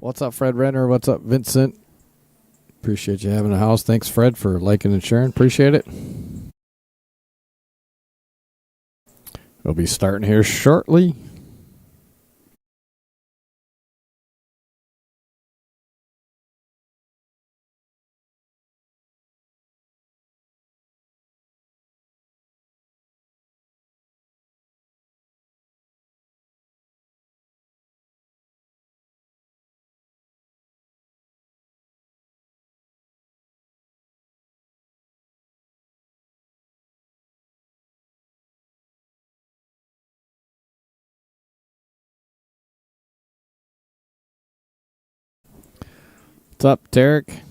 What's up, Fred Renner? What's up, Vincent? Appreciate you having the house. Thanks, Fred, for liking and sharing. Appreciate it. We'll be starting here shortly. What's up, Derek?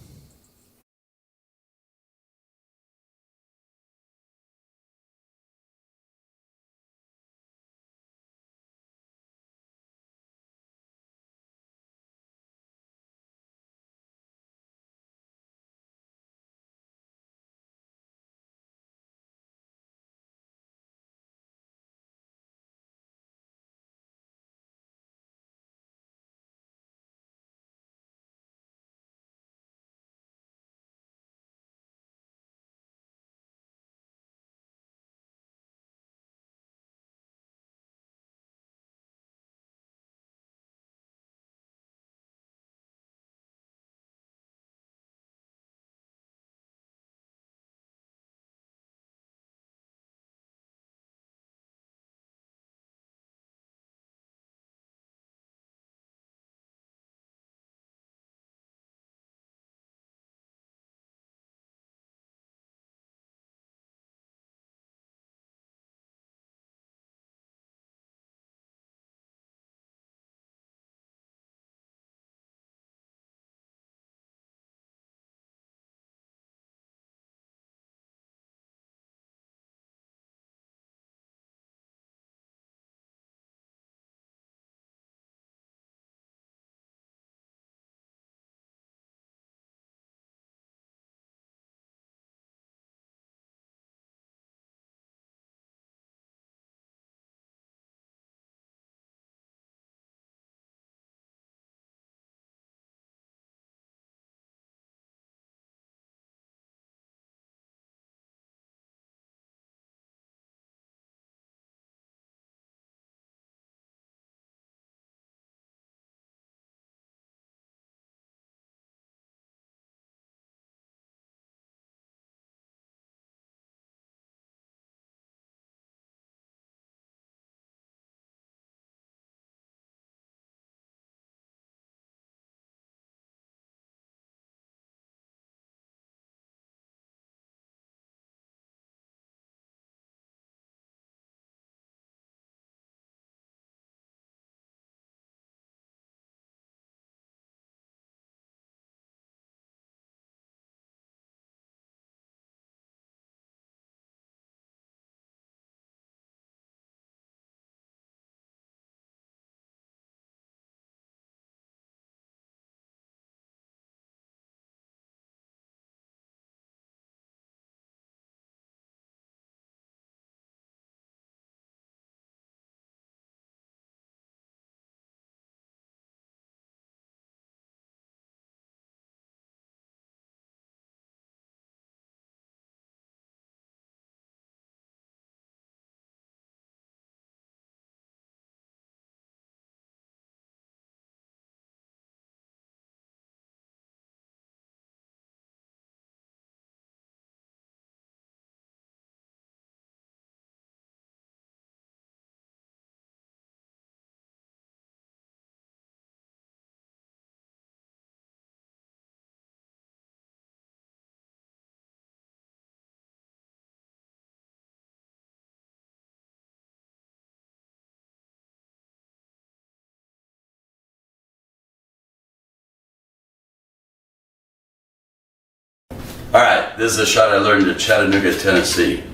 All right, this is a shot I learned in Chattanooga, Tennessee.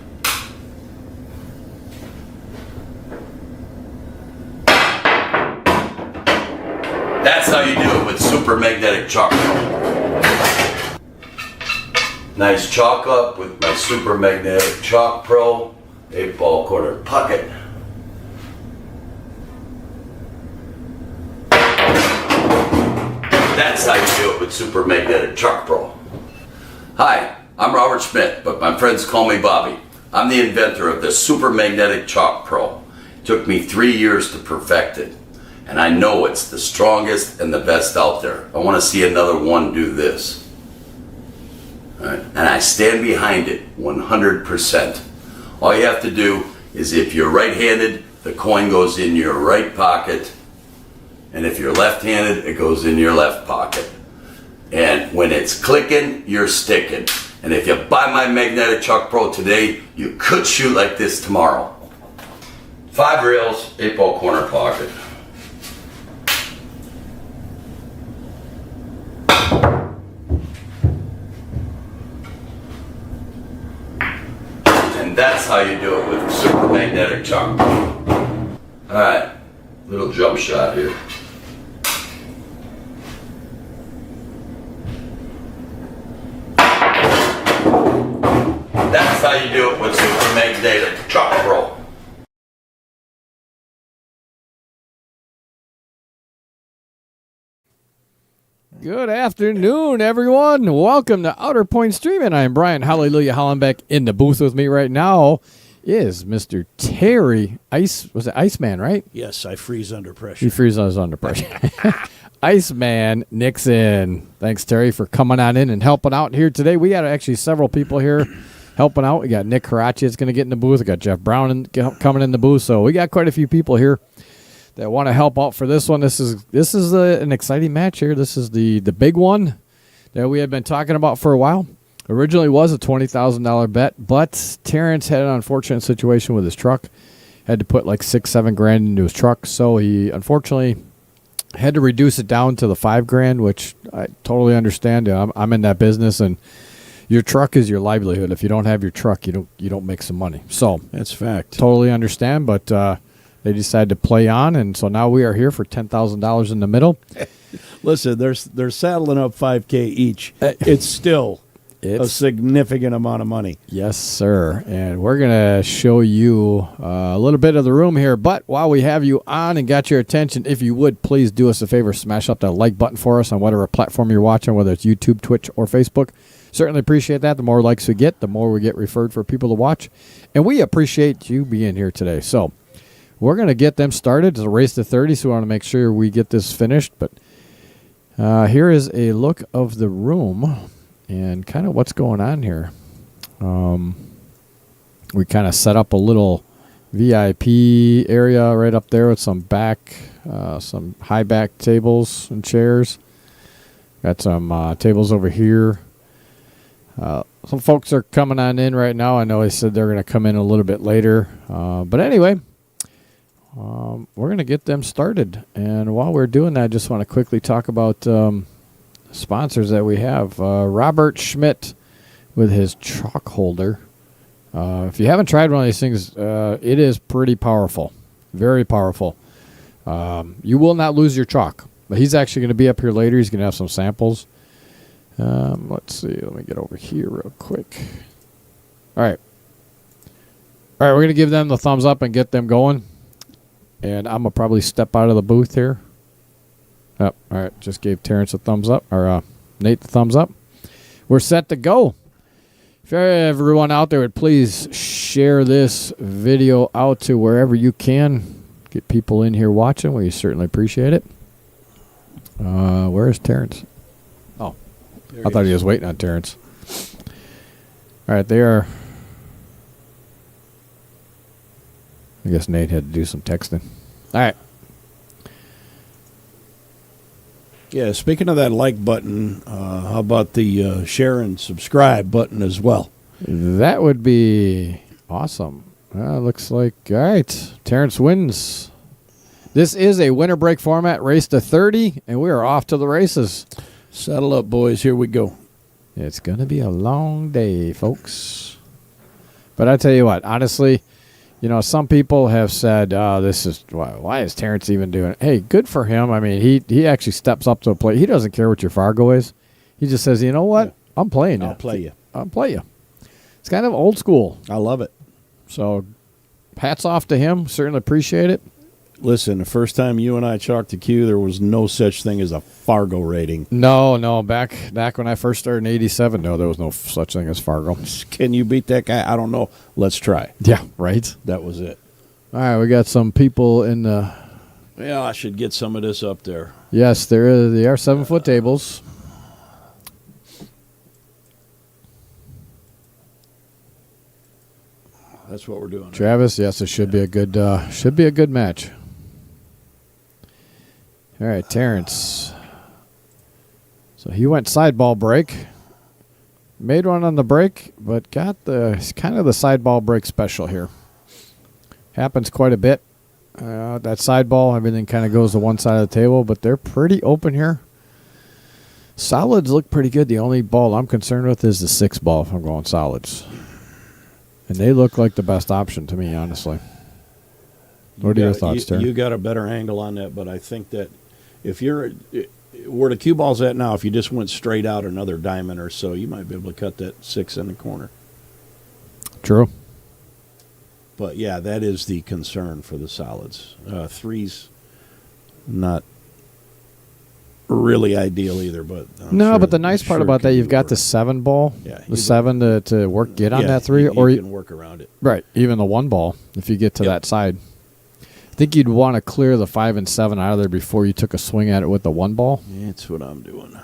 That's how you do it with super magnetic chalk. Nice chalk up with my super magnetic chalk pro 8-ball corner pocket. Super Magnetic Truck Pro. Hi, I'm Robert Schmidt, but my friends call me Bobby. I'm the inventor of the Super Magnetic Chalk Pro. It took me 3 years to perfect it, and I know it's the strongest and the best out there. I want to see another one do this. All right. And I stand behind it 100%. All you have to do is, if you're right-handed, the coin goes in your right pocket, and if you're left-handed, it goes in your left pocket. And when it's clicking, you're sticking. And if you buy my Magnetic Chalk Pro today, you could shoot like this tomorrow. 5 rails, 8-ball corner pocket. And that's how you do it with Super Magnetic Chalk Pro. Alright, little jump shot here. That's how you do it with Super Magnetic Chalk Pro. Good afternoon, everyone. Welcome to Outer Point Streaming. I am Brian Hallelujah Hollenbeck. In the booth with me right now is Mr. Terry Iceman, right? Yes, I freeze under pressure. He freezes under pressure. Iceman Nixon. Thanks, Terry, for coming on in and helping out here today. We got actually several people here helping out. We got Nick Karachi that's going to get in the booth. We got Jeff Brown coming in the booth. So we got quite a few people here that want to help out for this one. This is an exciting match here. This is the big one that we had been talking about for a while. Originally was a $20,000 bet, but Terrence had an unfortunate situation with his truck. Had to put like $6-7 into his truck, so he unfortunately had to reduce it down to the $5,000, which I totally understand. I'm in that business, and your truck is your livelihood. If you don't have your truck, you don't make some money. So that's fact. Totally understand, but they decided to play on, and so now we are here for $10,000 in the middle. Listen, they're saddling up $5K each. It's still a significant amount of money. Yes, sir. And we're going to show you a little bit of the room here. But while we have you on and got your attention, if you would, please do us a favor. Smash up that like button for us on whatever platform you're watching, whether it's YouTube, Twitch, or Facebook. Certainly appreciate that. The more likes we get, the more we get referred for people to watch. And we appreciate you being here today. So we're going to get them started. It's a race to 30, so we want to make sure we get this finished. But here is a look of the room and kind of what's going on here. We kind of set up a little VIP area right up there with some some high back tables and chairs. Got some tables over here. Some folks are coming on in right now. I know they said they're going to come in a little bit later. But anyway, we're going to get them started. And while we're doing that, I just want to quickly talk about sponsors that we have. Robert Schmidt with his chalk holder. If you haven't tried one of these things, it is pretty powerful. Very powerful. You will not lose your chalk. But he's actually going to be up here later. He's going to have some samples. Let's see. Let me get over here real quick. All right. We're going to give them the thumbs up and get them going. And I'm going to probably step out of the booth here. Yep. All right. Just gave Terrence a thumbs up, or Nate the thumbs up. We're set to go. If everyone out there would please share this video out to wherever you can. Get people in here watching. We certainly appreciate it. Where is Terrence? Oh, I thought he was waiting on Terrence. All right, there. I guess Nate had to do some texting. All right. Yeah, speaking of that like button, how about the share and subscribe button as well? That would be awesome. Looks like, all right, Terrence wins. This is a winter break format, race to 30, and we are off to the races. Saddle up, boys. Here we go. It's going to be a long day, folks. But I tell you what, honestly, you know, some people have said, this is, why is Terrence even doing it? Hey, good for him. I mean, he actually steps up to a plate. He doesn't care what your Fargo is. He just says, you know what? I'm playing you. I'll play you. I'll play you. It's kind of old school. I love it. So hats off to him. Certainly appreciate it. Listen, the first time you and I chalked the Q, there was no such thing as a Fargo rating. No. Back when I first started in '87, no, there was no such thing as Fargo. Can you beat that guy? I don't know. Let's try. Yeah, right. That was it. All right, we got some people in the. Yeah, I should get some of this up there. Yes, they are 7-foot tables. That's what we're doing. Travis, yes, it should be a good match. All right, Terrence. So he went sideball break. Made one on the break, but got the kind of the sideball break special here. Happens quite a bit. That sideball, everything kind of goes to one side of the table, but they're pretty open here. Solids look pretty good. The only ball I'm concerned with is the 6 ball if I'm going solids. And they look like the best option to me, honestly. What are your thoughts, Terry? You got a better angle on that, but I think that if you're where the cue ball's at now, if you just went straight out another diamond or so, you might be able to cut that 6 in the corner. True. But, yeah, that is the concern for the solids. 3's not really ideal either. But but the nice part about that, you've got the 7 ball, the 7 to get on that 3. You or can work around it. Right, even the 1 ball if you get to that side. I think you'd want to clear the 5 and 7 out of there before you took a swing at it with the 1 ball. That's what I'm doing.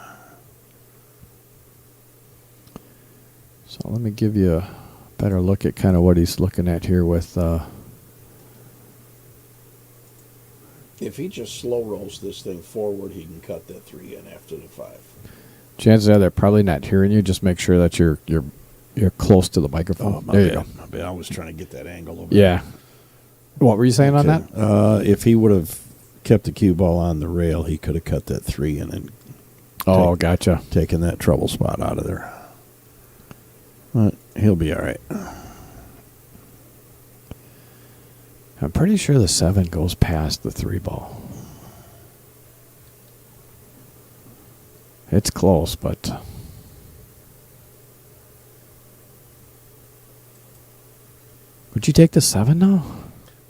So let me give you a better look at kind of what he's looking at here with... If he just slow rolls this thing forward, he can cut that 3 in after the 5. Chances are they're probably not hearing you. Just make sure that you're close to the microphone. There you go. My bad. I was trying to get that angle over Yeah. What were you saying on that? If he would have kept the cue ball on the rail, he could have cut that 3 in and gotcha. Taken that trouble spot out of there. But he'll be all right. I'm pretty sure the 7 goes past the 3 ball. It's close, but... Would you take the 7 now?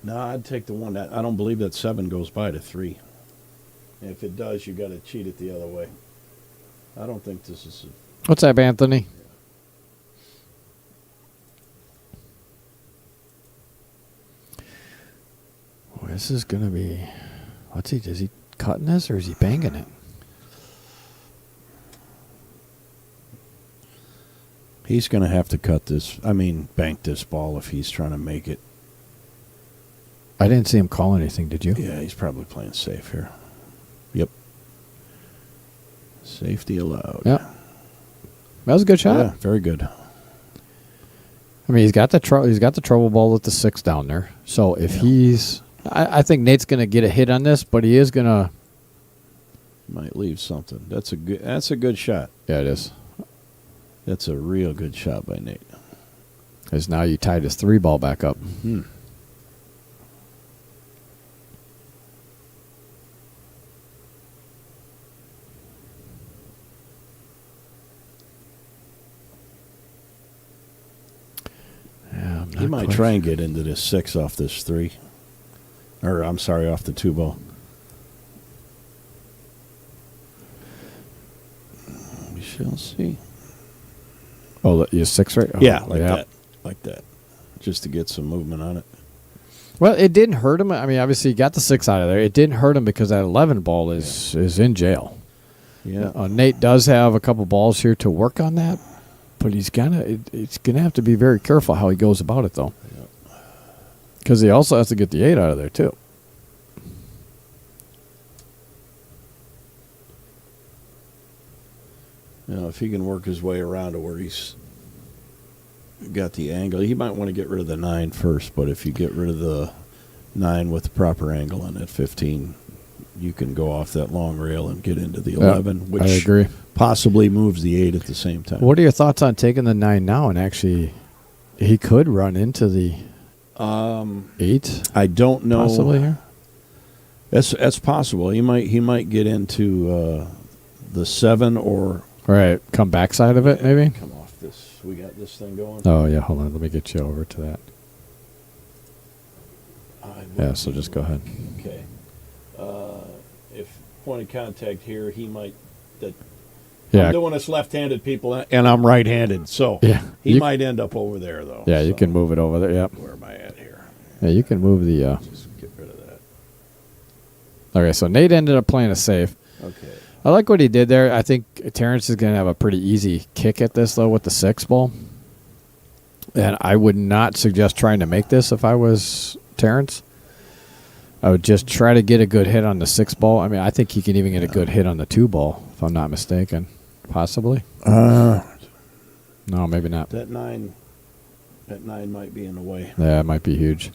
No, I'd take the 1. I don't believe that 7 goes by to 3. If it does, you got to cheat it the other way. I don't think this is... What's up, Anthony? Oh, this is going to be... Is he cutting this or is he banging it? He's going to have to bank this ball if he's trying to make it. I didn't see him call anything, did you? Yeah, he's probably playing safe here. Yep. Safety allowed. Yep. That was a good shot. Yeah, very good. I mean, he's got the trouble ball with the 6 down there. So if he's... I think Nate's going to get a hit on this, but he is going to... Might leave something. That's a good shot. Yeah, it is. That's a real good shot by Nate. Because now you tied his 3 ball back up. Mm-hmm. Yeah, he might try and get into this 6 off this 3. Or, I'm sorry, off the 2 ball. We shall see. Oh, you're 6 right? Oh, yeah, that. Like that. Just to get some movement on it. Well, it didn't hurt him. I mean, obviously, he got the 6 out of there. It didn't hurt him because that 11 ball is in jail. Yeah. Nate does have a couple balls here to work on that, but it's gonna have to be very careful how he goes about it, though. Because he also has to get the 8 out of there, too. If he can work his way around to where he's got the angle, he might want to get rid of the 9 first, but if you get rid of the 9 with the proper angle on that 15, you can go off that long rail and get into the 11, which I agree. Possibly moves the 8 at the same time. What are your thoughts on taking the 9 now and actually he could run into the 8? I don't know. Possibly here? That's possible. He might get into the 7 or... Right, come backside of it, maybe? Come off this. We got this thing going. Oh, yeah, hold on. Let me get you over to that. Yeah, so just go ahead. Okay. If point of contact here, he might. Yeah. I'm doing this left-handed, people, and I'm right-handed, so Yeah. he might end up over there, though. Yeah, you so. can move it over there. Yep. Where am I at here? Yeah, you can move the. Just get rid of that. Okay, so Nate ended up playing a safe. Okay. I like what he did there. I think Terrence is going to have a pretty easy kick at this, though, with the 6 ball. And I would not suggest trying to make this if I was Terrence. I would just try to get a good hit on the 6 ball. I mean, I think he can even get a good hit on the 2 ball, if I'm not mistaken. Possibly. No, maybe not. That nine might be in the way. Yeah, it might be huge.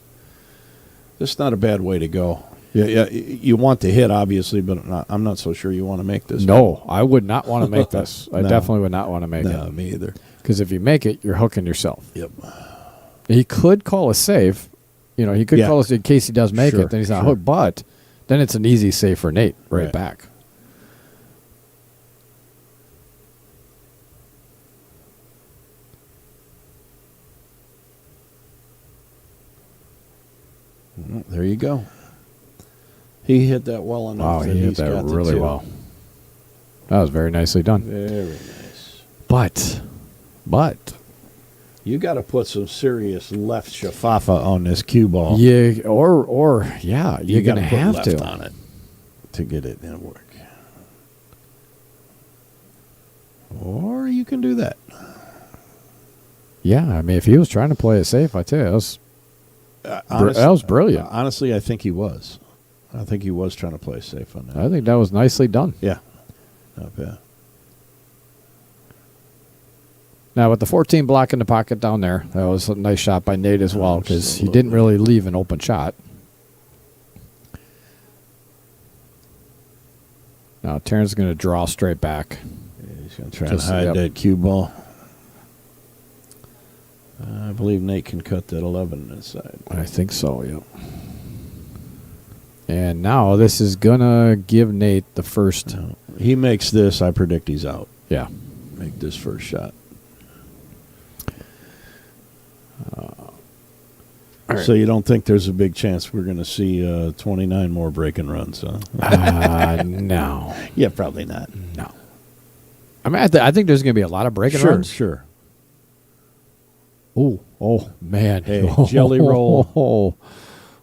This is not a bad way to go. Yeah, you want to hit, obviously, but I'm not so sure you want to make this. No, I would not want to make this. I No. definitely would not want to make No, it. me either. Because if you make it, you're hooking yourself. Yep. He could call a safe. You know, he could Yeah. call us in case he does make Sure, it. Then he's not sure. hooked. But then it's an easy save for Nate Right. back. Well, there you go. He hit that well enough. Wow, that he hit he's that got the really 2. well. That was very nicely done. Very nice. But You got to put some serious left shafafa on this cue ball. yeah, or yeah, you're got gonna put have left to on it to get it in work. Or you can do that. Yeah, I mean, if he was trying to play it safe, I tell you, that was brilliant. Honestly, I think he was. I think he was trying to play safe on that. I think that was nicely done. Yeah. Not bad. Now, with the 14 block in the pocket down there, that was a nice shot by Nate as well, because he didn't really leave an open shot. Now, Terrence is going to draw straight back. Yeah, he's going to try Just- and hide yep. that cue ball. I believe Nate can cut that 11 inside. I think so, yep. And now this is going to give Nate the first. No. He makes this, I predict he's out. Yeah. Make this first shot. right. So you don't think there's a big chance we're going to see 29 more break and runs, huh? No. Yeah, probably not. No. I mean, I think there's going to be a lot of break and Sure, runs. sure. Ooh, oh, man. Hey, jelly roll.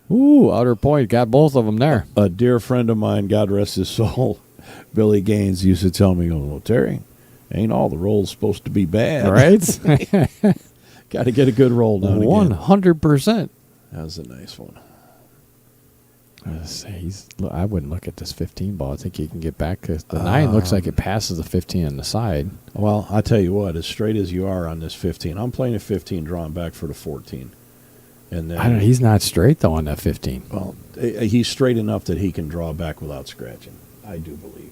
Ooh, outer point. Got both of them there. A dear friend of mine, God rest his soul, Billy Gaines, used to tell me, "Oh, Terry, ain't all the rolls supposed to be bad, Right? Got to get a good roll down again." 100%. That was a nice one. I wouldn't look at this 15 ball. I think he can get back. The 9 looks like it passes the 15 on the side. Well, I tell you what, as straight as you are on this 15, I'm playing a 15, drawing back for the 14. And then, I don't know. He's not straight, though, on that 15. Well, he's straight enough that he can draw back without scratching. I do believe.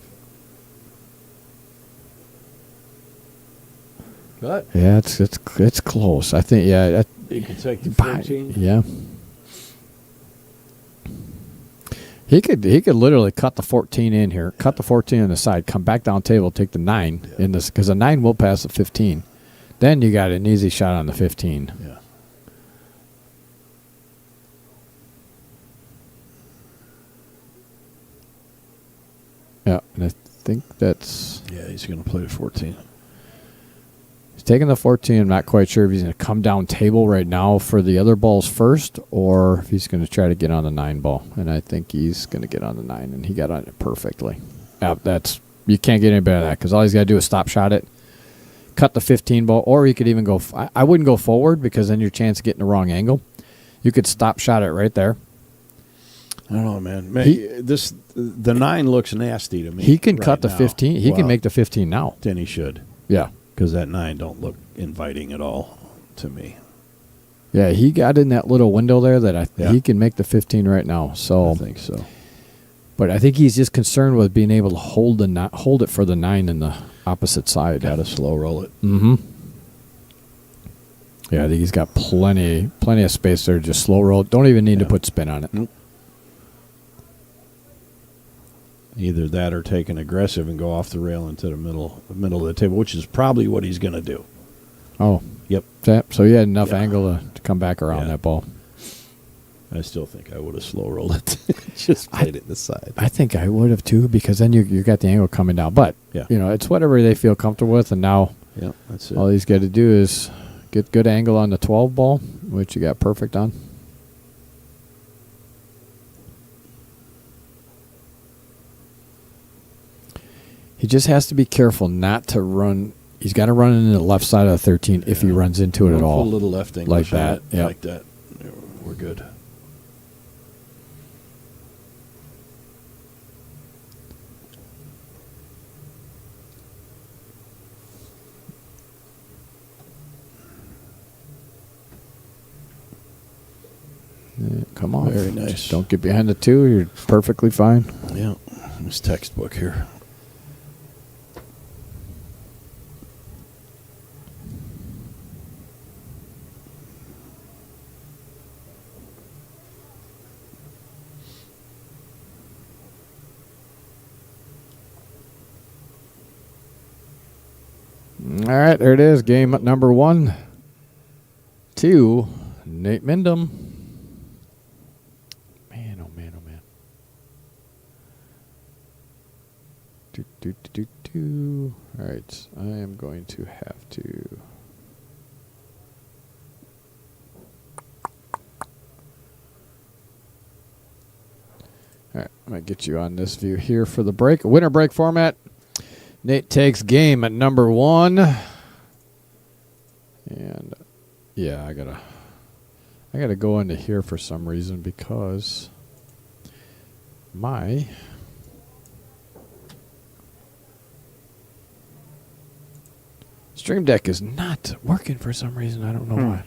But Yeah, it's close. I think, yeah. he can take the 14. Yeah. He could literally cut the 14 in here, cut the 14 on the side, come back down table, take the 9 in this, because the 9 will pass the 15. Then you got an easy shot on the 15. Yeah. Yeah, and I think that's Yeah, he's going to play the 14. he's taking the 14. I'm not quite sure if he's going to come down table right now for the other balls first, or if he's going to try to get on the 9 ball. And I think he's going to get on the 9, and he got on it perfectly. That's you can't get any better than that, because all he's got to do is stop shot it, cut the 15 ball, or he could even go. I wouldn't go forward, because then your chance of getting the wrong angle. You could stop shot it right there. I don't know, man. The 9 looks nasty to me. He can right cut the now. 15. He can Well, make the 15 now. Then he should, Yeah. because that 9 don't look inviting at all to me. Yeah, he got in that little window there that Yeah. he can make the 15 right now. So I think so. But I think he's just concerned with being able to hold it for the 9 in the opposite side. Got to slow roll it. Mm-hmm. Yeah, I think he's got plenty of space there. Just slow roll. Don't even need to put spin on it. Nope. Either that or take an aggressive and go off the rail into the middle of the table, which is probably what he's going to do. Oh, Yep. so he had enough Yeah. angle to come back around Yeah. that ball. I still think I would have slow rolled it. Just played it the side. I think I would have too, because then you got the angle coming down. But Yeah. it's whatever they feel comfortable with. And now Yeah, that's it. all he's got to do is get good angle on the 12 ball, which you got perfect on. He just has to be careful not to run. He's got to run into the left side of the 13 if he runs into it at all. Put a little left English Like that, on it, yeah. like that. We're good. Come on. Very nice. Just don't get behind the 2. You're perfectly fine. Yeah, this textbook here. All right, there it is. Game number 1 to Nate Mindham. Man, oh man, oh man. All right, I am going to have to. All right, I'm going to get you on this view here for the break. Winner break format. Nate takes game at number 1. And yeah, I gotta go into here for some reason because my Stream Deck is not working for some reason. I don't know why.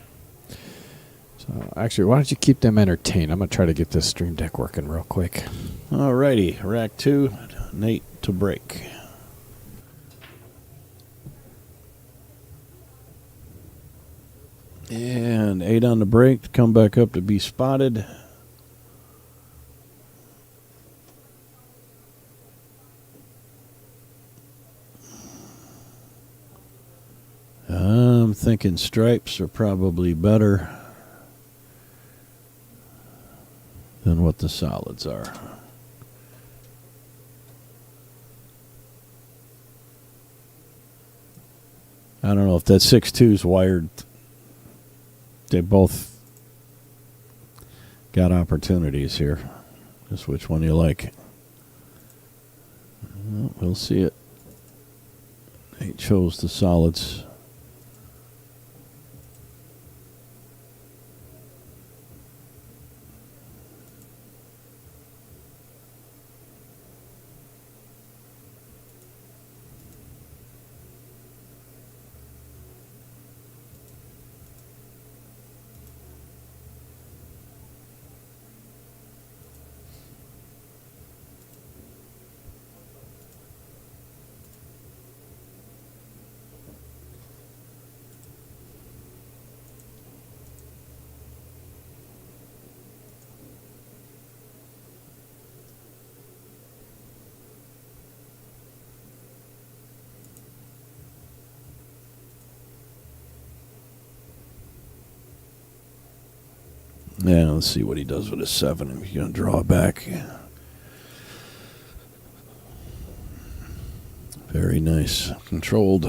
So actually, why don't you keep them entertained? I'm gonna try to get this Stream Deck working real quick. Alrighty, rack 2, Nate to break. And 8 on the break to come back up to be spotted. I'm thinking stripes are probably better than what the solids are. I don't know if that 6.2 is wired. They both got opportunities here. Just which one you like. Well, we'll see it. He chose the solids. Yeah, let's see what he does with a 7. If he's going to draw it back. Very nice. Controlled.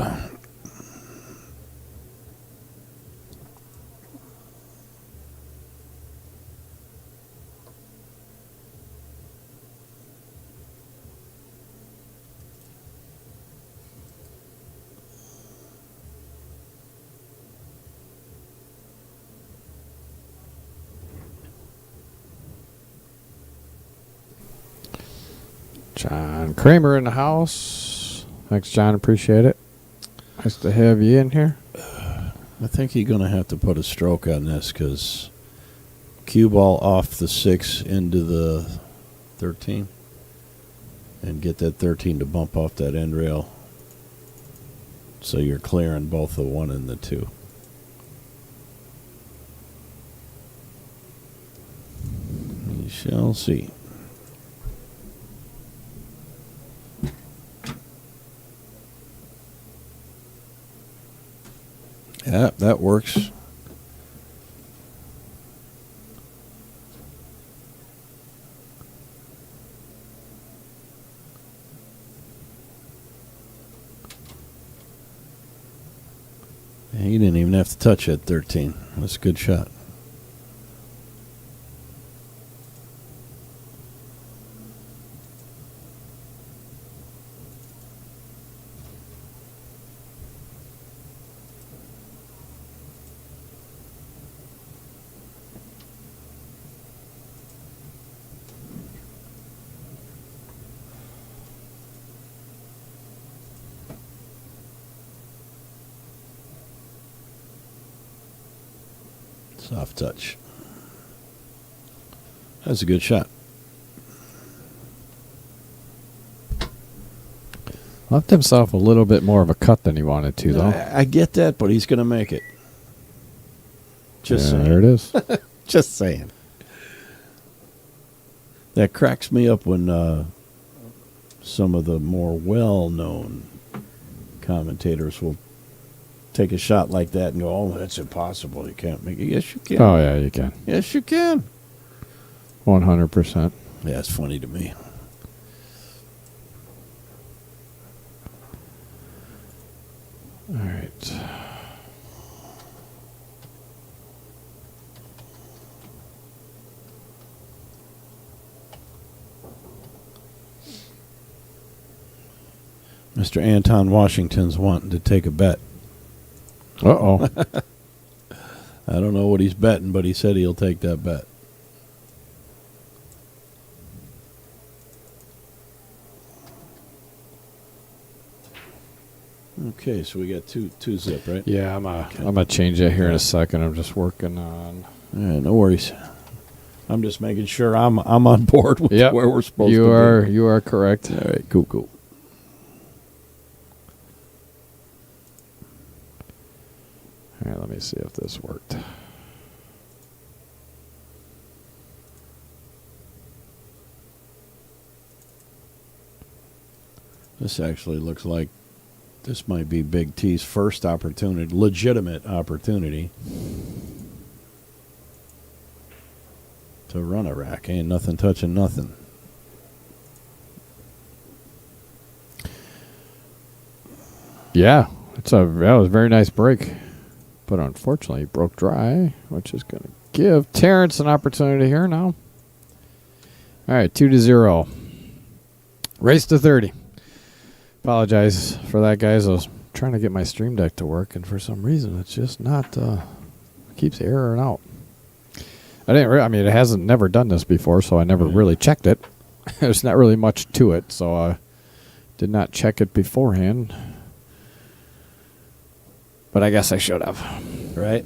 John Kramer in the house. Thanks, John. Appreciate it. Nice to have you in here. I think you're going to have to put a stroke on this because cue ball off the 6 into the 13 and get that 13 to bump off that end rail so you're clearing both the 1 and the 2. We shall see. Yeah, that works. touch at 13. That's a good shot. Soft touch. That's a good shot. Left himself a little bit more of a cut than he wanted to, though. I get that, but he's going to make it. Just saying. There it is. Just saying. That cracks me up when some of the more well-known commentators will take a shot like that and go, "Oh, that's impossible. You can't make it." Yes, you can. Oh, yeah, you can. Yes, you can. 100%. Yeah, it's funny to me. All right. Mr. Anton Washington's wanting to take a bet. Uh-oh. I don't know what he's betting, but he said he'll take that bet. Okay, so we got two zip, right? Yeah, I'm gonna change that here in a second. I'm just working on. All right, no worries. I'm just making sure I'm on board with where we're supposed to be. You are correct. All right, cool. All right, let me see if this worked. This actually looks like this might be Big T's first opportunity, legitimate opportunity to run a rack. Ain't nothing touching nothing. Yeah, that was a very nice break. But unfortunately, it broke dry, which is going to give Terrence an opportunity here now. All right, 2-0. Race to 30. Apologize for that, guys. I was trying to get my Stream Deck to work, and for some reason, it's just not. Keeps erroring out. It hasn't never done this before, so I never really checked it. There's not really much to it, so I did not check it beforehand. But I guess I should have. Right.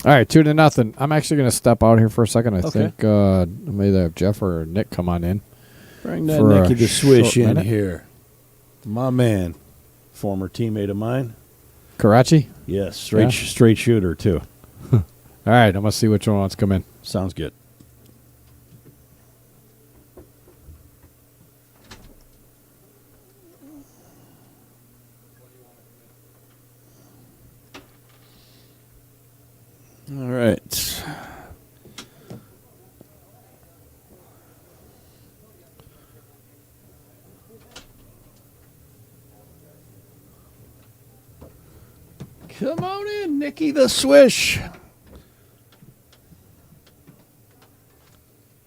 All right, 2-0. I'm actually going to step out here for a second. I Okay. think maybe have Jeff or Nick come on in. Bring that for a Nicky the Swish short in minute. here. My man. Former teammate of mine. Karachi? Yes, straight shooter, too. All right, I'm going to see which one wants to come in. Sounds good. All right. Come on in, Nicky the Swish.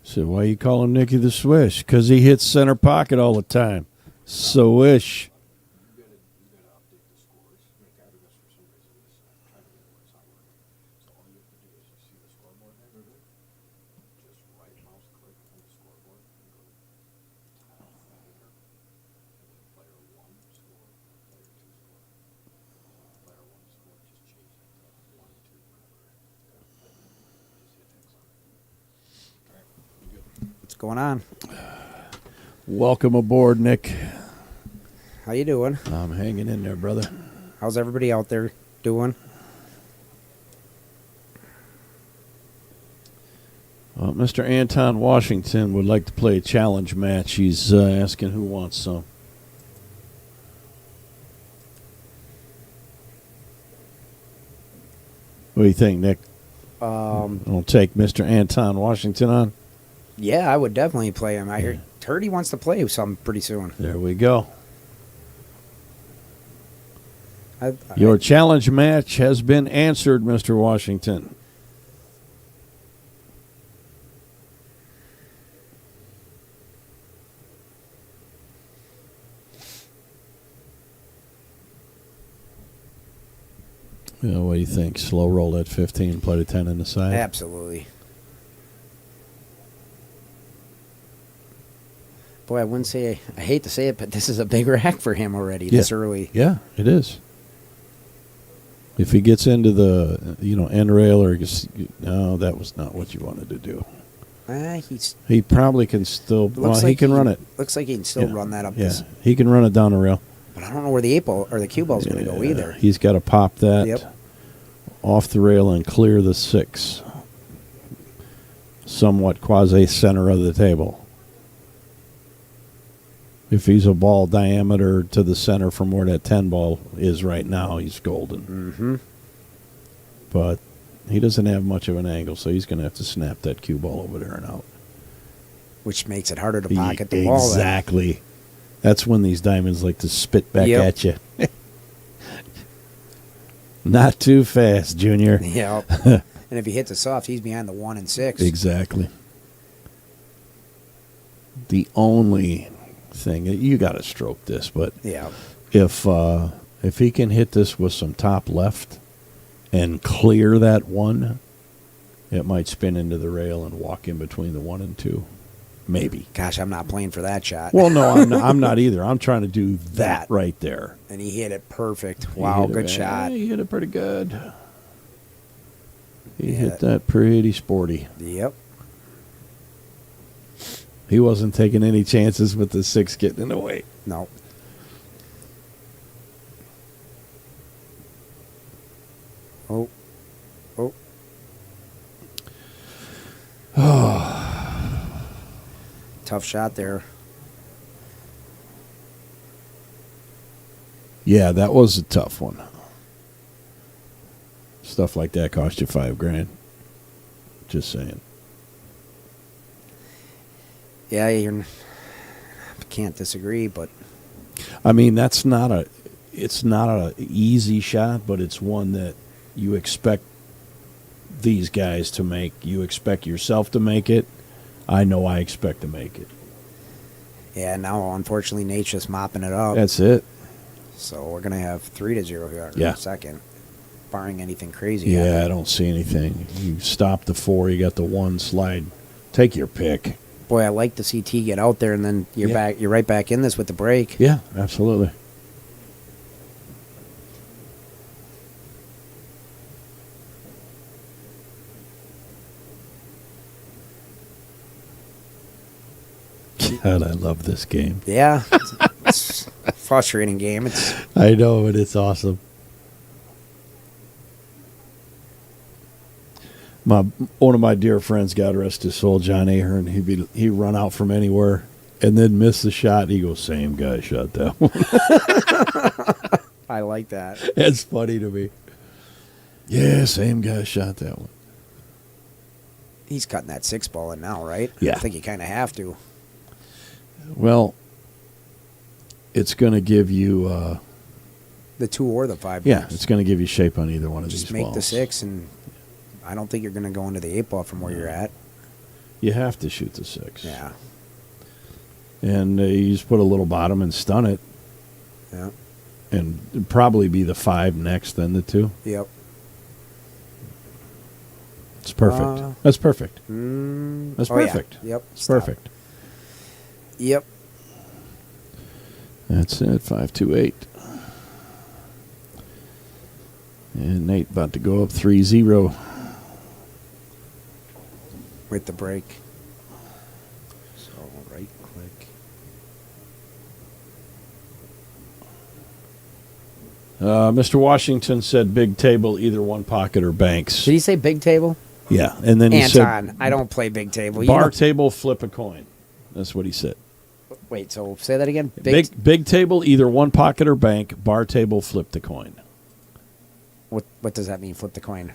So why you call him Nicky the Swish? Because he hits center pocket all the time. Swish. What's going on? Welcome aboard, Nick. How you doing? I'm hanging in there, brother. How's everybody out there doing? Well, Mr. Anton Washington would like to play a challenge match. He's asking who wants some. What do you think, Nick? I'll take Mr. Anton Washington on. Yeah, I would definitely play him. I heard he wants to play some pretty soon. There we go. Your challenge match has been answered, Mr. Washington. What do you think? Slow roll at 15, play the 10 in the side? Absolutely. Boy, I wouldn't say, I hate to say it, but this is a big rack for him already this early. Yeah, it is. If he gets into the, end rail or no, that was not what you wanted to do. He probably can still, he can run it. Looks like he can still run that up. Yeah, he can run it down the rail. But I don't know where the 8 ball or the cue ball is going to go either. He's got to pop that off the rail and clear the 6. Somewhat quasi-center of the table. If he's a ball diameter to the center from where that 10 ball is right now, he's golden. Mm-hmm. But he doesn't have much of an angle, so he's going to have to snap that cue ball over there and out. Which makes it harder to pocket the ball. Exactly. That's when these diamonds like to spit back at you. Not too fast, Junior. Yeah. And if he hits a soft, he's behind the 1 and 6. Exactly. The only thing, you got to stroke this, but if he can hit this with some top left and clear that 1, it might spin into the rail and walk in between the 1 and 2. Maybe. Gosh, I'm not playing for that shot. Well, no, I'm not either. I'm trying to do that right there. And he hit it perfect. Wow, good shot. He hit it pretty good. He hit that pretty sporty. Yep. He wasn't taking any chances with the 6 getting in the way. No. Oh. Tough shot there. Yeah, that was a tough one. Stuff like that cost you $5,000. Just saying. Yeah, you can't disagree, but I mean, it's not a easy shot, but it's one that you expect these guys to make. You expect yourself to make it. I know I expect to make it. Yeah, now unfortunately Nate's just mopping it up. That's it. So we're gonna have 3-0 here in a second, barring anything crazy. Yeah, I don't see anything. You stop the 4, you got the 1 slide. Take your pick. Boy, I like to see T get out there, and then you're back. You're right back in this with the break. Yeah, absolutely. God, I love this game. Yeah, it's a frustrating game. I know, but it's awesome. One of my dear friends, God rest his soul, John Ahern, he'd run out from anywhere and then miss the shot. He goes, same guy shot that one. I like that. It's funny to me. Yeah, same guy shot that one. He's cutting that 6 ball in now, right? Yeah. I think you kind of have to. Well, it's going to give you... the 2 or the 5. Yeah, it's going to give you shape on either one of these balls. Just make the 6, and I don't think you're going to go into the 8 ball from where you're at. You have to shoot the 6. Yeah. And you just put a little bottom and stun it. Yeah. And it'd probably be the 5 next, then the 2. Yep. It's perfect. That's perfect. That's perfect. Yeah. Yep. It's perfect. Yep. That's it, 5-2-8. And Nate about to go up 3-0. With the break. So right click. Mr. Washington said big table, either one pocket or banks. Did he say big table? Yeah, and then he Anton, said I don't play big table. bar table, flip a coin. That's what he said. Wait, so say that again. Big table, either one pocket or bank. Bar table, flip the coin. What does that mean? Flip the coin.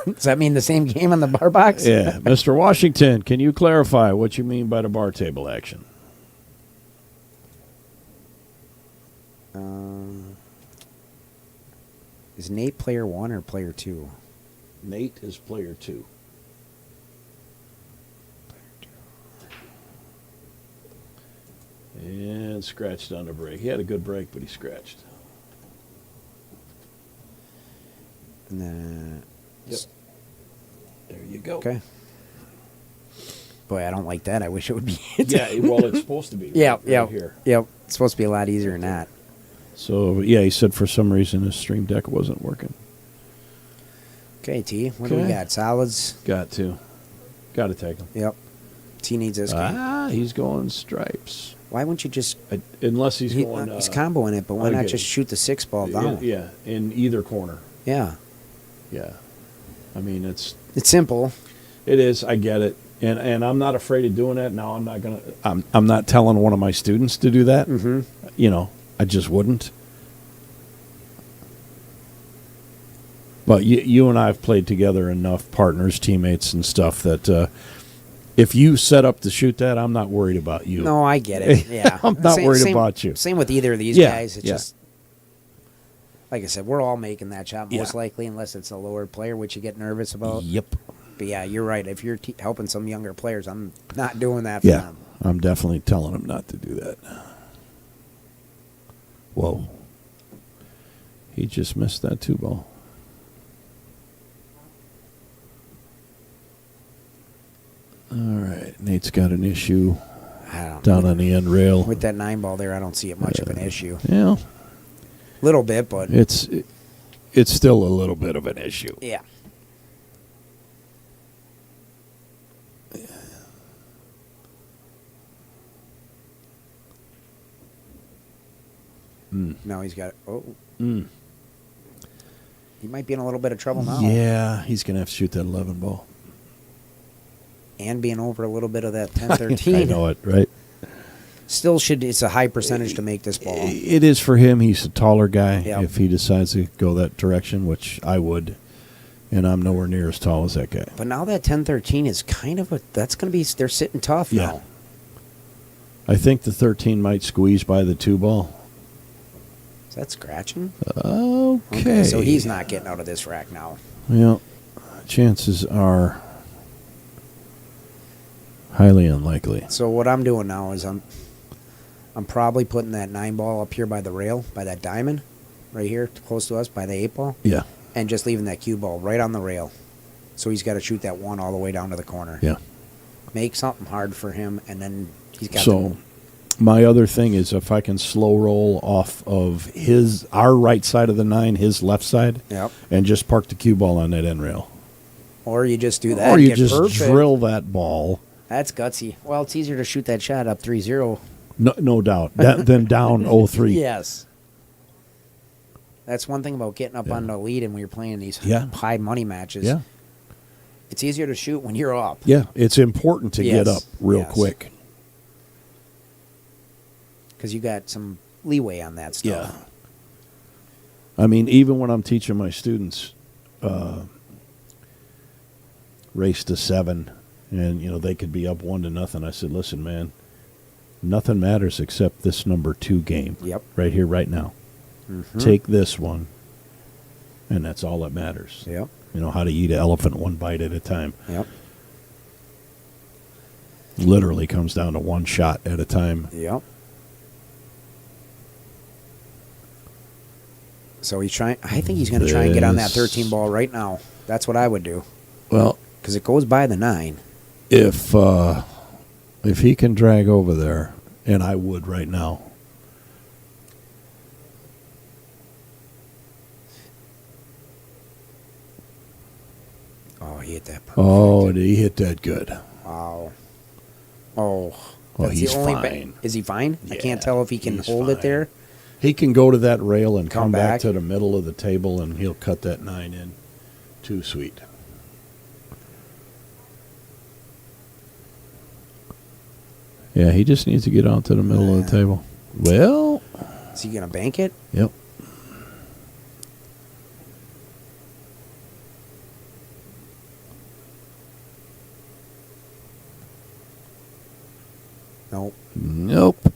Does that mean the same game on the bar box? Yeah, Mr. Washington, can you clarify what you mean by the bar table action? Is Nate player 1 or player 2? Nate is player 2. And scratched on the break. He had a good break, but he scratched. And then. Yep. There you go. Okay. Boy, I don't like that. I wish it would be. Yeah, well, it's supposed to be. Yep, right here. Yep. It's supposed to be a lot easier than that. So, yeah, he said for some reason his stream deck wasn't working. Okay, T. What do we got? Solids? Got to take him. Yep. T needs this game. He's going stripes. Why wouldn't you just... Unless he's going... he's comboing it, but why not just shoot the 6 ball down? Yeah, in either corner. Yeah. Yeah. I mean, it's simple. It is. I get it. And I'm not afraid of doing that. Now, I'm not telling one of my students to do that. Mm-hmm. You know, I just wouldn't. But you and I have played together enough, partners, teammates, and stuff, that if you set up to shoot that, I'm not worried about you. No, I get it. Yeah. I'm not worried about you. Same with either of these guys. It's yeah. just, like I said, we're all making that shot most likely, unless it's a lower player, which you get nervous about. Yep. But yeah, you're right. If you're helping some younger players, I'm not doing that for them. I'm definitely telling them not to do that. Whoa. He just missed that 2 ball. All right. Nate's got an issue down on the end rail. With that 9 ball there, I don't see it much of an issue. Yeah. Little bit, but... It's still a little bit of an issue. Yeah. Now he's got... He might be in a little bit of trouble now. Yeah, he's going to have to shoot that 11 ball. And being over a little bit of that 10-13. I know it, right? Still it's a high percentage to make this ball. It is for him. He's a taller guy. Yep. If he decides to go that direction, which I would, and I'm nowhere near as tall as that guy. But now that 10-13 is kind of that's going to be, they're sitting tough now. I think the 13 might squeeze by the 2 ball. Is that scratching? Okay. So he's not getting out of this rack now. Well, chances are highly unlikely. So what I'm doing now is I'm probably putting that 9 ball up here by the rail, by that diamond, right here, close to us, by the 8 ball. Yeah. And just leaving that cue ball right on the rail. So he's got to shoot that 1 all the way down to the corner. Yeah. Make something hard for him, and then he's got my other thing is if I can slow roll off of our right side of the 9, his left side, and just park the cue ball on that end rail. Or you just do that. Or you just drill that ball. That's gutsy. Well, it's easier to shoot that shot up 3-0. No doubt. Than down 0-3. Yes. That's one thing about getting up on the lead and when you're playing these high money matches. Yeah. It's easier to shoot when you're up. Yeah, it's important to get up real quick. Because you got some leeway on that stuff. Yeah. I mean, even when I'm teaching my students race to 7, and they could be up 1-0, I said, listen, man, nothing matters except this number 2 game. Yep. Right here, right now. Mm-hmm. Take this one, and that's all that matters. Yep. How to eat an elephant 1 bite at a time. Yep. Literally comes down to 1 shot at a time. Yep. So I think he's going to try and get on that 13 ball right now. That's what I would do. Well, because it goes by the 9. If he can drag over there, and I would right now. Oh, he hit that perfect. Oh, he hit that good. Wow. Oh. He's fine. Is he fine? Yeah, I can't tell if he can hold it there. He can go to that rail and come back to the middle of the table, and he'll cut that 9 in. Too sweet. Yeah, he just needs to get out to the middle of the table. Well. Is he going to bank it? Yep. Nope. Nope.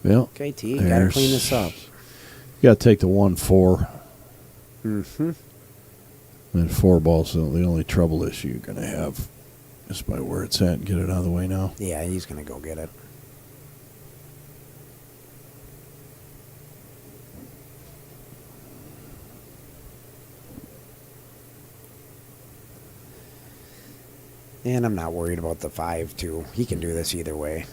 Well, Okay, T, you got to clean this up. You got to take the 1-4. Mm-hmm. And 4 balls, the only trouble issue you're going to have is by where it's at and get it out of the way now. Yeah, he's going to go get it. And I'm not worried about the 5, too. He can do this either way.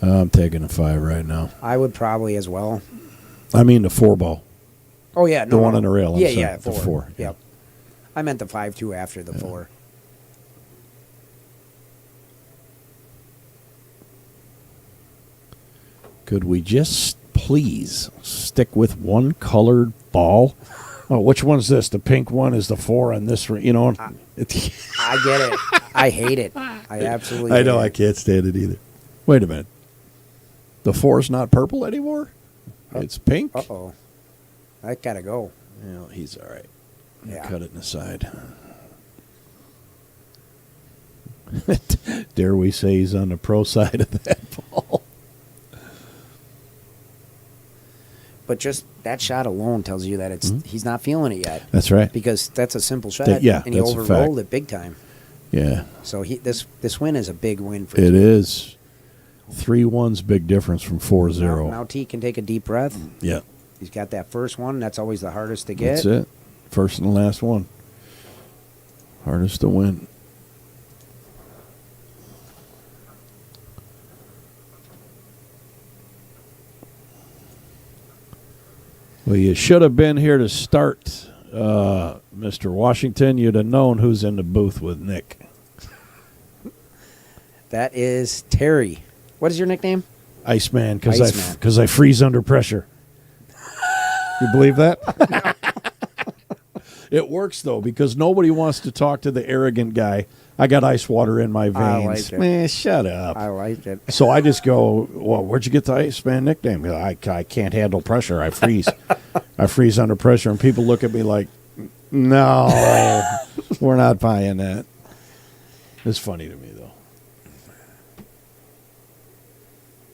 I'm taking a 5 right now. I would probably as well. I mean the 4 ball. Oh, yeah. No, The one on the rail. I'm yeah, sorry, yeah, the 4. 4. Yep. I meant the 5, too, after the 4. Could we just please stick with one colored ball? Oh, which one's this? The pink one is the 4 on this, you know. I get it. I hate it. I absolutely I know hate I it. can't stand it either. Wait a minute. The 4's not purple anymore? It's pink? Uh-oh. That got to go. Well, he's all right. Yeah. Cut it in the side. Dare we say he's on the pro side of that ball? But just that shot alone tells you that it's he's not feeling it yet. That's right. Because that's a simple shot. That- yeah, and he that's a overrolled fact. it big time. Yeah, So this win is a big win for it T. is. 3-1's big difference from 4-0. Now T can take a deep breath. Yeah, He's got that first one. That's always the hardest to get. that's it. First and the last one. Hardest to win. Well, you should have been here to start, Mr. Washington. You'd have known who's in the booth with Nick. That is Terry. What is your nickname? Iceman, Iceman. because I freeze under pressure. You believe that? It works, though, because nobody wants to talk to the arrogant guy. I got ice water in my veins. like it. Man, shut up. I liked it. So I just go, well, where'd you get the Iceman nickname? I can't handle pressure. I freeze. I freeze under pressure. And people look at me like, no, we're not buying that. It's funny to me, though.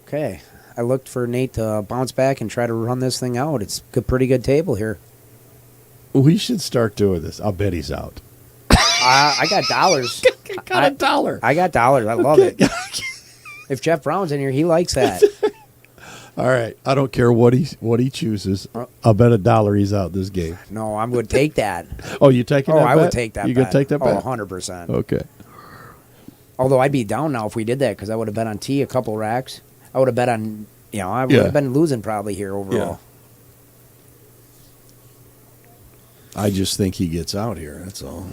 Okay. I looked for Nate to bounce back and try to run this thing out. It's a pretty good table here. We should start doing this. I'll bet he's out. I got dollars. Got $1. I got dollars. I love it. If Jeff Brown's in here, he likes that. All right. I don't care what he chooses. I'll bet $1 he's out this game. No, I would take that. Oh, you taking that I bet? would take that You bet. gonna take that bet? 100%. Okay. Although I'd be down now if we did that because I would have bet on T a couple racks. I would have bet on, I would Yeah. have been losing probably here overall. I just think he gets out here. That's all.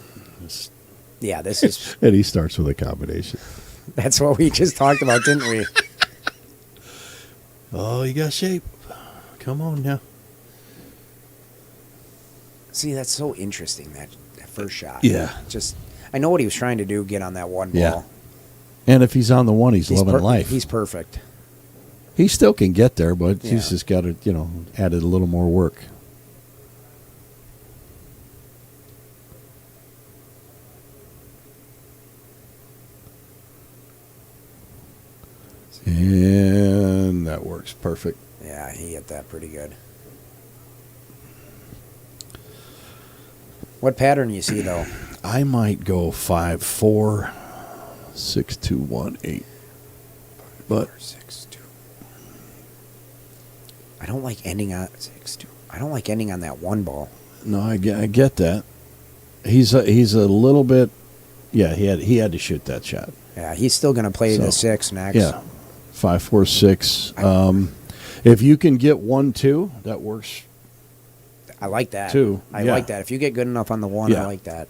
Yeah, this is, And he starts with a combination. that's what we just talked about, didn't we? Oh, you got shape. Come on now. See, that's so interesting, that first shot. Yeah. Just, I know what he was trying to do, get on that one ball. Yeah. And if he's on the one, he's loving life. He's perfect. He still can get there, but Yeah. he's just got to, added a little more work. And that works perfect. Yeah, he hit that pretty good. What pattern you see, though? I might go 5-4, 6-2-1-8. But 6-2. I don't like ending on 6-2. I don't like ending on that one ball. no, I get that. He's a little bit. Yeah, he had to shoot that shot. Yeah, he's still going to play So, the 6 next. Yeah, 5-4-6. If you can get 1-2, that works. I like that. Two, I yeah. like that. If you get good enough on the 1, Yeah. I like that.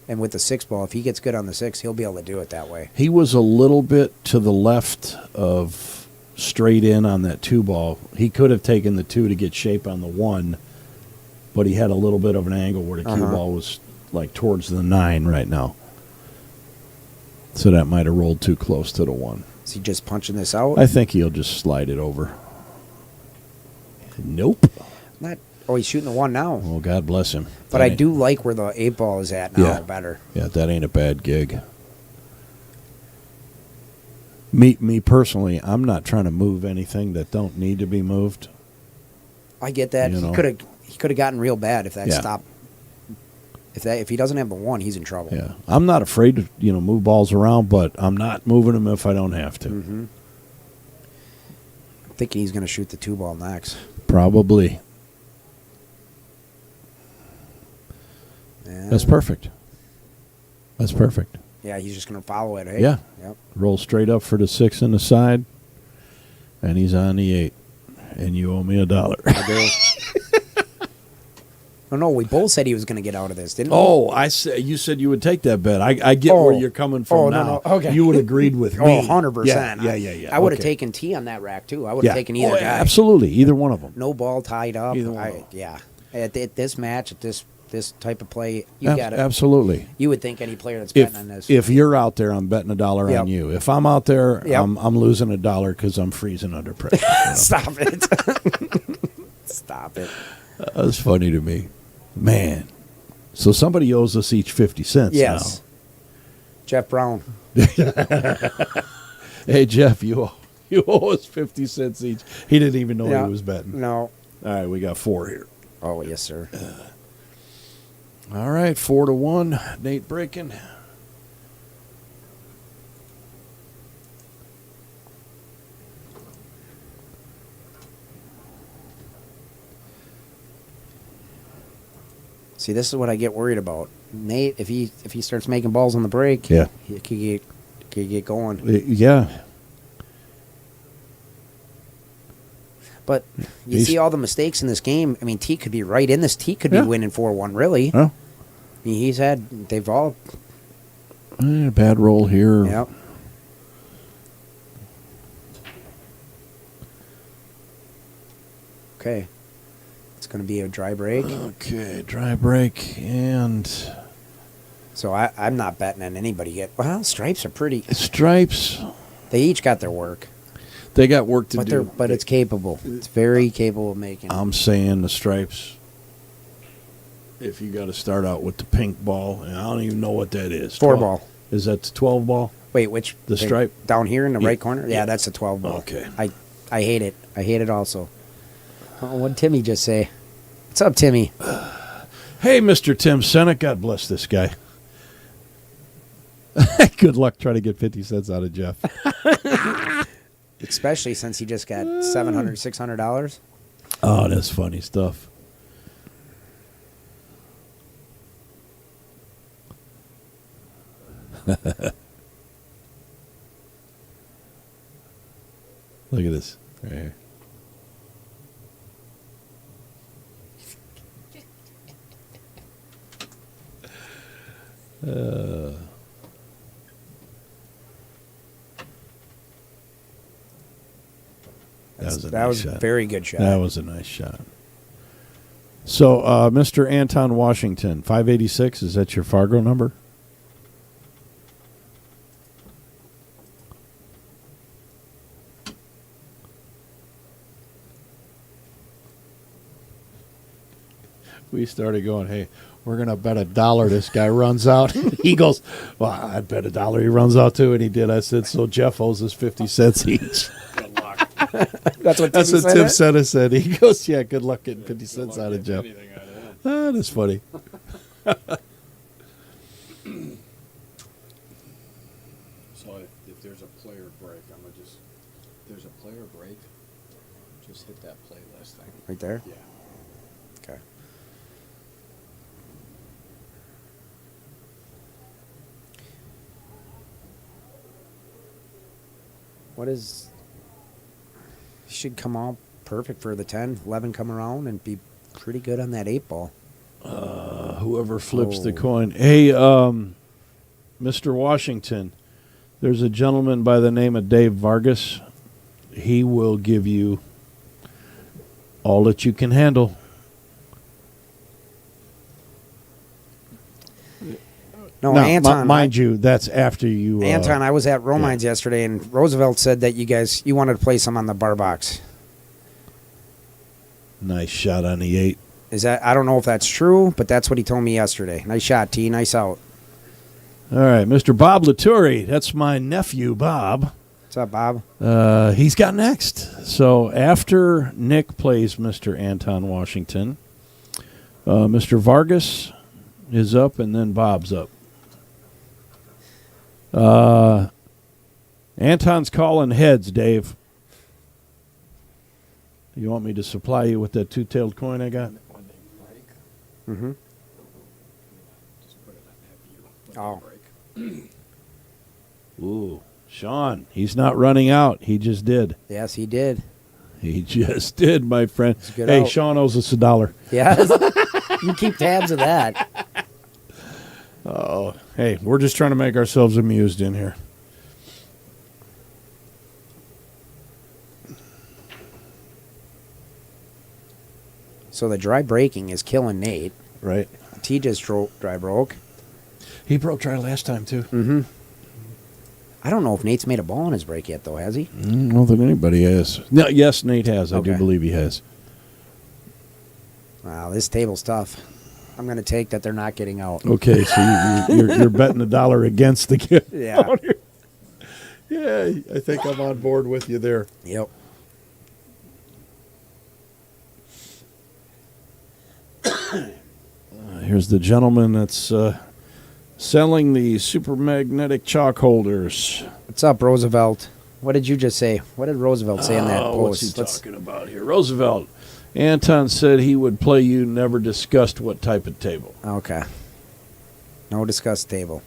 And with the 6 ball, if he gets good on the 6, he'll be able to do it that way. He was a little bit to the left of straight in on that 2 ball. He could have taken the 2 to get shape on the 1, but he had a little bit of an angle where the cue ball was like towards the 9 right now. So that might have rolled too close to the 1. Is he just punching this out? I think he'll just slide it over. Nope. Not. Oh, he's shooting the 1 now. Well, God bless him. But I do like where the 8 ball is at now Yeah. better. Yeah, that ain't a bad gig. Me personally, I'm not trying to move anything that don't need to be moved. I get that. You know. He could have gotten real bad if that Yeah. stopped. If he doesn't have the one, he's in trouble. Yeah, I'm not afraid to move balls around, but I'm not moving them if I don't have to. Mm-hmm. I'm thinking he's going to shoot the 2-ball next. Probably. Yeah. That's perfect. That's perfect. Yeah, he's just going to follow it. Hey? Yeah. Yep. Roll straight up for the 6 in the side, and he's on the 8, and you owe me $1. I do. Oh, no, we both said he was going to get out of this, didn't we? Oh, you said you would take that bet. I get where you're coming from now. No. Okay. You would have agreed with me. 100%. Yeah. I would have Okay. taken T on that rack, too. I would have taken either guy. Absolutely. Either one of them. No ball tied up. Either one of them. Yeah. At this match, at this type of play, you got it. Absolutely. You would think any player that's betting on this. If you're out there, I'm betting $1 Yep. on you. If I'm out there, Yep. I'm losing $1 because I'm freezing under pressure. Stop it. Stop it. That's funny to me. Man. So somebody owes us each 50 cents Yes. Jeff Brown. now. Hey, Jeff, you owe us 50 cents each. He didn't even know Yeah. he was betting. No. All right, we got 4 here. Oh, yes, sir. All right, 4-1. Nate breaking. See, this is what I get worried about. Nate, if he starts making balls on the break, Yeah. he could get going. Yeah. But you He's- see all the mistakes in this game. I mean, T could be right in this. T could be Yeah. winning 4-1, really. Well, I mean, they've all, bad roll here. yep. Okay. It's going to be a dry break. Okay, dry break and So I'm not betting on anybody yet. Well, stripes are pretty. stripes. They each got their work. They got work to But do. it's capable. It's very capable of making. I'm saying the stripes. If you got to start out with the pink ball, and I don't even know what that is. 4-ball. Is that the 12 ball? Wait, which The stripe? down here in the Yeah. right corner? Yeah, that's a 12 ball. Okay. I hate it. I hate it also. Oh, what did Timmy just say? What's up, Timmy? Hey, Mr. Tim Senna, God bless this guy. Good luck trying to get 50 cents out of Jeff. Especially since he just got $700, $600. Oh, that's funny stuff. Look at this right here. That was a very good shot. That was a nice shot. So, Mr. Anton Washington, 586, is that your Fargo number? We started going, hey, we're going to bet $1 this guy runs out. He goes, well, I'd bet $1 he runs out too. And he did. I said, so Jeff owes us 50 cents each. That's what That's Timmy what said. Tim Senna said. He goes, yeah, good luck getting 50 cents out of Jeff. Ah, that's funny. So if there's a player break, I'm gonna just. If there's a player break, just hit that playlist thing. Right there? Yeah. Okay. What is... Should come out perfect for the 10, 11 come around and be pretty good on that 8 ball. Whoever flips the Oh. coin. Hey, Mr. Washington, there's a gentleman by the name of Dave Vargas. He will give you all that you can handle. No, Now, Anton. mind you, that's after you. Anton, I was at Romines yesterday, and Roosevelt said that you wanted to play some on the bar box. Nice shot on the 8. Is that? I don't know if that's true, but that's what he told me yesterday. Nice shot, T. Nice out. All right, Mr. Bob Laturi. That's my nephew, Bob. What's up, Bob? He's got next. So after Nick plays Mr. Anton Washington, Mr. Vargas is up, and then Bob's up. Anton's calling heads, Dave. You want me to supply you with that two-tailed coin I got? Mm-hmm. Oh. Ooh, Sean, he's not running out. He just did. Yes, he did. He just did, my friend. good Hey, out. Sean owes us $1. Yes. You keep tabs of that. Oh, hey, we're just trying to make ourselves amused in here. So the dry braking is killing Nate. Right. T just dry broke. He broke dry last time, too. Mm-hmm. I don't know if Nate's made a ball on his brake yet, though, has he? I don't think anybody has. No, yes, Nate has. I do Okay. believe he has. Wow, this table's tough. I'm going to take that they're not getting out. Okay, so you're betting $1 against the kid. Yeah. Yeah, I think I'm on board with you there. Yep. Here's the gentleman that's selling the super magnetic chalk holders. What's up, Roosevelt? What did you just say? What did Roosevelt say in that What's post? he talking about here? Roosevelt. Anton said he would play you, never discussed what type of table. Okay. No discuss table.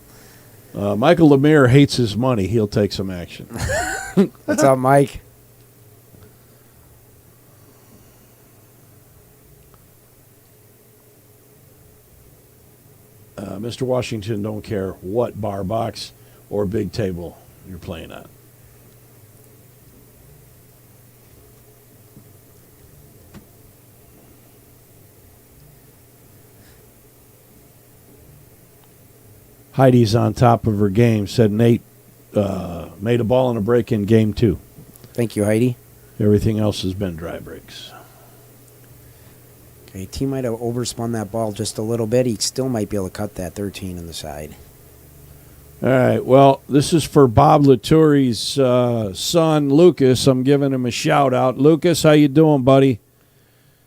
Michael Lemire hates his money. He'll take some action. What's up, Mike? Mr. Washington don't care what bar box or big table you're playing on. Heidi's on top of her game, said Nate made a ball and a break in game 2. Thank you, Heidi. Everything else has been dry breaks. Okay, T might have overspun that ball just a little bit. He still might be able to cut that 13 in the side. All right, well, this is for Bob Latoury's son, Lucas. I'm giving him a shout-out. Lucas, how you doing, buddy?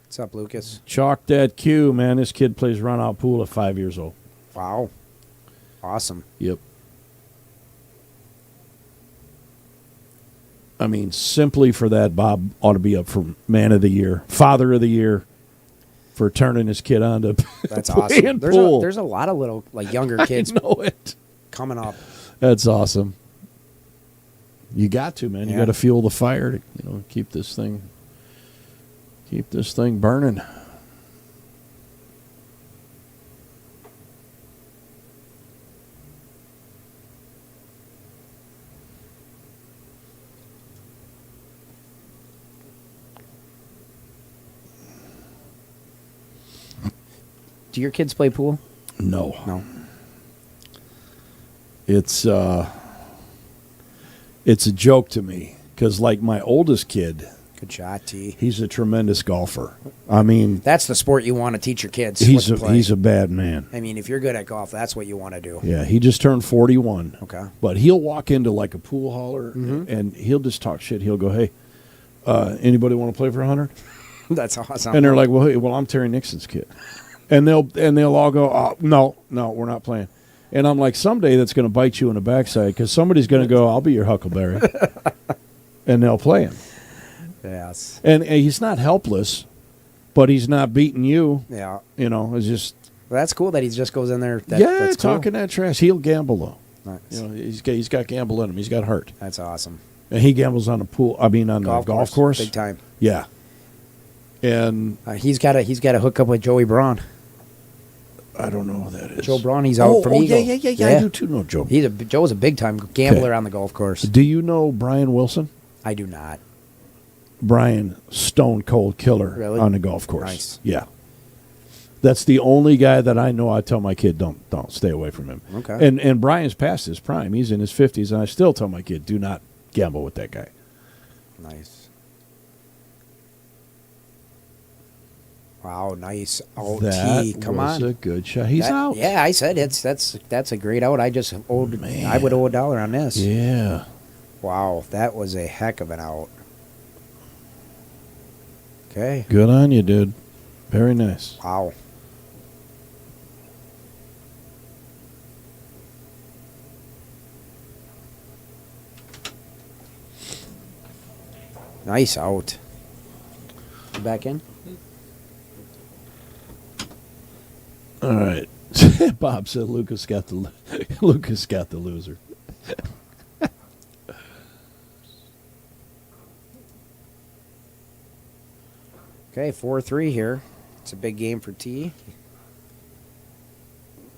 What's up, Lucas? Chalk that cue, man. This kid plays run-out pool at 5 years old. Wow. Awesome. Yep. I mean, simply for that, Bob ought to be up for Man of the Year, Father of the Year, for turning his kid on to That's playing awesome. pool. There's a lot of little younger kids I know it. coming up. That's awesome. You got to, man. You Yeah. got to fuel the fire to, keep this thing burning. Do your kids play pool? No. No. It's a joke to me because, like, my oldest kid, Good shot, T. he's a tremendous golfer. I mean, That's the sport you want to teach your kids. what he's to play. a bad man. I mean, if you're good at golf, that's what you want to do. Yeah, he just turned 41. Okay. But he'll walk into like a pool hauler Mm-hmm. and he'll just talk shit. He'll go, "Hey, anybody want to play for 100?" That's awesome. And they're like, "Well, I'm Terry Nixon's kid," and they'll all go, "Oh, no, we're not playing." And I'm like, someday that's going to bite you in the backside because somebody's going to go, "I'll be your Huckleberry," and they'll play him. Yes. And he's not helpless, but he's not beating you. Yeah. It's just Well, that's cool that he just goes in there. That's talking that trash. He'll gamble though. Cool. Nice. He's got gamble in him. He's got heart. That's awesome. And he gambles on the pool. I mean, on the golf course. Big time. Yeah. And He's got to hook up with Joey Braun. I don't know who that is. Joe Braun, he's out from Eagle. Yeah. I do too know Joe. Joe's a big time gambler Okay. on the golf course. Do you know Brian Wilson? I do not. Brian, stone cold killer Really? on the golf course. Nice. Yeah. That's the only guy that I know. I tell my kid, don't stay away from him. Okay. And Brian's past his prime. He's in his 50s, and I still tell my kid, do not gamble with that guy. Nice. Wow, nice. Oh, That T, come was on. a good shot. He's out. Yeah, I said that's a great out. I just owed. Man. I would owe $1 on this. Yeah. Wow, that was a heck of an out. Okay. Good on you, dude. Very nice. Wow. Nice out. You back in? All right. Bob said Lucas got the loser. Okay, 4-3 here. It's a big game for T.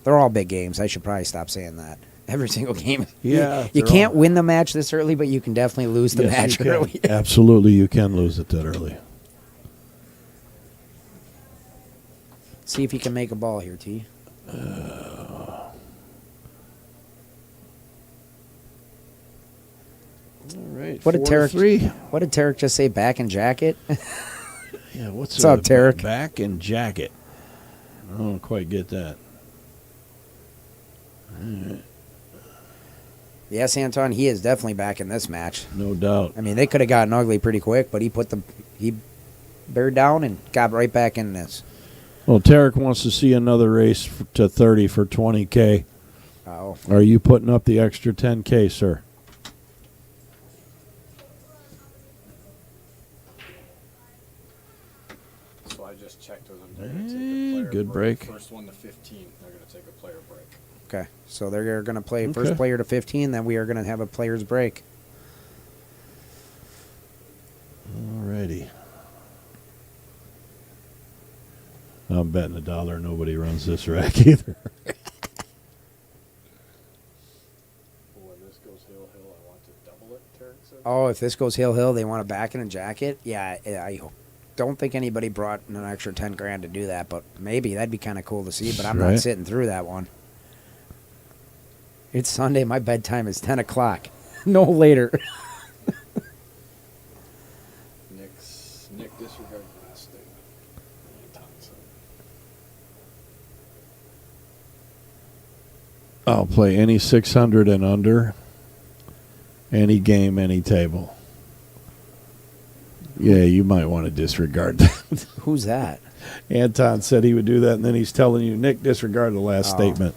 They're all big games. I should probably stop saying that. Every single game. Yeah, You they're can't all- win the match this early, but you can definitely lose the Yes, match you can. early. Absolutely, you can lose it that early. See if you can make a ball here, T. All right. What did Tarek- 4-3. What did Tarek just say? Back and jacket? Yeah, what's up, Tarek? Back and jacket. I don't quite get that. Yes, Anton, he is definitely back in this match. No doubt. I mean, they could have gotten ugly pretty quick, but he bared down and got right back in this. Well, Tarek wants to see another race to 30 for 20K. Oh, Are you putting up the extra 10K, sir? So I just checked with them. They're gonna take a player good break. First one to 15, they're going to take a player break. okay. So they're going to play Okay. first player to 15, then we are going to have a player's break. Alrighty. I'm betting $1 nobody runs this rack either. When this goes hill, I want to double it, Tarek said. Oh, if this goes hill, they want a back and a jacket. Yeah, I don't think anybody brought an extra 10 grand to do that, but maybe that'd be kind of cool to see. But I'm not Right. sitting through that one. It's Sunday. My bedtime is 10 o'clock, no later. Nick disregarded the last statement. I'll play any 600 and under, any game, any table. Yeah, you might want to disregard that. Who's that? Anton said he would do that, and then he's telling you, Nick, disregard the last Oh. statement.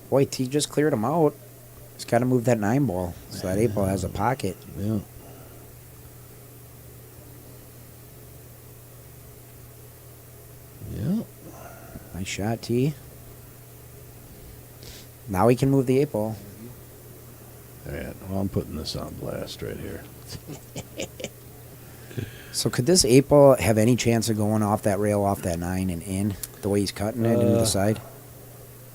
Boy, T just cleared him out. He's got to move that 9 ball so that 8 ball has a pocket. Yeah. Yeah. Nice shot, T. Now he can move the 8 ball. All right. Well, I'm putting this on blast right here. So could this 8 ball have any chance of going off that rail, off that 9 and in, the way he's cutting it into the side?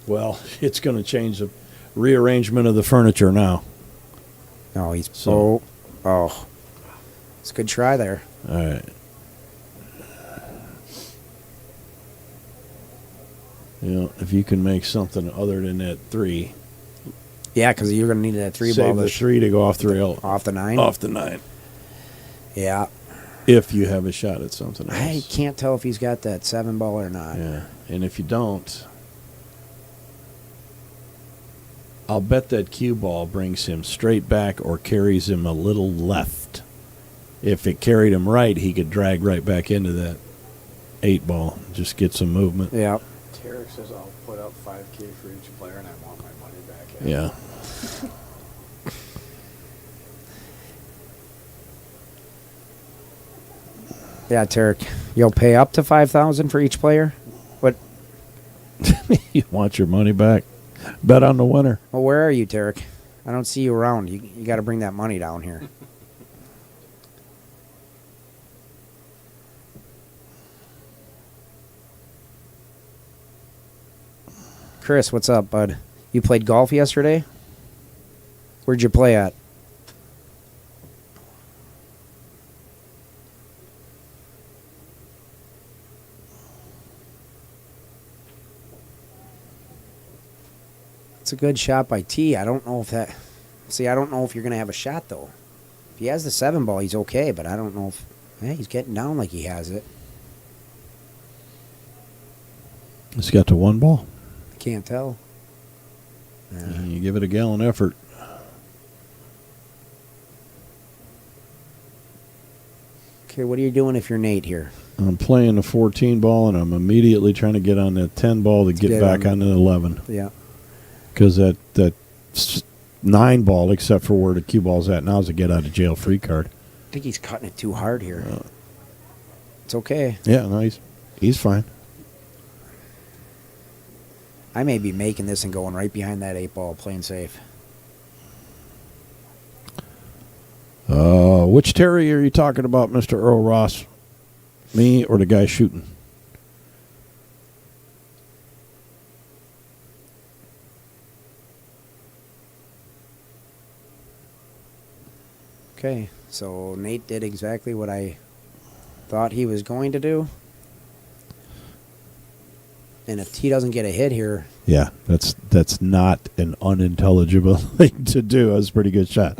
Well, it's going to change the rearrangement of the furniture now. No, he's So- oh. It's a good try there. All right. You know, if you can make something other than that 3, Yeah, because you're going to need that 3 save ball the 3 to go off the rail, off the 9. off the 9, Yeah. if you have a shot at something else. I can't tell if he's got that 7 ball or not. Yeah, and if you don't, I'll bet that cue ball brings him straight back or carries him a little left. If it carried him right, he could drag right back into that 8 ball. Just get some movement. Yeah. Tarek says I'll put up 5K for each player, and I want my money back. Yeah. Yeah, Tarek, you'll pay up to 5,000 for each player? What? You want your money back? Bet on the winner. Well, where are you, Tarek? I don't see you around. You got to bring that money down here. Chris, what's up, bud? You played golf yesterday? Where'd you play at? It's a good shot by T. I don't know if that... See, I don't know if you're going to have a shot, though. If he has the 7 ball, he's okay, but I don't know if... Yeah, he's getting down like he has it. He's got the 1 ball. Can't tell. And you give it a gallon effort. Okay, what are you doing if you're Nate here? I'm playing the 14 ball, and I'm immediately trying to get on that 10 ball to get back on the 11. Yeah. Because that 9 ball, except for where the cue ball's at now, is a get out of jail free card. I think he's cutting it too hard here. It's okay. Yeah, no, he's fine. I may be making this and going right behind that 8 ball, playing safe. Which Terry are you talking about, Mr. Earl Ross? Me or the guy shooting? Okay, so Nate did exactly what I thought he was going to do. And if he doesn't get a hit here... Yeah, that's not an unintelligible thing to do. That was a pretty good shot.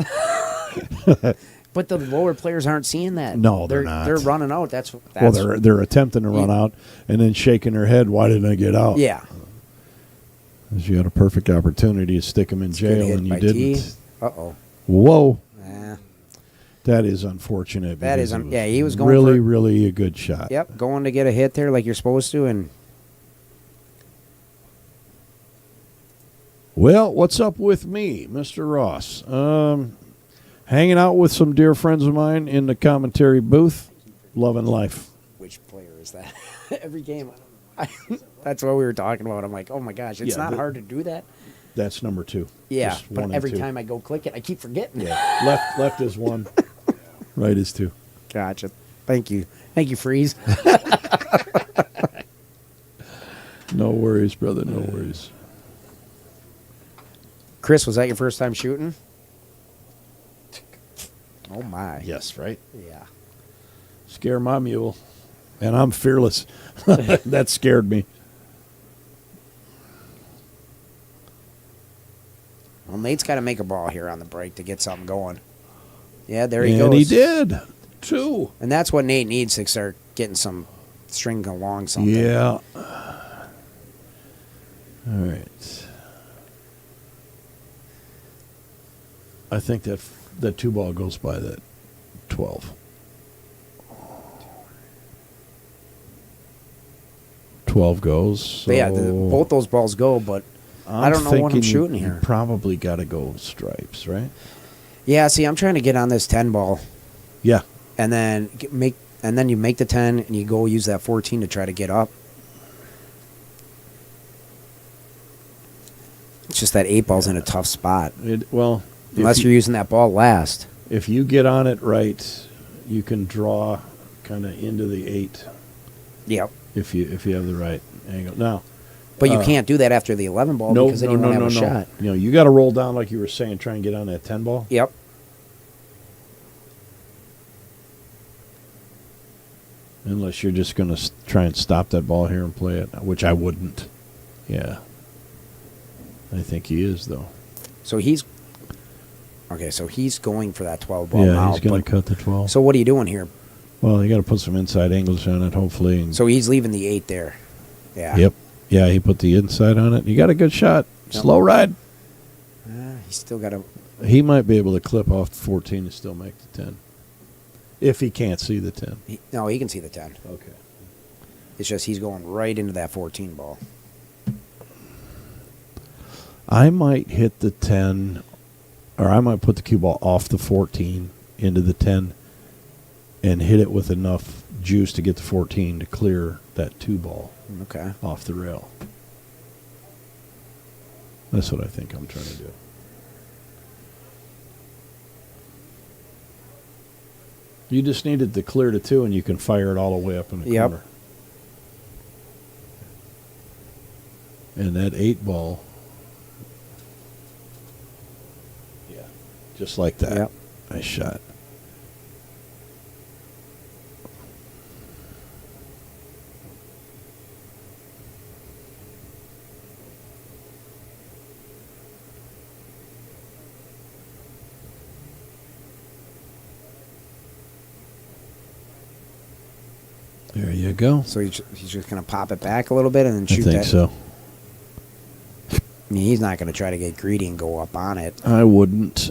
But the lower players aren't seeing that. No, they're not. They're running out. That's well, they're attempting to run out and then shaking their head. Why didn't I get out? Yeah. Because you had a perfect opportunity to stick them in jail and you didn't. Uh-oh. Whoa. Nah. That is unfortunate. That is, yeah, he was going really, really a good shot. Yep, going to get a hit there like you're supposed to, and well, what's up with me, Mr. Ross? Hanging out with some dear friends of mine in the commentary booth, loving life. Which player is that? Every game. That's what we were talking about. I'm like, oh my gosh, it's not hard to do that. That's number 2. Yeah, Just but 1 every and 2. time I go click it, I keep forgetting. Yeah, left is 1, right is 2. Gotcha. Thank you, Freeze. No worries, brother. No worries. Chris, was that your first time shooting? Oh my. Yes, right. Yeah. Scare my mule, and I'm fearless. That scared me. Well, Nate's got to make a ball here on the break to get something going. Yeah, there he goes. And he did, 2. And that's what Nate needs to start getting some string along something. Yeah. All right. I think that 2 ball goes by that 12. 12 goes. So But yeah, both those balls go, but I don't know what I'm shooting here. You probably got to go stripes, right? Yeah, see, I'm trying to get on this 10 ball. Yeah. And then you make the 10 and you go use that 14 to try to get up. It's just that 8 ball's in a tough spot. Unless you're using that ball last. If you get on it right, you can draw kind of into the 8. Yep. If you have the right angle. Now, but you can't do that after the 11 ball because then you won't have a shot. You know, you got to roll down like you were saying, try and get on that 10 ball. Yep. Unless you're just going to try and stop that ball here and play it, which I wouldn't. Yeah. I think he is, though. So he's going for that 12 ball now. now. He's going to cut the 12. So what are you doing here? Well, you got to put some inside angles on it, hopefully. So he's leaving the 8 there. Yeah. Yep. Yeah, he put the inside on it. You got a good shot. Yep. Slow ride. He's still got a... He might be able to clip off the 14 and still make the 10. If he can't see the 10. No, he can see the 10. Okay. It's just he's going right into that 14 ball. I might hit the 10, or I might put the cue ball off the 14 into the 10 and hit it with enough juice to get the 14 to clear that 2 ball off the rail. That's what I think I'm trying to do. You just needed to clear the 2 and you can fire it all the way up in the corner. And that 8 ball, yeah, just like that. Yep. Nice shot. There you go. So he's just going to pop it back a little bit and then shoot that. I think so. I mean, he's not going to try to get greedy and go up on it. I wouldn't.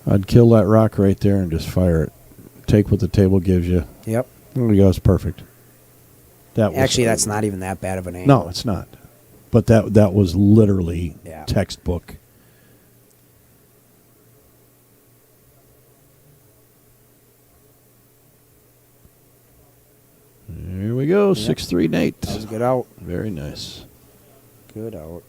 I'd kill that rock right there and just fire it. Take what the table gives you. Yep. There we go. It's perfect. Actually, that's not even that bad of an angle. No, it's not. But that was literally textbook. Here we go. 6-3 Nate. That was a good out. Very nice. Good out.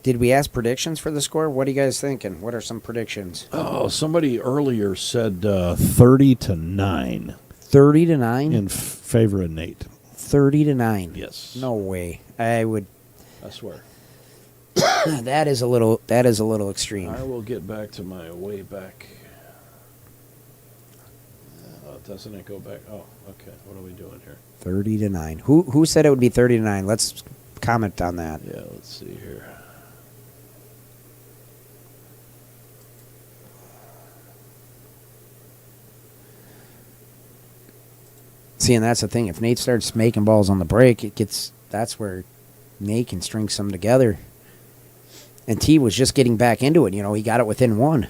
Did we ask predictions for the score? What are you guys thinking? What are some predictions? Oh, somebody earlier said 30-9. 30-9? In favor of Nate. 30-9. Yes. No way. I swear. that is a little extreme. I will get back to my way back. Doesn't it go back? Oh, okay. What are we doing here? 30-9. Who said it would be 30-9? Let's comment on that. Yeah, let's see here. See, and that's the thing. If Nate starts making balls on the break, that's where Nate can string some together. And T was just getting back into it. You know, he got it within one.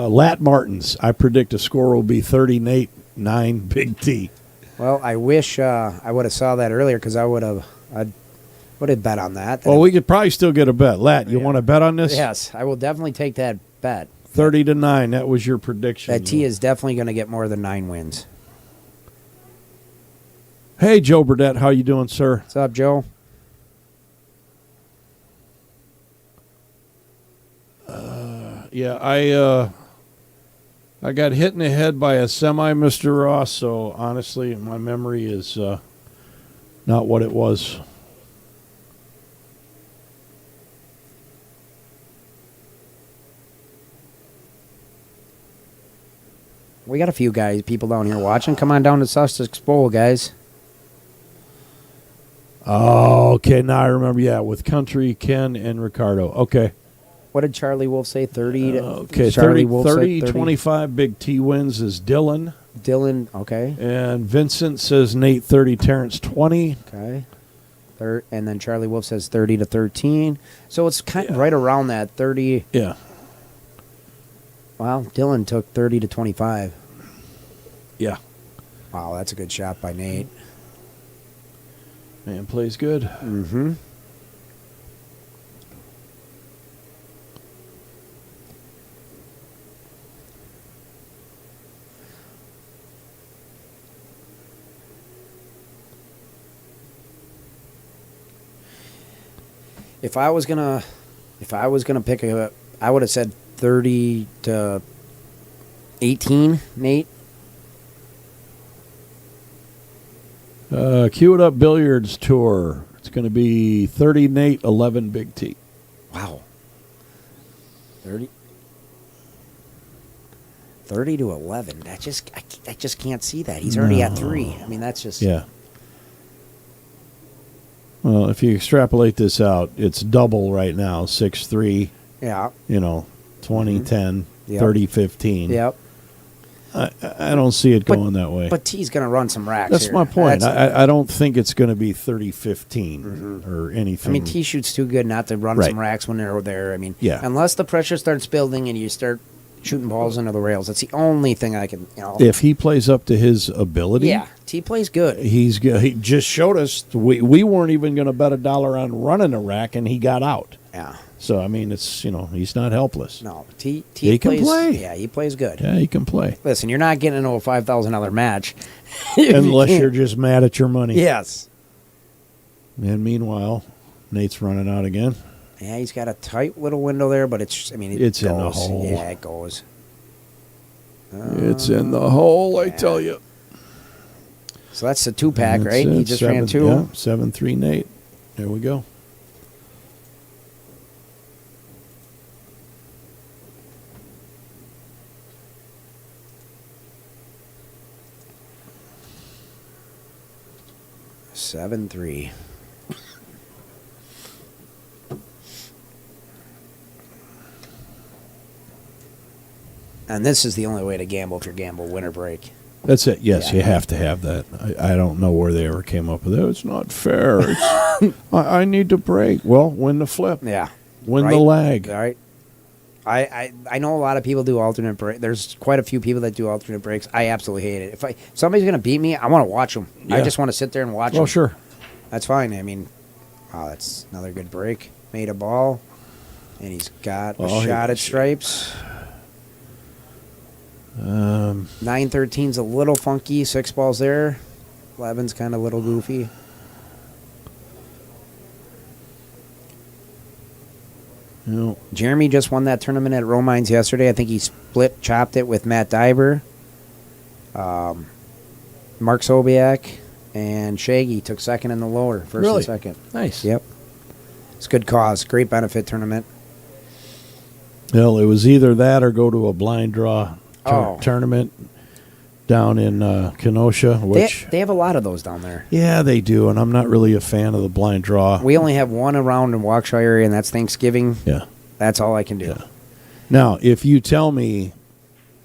Lat Martins. I predict a score will be 30-9 Big T. Well, I wish I would have saw that earlier because I would have bet on that. Well, we could probably still get a bet. Lat, you want to bet on this? Yes, I will definitely take that bet. 30-9. That was your prediction. That T is definitely going to get more than 9 wins. Hey, Joe Burdette, how you doing, sir? What's up, Joe? Yeah, I got hit in the head by a semi, Mr. Ross, so honestly, my memory is not what it was. We got a few people down here watching. Come on down to Sussex Bowl, guys. Oh, okay, now I remember, with Country, Ken, and Ricardo. Okay. What did Charlie Wolf say? 30 to... Okay, Charlie 30, Wolf 30, said 30. 25 Big T wins is Dylan. Dylan, okay. And Vincent says Nate 30, Terrence 20. Okay. And then Charlie Wolf says 30 to 13. So it's kind of right around that 30. Yeah. Wow, Dylan took 30 to 25. Yeah. Wow, that's a good shot by Nate. Man plays good. Mm-hmm. If I was gonna pick I would have said 30 to 18, Nate. Cue it up billiards tour. It's going to be 30 Nate, 11 Big T. Wow. 30 to 11. I just can't see that. He's already at 3. I mean, that's just... Yeah. Well, if you extrapolate this out, it's double right now, 6-3. Yeah. 20-10, Yep. 30-15. Yep. I don't see it going that way. But T's going to run some racks. That's here. my point. I don't think it's going to be 30-15 or anything. I mean, T shoots too good not to run some racks when they're there. I mean, unless the pressure starts building and you start shooting balls into the rails, that's the only thing I can, If he plays up to his ability. Yeah, T plays good. He's good. He just showed us we weren't even going to bet $1 on running a rack, and he got out. Yeah. So, I mean, it's, he's not helpless. No, T he plays, can play. Yeah, he plays good. Yeah, he can play. Listen, you're not getting into a $5,000 match. Unless you're just mad at your money. Yes. And meanwhile, Nate's running out again. Yeah, he's got a tight little window there, but it's it's goes. in the hole. Yeah, it goes. It's in the hole, I tell you. So that's the 2-pack, right? He just ran 2. Yeah, 7-3 Nate. There we go. 7-3. And this is the only way to gamble if you're gamble winner break. That's it. Yes, Yeah. you have to have that. I don't know where they ever came up with it. It's not fair. I need to break. Well, win the flip. Yeah. Win Right. the lag. All right. I know a lot of people do alternate break. There's quite a few people that do alternate breaks. I absolutely hate it. If somebody's going to beat me, I want to watch them. I Yeah. just want to sit there and watch them. Oh, sure. That's fine. I mean, that's another good break. Made a ball, and he's got a shot at stripes. 9-13's a little funky. 6 balls there. 11's kind of a little goofy. No. Jeremy just won that tournament at Romines yesterday. I think he chopped it with Matt Diver. Mark Sobiak and Shaggy took second in the lower, first Really? and second. Nice. Yep. It's a good cause. Great benefit tournament. Well, it was either that or go to a blind draw tournament down in Kenosha, which They have a lot of those down there. yeah, they do, and I'm not really a fan of the blind draw. We only have one around in Waukesha area, and that's Thanksgiving. Yeah. That's all I can do. Yeah. Now, if you tell me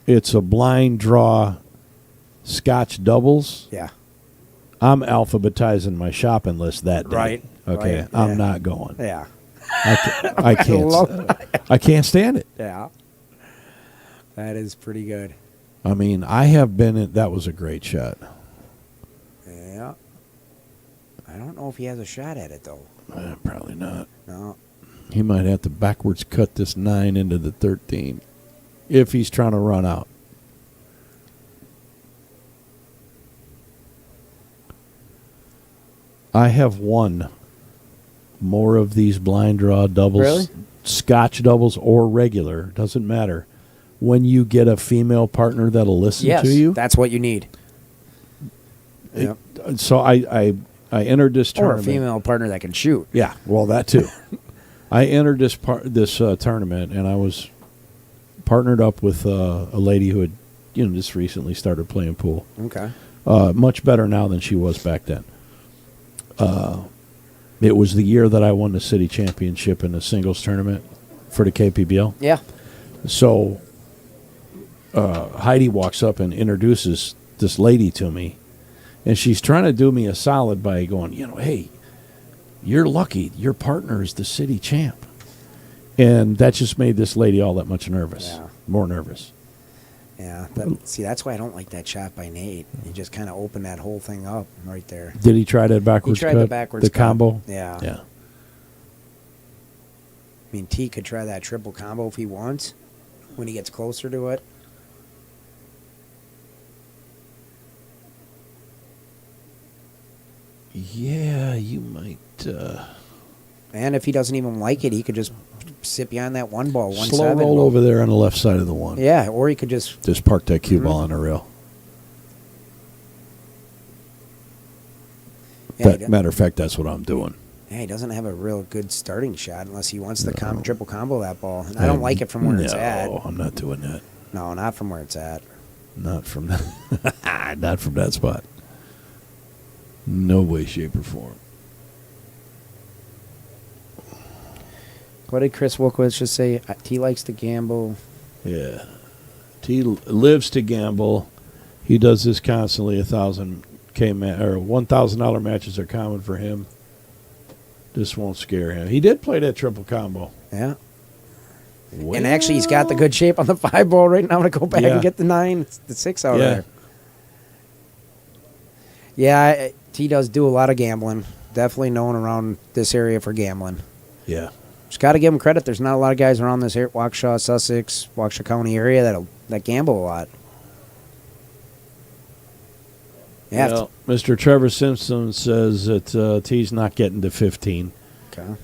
it's a blind draw Scotch doubles, Yeah. I'm alphabetizing my shopping list that day. Right. Okay. Right, I'm yeah. not going. Yeah. I can't. I can't stand it. Yeah. That is pretty good. I mean, I have been in. That was a great shot. Yeah. I don't know if he has a shot at it, though. Probably not. No. He might have to backwards cut this 9 into the 13 if he's trying to run out. I have won more of these blind draw doubles, Really? Scotch doubles or regular, doesn't matter. When you get a female partner that'll listen Yes, to you. that's what you need. Yep. So I entered this Or a tournament. female partner that can shoot. Yeah, well, that too. I entered this tournament, and I was partnered up with a lady who had, just recently started playing pool. Okay. Much better now than she was back then. It was the year that I won the city championship in the singles tournament for the KPBL. Yeah. So Heidi walks up and introduces this lady to me, and she's trying to do me a solid by going, hey, you're lucky. Your partner is the city champ. And that just made this lady all that much nervous, Yeah. more nervous. Yeah. That's why I don't like that shot by Nate. You just kind of open that whole thing up right there. Did he try that backwards He tried cut? the backwards The cut. combo? Yeah. Yeah. I mean, T could try that triple combo if he wants when he gets closer to it. Yeah, you might And if he doesn't even like it, he could just sit behind that one ball, 1-7. slow roll over there on the left side of the one. Yeah, or he could just. Just park that cue ball on the rail. Yeah, Matter of fact, that's what I'm doing. he doesn't have a real good starting shot unless he wants to triple combo that ball. And I don't like it from where it's at. No, I'm not doing that. No, not from where it's at. Not from that. Not from that spot. No way, shape, or form. What did Chris Wilkowitz just say? T likes to gamble. Yeah. T lives to gamble. He does this constantly. $1,000 matches are common for him. This won't scare him. He did play that triple combo. Yeah. Well, And actually, he's got the good shape on the 5 ball right now to go back Yeah. and get the 9, the 6 out Yeah. of there. Yeah, T does do a lot of gambling. Definitely known around this area for gambling. Yeah. Just got to give him credit. There's not a lot of guys around this area, Waukesha, Sussex, Waukesha County area that gamble a lot. Yeah. Well, Mr. Trevor Simpson says that T's not getting to 15. Okay.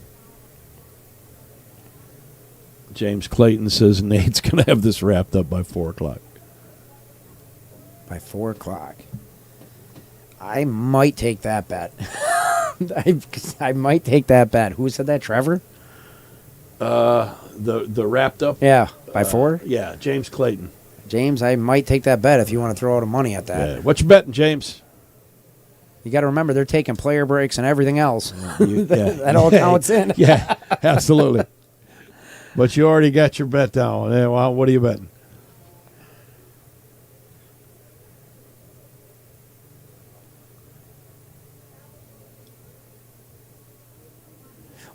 James Clayton says Nate's going to have this wrapped up by 4 o'clock. By 4 o'clock. I might take that bet. I might take that bet. Who said that? Trevor? The wrapped up? Yeah. By 4? Yeah, James Clayton. James, I might take that bet if you want to throw out a money at that. Yeah. What you betting, James? You got to remember they're taking player breaks and everything else. Yeah. That all counts in. Yeah, absolutely. But you already got your bet down. Well, what are you betting?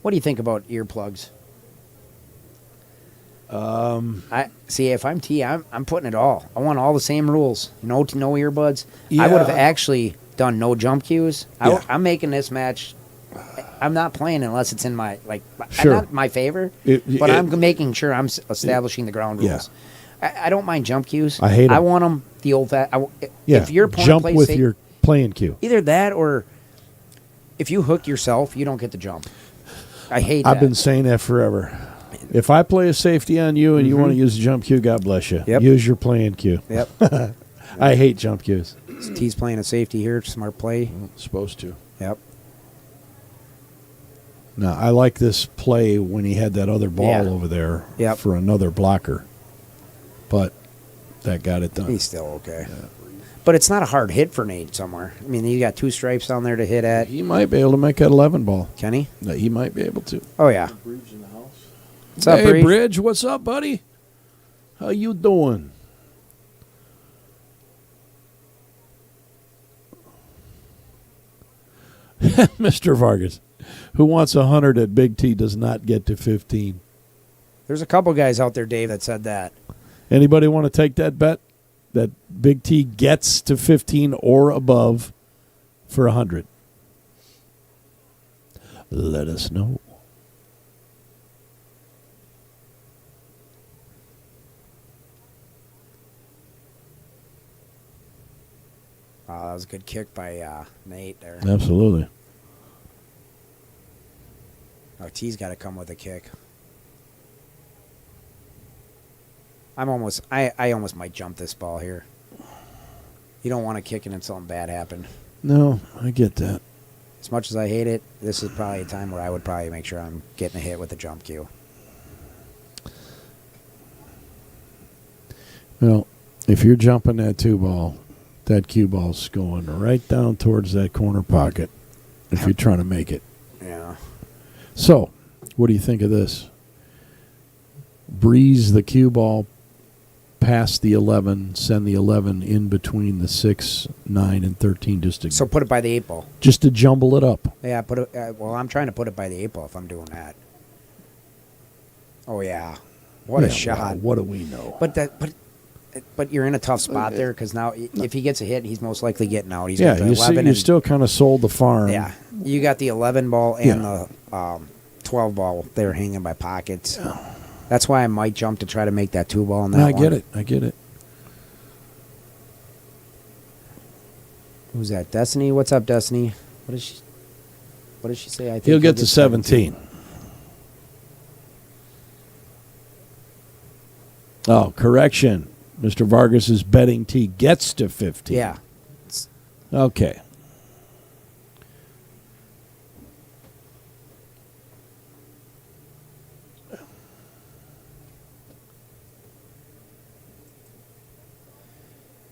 What do you think about earplugs? I see. If I'm T, I'm putting it all. I want all the same rules. No earbuds. I would have Yeah. actually done no jump cues. Yeah. I'm making this match. I'm not playing unless it's in my Sure. not my favor, It- but it- I'm making sure I'm establishing the ground Yeah. rules. I don't mind jump cues. I hate 'em. I want them the old Yeah, If your opponent jump plays with safe, your playing cue. either that or if you hook yourself, you don't get the jump. I hate I've that. been saying that forever. If I play a safety on you and you want to use a jump cue, God bless you. Yep. Use your playing cue. Yep. I hate jump cues. T's playing a safety here. Smart play. Supposed to. Yep. Now, I like this play when he had that other ball Yeah. over there Yep. for another blocker. But that got it done. He's still okay. But it's not a hard hit for Nate somewhere. I mean, you got 2 stripes on there to hit at. He might be able to make that 11 ball. Can he? No, he might be able to. Oh, yeah. What's up, Hey, Bree? Bridge, what's up, buddy? How you doing? Mr. Vargas, who wants 100 at Big T does not get to 15. There's a couple guys out there, Dave, that said that. Anybody want to take that bet? That Big T gets to 15 or above for 100. Let us know. Oh, that was a good kick by Nate there. Absolutely. Oh, T's got to come with a kick. I almost might jump this ball here. You don't want to kick it and something bad happen. No, I get that. As much as I hate it, this is probably a time where I would probably make sure I'm getting a hit with the jump cue. Well, if you're jumping that 2 ball, that cue ball's going right down towards that corner pocket if you're trying to make it. Yeah. So, what do you think of this? Breeze the cue ball past the 11, send the 11 in between the 6, 9, and 13 So put it by the 8 ball. just to jumble it up. Yeah, put it. Well, I'm trying to put it by the 8 ball if I'm doing that. Oh yeah, what a Yeah, shot! well, what do we know? But you're in a tough spot there because now if he gets a hit, he's most likely getting out. He's Yeah, got the you 11 see, you and, still kind of sold the farm. yeah. You got the 11 ball and Yeah. the 12 ball there hanging by pockets. That's why I might jump to try to make that 2 ball on that No, I one. get it. I get it. Who's that? Destiny? What's up, Destiny? What does she say? I think He'll get to 17. Oh, correction. Mr. Vargas is betting T gets to 15. Yeah. Okay.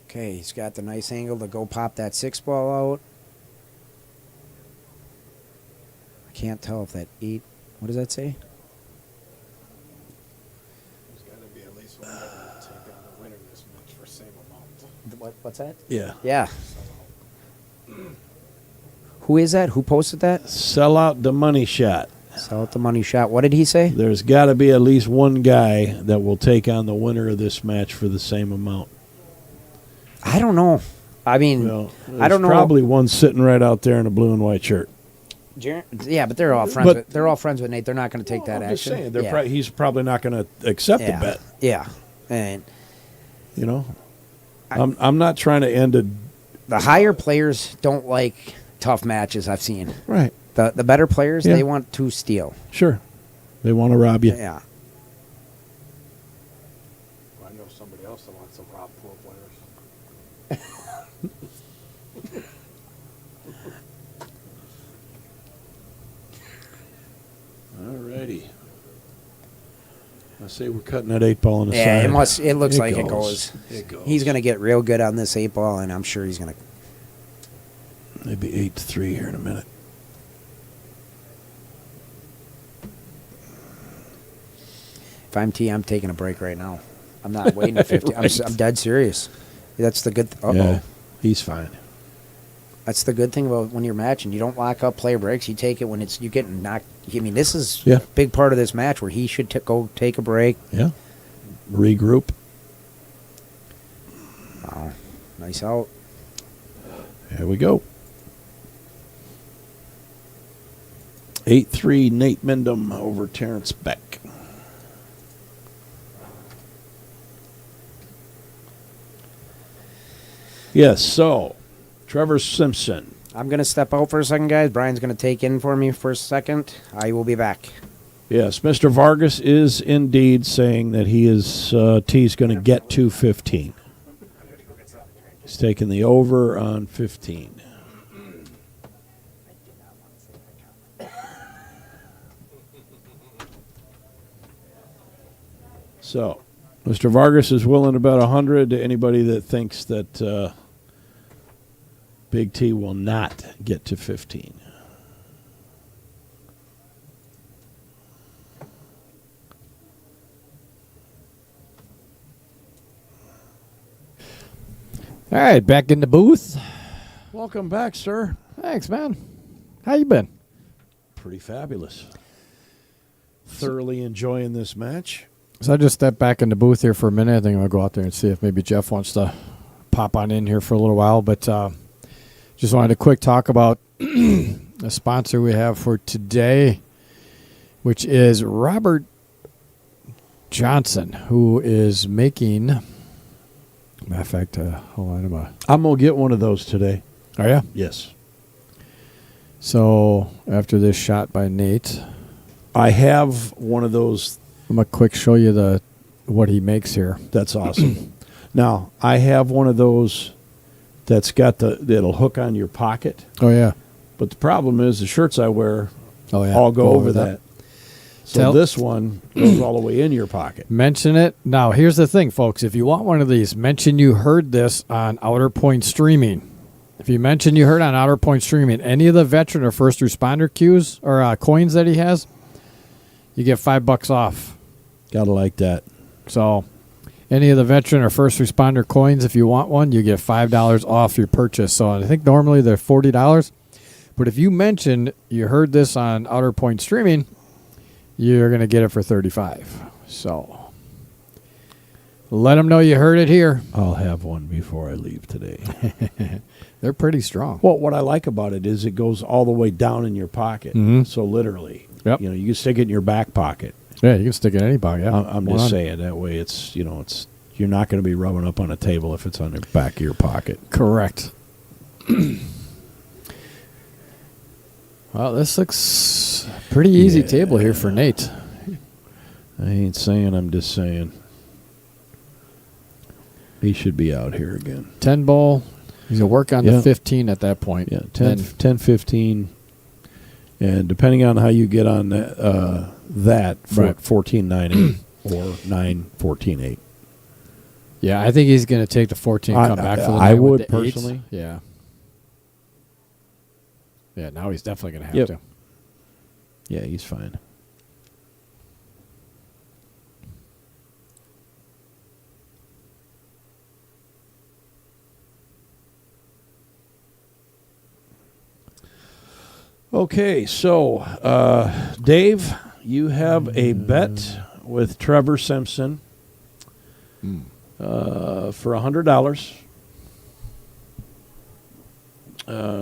Okay, he's got the nice angle to go pop that 6 ball out. I can't tell if that 8. What does that say? There's got to be at least one guy to take on the winner of this match for the same amount. What's that? Yeah. Yeah. Who is that? Who posted that? Sell out the money shot. Sell out the money shot. What did he say? There's got to be at least one guy that will take on the winner of this match for the same amount. I don't know. I mean, Well, I don't know. Probably one sitting right out there in a blue and white shirt. Yeah, but they're all friends. But- They're all friends with Nate. They're not going to take that I'm just action. saying, yeah. he's probably not going to accept the bet. Yeah, and You know, I'm not trying to end it. the higher players don't like tough matches. I've seen Right. the better players. Yeah. They want to steal. Sure. They want to rob you. Yeah. I know somebody else that wants to rob poor players. All righty. I say we're cutting that 8 ball in the side. Yeah, it must. It looks like it goes. It goes. He's going to get real good on this 8 ball, and I'm sure he's going to. Maybe 8-3 here in a minute. If I'm T, I'm taking a break right now. I'm not waiting at 50. Right. I'm dead serious. That's the good. Yeah, he's fine. That's the good thing about when you're matching. You don't lock up player breaks. You take it when you're getting knocked. I mean, this is Yeah. a big part of this match where he should go take a break. Yeah. Regroup. Wow. Nice out. Here we go. 8-3 Nate Mindham over Terrence Beck. Yes, so Trevor Simpson. I'm going to step out for a second, guys. Brian's going to take in for me for a second. I will be back. Yes, Mr. Vargas is indeed saying that he is T's going to get to 15. He's taking the over on 15. So, Mr. Vargas is willing to bet 100 to anybody that thinks that Big T will not get to 15. All right, back in the booth. Welcome back, sir. Thanks, man. How you been? Pretty fabulous. Thoroughly enjoying this match. So I just stepped back in the booth here for a minute. I think I'm going to go out there and see if maybe Jeff wants to pop on in here for a little while. But just wanted a quick talk about a sponsor we have for today, which is Robert Johnson, who is making... Matter of fact, hold on. I'm going to get one of those today. Oh, yeah? Yes. So after this shot by Nate, I have one of those. I'm going to quick show you what he makes here. That's awesome. Now, I have one of those that's got that'll hook on your pocket. Oh, yeah. But the problem is the shirts I wear Oh, yeah. all go over that. So Tell- this one goes all the way in your pocket. Mention it. Now, here's the thing, folks. If you want one of these, mention you heard this on Outer Point Streaming. If you mention you heard on Outer Point Streaming any of the veteran or first responder cues or coins that he has, you get $5 off. Gotta like that. So, any of the veteran or first responder coins, if you want one, you get $5 off your purchase. So, I think normally they're $40. But if you mention you heard this on Outer Point Streaming, you're going to get it for $35. So, let them know you heard it here. I'll have one before I leave today. They're pretty strong. Well, what I like about it is it goes all the way down in your pocket. Mhm. So literally, Yep. you can stick it in your back pocket. Yeah, you can stick it in any pocket. Yeah. I'm just saying that way. It's you're not going to be rubbing up on a table if it's on the back of your pocket. Correct. Well, this looks pretty easy table here for Nate. I ain't saying. I'm just saying. He should be out here again. 10 ball. He's going to work on the 15 at that point. Yeah, 10, 15. And depending on how you get on that, Right. 14-9-8 or 9-14-8. Yeah, I think he's going to take the 14 and come back for the I nine with would the personally. eight. Yeah. Yeah, now he's definitely going to have Yep. to. Yeah, he's fine. Okay, so Dave, you have a bet with Trevor Simpson for $100.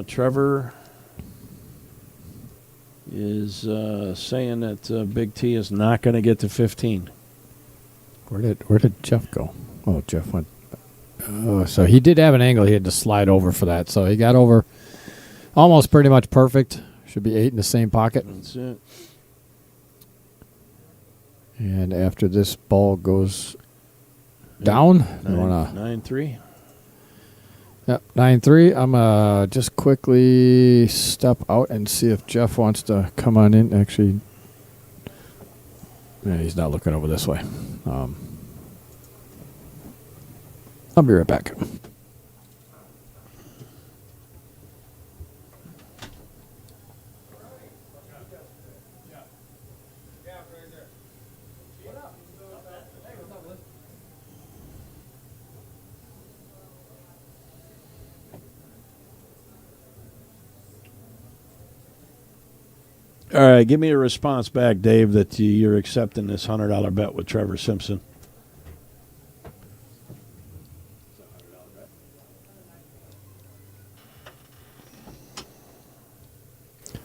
Trevor is saying that Big T is not going to get to 15. Where did Jeff go? Oh, Jeff went. Oh, so he did have an angle he had to slide over for that. So he got over almost pretty much perfect. Should be 8 in the same pocket. That's it. And after this ball goes down, 9-3. Yep, 9-3. I'm just quickly step out and see if Jeff wants to come on in. Actually, yeah, he's not looking over this way. I'll be right back. All right, give me a response back, Dave, that you're accepting this $100 bet with Trevor Simpson.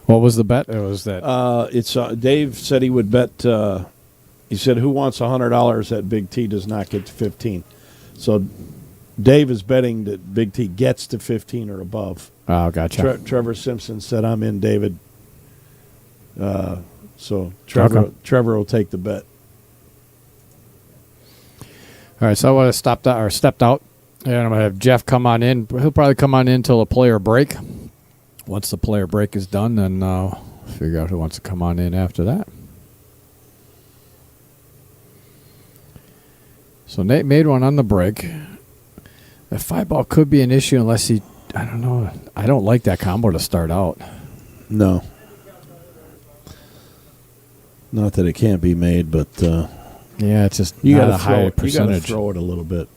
What was the bet? It was that. It's Dave said he would bet. He said, "Who wants $100 that Big T does not get to 15?" So Dave is betting that Big T gets to 15 or above. Oh, gotcha. Trevor Simpson said, "I'm in, David." So Trevor will take the bet. All right, so I would have stepped out, and I'm gonna have Jeff come on in. He'll probably come on in until the player break. Once the player break is done, then figure out who wants to come on in after that. So Nate made one on the break. The 5-ball could be an issue unless he, I don't know. I don't like that combo to start out. No. Not that it can't be made, but Yeah, it's just you not got a high to percentage. throw it a little bit.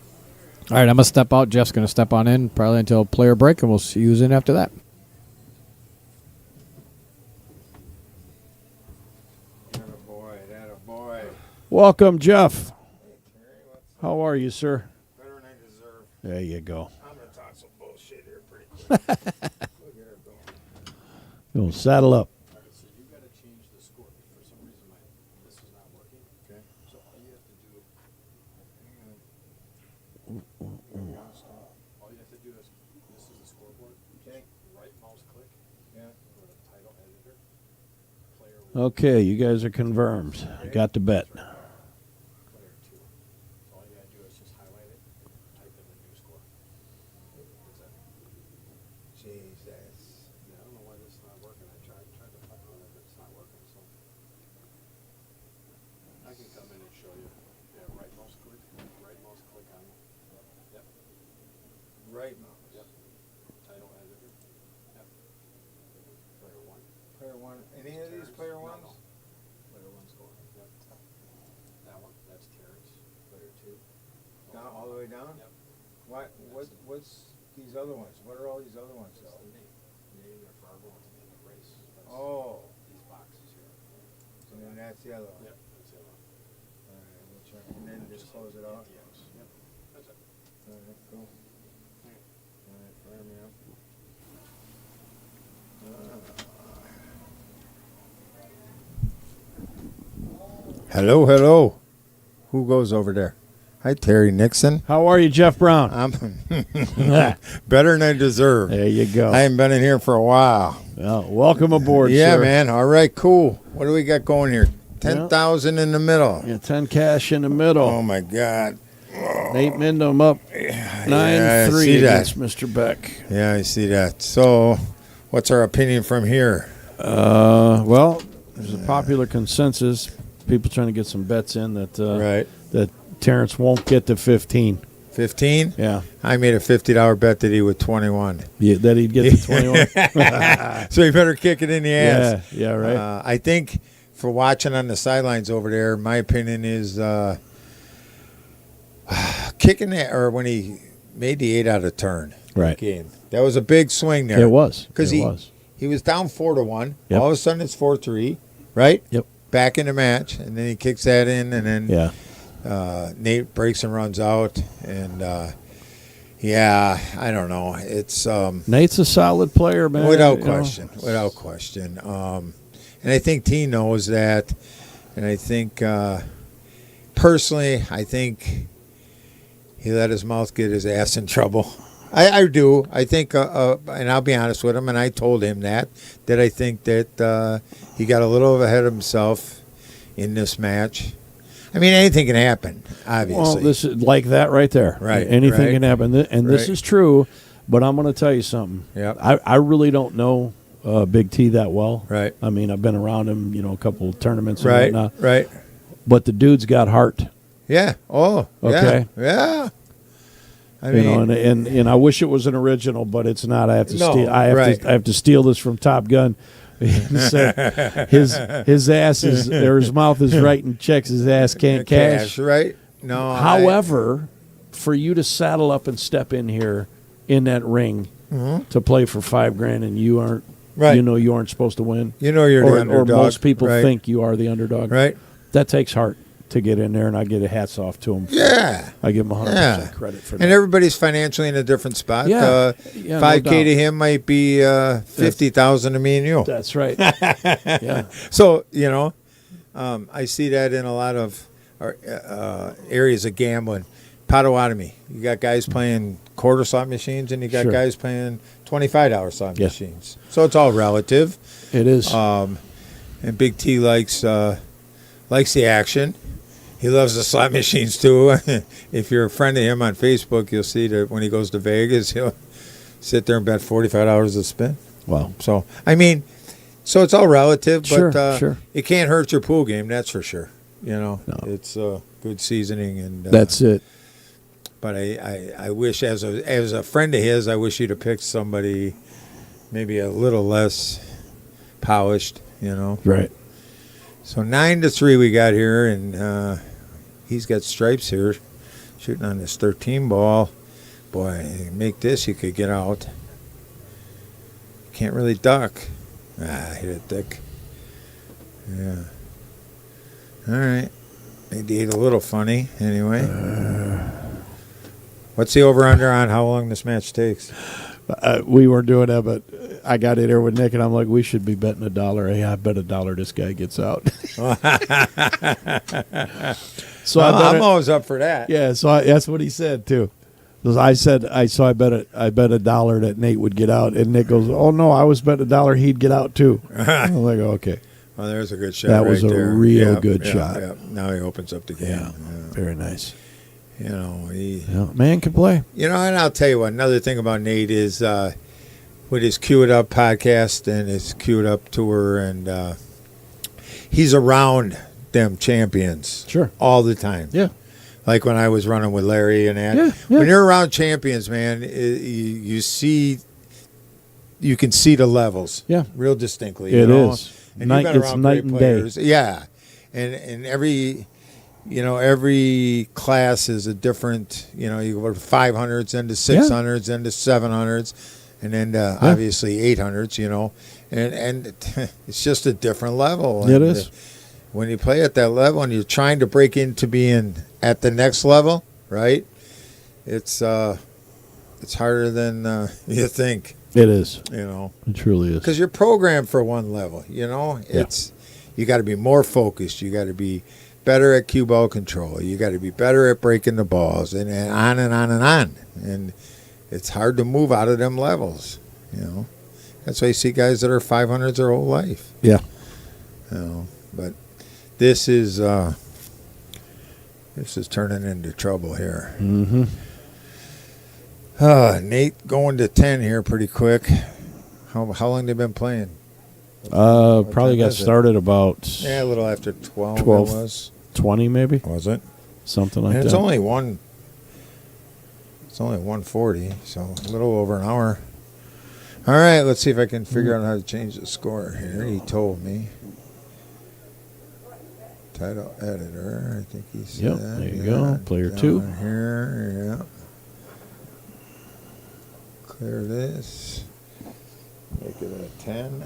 All right, I'm going to step out. Jeff's going to step on in probably until player break, and we'll see who's in after that. Welcome, Jeff. How are you, sir? Better than I deserve. There you go. I'm going to talk some bullshit here pretty quick. Look at her going. You'll saddle up. All right, so you got to change the score. For some reason, this is not working. Okay. So all you have to do, all you have to do is, this is the scoreboard. Okay. Right mouse click. Yeah. Go to title editor. Player Okay, you guys are confirmed. Got the bet. player 2. So all you got to do is just highlight it and type in the new score. What's that? Jesus. Yeah, I don't know why this is not working. I tried to fuck with it, but it's not working. So I can come in and show you. Yeah, right mouse click on. Yep. Right mouse. Yep. Title editor. Yep. Player 1. Player one. Any of these player ones? No. Player 1 score. Yep. That one. That's Terrence. Player 2. Down, all the way down? Yep. What's these other ones? What are all these other ones That's though? the name. Name or Fargo in the race. That's Oh. these boxes here. And then that's the other one. Yep. That's the other one. All right, we'll check. And then just close it out. Yes. Yep. That's it. All right, cool. All right, fire me up. Hello, hello. Who goes over there? Hi, Terry Nixon. How are you, Jeff Brown? I'm better than I deserve. There you go. I haven't been in here for a while. Well, welcome aboard, Yeah, sir. man. All right, cool. What do we got going here? 10,000 in the middle. Yeah, 10 cash in the middle. Oh, my God. Nate Mindham up 9-3 I see that. against Mr. Beck. Yeah, I see that. So, what's our opinion from here? Well, there's a popular consensus. People trying to get some bets in that Right. that Terrence won't get to 15. 15? Yeah. I made a $50 bet that he would 21. Yeah, that he'd get to 21. So, he better kick it in the ass. Yeah, right. I think for watching on the sidelines over there, my opinion is kicking it, or when he made the 8 out of turn Right. game. That was a big swing there. It was. Because It he, was. he was down 4-1. Yep. All of a sudden it's 4-3, right? Yep. Back in the match, and then he kicks that in, and then Yeah. Nate breaks and runs out, and yeah, I don't know. It's Nate's a solid player, man. without you know. question, without question. And I think T knows that, and I think personally, I think he let his mouth get his ass in trouble. I do. I think, and I'll be honest with him, and I told him that I think that he got a little ahead of himself in this match. I mean, anything can happen, obviously. Well, this is like that right there. Right, Anything right. can happen. And this Right. is true, but I'm going to tell you something. Yep. I really don't know Big T that well. Right. I mean, I've been around him, a couple of tournaments and Right, whatnot. right. But the dude's got heart. Yeah. Oh, Okay. Yeah. I You mean, know, and I wish it was an original, but it's not. I have to No, steal. I have to steal this from Top Gun. He said his ass is, or his mouth is writing checks. His ass can't cash. right? No. However, for you to saddle up and step in here in that ring Mm-hmm. to play for $5,000 and you aren't Right. You know you aren't supposed to win. You know you're the underdog. Or most people right. think you are the underdog. Right. That takes heart to get in there, and I get a hats off to them. Yeah. I give them 100% Yeah. credit for that. And everybody's financially in a different spot. Yeah. 5K no doubt. to him might be 50,000 to me and you. That's right. Yeah. So, I see that in a lot of areas of gambling. Potawatomi. You got guys playing quarter slot machines, and you got Sure. guys playing $25 slot Yeah. machines. So it's all relative. It is. And Big T likes the action. He loves the slot machines too. If you're a friend of him on Facebook, you'll see that when he goes to Vegas, he'll sit there and bet $45 a spin. Wow. So so it's all relative, but Sure, sure. it can't hurt your pool game. That's for sure. No. It's good seasoning, and That's it. But I wish, as a friend of his, I wish he'd have picked somebody maybe a little less polished. Right. So 9-3 we got here, and he's got stripes here, shooting on this 13 ball. Boy, make this, you could get out. Can't really duck. Hit it thick. Yeah. All right. Maybe a little funny, anyway. What's the over-under on how long this match takes? We weren't doing that, but I got in there with Nick, and I'm like, we should be betting $1. Hey, I bet $1 this guy gets out. So I'm always up for that. Yeah, so that's what he said too. 'Cause I bet $1 that Nate would get out, and Nick goes, "Oh no, I was betting $1 he'd get out too." I'm like, okay, Well, there's a good shot. that was right a there. real good shot. Yeah. Now he opens up the game. Yeah, very nice. He. Yeah, man can play. And I'll tell you what. Another thing about Nate is with his Cue It Up podcast and his Cue It Up tour, and he's around them champions. Sure. All the time. Yeah, Like when I was running with Larry and that. Yeah. When you're around champions, man, you can see the levels. Yeah. Real distinctly. It is. And Night- you've been it's around night great and day. players. Yeah. And every class is a different, you go to 500s, then to 600s, then to 700s, and then obviously 800s, and it's just a different level. It And, is. when you play at that level and you're trying to break into being at the next level, right? It's harder than you think, It is. It It truly is. because you're programmed for one level, It's you got to be more focused. You got to be better at cue ball control. You got to be better at breaking the balls, and on and on and on. And it's hard to move out of them levels, That's why you see guys that are 500s their whole life, Yeah. But this is turning into trouble here. Mm-hmm. Nate going to 10 here pretty quick. How long they been playing? Probably got is it? started about Yeah, a little after 12. 12. It was 20 maybe, it? something like And that. it's only 1:40, so a little over an hour. All right, let's see if I can figure out how to change the score here. He told me. Title editor, I think he said. Yep, there you go. Player down 2. Here, yeah. Clear this. Make it a 10.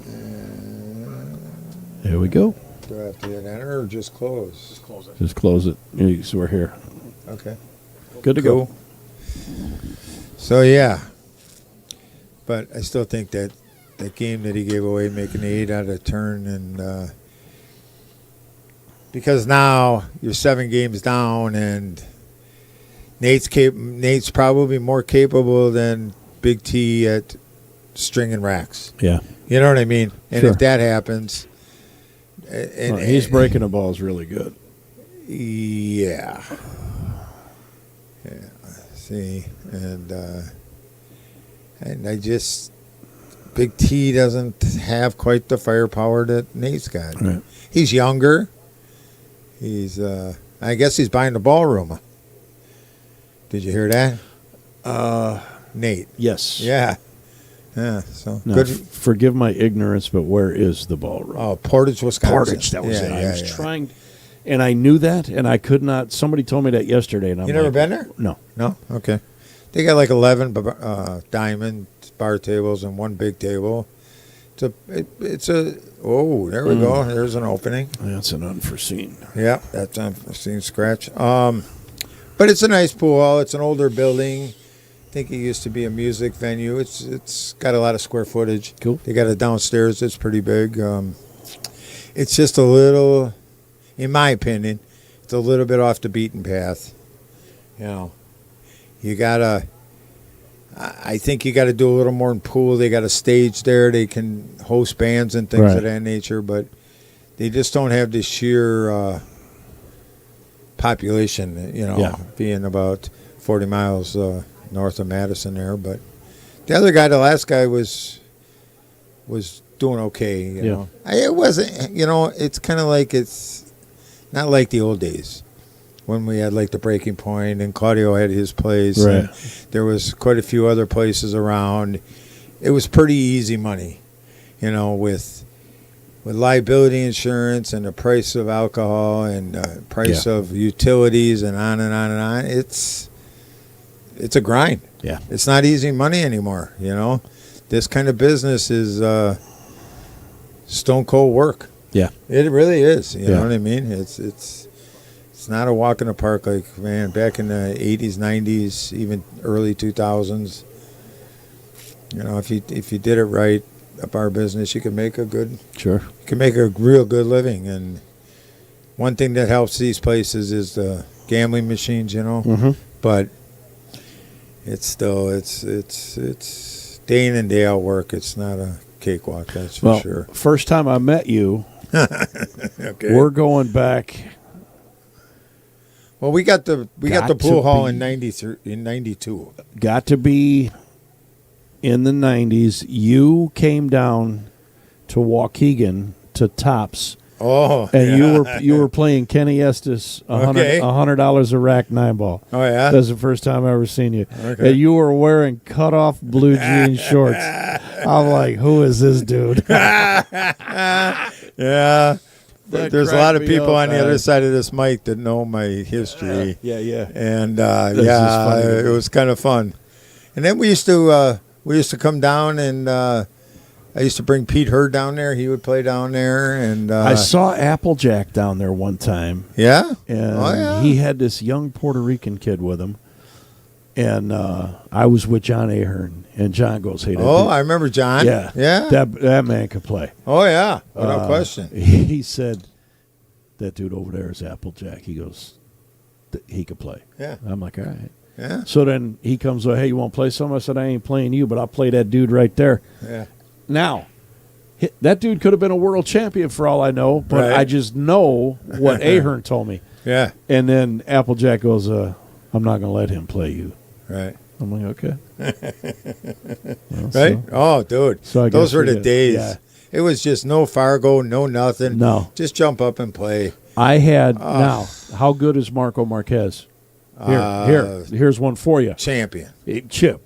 And There we go. do I have to hit enter or just close? Just close it. So we're here. Okay. Good to go. Cool. So yeah, but I still think that game that he gave away, making 8 out of turn, and because now you're 7 games down, and Nate's probably more capable than Big T at stringing racks. Yeah. You know what I mean? And Sure. if that happens, and Well, he's breaking the balls really good. Yeah. See, and I just Big T doesn't have quite the firepower that Nate's got. Right. He's younger. He's I guess he's buying the ballroom. Did you hear that? Nate. Yes. Yeah. Yeah. So Now, good. forgive my ignorance, but where is the ballroom? Oh, Portage, Wisconsin. Portage, that was yeah, it. Yeah, I was yeah. trying, and I knew that, and I could not. Somebody told me that yesterday, and I'm You never like, been there? No. No. Okay. They got like 11 diamond bar tables and one big table. It's a oh, there we go. There's an opening. That's an unforeseen. Yeah, that's an unforeseen scratch. But it's a nice pool hall. It's an older building. I think it used to be a music venue. It's got a lot of square footage. Cool. They got a downstairs that's pretty big. It's just a little, in my opinion, it's a little bit off the beaten path. You know, I think you got to do a little more in pool. They got a stage there. They can host bands and things of that nature, but they just don't have the sheer population, being about 40 miles north of Madison there. But the other guy, the last guy, was doing okay. You know, it wasn't. It's kind of like it's not like the old days when we had like the Breaking Point and Claudio had his place. Right. And there was quite a few other places around. It was pretty easy money, with liability insurance and the price of alcohol and the price of utilities and on and on and on. It's a grind. Yeah. It's not easy money anymore, This kind of business is stone cold work. Yeah. It really is. You know what I mean? It's not a walk in the park like, man, back in the 80s, 90s, even early 2000s. If you did it right up our business, you could make a real good living. And one thing that helps these places is the gambling machines, But it's still it's day in and day out work. It's not a cakewalk, that's for sure. First time I met you, okay. We're going back. Well, we got the pool hall in 92. Got to be in the 90s. You came down to Waukegan to Tops. Oh, and you were playing Kenny Estes $100 a rack 9-ball. Oh yeah, that's the first time I ever seen you. Okay. And you were wearing cut off blue jean shorts. I'm like, who is this dude? Yeah. There's a lot of people on the other side of this mic that know my history. Yeah. And it was kind of fun. And then we used to come down, and I used to bring Pete Hurd down there. He would play down there, and I saw Applejack down there one time. Yeah, and he had this young Puerto Rican kid with him, and I was with John Ahern, and John goes, "Hey, I remember John. Yeah, that man could play. Oh yeah, without question." He said, "That dude over there is Applejack." He goes, "He could play." Yeah, I'm like, all right. Yeah. So then he comes, "Hey, you want to play some?" I said, "I ain't playing you, but I'll play that dude right there." Yeah. Now, that dude could have been a world champion for all I know, but I just know what Ahern told me. Yeah. And then Applejack goes, "I'm not going to let him play you." Right. I'm like, okay. Right? So, oh, dude. So those were the days. Yeah. It was just no Fargo, no nothing. No. Just jump up and play. I had, now, how good is Marco Marquez? Here's one for you. Champion. Chip.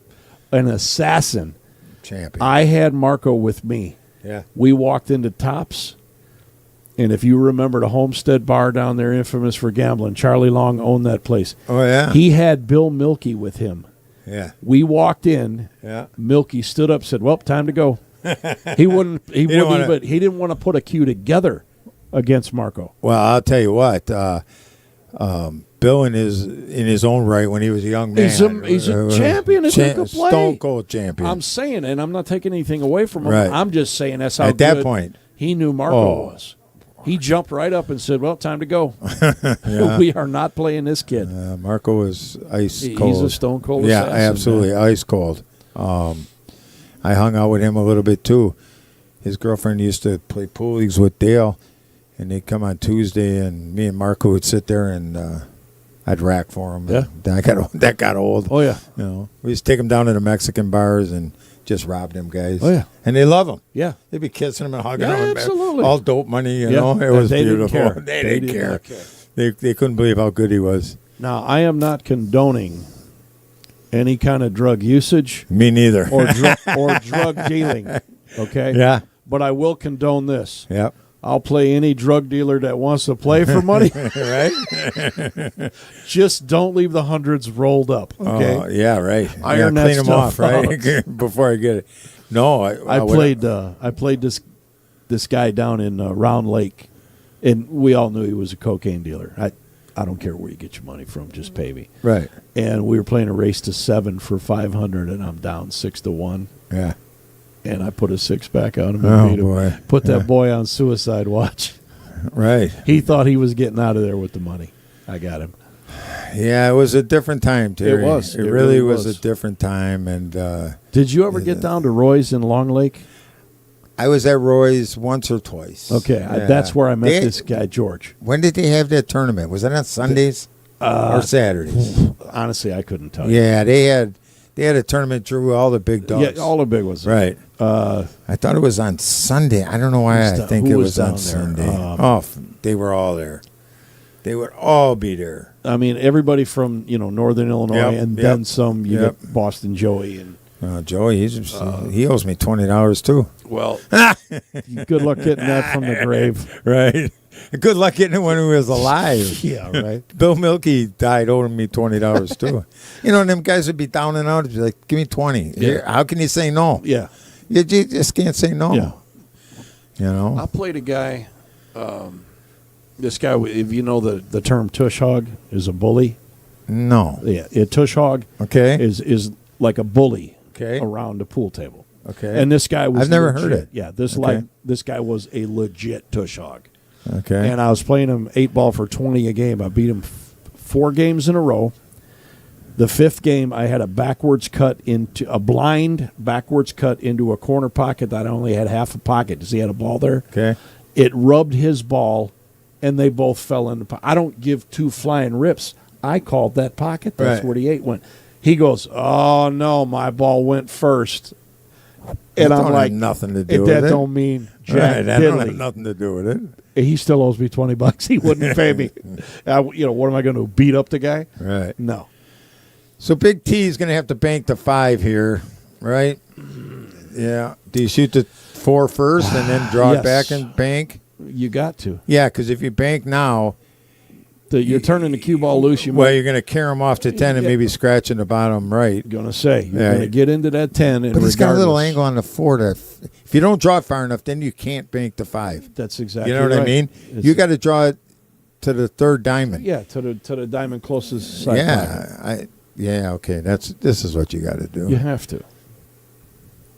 An assassin. Champion. I had Marco with me. Yeah. We walked into Tops, and if you remember the Homestead Bar down there, infamous for gambling, Charlie Long owned that place. Oh, yeah. He had Bill Milkey with him. Yeah. We walked in. Yeah. Milkey stood up, said, "Well, time to go." He didn't want to put a cue together against Marco. Well, I'll tell you what. Bill in his own right when he was a young man. He's a champion. If he could play. Stone cold champion. I'm saying, and I'm not taking anything away from him. Right. I'm just saying that's how at good that point he knew Marco was. He jumped right up and said, "Well, time to go. We are not playing this kid." Marco was ice cold. He's a stone cold yeah, assassin, absolutely, man. Ice cold. I hung out with him a little bit too. His girlfriend used to play pool leagues with Dale, and they'd come on Tuesday, and me and Marco would sit there, and I'd rack for him. Yeah, that got old. Oh yeah, we used to take him down to the Mexican bars and just rob them guys. Oh yeah, and they love him. Yeah, they'd be kissing him and hugging him. him. Absolutely, all dope money. You know, it was beautiful. They didn't care. They couldn't believe how good he was. Now I am not condoning any kind of drug usage. Me neither. Or drug dealing. Okay. Yeah. But I will condone this. Yep. I'll play any drug dealer that wants to play for money. Right? Just don't leave the hundreds rolled up. Okay. Oh, yeah, right. Iron that clean them stuff off, right? Before I get it. No, I played this guy down in Round Lake, and we all knew he was a cocaine dealer. I don't care where you get your money from, just pay me. Right. And we were playing a race to 7 for 500, and I'm down 6-1. Yeah. And I put a 6-pack on him and beat him. Boy. Put that boy on suicide watch. Right. He thought he was getting out of there with the money. I got him. Yeah, it was a different time, Terry. It was. It really was a different time. And did you ever get down to Roy's in Long Lake? I was at Roy's once or twice. Okay, Yeah. that's where I met this guy, George. When did they have that tournament? Was that on Sundays or Saturdays? Honestly, I couldn't tell you. Yeah, they had a tournament through all the big dogs. Yeah, all the big ones. Right. I thought it was on Sunday. I don't know why I think it was on Sunday. They were all there. They would all be there. I mean, everybody from Northern Illinois, and then some. You get Boston Joey and Joey. He owes me $20 too. Well, good luck getting that from the grave. Right. Good luck getting it when he was alive. Yeah, right. Bill Milkey died owing me $20 too. Them guys would be down and out. Be like, give me 20. Yeah. How can you say no? Yeah. You just can't say no. Yeah. I played a guy. This guy, if you know the term tush hog, is a bully. No. Yeah, a tush hog. Okay. Is like a bully. Okay. Around a pool table. Okay. And this guy was. I've never legit. heard it. Yeah. This guy was a legit tush hog. Okay. And I was playing him 8-ball for 20 a game. I beat him 4 games in a row. The 5th game, I had a blind backwards cut into a corner pocket that I only had half a pocket because he had a ball there. Okay. It rubbed his ball, and they both fell in the pocket. I don't give 2 flying rips. I called that pocket. That's where the 8 went. He goes, "Oh no, my ball went first." And I'm like, nothing to do with it. That don't mean jack Right, that don't have diddly. nothing to do with it. He still owes me $20. He wouldn't pay me. What am I going to do? Beat up the guy? Right. No. So Big T is going to have to bank the 5 here, right? Yeah. Do you shoot the 4 first and then draw it back and bank? You got to. Yeah, because if you bank now, you're turning the cue ball loose. You're going to carry him off to 10 and maybe scratch in the bottom right. Going to say you're going to get into that 10. But he's got a little angle on the 4 that if you don't draw it far enough, then you can't bank the 5. That's exactly. You know what I mean? You got to draw it to the 3rd diamond. Yeah, to the diamond closest side. Yeah. Okay. This is what you got to do. You have to.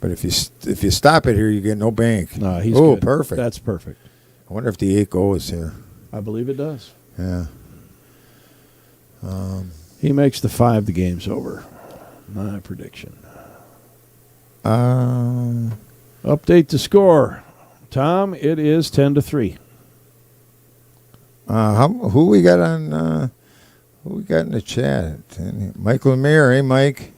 But if you stop it here, you get no bank. No, he's good. Perfect. That's perfect. I wonder if the 8 goes here. I believe it does. Yeah. He makes the 5. The game's over. My prediction. Update the score, Tom. It is 10-3. Who we got on? Who we got in the chat? Mike Lemire, hey Mike.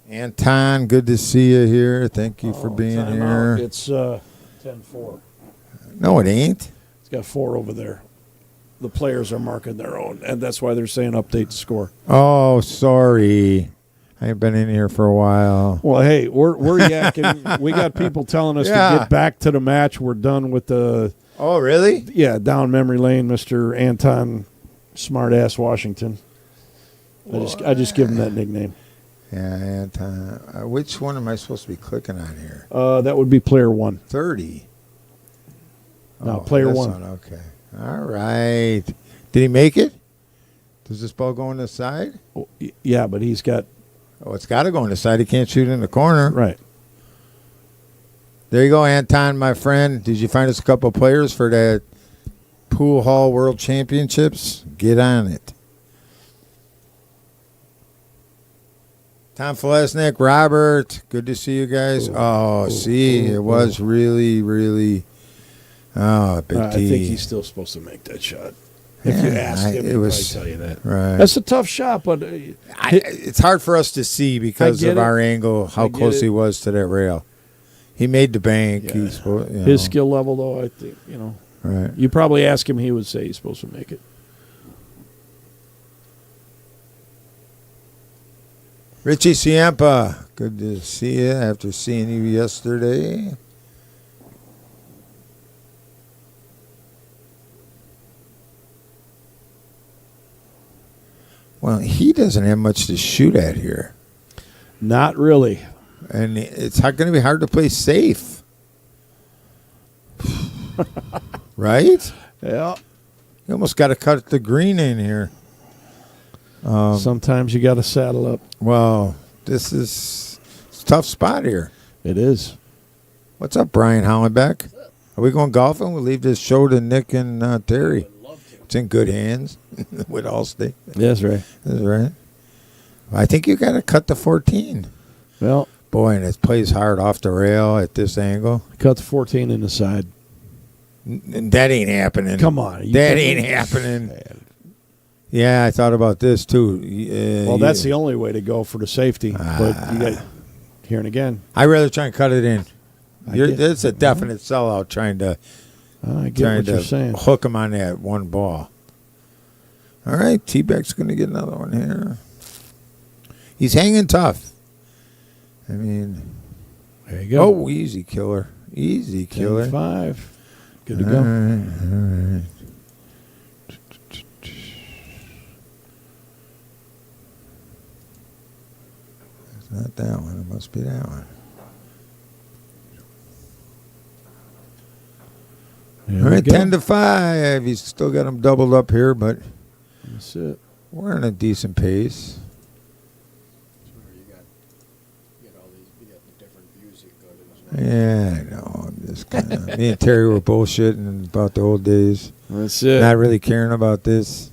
Anton, good to see you here. Thank you for being here. It's 10-4. No, it ain't. It's got 4 over there. The players are marking their own, and that's why they're saying update the score. Oh, sorry. I ain't been in here for a while. Well, hey, we're yakking. We got people telling us to get back to the match. We're done with the. Oh, really? Yeah, down memory lane, Mr. Anton Smartass Washington. I just give him that nickname. Yeah, Anton. Which one am I supposed to be clicking on here? That would be player 1. 30. No, player 1. Okay. All right. Did he make it? Does this ball go on the side? Oh, yeah, but he's got. Oh, it's got to go on the side. He can't shoot in the corner. Right. There you go, Anton, my friend. Did you find us a couple of players for that Pool Hall World Championships? Get on it. Tom Felesnik, Robert, good to see you guys. It was really, really. Oh, Big T. I think he's still supposed to make that shot. If you ask him, he'll probably tell you that. Right. That's a tough shot, but it's hard for us to see because of our angle, how close he was to that rail. He made the bank. Yeah. His skill level, though, I think, Right. You probably ask him, he would say he's supposed to make it. Richie Ciampa, good to see you after seeing you yesterday. Well, he doesn't have much to shoot at here. Not really. And it's going to be hard to play safe. Right? Yeah. You almost got to cut the green in here. Sometimes you got to saddle up. Well, this is it's a tough spot here. It is. What's up, Brian Hollenbeck? Are we going golfing? We'll leave this show to Nick and Terry. It's in good hands with Allstate. Yes, right. That's right. I think you got to cut the 14. Well, boy, and it plays hard off the rail at this angle. cut the 14 in the side. That ain't happening. Come on. That ain't happening. Yeah, I thought about this too. Well, that's the only way to go for the safety. But you got here and again. I'd rather try and cut it in. get- It's a definite sellout trying to I get what you're saying. hook him on that one ball. All right, T-Beck's going to get another one here. He's hanging tough. I mean, There you go. oh, easy killer. Easy killer. 10-5. Good to All go. right, all right. It's not that one. It must be that one. There All we right, go. 10-5. He's still got them doubled up here, but That's it. we're in a decent pace. Yeah, I know. I'm just kind of. Me and Terry were bullshitting about the old days. That's it. Not really caring about this.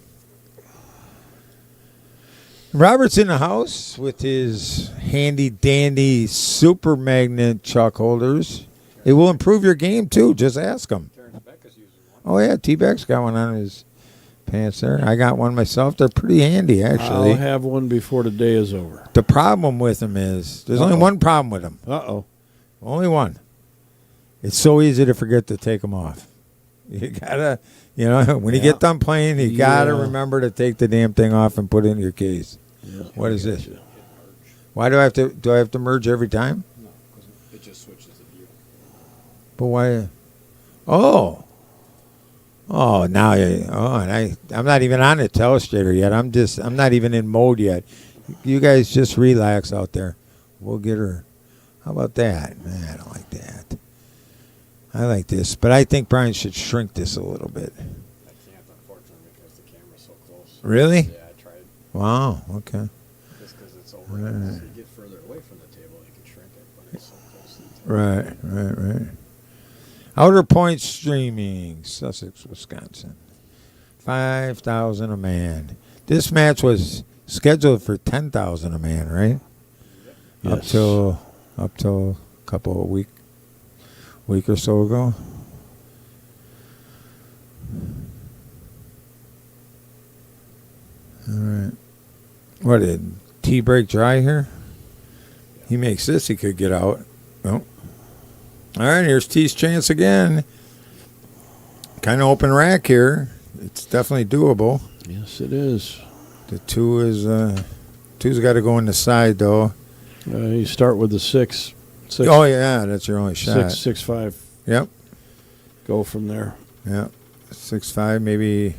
Robert's in the house with his handy dandy super magnet chuck holders. It will improve your game too. Just ask him. Oh yeah, T-Beck's got one on his pants there. I got one myself. They're pretty handy actually. I'll have one before the day is over. The problem with them is there's only one problem with them. Uh-oh. Only one. It's so easy to forget to take them off. You gotta, when you get done playing, you gotta remember to take the damn thing off and put it in your case. Yeah. What is this? Why do I have to? Do I have to merge every time? No, because it just switches the view. But why? Oh. Oh, now and I'm not even on the telestrator yet. I'm not even in mode yet. You guys just relax out there. We'll get her. How about that? Nah, I don't like that. I like this, but I think Brian should shrink this a little bit. I can't, unfortunately, because the camera's so close. Really? Yeah, I tried. Wow. Okay. Just because it's over. Right. As you get further away from the table, you can shrink it, but it's so close to the table. Right. Outer Point Streaming, Sussex, Wisconsin. 5,000 a man. This match was scheduled for 10,000 a man, right? Yes. Up till a couple of week or so ago. All right. What did T break dry here? He makes this. He could get out. Oh. All right. Here's T's chance again. Kind of open rack here. It's definitely doable. Yes, it is. The two's got to go in the side though. You start with the six. Oh yeah, that's your only shot. 6-5. Yep. Go from there. Yep. 6-5, maybe.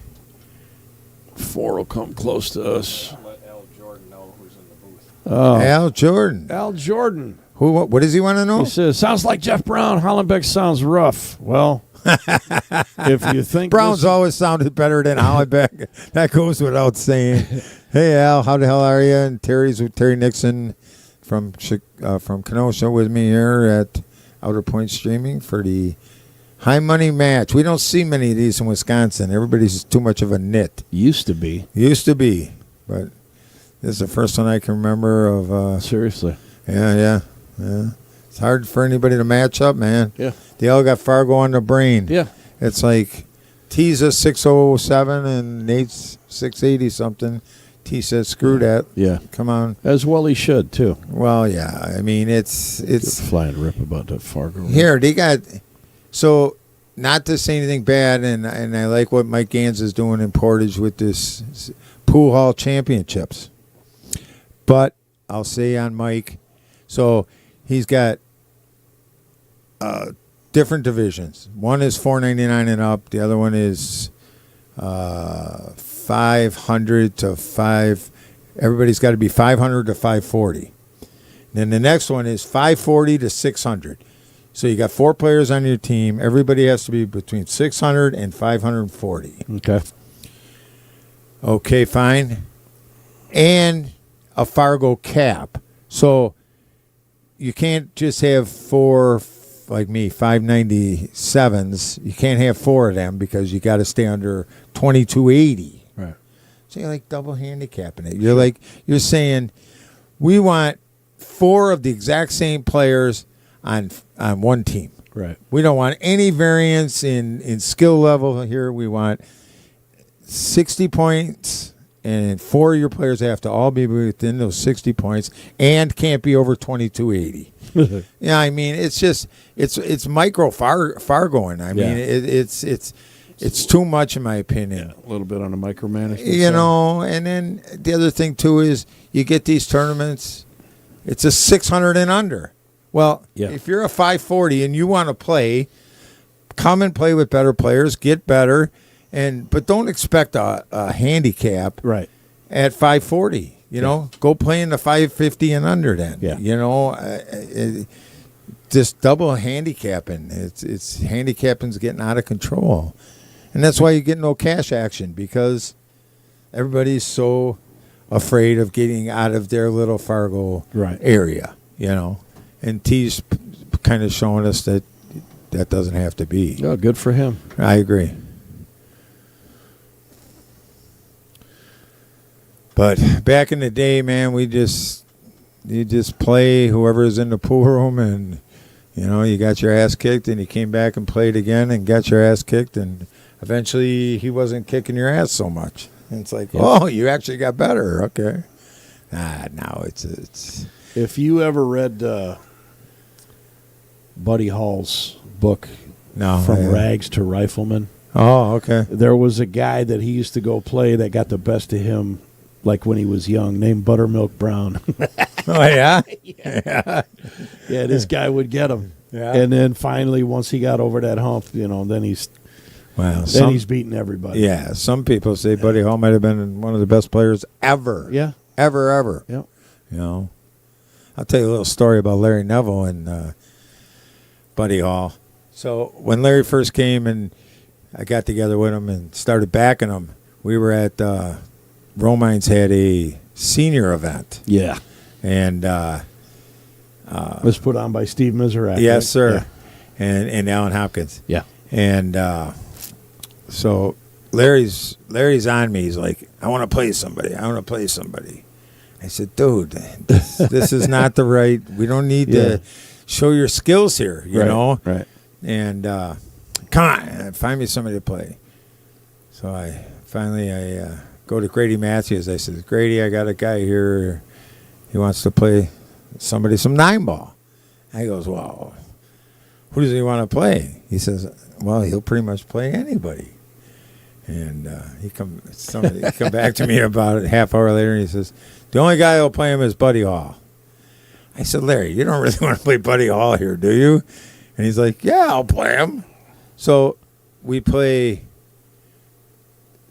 4 will come close to us. Let Al Jordan know who's in the booth. Oh, Al Jordan. Al Jordan. Who? What does he want to know? He says, sounds like Jeff Brown. Hollenbeck sounds rough. Well, if you think Brown's this- always sounded better than Hollenbeck. That goes without saying. Hey Al, how the hell are you? And Terry's with Terry Nixon from Kenosha with me here at Outer Point Streaming for the high money match. We don't see many of these in Wisconsin. Everybody's too much of a nit. used to be. Used to be, but this is the first one I can remember of. Seriously. Yeah. It's hard for anybody to match up, man. Yeah. They all got Fargo on the brain. Yeah. It's like T's a 607 and Nate's 680 something. T says, screw that. Yeah. Come on. As well he should, too. Well, yeah. I mean, it's Flying rip about that Fargo. here. They got so not to say anything bad, and I like what Mike Gans is doing in Portage with this pool hall championships. But I'll say on Mike. So he's got different divisions. One is $4.99 and up. The other one is 500 to 5. Everybody's got to be 500 to 540. Then the next one is 540 to 600. So you got 4 players on your team. Everybody has to be between 600 and 540. Okay. Okay, fine. And a Fargo cap. So you can't just have 4, like me, 597s. You can't have 4 of them because you got to stay under 2280. Right. So you're like double handicapping it. You're saying we want 4 of the exact same players on one team. Right. We don't want any variance in skill level here. We want 60 points, and 4 of your players have to all be within those 60 points and can't be over 2280. Yeah, I mean, it's just it's micro Fargoing. I mean, it's too much in my opinion. Yeah, a little bit on the micromanagement. You know, and then the other thing too is you get these tournaments, it's a 600 and under. Well, if you're a 540 and you want to play, come and play with better players, get better, but don't expect a handicap Right. at 540. You know, go play in the 550 and under then. Yeah. You know, just double handicapping. It's handicapping's getting out of control. And that's why you get no cash action, because everybody's so afraid of getting out of their little Fargo area, you know. And T's kind of showing us that doesn't have to be. Oh, good for him. I agree. But back in the day, man, you just play whoever's in the pool room, and you know, you got your ass kicked, and you came back and played again and got your ass kicked, and eventually he wasn't kicking your ass so much. And it's like, oh, you actually got better. Okay. No, it's. If you ever read Buddy Hall's book, From Rags to Rifleman. Oh, okay. There was a guy that he used to go play that got the best of him, like when he was young, named Buttermilk Brown. Oh, yeah? Yeah, this guy would get him. Yeah. And then finally, once he got over that hump, you know, then he's he's beating everybody. Yeah, some people say Buddy Hall might have been one of the best players ever. Yeah. Ever. Yep. You know, I'll tell you a little story about Larry Neville and Buddy Hall. So when Larry first came and I got together with him and started backing him, we were at Romines had a senior event. Yeah. And was put on by Steve Miserak. Yes, right? sir. Yeah. And Alan Hopkins. Yeah. And so Larry's on me. He's like, I want to play somebody. I said, dude, this is not the right. We don't need to show your skills here, you know? Right. And come on, find me somebody to play. So I go to Grady Matthews. I said, Grady, I got a guy here. He wants to play some 9-ball. I goes, well, who does he want to play? He says, well, he'll pretty much play anybody. And he come back to me about a half hour later, and he says, the only guy who'll play him is Buddy Hall. I said, Larry, you don't really want to play Buddy Hall here, do you? And he's like, yeah, I'll play him. So we play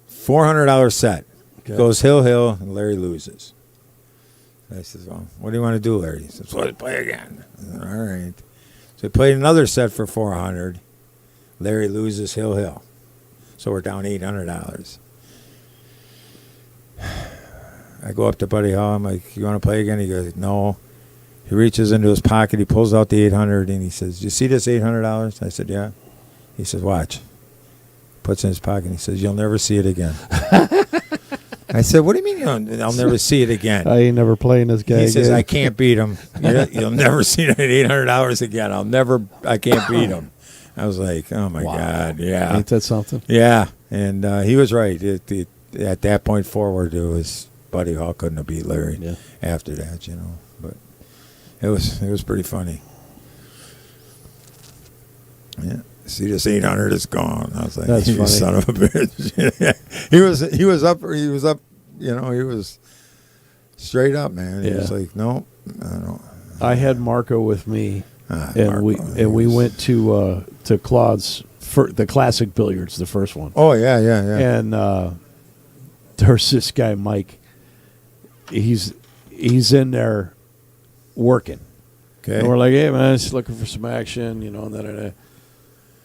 $400 set. Okay. Goes hill, and Larry loses. I says, well, what do you want to do, Larry? He says, let's play again. Said, all right. So we played another set for $400. Larry loses hill. So we're down $800. I go up to Buddy Hall. I'm like, you want to play again? He goes, no. He reaches into his pocket. He pulls out the $800, and he says, you see this $800? I said, yeah. He says, watch. Puts it in his pocket, and he says, you'll never see it again. I said, what do you mean I'll never see it again? I ain't never playing this guy. He says, I can't beat him. You'll never see that $800 again. I can't beat him. I was like, oh, my God, yeah. Ain't that something? Yeah, and he was right. At that point forward, it was Buddy Hall couldn't have beat Larry after that, you know. But it was pretty funny. Yeah. See, this 800 is gone. I was like, that's funny. Son of a bitch. he was up, you know, he was Straight up, man. He Yeah. was like, no, I don't. I had Marco with me, and Marco, we went to Claude's for the classic billiards, the first one. Oh, yeah. And there's this guy Mike. He's in there working. Okay. And we're like, hey man, just looking for some action,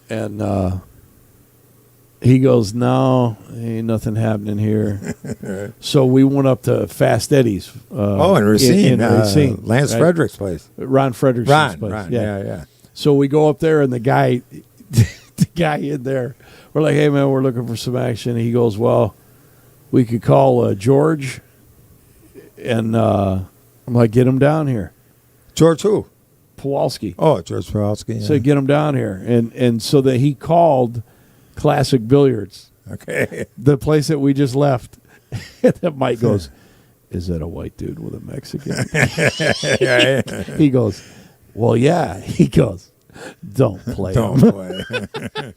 and he goes, no, ain't nothing happening here. So we went up to Fast Eddie's. in Racine. in Racine, Lance right? Frederick's place. Ron Frederickson's place. Ron. Yeah. So we go up there, and the guy in there, we're like, hey man, we're looking for some action. He goes, well, we could call George, and I'm like, get him down here. George who? Kowalski. Oh, George Kowalski. Yeah. So get him down here, and so that he called Classic Billiards, Okay. the place that we just left. And then Mike goes, "Is that a white dude with a Mexican?" Yeah. He goes, "Well, yeah." He goes, "Don't play Don't him. play.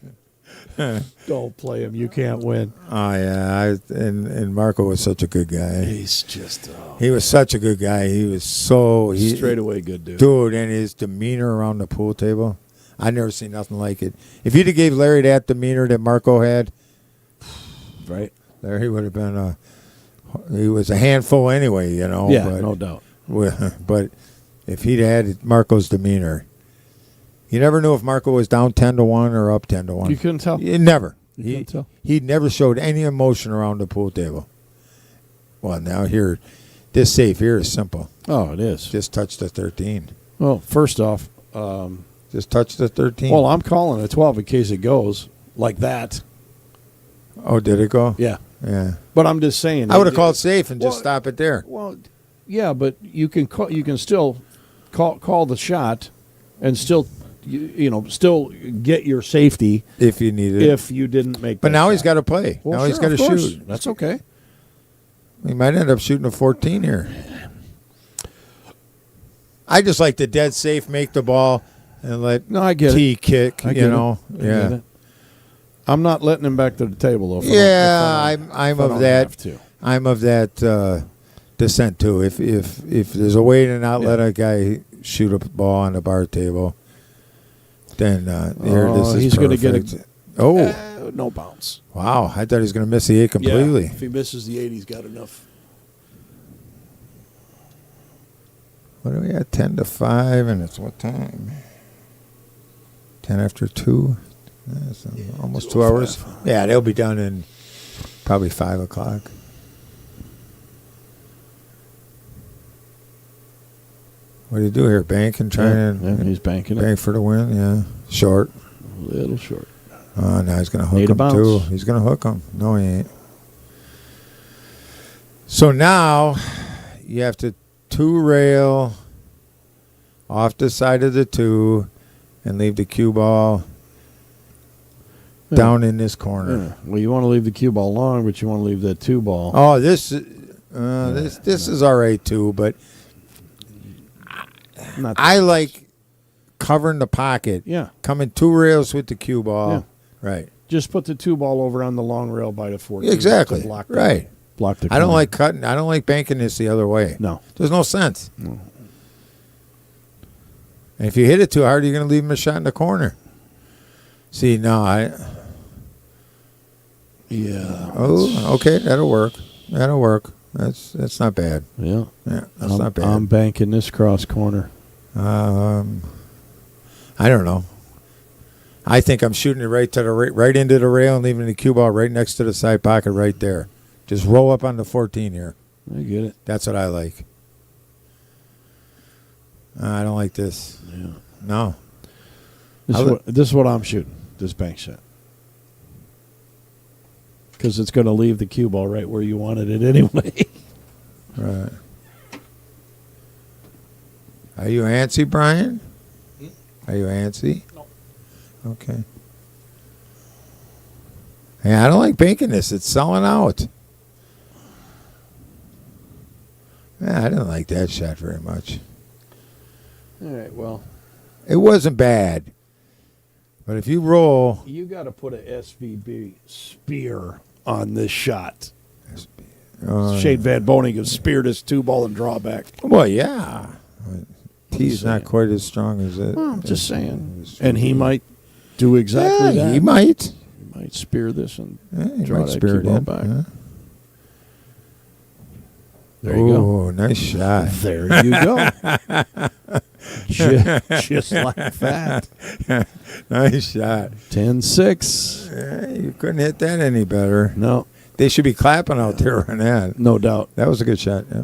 Don't play him. You can't win." Oh, yeah. And Marco was such a good guy. He's just He was such a good guy. He was straight away good dude. Dude, and his demeanor around the pool table, I never seen nothing like it. If you'd have gave Larry that demeanor that Marco had, Right? Larry would have been he was a handful anyway, Yeah, but, no doubt. But if he'd had Marco's demeanor, you never knew if Marco was down 10-1 or up 10-1. You couldn't tell. Never. You couldn't tell. He never showed any emotion around the pool table. Well, now here, this safe here is simple. Oh, it is. Just touch the 13. Well, first off, Just touch the 13. well, I'm calling a 12 in case it goes like that. Oh, did it go? Yeah. Yeah. But I'm just saying. I would have called safe and just Well, stop it there. Well, yeah, but you can still call the shot and still still get your safety If you need it. if you didn't make. But that now shot. he's got to play. Well, now he's sure, got to of course. shoot. That's okay. He might end up shooting a 14 here. I just like the dead safe, make the ball, and let No, I get T it. kick. I get you know, it. I get it. I'm not letting him back to the table though. Yeah, if I'm I of don't that. have to. I'm of that dissent too. If there's a way to not let a guy shoot a ball on the bar table, then here this is he's going to perfect. get no bounce. Wow! I thought he was going to miss the 8 completely. Yeah, if he misses the 8, he's got enough. What are we at? 10-5, and it's what time? 10 after 2. That's almost 2 hours. Yeah, they'll be done in probably 5 o'clock. What do you do here? Bank and try and he's banking bank for the win. Yeah, short. A little short. Oh, now he's going to hook Need a him bounce. too. He's going to hook him. No, he ain't. So now you have to 2-rail off the side of the 2 and leave the cue ball down in this corner. Yeah. Well, you want to leave the cue ball long, but you want to leave that 2 ball. Oh, this is all right too, but Not I like covering the pocket. Yeah. Coming 2 rails with the cue ball. Yeah. Right. Just put the 2 ball over on the long rail by the 14. Exactly. To block the, Right. Block the I don't corner. like cutting. I don't like banking this the other way. No. There's no sense. No. And if you hit it too hard, you're going to leave him a shot in the corner. See, no, Yeah. Oh, okay, that'll work. That'll work. That's not bad. Yeah. Yeah, that's I'm, not bad. I'm banking this cross corner. I don't know. I think I'm shooting it right to the right into the rail and leaving the cue ball right next to the side pocket right there. Just roll up on the 14 here. I get it. That's what I like. I don't like this. Yeah. No. This is what I'm shooting. This bank shot. Because it's going to leave the cue ball right where you wanted it anyway. Right. Are you antsy, Brian? Are you antsy? No. Okay. Yeah, I don't like banking this. It's selling out. Yeah, I didn't like that shot very much. All right, well. It wasn't bad. But if you roll... You got to put a SVB spear on this shot. Shane Van Boning has speared his 2-ball and drawback. Well, yeah. Tee's not quite as strong as it. Well, I'm just saying. And he might do exactly that. He might. He might spear this and He draw might that spear cue it ball in. back. Yeah. There you go. Oh, nice shot. There you go. Just like that. Nice shot. 10-6. Yeah, you couldn't hit that any better. No, They should be clapping out there on that. no doubt. That was a good shot. Yeah.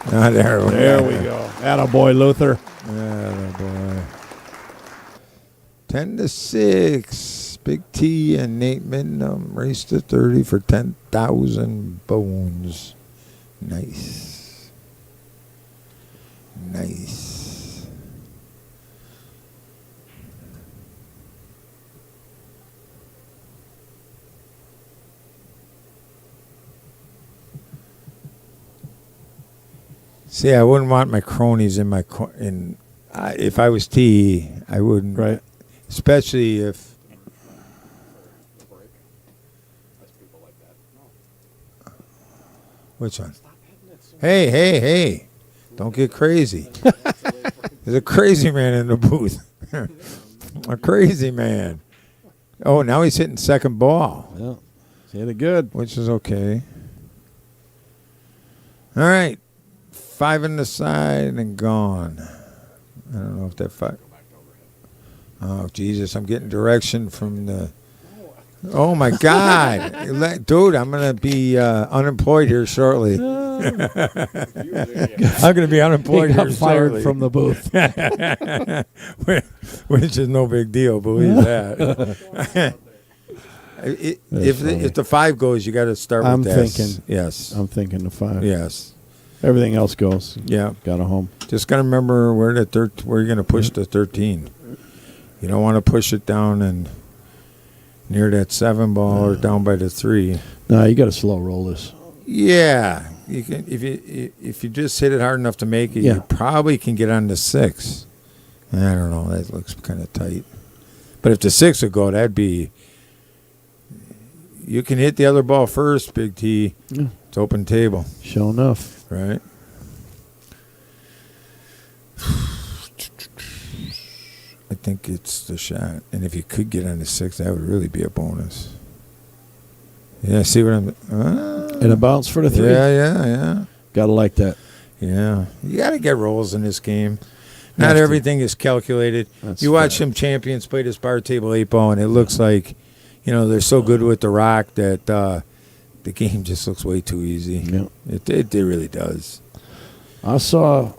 Ah, there There we go. Attaboy, Luther. Boy. 10-6. Big T and Nate Mindham race to 30 for 10,000 bones. Nice. Nice. See, I wouldn't want my cronies in my if I was T, I wouldn't. Right. Especially if. Which one? Hey. Don't get crazy. There's a crazy man in the booth. A crazy man. Oh, now he's hitting second ball, Yeah. He hit it good. which is okay. All right. 5 in the side and gone. I don't know if that 5. Oh, Jesus. I'm getting direction from the. Oh, my God. Dude, I'm going to be unemployed here shortly. I'm going to be unemployed He got here fired shortly. from the booth. Which is no big deal, believe that. If the 5 goes, you got to start with I'm this. thinking. Yes. I'm thinking the 5. Yes. Everything else goes. Yeah. Got a home. Just got to remember where you're going to push the 13. You don't want to push it down and near that 7 ball or down by the 3. No, you got to slow roll this. Yeah. You can if you just hit it hard enough to make it, Yeah. you probably can get on the 6. I don't know. That looks kind of tight. But if the 6 would go, that'd be. You can hit the other ball first, Big T. Yeah. It's open table, Sure enough. right? I think it's the shot. And if you could get on the 6, that would really be a bonus. Yeah, see what I'm. And a bounce for the 3. Yeah. Got to like that. Yeah, you got to get rolls in this game. Not Have to. everything is calculated. That's You watch fact. some champions play this bar table 8 ball, and it looks like, they're so good with the rock that the game just looks way too easy. Yeah. It really does. I saw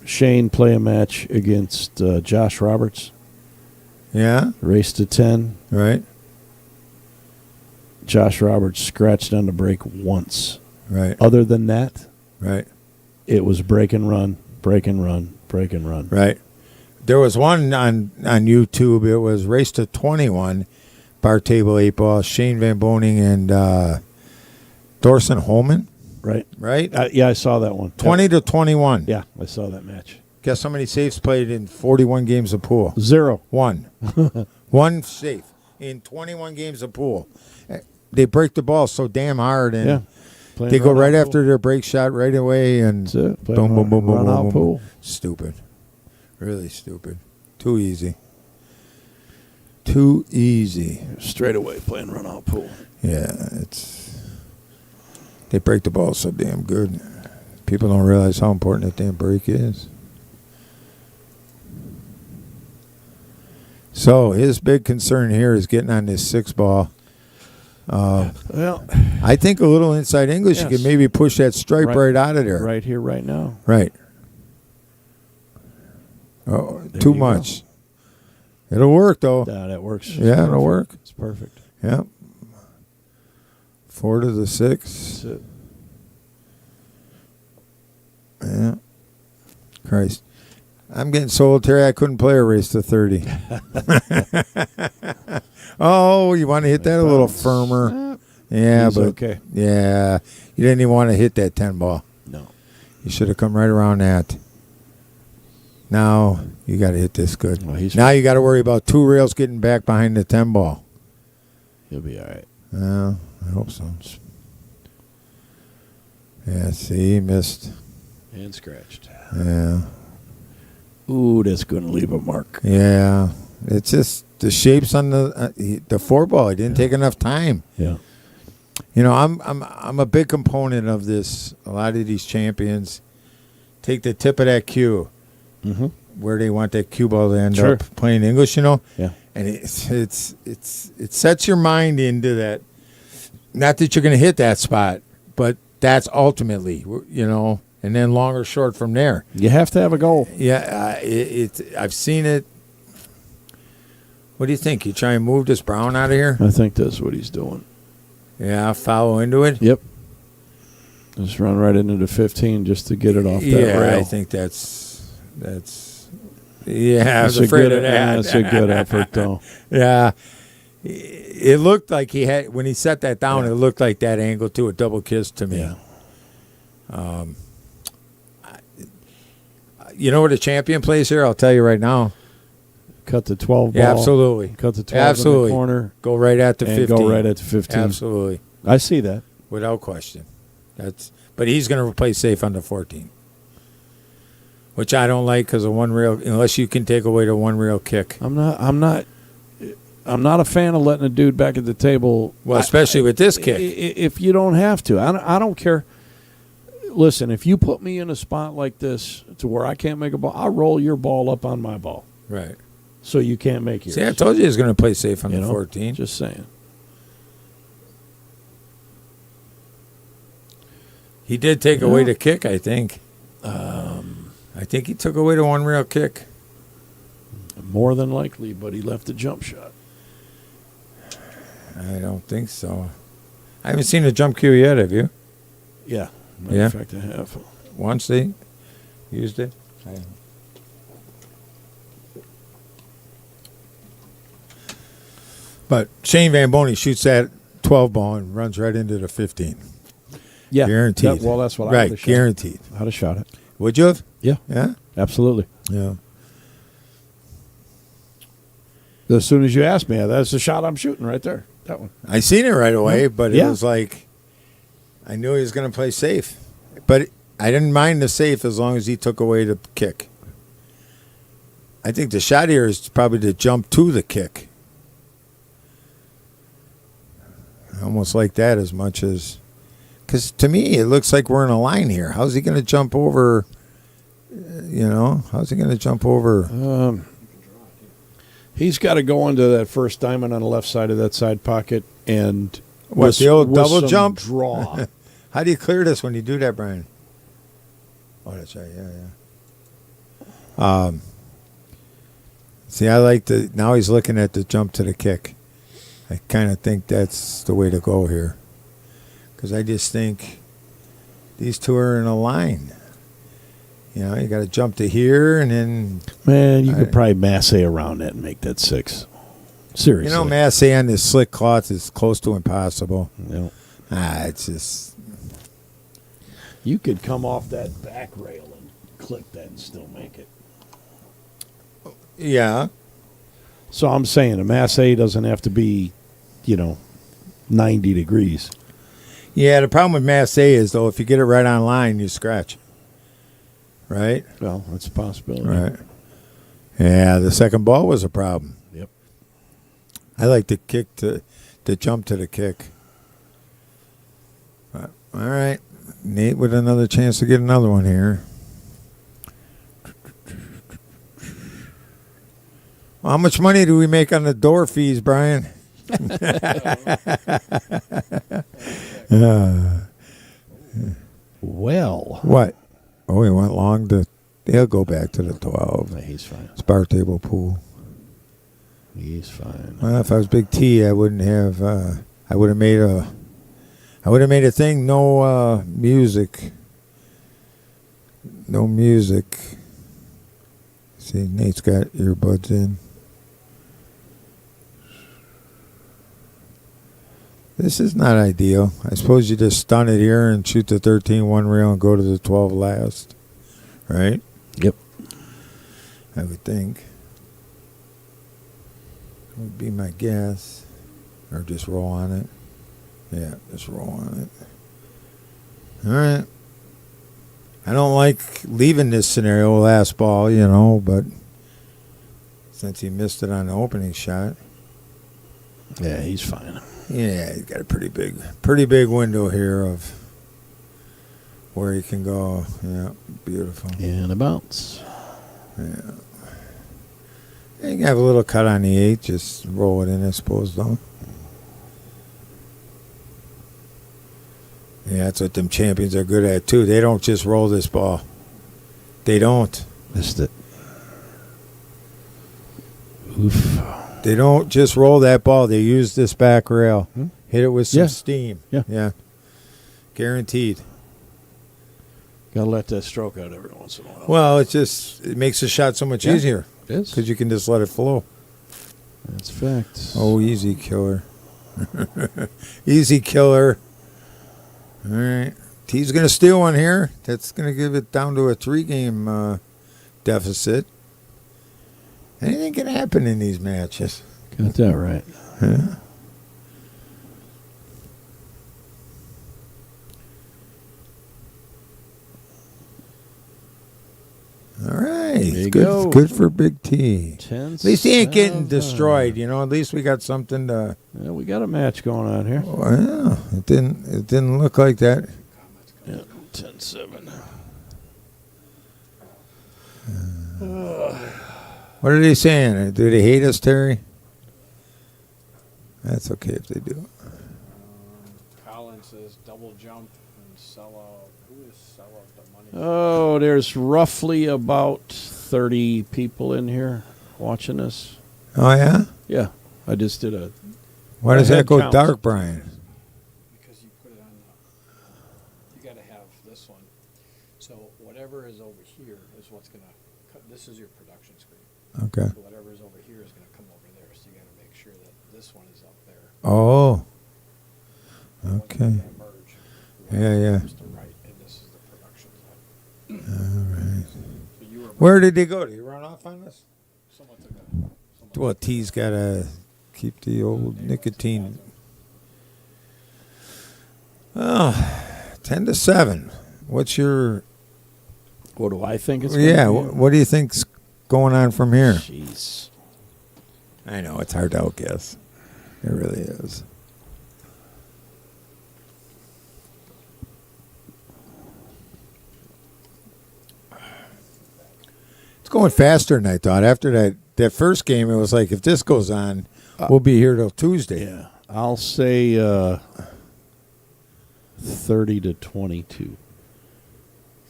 Shane play a match against Josh Roberts. Yeah, Race to 10. right, Josh Roberts scratched on the break once. right, Other than that, right, it was break and run, break and run, break and run. right. There was one on YouTube. It was Race to 21, bar table 8 ball. Shane Van Boning and Dorson Holman, Right? right? Yeah, I saw that one. 20 to 21. Yeah, I saw that match. Guess how many safes played in 41 games of pool? 0. 1. 1 safe in 21 games of pool. They break the ball so damn hard, and Yeah. Playing they go right run-out after pool. their break shot right away, and That's it. boom, Playing boom, boom, boom, run-out boom, boom. pool. Stupid. Really stupid. Too easy. Too easy. Straight away playing run out pool. Yeah, they break the ball so damn good. People don't realize how important that damn break is. So his big concern here is getting on this 6 ball. Well, I think a little inside English, you Yes. can maybe push that stripe Right. right out of there. right here, right now. Right. Oh, There too you much. It'll work though. That works. It's Yeah, it'll perfect. work. It's perfect. Yep. 4 to the 6. That's it. Yeah. Christ. I'm getting solitary. I couldn't play a race to 30. Oh, you want to hit that a little firmer. Yeah, He's but okay. yeah, you didn't even want to hit that 10 ball. No. You should have come right around that. Now you got to hit this good. Well, he's Now you got to worry about 2 rails getting back behind the 10 ball. He'll be all right. Well, I hope so. Yeah, see, he missed. And scratched. Yeah. Ooh, that's going to leave a mark. Yeah. It's just the shapes on the four ball. He didn't take enough time. Yeah. You know, I'm a big component of this. A lot of these champions take the tip of that cue Mm-hmm. where they want that cue ball to end Sure. up playing English, you know? Yeah. And it sets your mind into that. Not that you're going to hit that spot, but that's ultimately, you know, and then long or short from there. You have to have a goal. Yeah, I've seen it. What do you think? You try and move this Brown out of here? I think that's what he's doing. Yeah, follow into it? Yep. Just run right into the 15 just to get it off that rail. I think that's yeah, I was That's a afraid good, of that. That's a good effort, though. Yeah. It looked like he had, when he set that down, Yeah. it looked like that angle to a double kiss to me. Yeah. You know what a champion plays here? I'll tell you right now. Cut the 12 ball. Yeah, absolutely. Cut the 12 Absolutely. in the corner. Go right at the And 15. go right at the 15. Absolutely. I see that. Without question. But he's going to play safe on the 14. Which I don't like because of one rail, unless you can take away the one rail kick. I'm not a fan of letting a dude back at the table. Well, especially with this kick. If you don't have to. I don't care. Listen, if you put me in a spot like this to where I can't make a ball, I'll roll your ball up on my ball. Right. So you can't make yours. See, I told you he was going to play safe on the 14. Just saying. He did take away the kick, I think. I think he took away the one rail kick. More than likely, but he left a jump shot. I don't think so. I haven't seen a jump cue yet, have you? Yeah. Yeah? In fact, I have. Once they used it? But Shane Van Boney shoots that 12 ball and runs right into the 15. Yeah. Guaranteed. Well, that's what I would right, have shot. guaranteed. I'd have shot it. Would you have? Yeah. Yeah? Absolutely. Yeah. As soon as you asked me, that's the shot I'm shooting right there. That one. I seen it right away, but it Yeah. was like I knew he was going to play safe. But I didn't mind the safe as long as he took away the kick. I think the shot here is probably to jump to the kick. I almost like that as much as... Because to me, it looks like we're in a line here. How's he going to jump over... You know, how's he going to jump over... He's got to go into that first diamond on the left side of that side pocket and What, the old double some jump? draw. How do you clear this when you do that, Brian? Oh, that's right. Yeah. See, I like the... Now he's looking at the jump to the kick. I kind of think that's the way to go here. Because I just think these two are in a line. You know, you got to jump to here and then... Man, you could probably masse around that and make that 6. Seriously. You know, masse on this slick cloth is close to impossible. Yeah. It's just... You could come off that back rail and clip that and still make it. Yeah. So I'm saying a masse doesn't have to be, 90 degrees. Yeah, the problem with masse is, though, if you get it right on line, you scratch. Right? Well, that's a possibility. Right. Yeah, the second ball was a problem. Yep. I like the kick to jump to the kick. All right. Nate with another chance to get another one here. How much money do we make on the door fees, Brian? Well. What? Oh, he went long. He'll go back to the 12. He's fine. It's bar table pool. He's fine. Well, if I was Big T, I wouldn't have. I would have made a thing. No music. No music. See, Nate's got earbuds in. This is not ideal. I suppose you just stun it here and shoot the 13 one rail and go to the 12 last. Right? Yep. I would think. Would be my guess. Or just roll on it. Yeah, just roll on it. All right. I don't like leaving this scenario last ball, but since he missed it on the opening shot. Yeah, he's fine. Yeah, he's got a pretty big window here of where he can go. Yeah, beautiful. And a bounce. Yeah. You can have a little cut on the 8, just roll it in, I suppose, though. Yeah, that's what them champions are good at, too. They don't just roll this ball. They don't. Missed it. Oof. They don't just roll that ball. They use this back rail. Hit it with some Yeah. steam. Yeah. Yeah. Guaranteed. Got to let that stroke out every once in a while. Well, it makes the shot so much Yeah. easier It is. because you can just let it flow. That's fact. Oh, easy killer. Easy killer. All right. T's going to steal one here. That's going to give it down to a 3-game deficit. Anything can happen in these matches. Got that right. Yeah. All right. There you good, go. Good for Big T. 10. At least he ain't getting destroyed, At least we got something to. Yeah, we got a match going on here. Well, it didn't look like that. Yeah, 10-7. What are they saying? Do they hate us, Terry? That's okay if they do. Colin says double jump and sell out. Who is sell out the money? Oh, there's roughly about 30 people in here watching this. Oh, yeah? Yeah, I just did a. Why does Head that go count. dark, Brian? Because you put it on. You got to have this one. So whatever is over here is what's gonna. This is your production screen. Okay. So whatever is over here is gonna come over there. So you got to make sure that this one is up there. Oh, The one's okay. gonna merge. Yeah, yeah. Is the right, and this is the production side. All right. So you were Where did they go? Did he run off on us? someone took a. Well, T's got to keep the old nicotine. Oh, 10-7. What's your... What do I think it's going Yeah, to be? what do you think's going on from here? Jeez. I know, it's hard to outguess. It really is. It's going faster than I thought. After that first game, it was like, if this goes on, we'll be here till Tuesday. Yeah, I'll say 30-22.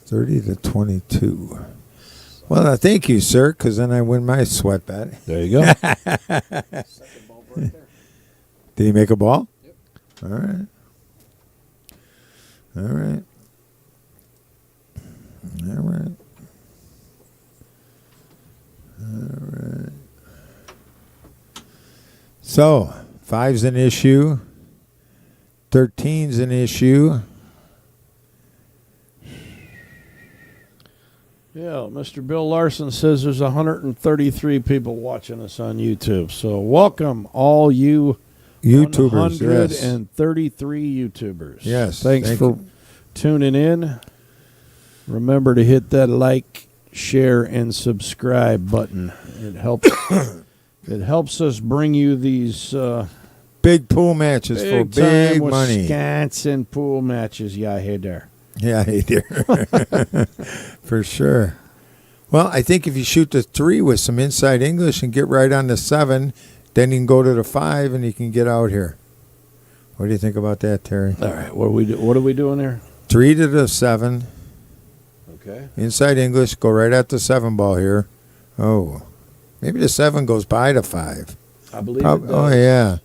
30-22. Well, thank you, sir, because then I win my sweat bet. There you go. Second ball right there. Did he make a ball? Yep. All right. All right. All right. All right. So, 5's an issue. 13's an issue. Yeah, Mr. Bill Larson says there's 133 people watching us on YouTube. So welcome all you YouTubers, yes. 133 YouTubers. Yes, Thanks thank for you. tuning in. Remember to hit that like, share, and subscribe button. It helps. It helps us bring you these Big pool matches for big big-time money. Wisconsin pool matches. Yeah, hey there. Yeah, hey dear. For sure. Well, I think if you shoot the 3 with some inside English and get right on the 7, then you can go to the 5 and you can get out here. What do you think about that, Terry? All right, what are we doing here? 3 to the 7, Okay. inside English, go right at the 7 ball here. Oh, maybe the 7 goes by the 5. I believe it does. Oh, yeah.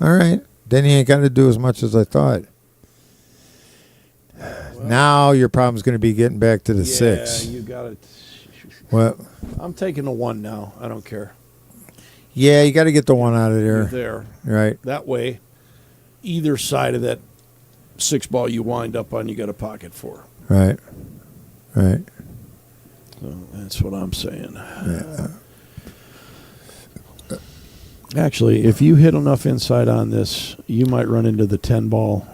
All right. Then you ain't got to do as much as I thought. Now your problem's going to be getting back to the 6. Yeah, you got it. Well, I'm taking the 1 now. I don't care. yeah, you got to get the 1 out of You're there. there. Right. That way, either side of that 6 ball you wind up on, you got a pocket for. Right. Right. So that's what I'm saying. Yeah. Actually, if you hit enough inside on this, you might run into the 10 ball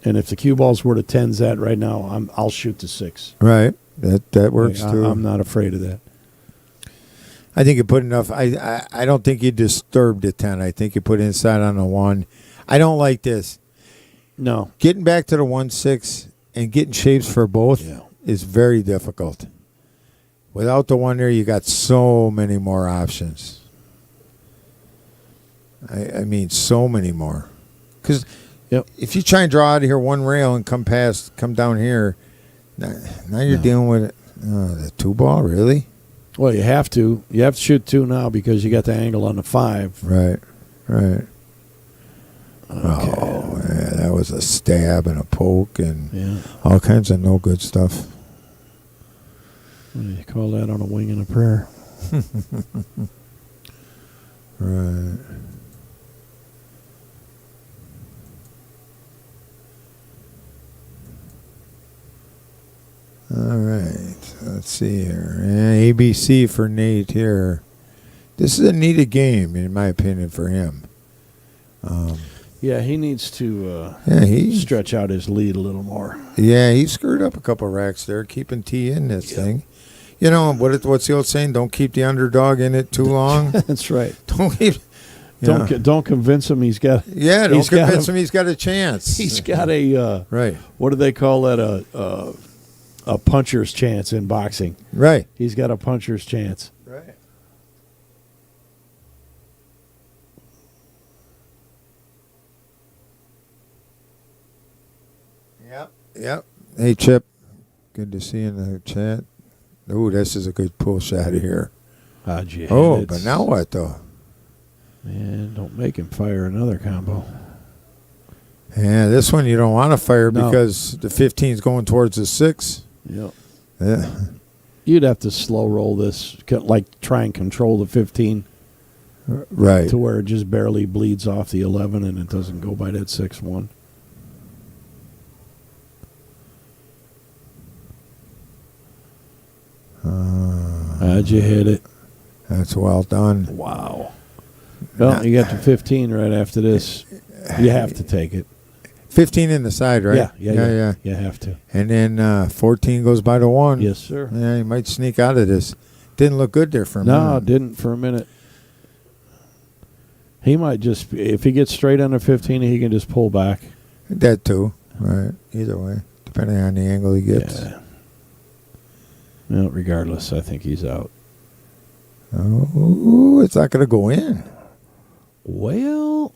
And if the cue balls were to 10s that right now, I'll shoot the 6. Right. That works too. I'm not afraid of that. I think you put enough. I don't think you disturbed the 10. I think you put inside on the 1. I don't like this. No. Getting back to the 1-6 and getting shapes for both is very difficult. Without the 1 there, you got so many more options. I mean, so many more. Because if you try and draw out of here 1 rail and come down here, now you're dealing with it. The 2 ball, really? Well, you have to. You have to shoot 2 now because you got the angle on the 5. Right. Okay. Oh, yeah, that was a stab and a poke and all kinds of no good stuff. What do you call that on a wing and a prayer? Right. All right. Let's see here. ABC for Nate here. This is a needed game, in my opinion, for him. He needs to he stretch out his lead a little more. Yeah, he screwed up a couple racks there, keeping T in this thing. You know, what's the old saying? Don't keep the underdog in it too long. That's right. Don't keep... Don't convince him he's got... Yeah, don't convince him he's got a chance. He's got a... right. What do they call that? A puncher's chance in boxing. Right. He's got a puncher's chance. Right. Yep. Hey, Chip. Good to see you in the chat. Ooh, this is a good pull shot here. But now what, though? Man, don't make him fire another combo. Yeah, this one you don't want to fire because the 15's going towards the 6. Yep. Yeah. You'd have to slow roll this, like try and control the 15. Right. To where it just barely bleeds off the 11 and it doesn't go by that 6-1. How'd you hit it? That's well done. Wow. Well, you got the 15 right after this. You have to take it. 15 in the side, right? Yeah. You have to. And then 14 goes by the 1. Yes, sir. Yeah, he might sneak out of this. Didn't look good there for a minute. No, it didn't for a minute. He might just, if he gets straight on the 15, he can just pull back. That too, right? Either way, depending on the angle he gets. Yeah. Well, regardless, I think he's out. Oh, it's not going to go in. Well,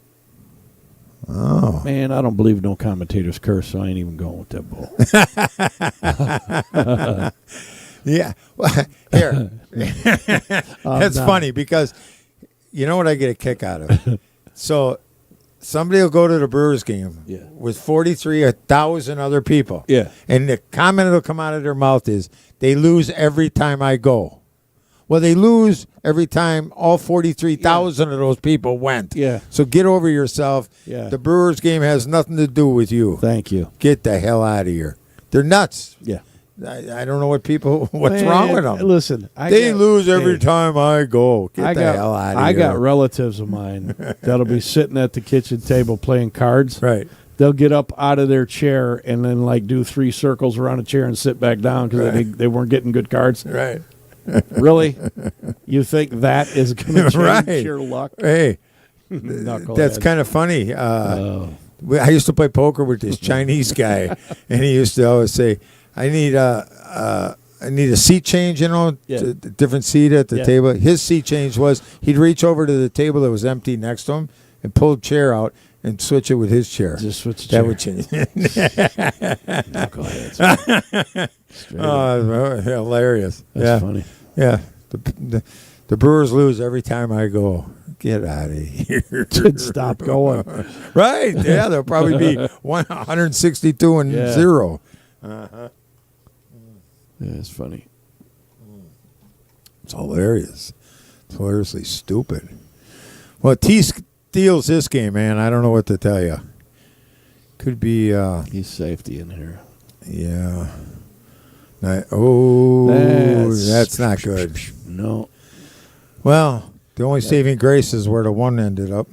man, I don't believe no commentators curse, so I ain't even going with that ball. Yeah. Well, here. That's funny because you know what I get a kick out of? So somebody will go to the Brewers game with 43,000 other people. Yeah. And the comment that'll come out of their mouth is, they lose every time I go. Well, they lose every time all 43,000 of those people went. Yeah. So get over yourself. Yeah. The Brewers game has nothing to do with you. Thank you. Get the hell out of here. They're nuts. Yeah. I don't know what's wrong with them. Listen, they lose every time I go. Get the hell out of here. I got relatives of mine that'll be sitting at the kitchen table playing cards. Right. They'll get up out of their chair and then like do 3 circles around a chair and sit back down because they weren't getting good cards. Right. Really? You think that is going to change Right. your luck? Hey, that's kind of funny. I used to play poker with this Chinese guy, and he used to always say, I need a seat change, different seat at the table. His seat change was he'd reach over to the table that was empty next to him and pull a chair out and switch it with his chair. Just switch the chair. That would change. Knuckleheads. Hilarious. That's funny. Yeah. The Brewers lose every time I go. Get out of here. Stop going. Right. Yeah, they'll probably be 162-0. Uh-huh. Yeah, it's funny. It's hilarious. It's hilariously stupid. Well, T steals this game, man. I don't know what to tell you. Could be... He's safety in here. Yeah. That's not good. No. Well, the only saving grace is where the 1 ended up.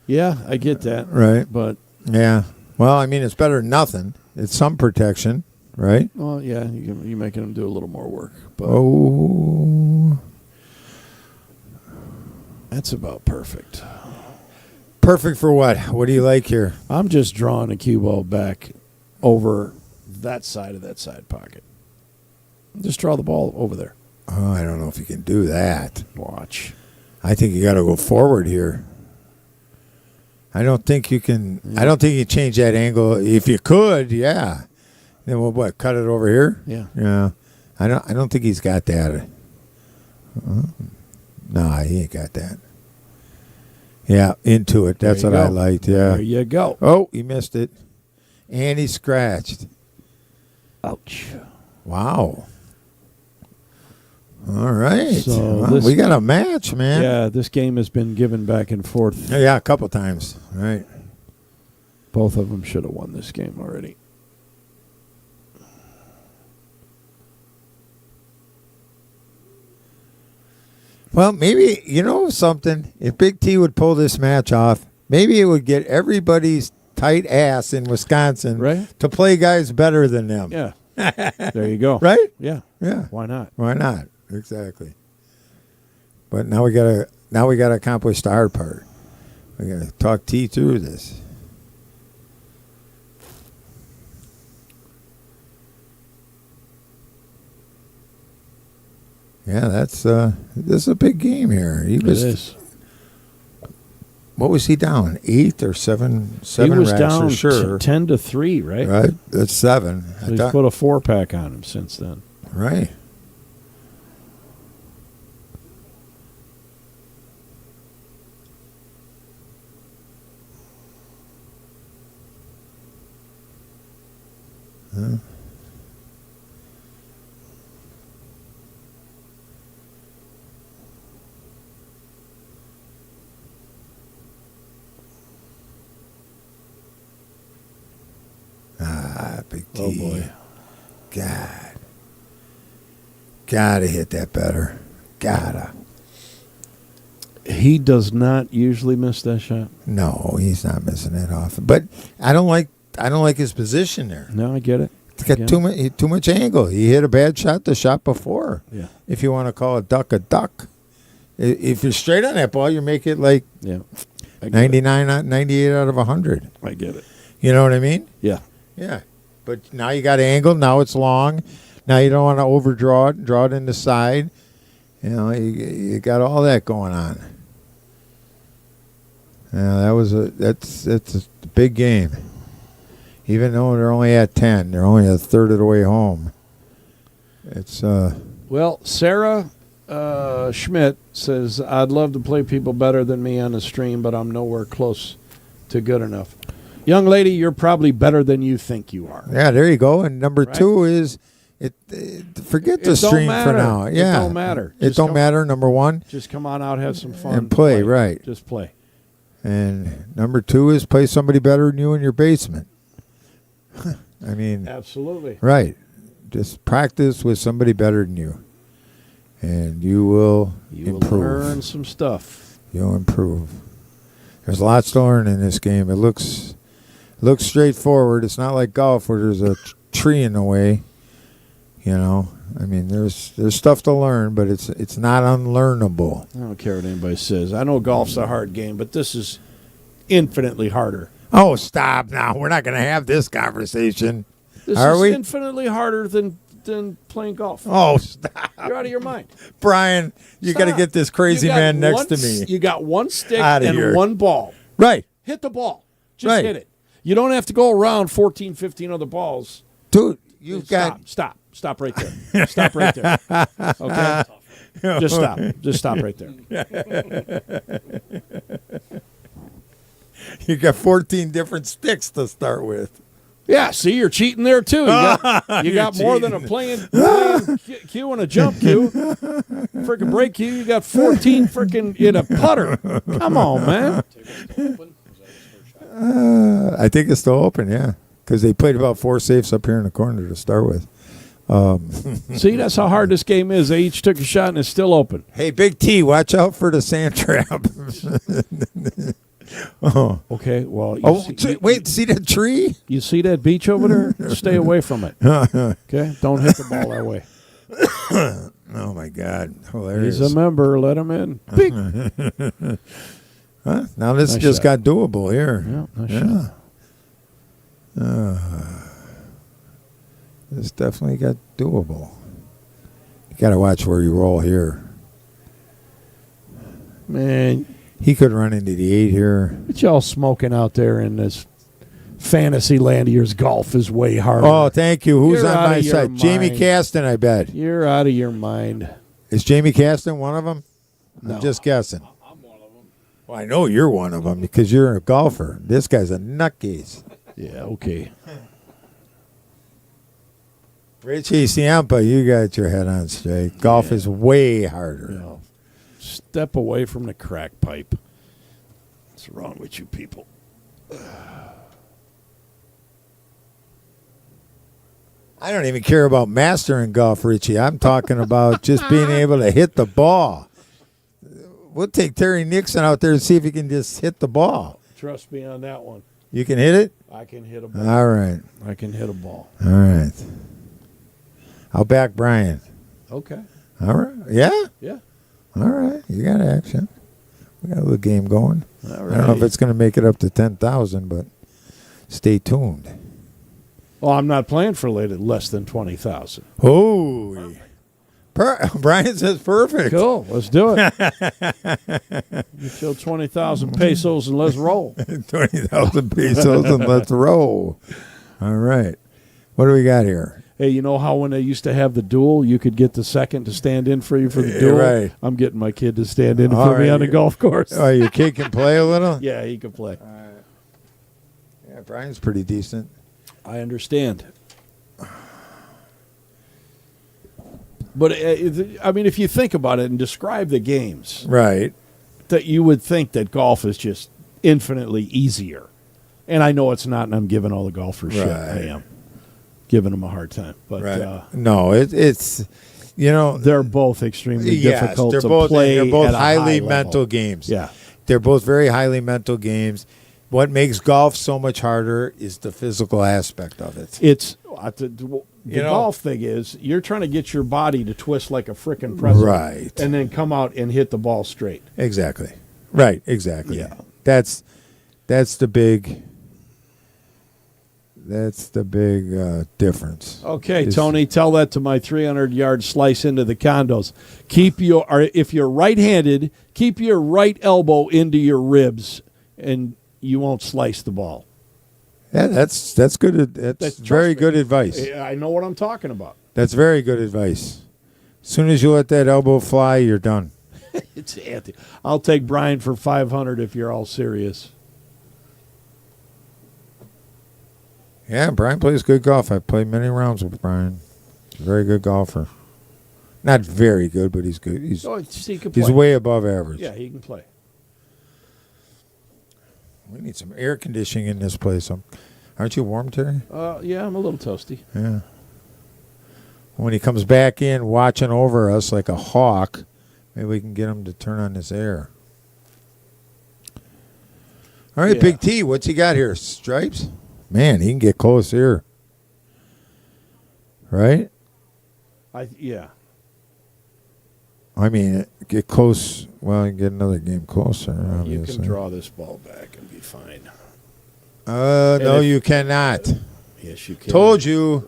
Yeah, I get that. Right. But Yeah. Well, I mean, it's better than nothing. It's some protection, right? Well, yeah, you're making him do a little more work. But Oh. that's about perfect. Perfect for what? What do you like here? I'm just drawing a cue ball back over that side pocket. Just draw the ball over there. Oh, I don't know if you can do that. Watch. I think you got to go forward here. I don't think you can. I don't think you can change that angle. If you could, yeah. Then what? Cut it over here? Yeah. Yeah. I don't think he's got that. Nah, he ain't got that. Yeah, into it. That's There what you I go. liked. Yeah. There you go. Oh, he missed it, and he scratched. Ouch. Wow. All right. So Well, this- we got a match, man. Yeah, this game has been given back and forth. Yeah, a couple times. Right. Both of them should have won this game already. Well, maybe, you know something? If Big T would pull this match off, maybe it would get everybody's tight ass in Wisconsin Right? to play guys better than them. Yeah. There you go. Right? Yeah. Yeah. Why not? Why not? Exactly. But now we gotta accomplish the hard part. We gotta talk T through this. Yeah, this is a big game here. It is. What was he down? 8 or 7? He 7 was racks down for sure. 10-3, right? Right? That's 7. So he's put a 4-pack on him since then. Right. Huh? Big T. Oh, boy. God. Gotta hit that better. Gotta. He does not usually miss that shot. No, he's not missing it often. But I don't like his position there. No, I get it. It's got too much angle. He hit a bad shot the shot before. Yeah. If you want to call a duck. If you're straight on that ball, you make it like Yeah. I get 99, 98 out of 100. it. I get it. You know what I mean? Yeah. Yeah. But now you got angle. Now it's long. Now you don't want to overdraw it, draw it in the side. You know, you got all that going on. Yeah, that's a big game. Even though they're only at 10, they're only a third of the way home. It's Well, Sarah Schmidt says, I'd love to play people better than me on the stream, but I'm nowhere close to good enough. Young lady, you're probably better than you think you are. yeah, there you go. And number Right. 2 is forget the It don't stream matter. for now. It Yeah, don't matter. It Just don't come- matter. Number 1 Just come on out, have some fun. and play. Right. Just play. And number 2 is play somebody better than you in your basement. I mean, Absolutely. right. Just practice with somebody better than you, and you will You will improve. learn some stuff. You'll improve. There's lots to learn in this game. It looks straightforward. It's not like golf where there's a tree in the way. You know, I mean, there's stuff to learn, but it's not unlearnable. I don't care what anybody says. I know golf's a hard game, but this is infinitely harder. Oh, stop now. We're not going to have this conversation. This Are is we? infinitely harder than playing golf. Oh, stop. You're out of your mind. Brian, you got to Stop. get this crazy You got man next one to me. You got one stick Outta and here. one ball. Right. Hit the ball. Just Right. hit it. You don't have to go around 14, 15 other balls. Dude, you've got... Stop right there. Stop right there. Okay? Just stop. Just stop right there. You got 14 different sticks to start with. Yeah, see, you're cheating there too. You got more than a playing cue and a jump cue. Freaking break cue. You got 14 freaking in a putter. Come on, man. I think it's still open, yeah. Because they played about 4 safes up here in the corner to start with. See, that's how hard this game is. They each took a shot and it's still open. Hey, Big T, watch out for the sand trap. Oh, Okay, well, wait, see that tree? you see that beach over there? Stay away from it. Okay, don't hit the ball that way. Oh my God, hilarious! He's a member. Let him in. Beep. Huh? Now this Nice just shot. got doable here. Yeah, nice shot. This definitely got doable. You got to watch where you roll here. Man, He could run into the 8 here. what y'all smoking out there in this fantasy land of yours? Golf is way harder. Oh, thank you. Who's You're on out my of your side? Jamie mind. Caston, I bet. You're out of your mind. Is Jamie Caston one of them? No. I'm just guessing. I'm one of them. Well, I know you're one of them because you're a golfer. This guy's a nutcase. Yeah, okay. Richie Ciampa, you got your head on straight. Golf is way harder. You know, step away from the crack pipe. What's wrong with you people? I don't even care about mastering golf, Richie. I'm talking about just being able to hit the ball. We'll take Terry Nixon out there and see if he can just hit the ball. Trust me on that one. You can hit it? I can hit a ball. All right. I can hit a ball. All right. I'll back Brian. Okay. All right. Yeah? Yeah. All right. You got action. We got a little game going. All I don't know if it's going to make it up to 10,000, but stay tuned. Well, I'm not playing for less than 20,000. Holy. Brian says perfect. Cool. Let's do it. Get your 20,000 pesos and let's roll. 20,000 pesos and let's roll. All right. What do we got here? Hey, you know how when they used to have the duel, you could get the second to stand in for you for the duel? Right. I'm getting my kid to stand in All for me right. on the golf course. Oh, your kid can play a little? Yeah, he can play. Yeah, Brian's pretty decent. I understand. But, I mean, if you think about it and describe the games, Right. that you would think that golf is just infinitely easier. And I know it's not, and I'm giving all the golfers shit. I Right. am. Giving them a hard time. But Right. No, it's, you know, they're both extremely yes, difficult they're to both, play they're both at a highly high level. mental games. Yeah. They're both very highly mental games. What makes golf so much harder is the physical aspect of it. It's the You know- golf thing is you're trying to get your body to twist like a frickin' pretzel, Right. and then come out and hit the ball straight. Exactly. Right, exactly. Yeah. That's the big difference. Okay, Is- Tony, tell that to my 300-yard slice into the condos. If you're right-handed, keep your right elbow into your ribs, and you won't slice the ball. Yeah, that's good. That's very trust me. good advice. I know what I'm talking about. That's very good advice. As soon as you let that elbow fly, you're done. It's Anthony. I'll take Brian for 500 if you're all serious. Yeah, Brian plays good golf. I've played many rounds with Brian. He's a very good golfer. Not very good, but he's good. He's He can play. he's way above average. Yeah, he can play. We need some air conditioning in this place. Aren't you warm today? Yeah, I'm a little toasty. Yeah. When he comes back in watching over us like a hawk, maybe we can get him to turn on this air. All right, Yeah. Big T, what's he got here? Stripes? Man, he can get close here. Right? Yeah. I mean, get close. Well, you can get another game closer, You obviously. can draw this ball back and be fine. No, if- you cannot. Yes, you can. Told you.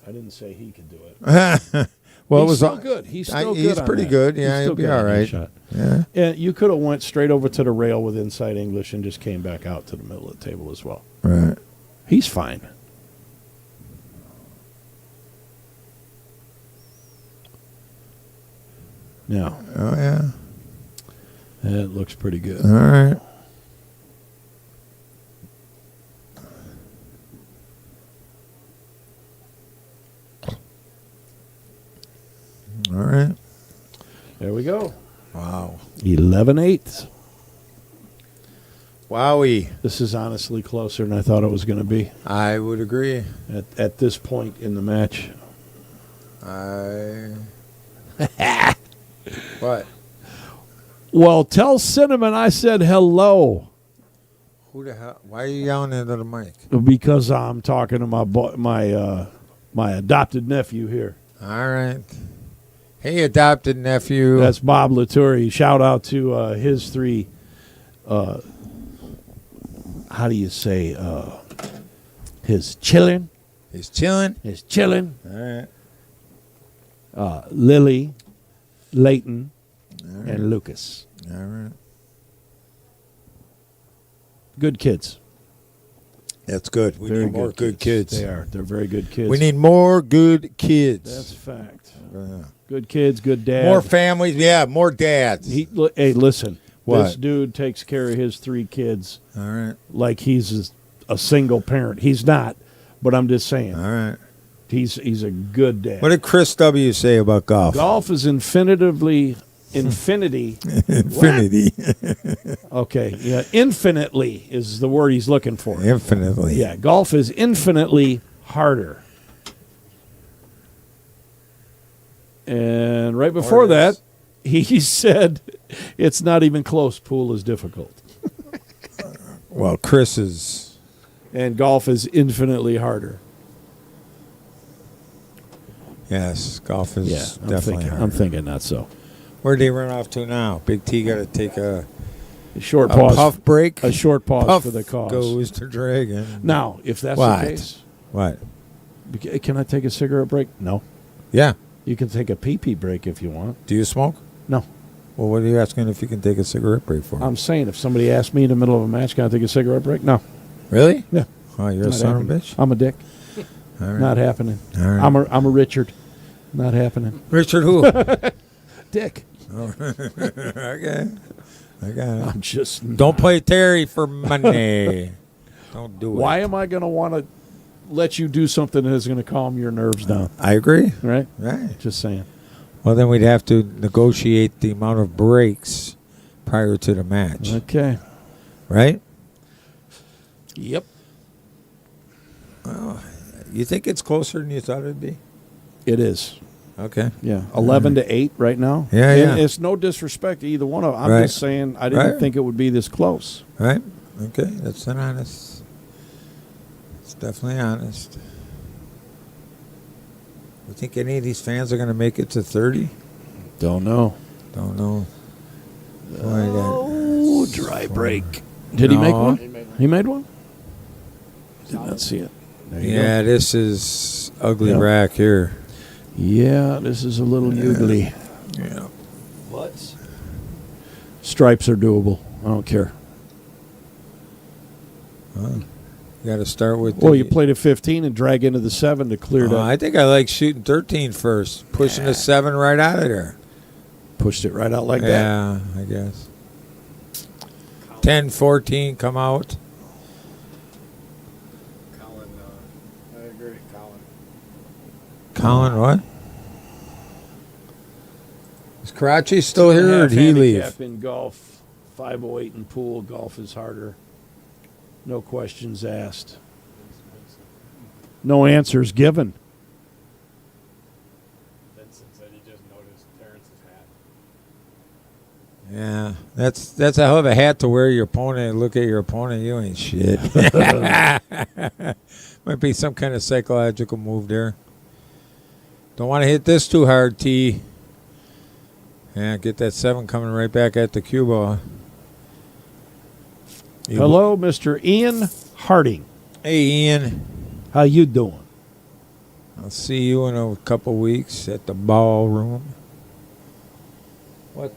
I didn't say he could do it. Well, it He's was still good. He's still good. He's on pretty that. good. He's Yeah, still he'll be good all on that right. shot. Yeah. And you could have went straight over to the rail with inside English and just came back out to the middle of the table as well. Right. He's fine. Now, Oh yeah. it looks pretty good. All right. All right. There we go. Wow. 11/8. Wowie. This is honestly closer than I thought it was going to be I would agree. at this point in the match. What? Well, tell Cinnamon I said hello Who the hell? Why are you yelling into the mic? because I'm talking to my adopted nephew here. All right. Hey, adopted nephew. That's Bob Laturi. Shout out to his three. How do you say? His chillin'. He's chilling. His chillin'. All right. Lily, Leighton, All right. and Lucas. All right. Good kids. That's good. We Very need more good kids. They are. They're very good kids. We need more good kids. That's a fact. Yeah. Good kids, good dad. More families. Yeah, more dads. Hey, listen. What? This dude takes care of his three kids All right. like he's a single parent. He's not, but I'm just saying. All right. He's a good dad. What did Chris W. say about golf? Golf is infinity. Infinity. Okay, yeah, infinitely is the word he's looking for. Infinitely. Yeah, golf is infinitely harder. And right before that, he said it's not even close. Pool is difficult. Well, Chris is. And golf is infinitely harder. Yes, golf is Yeah, definitely I'm hard. thinking not so. Where'd they run off to now? Big T got to take a Short pause. puff break. A short pause Puff for the cause. goes to Dragon. Now, if that's What? the case, What? can I take a cigarette break? No. Yeah. You can take a pee-pee break if you want. Do you smoke? No. Well, what are you asking if you can take a cigarette break for? I'm saying if somebody asked me in the middle of a match, can I take a cigarette break? No. Really? Yeah. Oh, you're a Not son of a happening. bitch. I'm a dick. All right. Not happening. All right. I'm a Richard. Not happening. Richard who? Dick. Okay. I got it. I'm just Don't play Terry for money. Don't do it. Why am I going to want to let you do something that is going to calm your nerves down? I agree. Right? Right. Just saying. Well, then we'd have to negotiate the amount of breaks prior to the match. Okay. Right? Yep. You think it's closer than you thought it'd be? It is. Okay. Yeah. 11 to 8 right now. Yeah, And yeah. it's no disrespect to either one of them. I'm Right. just saying I didn't Right. think it would be this close. Right? Okay. That's an honest. It's definitely honest. You think any of these fans are going to make it to 30? Don't know. Don't know. Oh, dry break. Did he make No. one? He made one? Did not see it. There you Yeah, this is ugly Yep. rack here. go. Yeah, this is a little ugly. Yeah. What? Stripes are doable. I don't care. You got to start with. Well, the- you played a 15 and drag into the 7 to clear that. I think I like shooting 13 first, pushing the 7 right out of there. Pushed it right out like that. Yeah, I guess. 10, 14, come out. Colin, I agree, Colin. Colin, what? Is Karachi still here, or did he leave? Handicap in golf, 508 in pool. Golf is harder. No questions asked. No answers given. Vincent said he just noticed Terrence's hat. Yeah, that's a hell of a hat to wear your opponent and look at your opponent. You ain't shit. Might be some kind of psychological move there. Don't want to hit this too hard, T. Yeah, get that 7 coming right back at the cue ball. Hello, Mr. Ian Harding. Hey, Ian. How you doing? I'll see you in a couple weeks at the ballroom. What?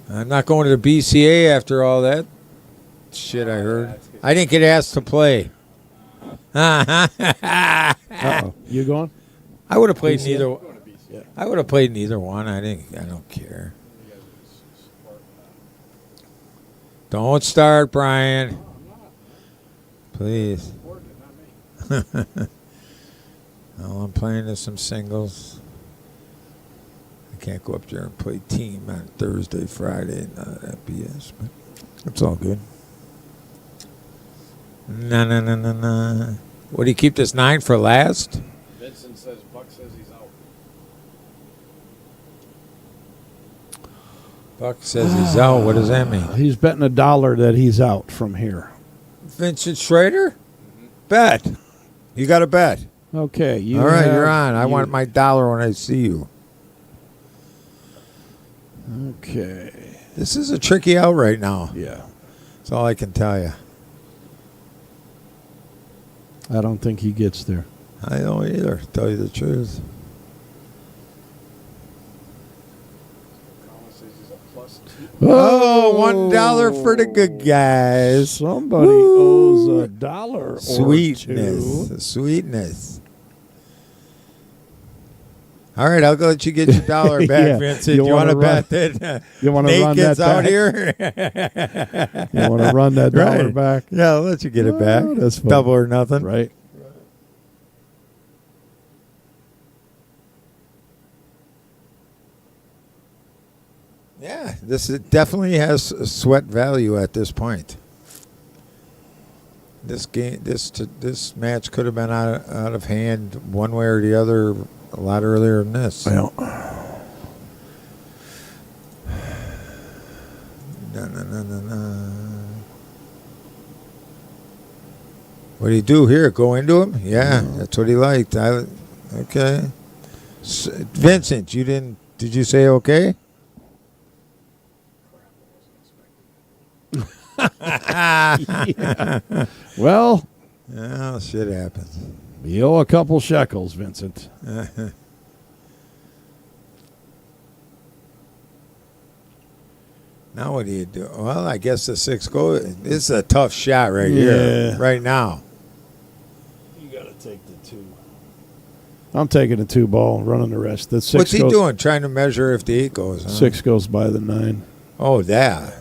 I'm not going to the BCA after all that shit I heard. I didn't get asked to play. I Uh-oh. You going? would have played neither. Going to BC. I would have played neither one. I don't care. Don't start, Brian. Please. No, I'm playing to some singles. I can't go up there and play team on Thursday, Friday, none of that BS, but it's all good. No. What, do you keep this 9 for last? Vincent says Buck says he's out. Buck says he's out. What does that mean? He's betting $1 that he's out from here. Vincent Schrader? Bet. You got to bet. Okay. All right, you're on. I want my dollar when I see you. Okay. This is a tricky out right now. Yeah. That's all I can tell you. I don't think he gets there. I don't either, to tell you the truth. Oh, $1 for the good guys. Somebody Woo. owes $1 or Sweetness. two. Sweetness. All right, I'll go let you get your dollar back, Yeah. Vincent. You You want to wanna bet that You want to Nate run gets that out back? here? You want to run that Right. dollar back? Yeah, I'll let you get it back. Oh, that's fine. Double or nothing. Right. Yeah, definitely has sweat value at this point. This game, this match could have been out of hand one way or the other a lot earlier than this. Well, No. What do you do here? Go into him? Yeah, that's what he liked. Okay. Vincent, you didn't? Did you say okay? yeah. Well, Oh, shit happens. you owe a couple shekels, Vincent. Now what do you do? Well, I guess the 6 goes. This is a tough shot right Yeah. here, right now. You got to take the 2. I'm taking the 2 ball, running the rest. The 6 What's he goes, doing? Trying to measure if the 8 goes. Huh? 6 goes by the 9. Oh, that.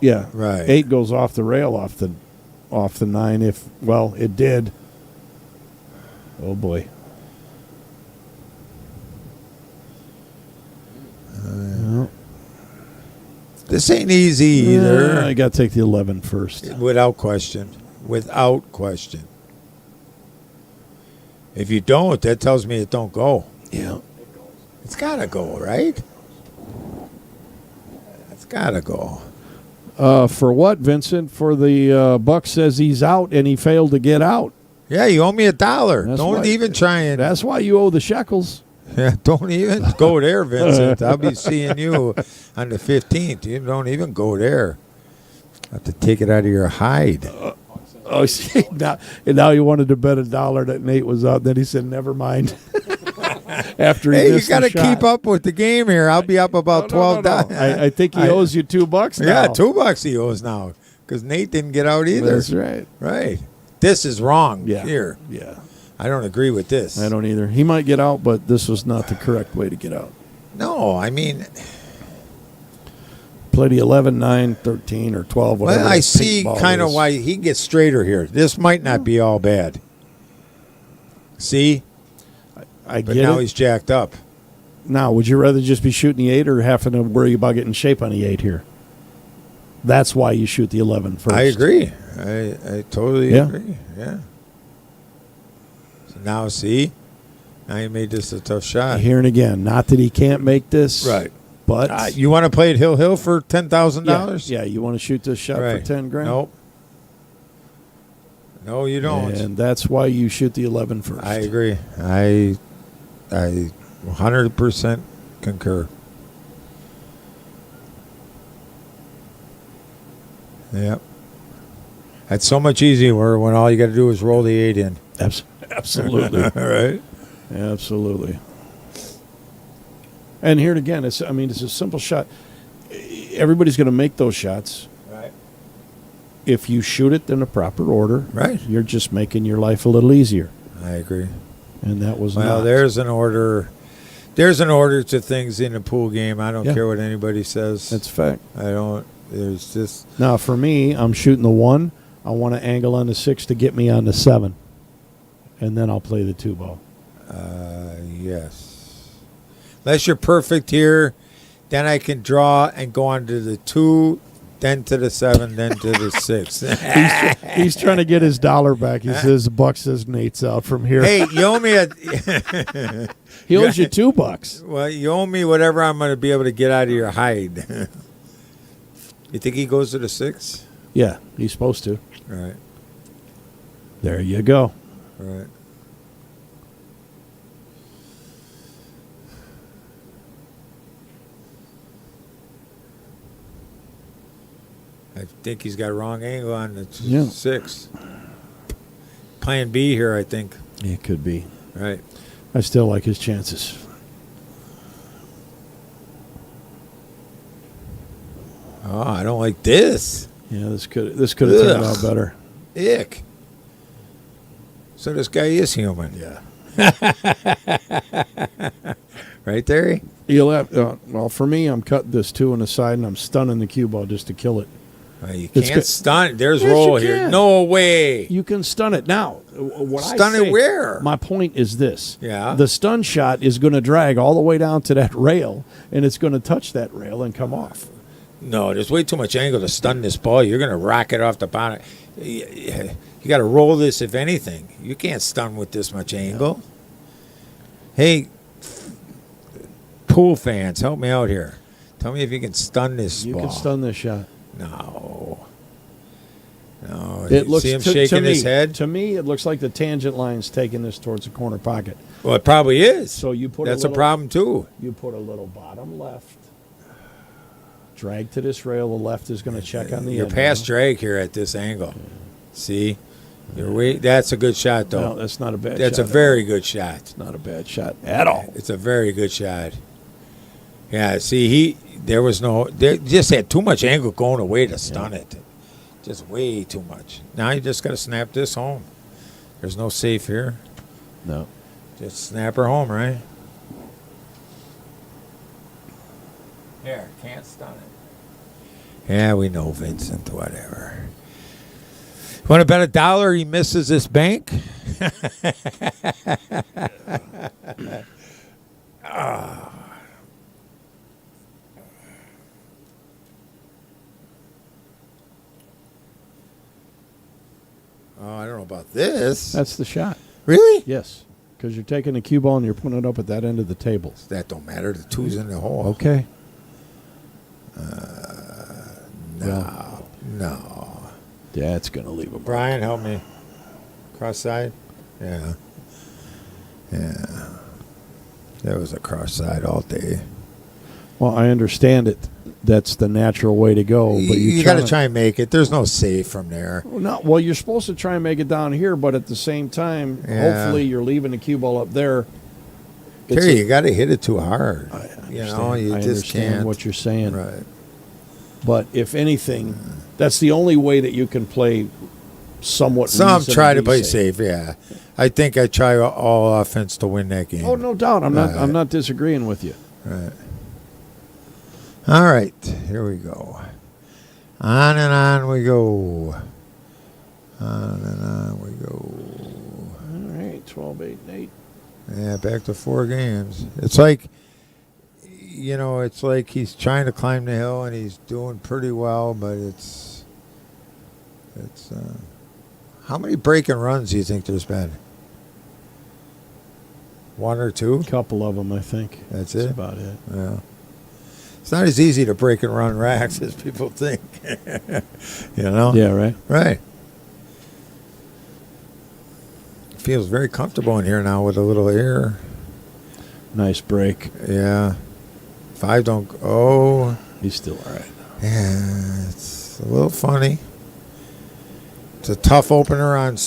Yeah. Right. 8 goes off the rail off the 9 if it did. Oh boy. This ain't easy either. I got to take the 11 first. Without question. Without question. If you don't, that tells me it don't go. Yeah. It's got to go, right? It's got to go. For what, Vincent? For the Buck says he's out and he failed to get out. Yeah, you owe me $1. That's Don't why- even try and. That's why you owe the shekels. Yeah, don't even go there, Vincent. I'll be seeing you on the 15th. You don't even go there. I have to take it out of your hide. Oh, see, now he wanted to bet $1 that Nate was out. Then he said, "Never mind." After he Hey, you missed got to the shot. keep up with the game here. I'll be up about No. $12. I think he owes you $2 now. Yeah, $2 he owes now because Nate didn't get out either. That's right. Right. This is wrong Yeah. here. Yeah. I don't agree with this. I don't either. He might get out, but this was not the correct way to get out. No, I mean, Play the 11, 9, 13, or 12. Whatever well, I that see pink ball kind of is. why he gets straighter here. This might not be all bad. See? I But get now it. he's jacked up. Now, would you rather just be shooting the 8 or having to worry about getting shape on the 8 here? That's why you shoot the 11 first. I agree. I totally Yeah. agree. Yeah. So now, see? Now you made this a tough shot. Here and again. Not that he can't make this. Right. But You want to play at Hill for $10,000? Yeah, you want to shoot this shot Right. for 10 grand? Nope. No, you don't. And that's why you shoot the 11 first. I agree. I 100% concur. Yep. That's so much easier when all you got to do is roll the 8 in. Absolutely. All right. Absolutely. And here again, it's a simple shot. Everybody's going to make those shots. Right. If you shoot it in the proper order, Right. you're just making your life a little easier. I agree. And that was Well, not. there's an order. There's an order to things in a pool game. I don't Yeah. care what anybody says. That's a fact. I don't. There's just. Now, for me, I'm shooting the 1. I want to angle on the 6 to get me on the 7. And then I'll play the 2 ball. Yes. Unless you're perfect here, then I can draw and go on to the 2 then to the 7, then to the 6. He's trying to get his dollar back. He says Buck says Nate's out from here. Hey, you owe me he owes you $2. well, you owe me whatever I'm going to be able to get out of your hide. You think he goes to the 6? Yeah, he's supposed to. All right. There you go. All right. I think he's got a wrong angle on the 6. Plan B here, I think. It could be. Right. I still like his chances. Oh, I don't like this. Yeah, this could have turned out better. Ick. So this guy is human. Yeah. Right there? You'll have, well, for me, I'm cutting this 2 on the side, and I'm stunning the cue ball just to kill it. Well, you It's can't good. stun it. There's Yes, roll you here. can. No way. You can stun it. Now, what Stun I it say, where? My point is this. Yeah. The stun shot is going to drag all the way down to that rail, and it's going to touch that rail and come off. No, there's way too much angle to stun this ball. You're going to rock it off the bottom. You got to roll this, if anything. You can't stun with this much angle. Hey, pool fans, help me out here. Tell me if you can stun this You ball. can stun this shot. No. No. It looks See him to shaking me, his head? To me, it looks like the tangent line's taking this towards the corner pocket. Well, it probably is. So you put That's a a little, problem, too. You put a little bottom left. Drag to this rail. The left is going to check on the You're end. past drag here at this angle. See? That's a good shot, though. No, that's not a bad shot. That's a very good shot. It's not a bad shot at all. It's a very good shot. Yeah, see, there just had too much angle going away to stun it. Just way too much. Now you just got to snap this home. There's no safe here. No. Just snap her home, right? Here, can't stun it. Yeah, we know, Vincent, whatever. Want to bet $1 he misses this bank? Oh, I don't know about this. That's the shot. Really? Yes. Because you're taking the cue ball and you're putting it up at that end of the table. That don't matter. The 2's in the hole. Okay. No. That's going to leave a Brian, help me. Cross side? Yeah. Yeah. That was a cross side all day. Well, I understand it. That's the natural way to go. But You got to try and make it. There's no safe from there. Well, you're supposed to try and make it down here, but at the same time, Yeah. hopefully you're leaving the cue ball up there. Terry, you got to hit it too hard. I understand. You know, you I just understand can't. what you're saying. Right. But if anything, that's the only way that you can play somewhat. Some try to play safe. safe, yeah. I think I try all offense to win that game. Oh, no doubt. I'm Right. not disagreeing with you. Right. All right, here we go. On and on we go. On and on we go. All right, 12, 8, and 8. Yeah, back to 4 games. It's like, it's like he's trying to climb the hill and he's doing pretty well, but it's how many break and runs do you think there's been? 1 or 2? A couple of them, I think. That's That's it? about it. Yeah. It's not as easy to break and run racks as people think. Yeah, right. Right. Feels very comfortable in here now with a little air. Nice break. Yeah. 5 don't. Oh. He's still all right. Yeah. It's a little funny. It's a tough opener on.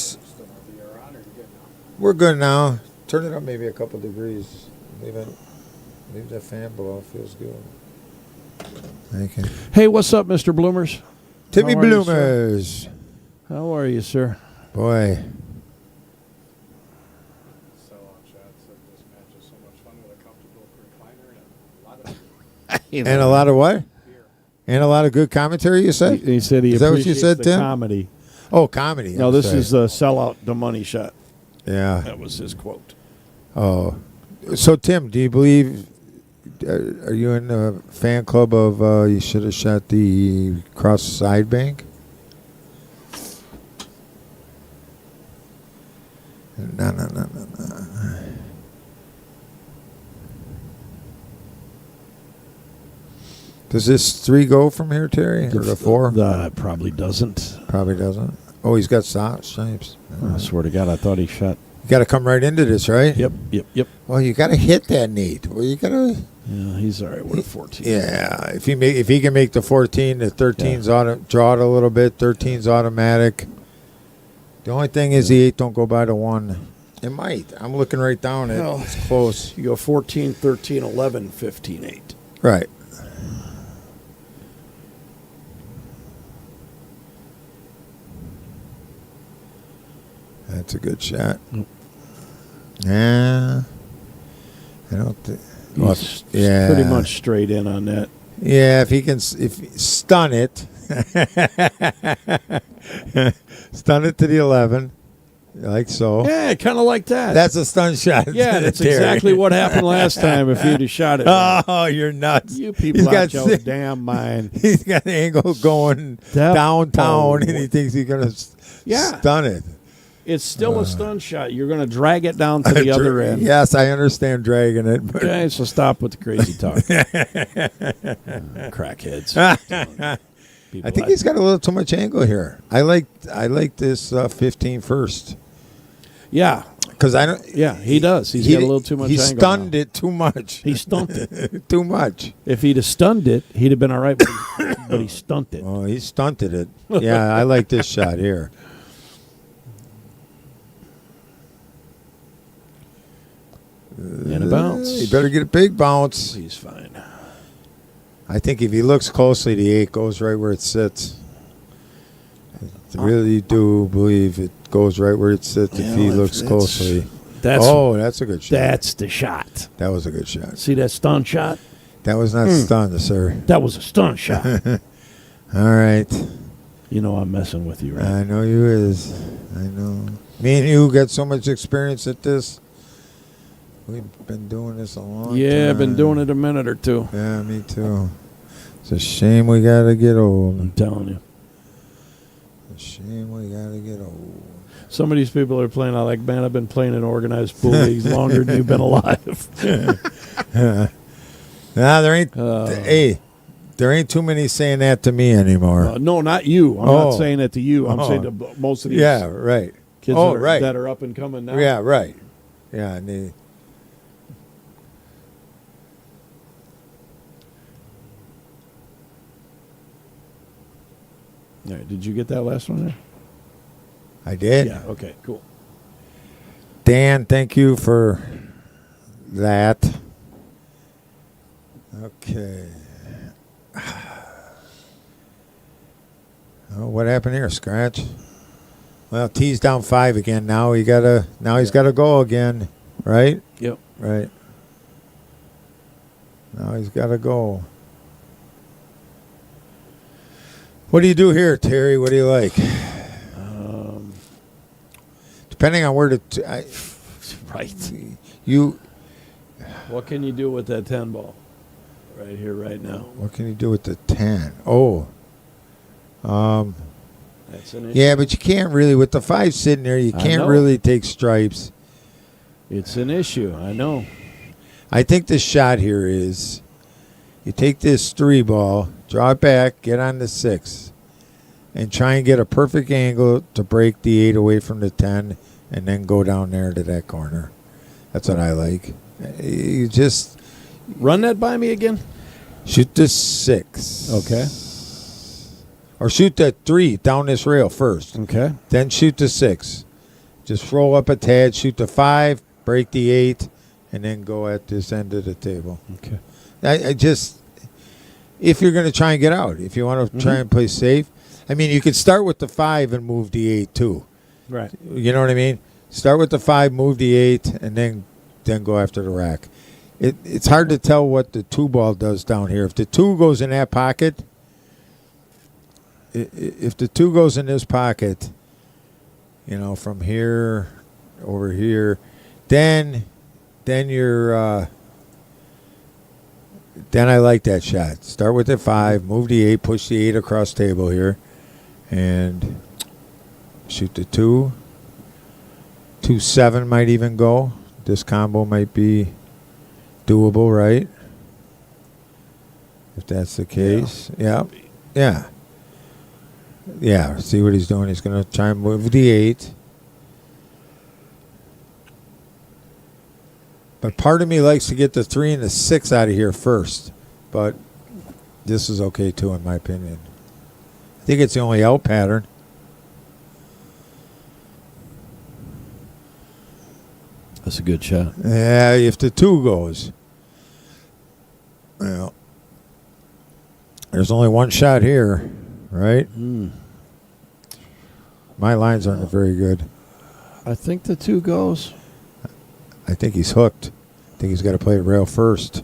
We're good now. Turn it up maybe a couple degrees. Leave that fan below. Feels good. Thank you. Hey, what's up, Mr. Bloomers? Timmy How are you, sir? Bloomers. How are you, sir? Boy. And a lot of what? And a lot of good commentary, you said? He said he Is that what you appreciates said, the Tim? comedy. Oh, comedy. No, I'm this sorry. is sell out the money shot. Yeah. That was his quote. Oh. So, Tim, do you believe Are you in the fan club of you should have shot the cross side bank? No. Does this 3 go from here, Terry? Or the 4? It probably doesn't. Probably doesn't. Oh, he's got stripes. I swear to God, I thought he shot. You got to come right into this, right? Yep. Well, you got to hit that Nate. Well, you got to. Yeah, he's all right with a 14. Yeah, if he can make the 14, the 13's draw it a little bit. 13's automatic. The only thing is the 8 don't go by the 1. It might. I'm looking right down it. Well, It's close. You go 14, 13, 11, 15, 8. Right. That's a good shot. Nope. Yeah. I don't think. He's pretty much straight in on that. Yeah, if he can stun it. Stun it to the 11. Like so. Yeah, kind of like that. That's a stun shot. Yeah, that's Terry. exactly what happened last time if you'd have shot it. Oh, you're nuts. You people out your damn mind. He's got an angle going downtown, and he thinks he's going to stun it. It's still a stun shot. You're going to drag it down to the other end. Yes, I understand dragging it. But Okay, so stop with the crazy talk. Crackheads. I think he's got a little too much angle here. I like this 15 first. Yeah. Because I don't. Yeah, he does. He's got a little too much He angle stunned now. it too much. He stumped it. Too much. If he'd have stunned it, he'd have been all right, but he stunted. Oh, he stunted it. Yeah, I like this shot here. And a bounce. You better get a big bounce. He's fine. I think if he looks closely, the 8 goes right where it sits. I really do believe it goes right where it sits if he looks closely. That's a good shot. That's the shot. That was a good shot. See that stun shot? That was not stunned, sir. That was a stun shot. All right. You know I'm messing with you, right? I know you is. I know. Me and you got so much experience at this. We've been doing this a long time. Yeah, I've been doing it a minute or two. Yeah, me too. It's a shame we got to get old. I'm telling you. It's a shame we got to get old. Some of these people are playing. I like, man, I've been playing in organized pool leagues longer than you've been alive. There ain't. Hey, there ain't too many saying that to me anymore. No, not you. I'm not saying that to you. I'm saying to most of these right. kids that are up and coming now. Yeah, right. Yeah, and All right, did you get that last one there? I did. Yeah, okay, cool. Dan, thank you for that. Okay. Oh, what happened here? Scratch. Well, T's down 5 again. Now he's got to go again, right? Yep. Right. Now he's got to go. What do you do here, Terry? What do you like? Depending on where Right. You. What can you do with that 10 ball? Right here, right now. What can you do with the 10? Oh. That's an issue. Yeah, but you can't really, with the 5 sitting there, you can't really take stripes. It's an issue, I know. I think the shot here is you take this 3 ball, draw it back, get on the 6, and try and get a perfect angle to break the 8 away from the 10, and then go down there to that corner. That's what I like. You just run that by me again. Shoot the 6. Okay. Or shoot that 3 down this rail first. Okay. Then shoot the 6. Just roll up a tad, shoot the 5, break the 8, and then go at this end of the table. Okay. I just, if you're going to try and get out, if you want to try and play safe, I mean, you could start with the 5 and move the 8 too. Right. You know what I mean? Start with the 5, move the 8, and then go after the rack. It's hard to tell what the 2 ball does down here. If the 2 goes in that pocket, if the 2 goes in this pocket, you know, from here over here, then you're Then I like that shot. Start with the 5, move the 8, push the 8 across table here, and shoot the 2. 2-7 might even go. This combo might be doable, right? If that's the case. Yeah. Yeah. Yeah. See what he's doing. He's going to try and move the 8. But part of me likes to get the 3 and the 6 out of here first. But this is okay too, in my opinion. I think it's the only out pattern. That's a good shot. Yeah, if the 2 goes. Well, there's only one shot here, right? My lines aren't very good. I think the 2 goes. I think he's hooked. I think he's got to play the rail first.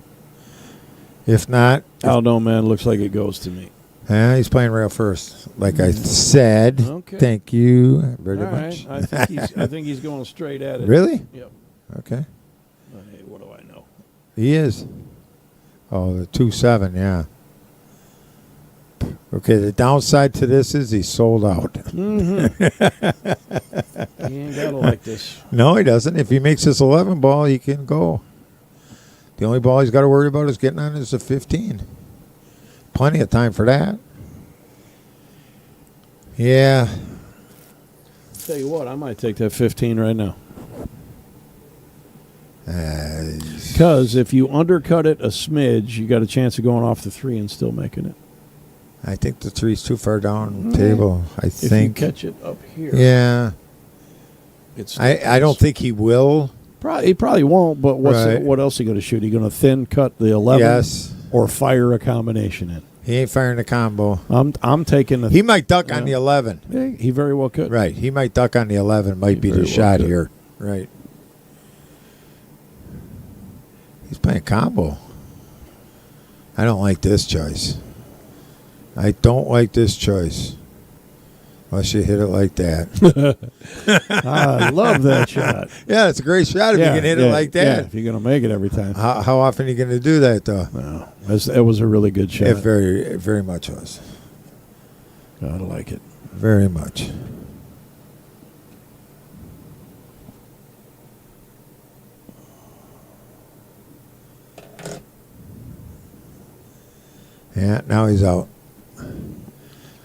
If not, I don't know, man. Looks like it goes to me. he's playing rail first. Like I said. Okay. Thank you very All much. right. I think he's going straight at it. Really? Yep. Okay. Hey, what do I know? He is. Oh, the 2-7, yeah. Okay, the downside to this is he's sold out. He ain't got to like this. No, he doesn't. If he makes this 11 ball, he can go. The only ball he's got to worry about is getting on is the 15. Plenty of time for that. Yeah. Tell you what, I might take that 15 right now. Because if you undercut it a smidge, you got a chance of going off the 3 and still making it. I think the 3's too far down the table. I If think. you catch it up here. Yeah. It's I don't think he will. He probably won't, but Right. what else are you going to shoot? Are you going to thin cut the 11 Yes. or fire a combination in? He ain't firing a combo. I'm taking the He might duck on the 11. Yeah, he very well could. Right. He might duck on the 11. Might be very the well shot could. here. Right. He's playing combo. I don't like this choice. I don't like this choice. Unless you hit it like that. I love that shot. Yeah, it's a great shot if you can hit it like Yeah, that. if you're going to make it every time. How often are you going to do that, though? No, it was a really good shot. It very much was. I like it. Very much. Yeah, now he's out.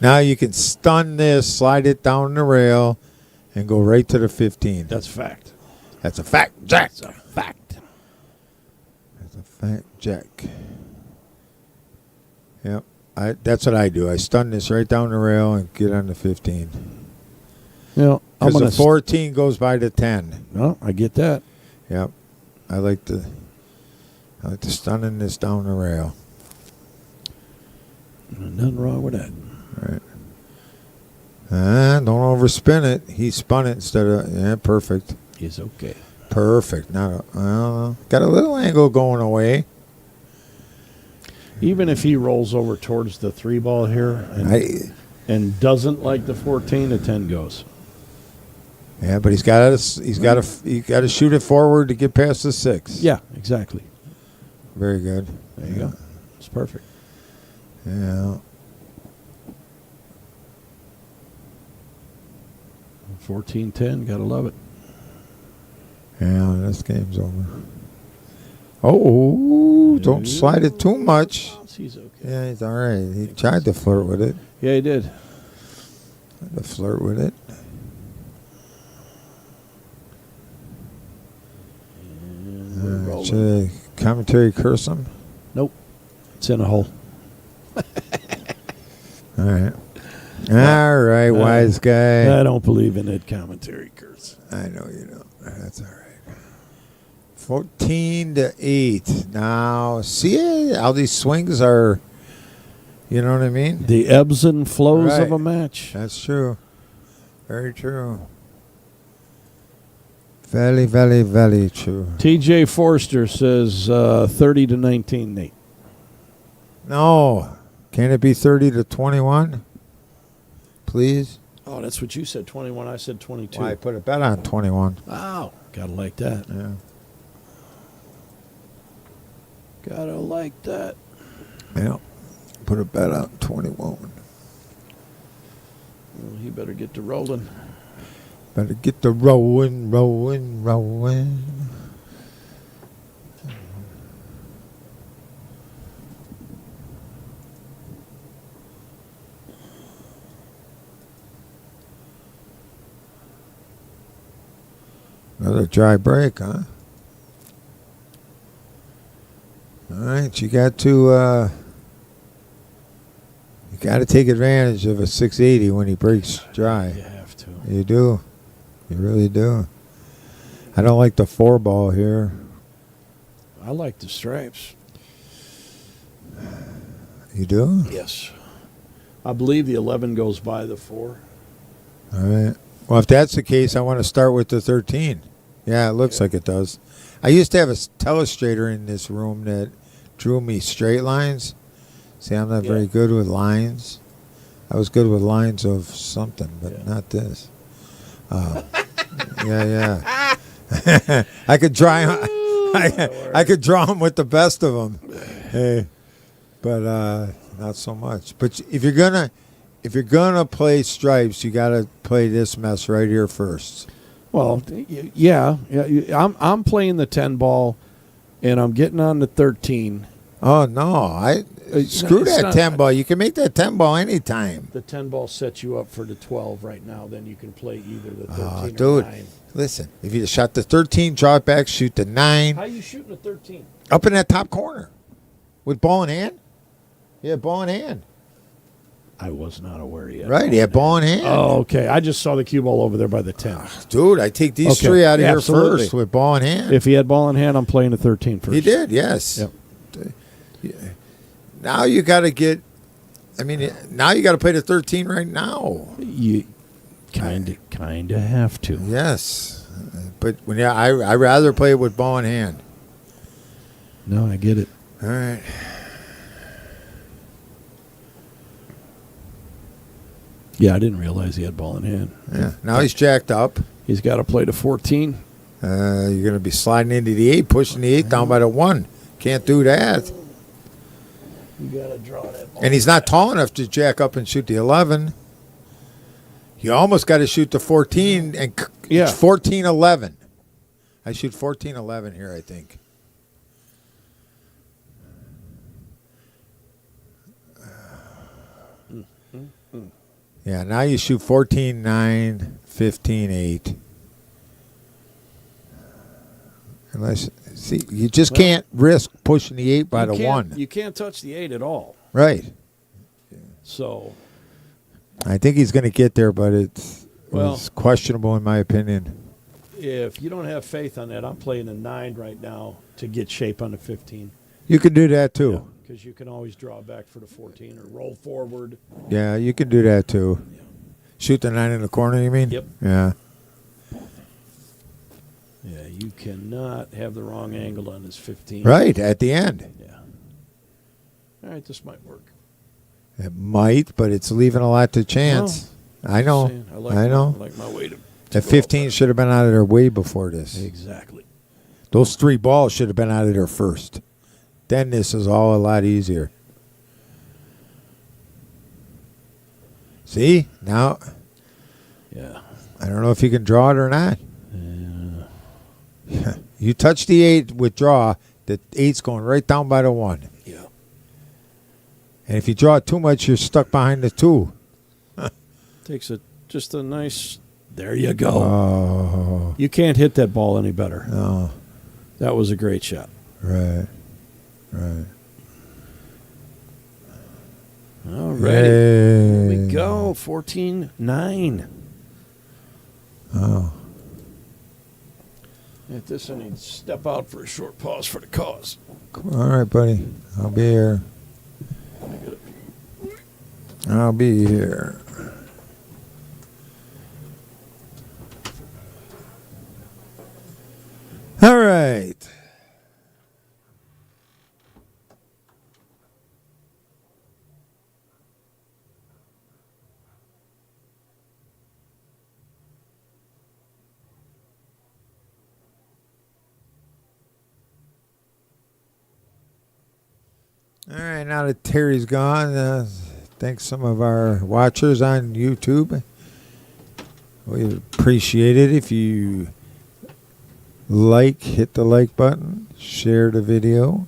Now you can stun this, slide it down the rail, and go right to the 15. That's fact. That's a fact, Jack. That's a fact. That's a fact, Jack. Yep. That's what I do. I stun this right down the rail and get on the 15. You know, I'm Because going the 14 goes by the 10. No, I get that. Yep. I like the stunning this down the rail. Nothing wrong with that. Right. Don't overspin it. He spun it instead of perfect. He's okay. Perfect. Got a little angle going away. Even if he rolls over towards the 3 ball here and doesn't like the 14, the 10 goes. Yeah, but he's got to shoot it forward to get past the 6. Yeah, exactly. Very good. There you go. It's perfect. Yeah. 14-10, gotta love it. Yeah, this game's over. Oh, don't slide it too much. He's okay. Yeah, he's all right. He tried to flirt with it. Yeah, he did. Tried to flirt with it. Should commentary curse him? Nope. It's in a hole. All right. All right, wise guy. I don't believe in it, commentary curse. I know you don't. That's all right. 14-8. Now, see how these swings are, you know what I mean? The ebbs and flows of Right. a match. That's true. Very true. Very, very, very true. TJ Forster says 30-19, Nate. No. Can it be 30-21? Please? Oh, that's what you said, 21. I said 22. Well, I put a bet on 21. Wow. Gotta like that. Yeah. Gotta like that. Yeah. Put a bet out 21. Well, he better get to rolling. Better get the rolling, rolling, rolling. Another dry break, huh? All right, you got to take advantage of a 680 when he breaks dry. You have to. You do. You really do. I don't like the 4-ball here. I like the stripes. You do? Yes. I believe the 11 goes by the 4. All right. Well, if that's the case, I want to start with the 13. Yeah, it looks like it does. I used to have a telestrator in this room that drew me straight lines. See, I'm not very good with lines. I was good with lines of something, but not this. Yeah. I could draw. I could draw them with the best of them. Hey, but not so much. But if you're gonna play stripes, you got to play this mess right here first. Well, yeah. I'm playing the 10 ball, and I'm getting on the 13. Oh no! Screw that 10 ball. You can make that 10 ball anytime. The 10 ball sets you up for the 12 right now. Then you can play either the 13 or dude, 9. Listen. If you shot the 13, draw it back, shoot the 9. How are you shooting a 13? Up in that top corner, with ball in hand. Yeah, ball in hand. I was not aware yet. Right, he had ball in hand. Oh, okay. I just saw the cue ball over there by the 10. Dude, I take these Okay. 3 out of here Absolutely. first with ball in hand. If he had ball in hand, I'm playing the 13 first. He did, yes. Yep. Now you got to get. I mean, now you got to play the 13 right now. You kind of have to. Yes, but I rather play it with ball in hand. No, I get it. All right. Yeah, I didn't realize he had ball in hand. Yeah. Now he's jacked up. He's got to play the 14. You're going to be sliding into the 8, pushing the 8 down by the 1. Can't do that. You got to draw that ball. And he's not tall enough to jack up and shoot the 11. You almost got to shoot the 14 and 14-11. I shoot 14-11 here, I think. Yeah, now you shoot 14-9, 15-8. Unless, see, you just can't risk pushing the 8 by the 1. You can't touch the 8 at all. Right. So, I think he's going to get there, but it's questionable in my opinion. if you don't have faith on that, I'm playing a 9 right now to get shape on the 15. You can do that too. Because you can always draw back for the 14 or roll forward. Yeah, you can do that too. Yeah. Shoot the 9 in the corner, you mean? Yep. Yeah. Yeah, you cannot have the wrong angle on this 15. Right, at the end. Yeah. All right, this might work. It might, but it's leaving a lot to chance. I know. I know. like my way to That go 15 up should have been out of there way before this. there. Exactly. Those 3 balls should have been out of there first. Then this is all a lot easier. See? Now, Yeah. I don't know if you can draw it or not. You touch the 8 with draw, the 8's going right down by the 1. Yeah. And if you draw it too much, you're stuck behind the 2. Takes just a nice. There you go. Oh, You can't hit that ball any better. no. That was a great shot. Right. Right. All right. Here Hey. we go. 14-9. Oh. At this, I need to step out for a short pause for the cause. All right, buddy. I'll be here. I'll be here. All right. All right, now that Terry's gone, thanks some of our watchers on YouTube. We appreciate it if you hit the like button, share the video,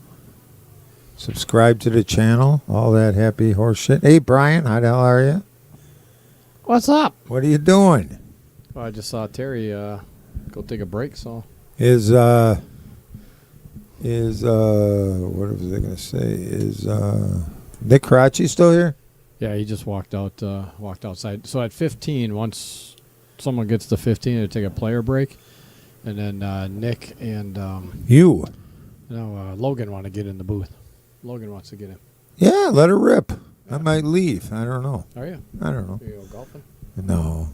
subscribe to the channel, all that happy horse shit. Hey, Brian, how the hell are you? What's up? What are you doing? Well, I just saw Terry go take a break, so. Is what was I gonna say? Is Nick Karachi still here? Yeah, he just walked outside. So at 15, once someone gets to 15, they take a player break, and then Nick and Logan want to get in the booth. Logan wants to get in. Yeah, let her rip. I might leave. I don't know. Are you? I don't know. You go golfing? No.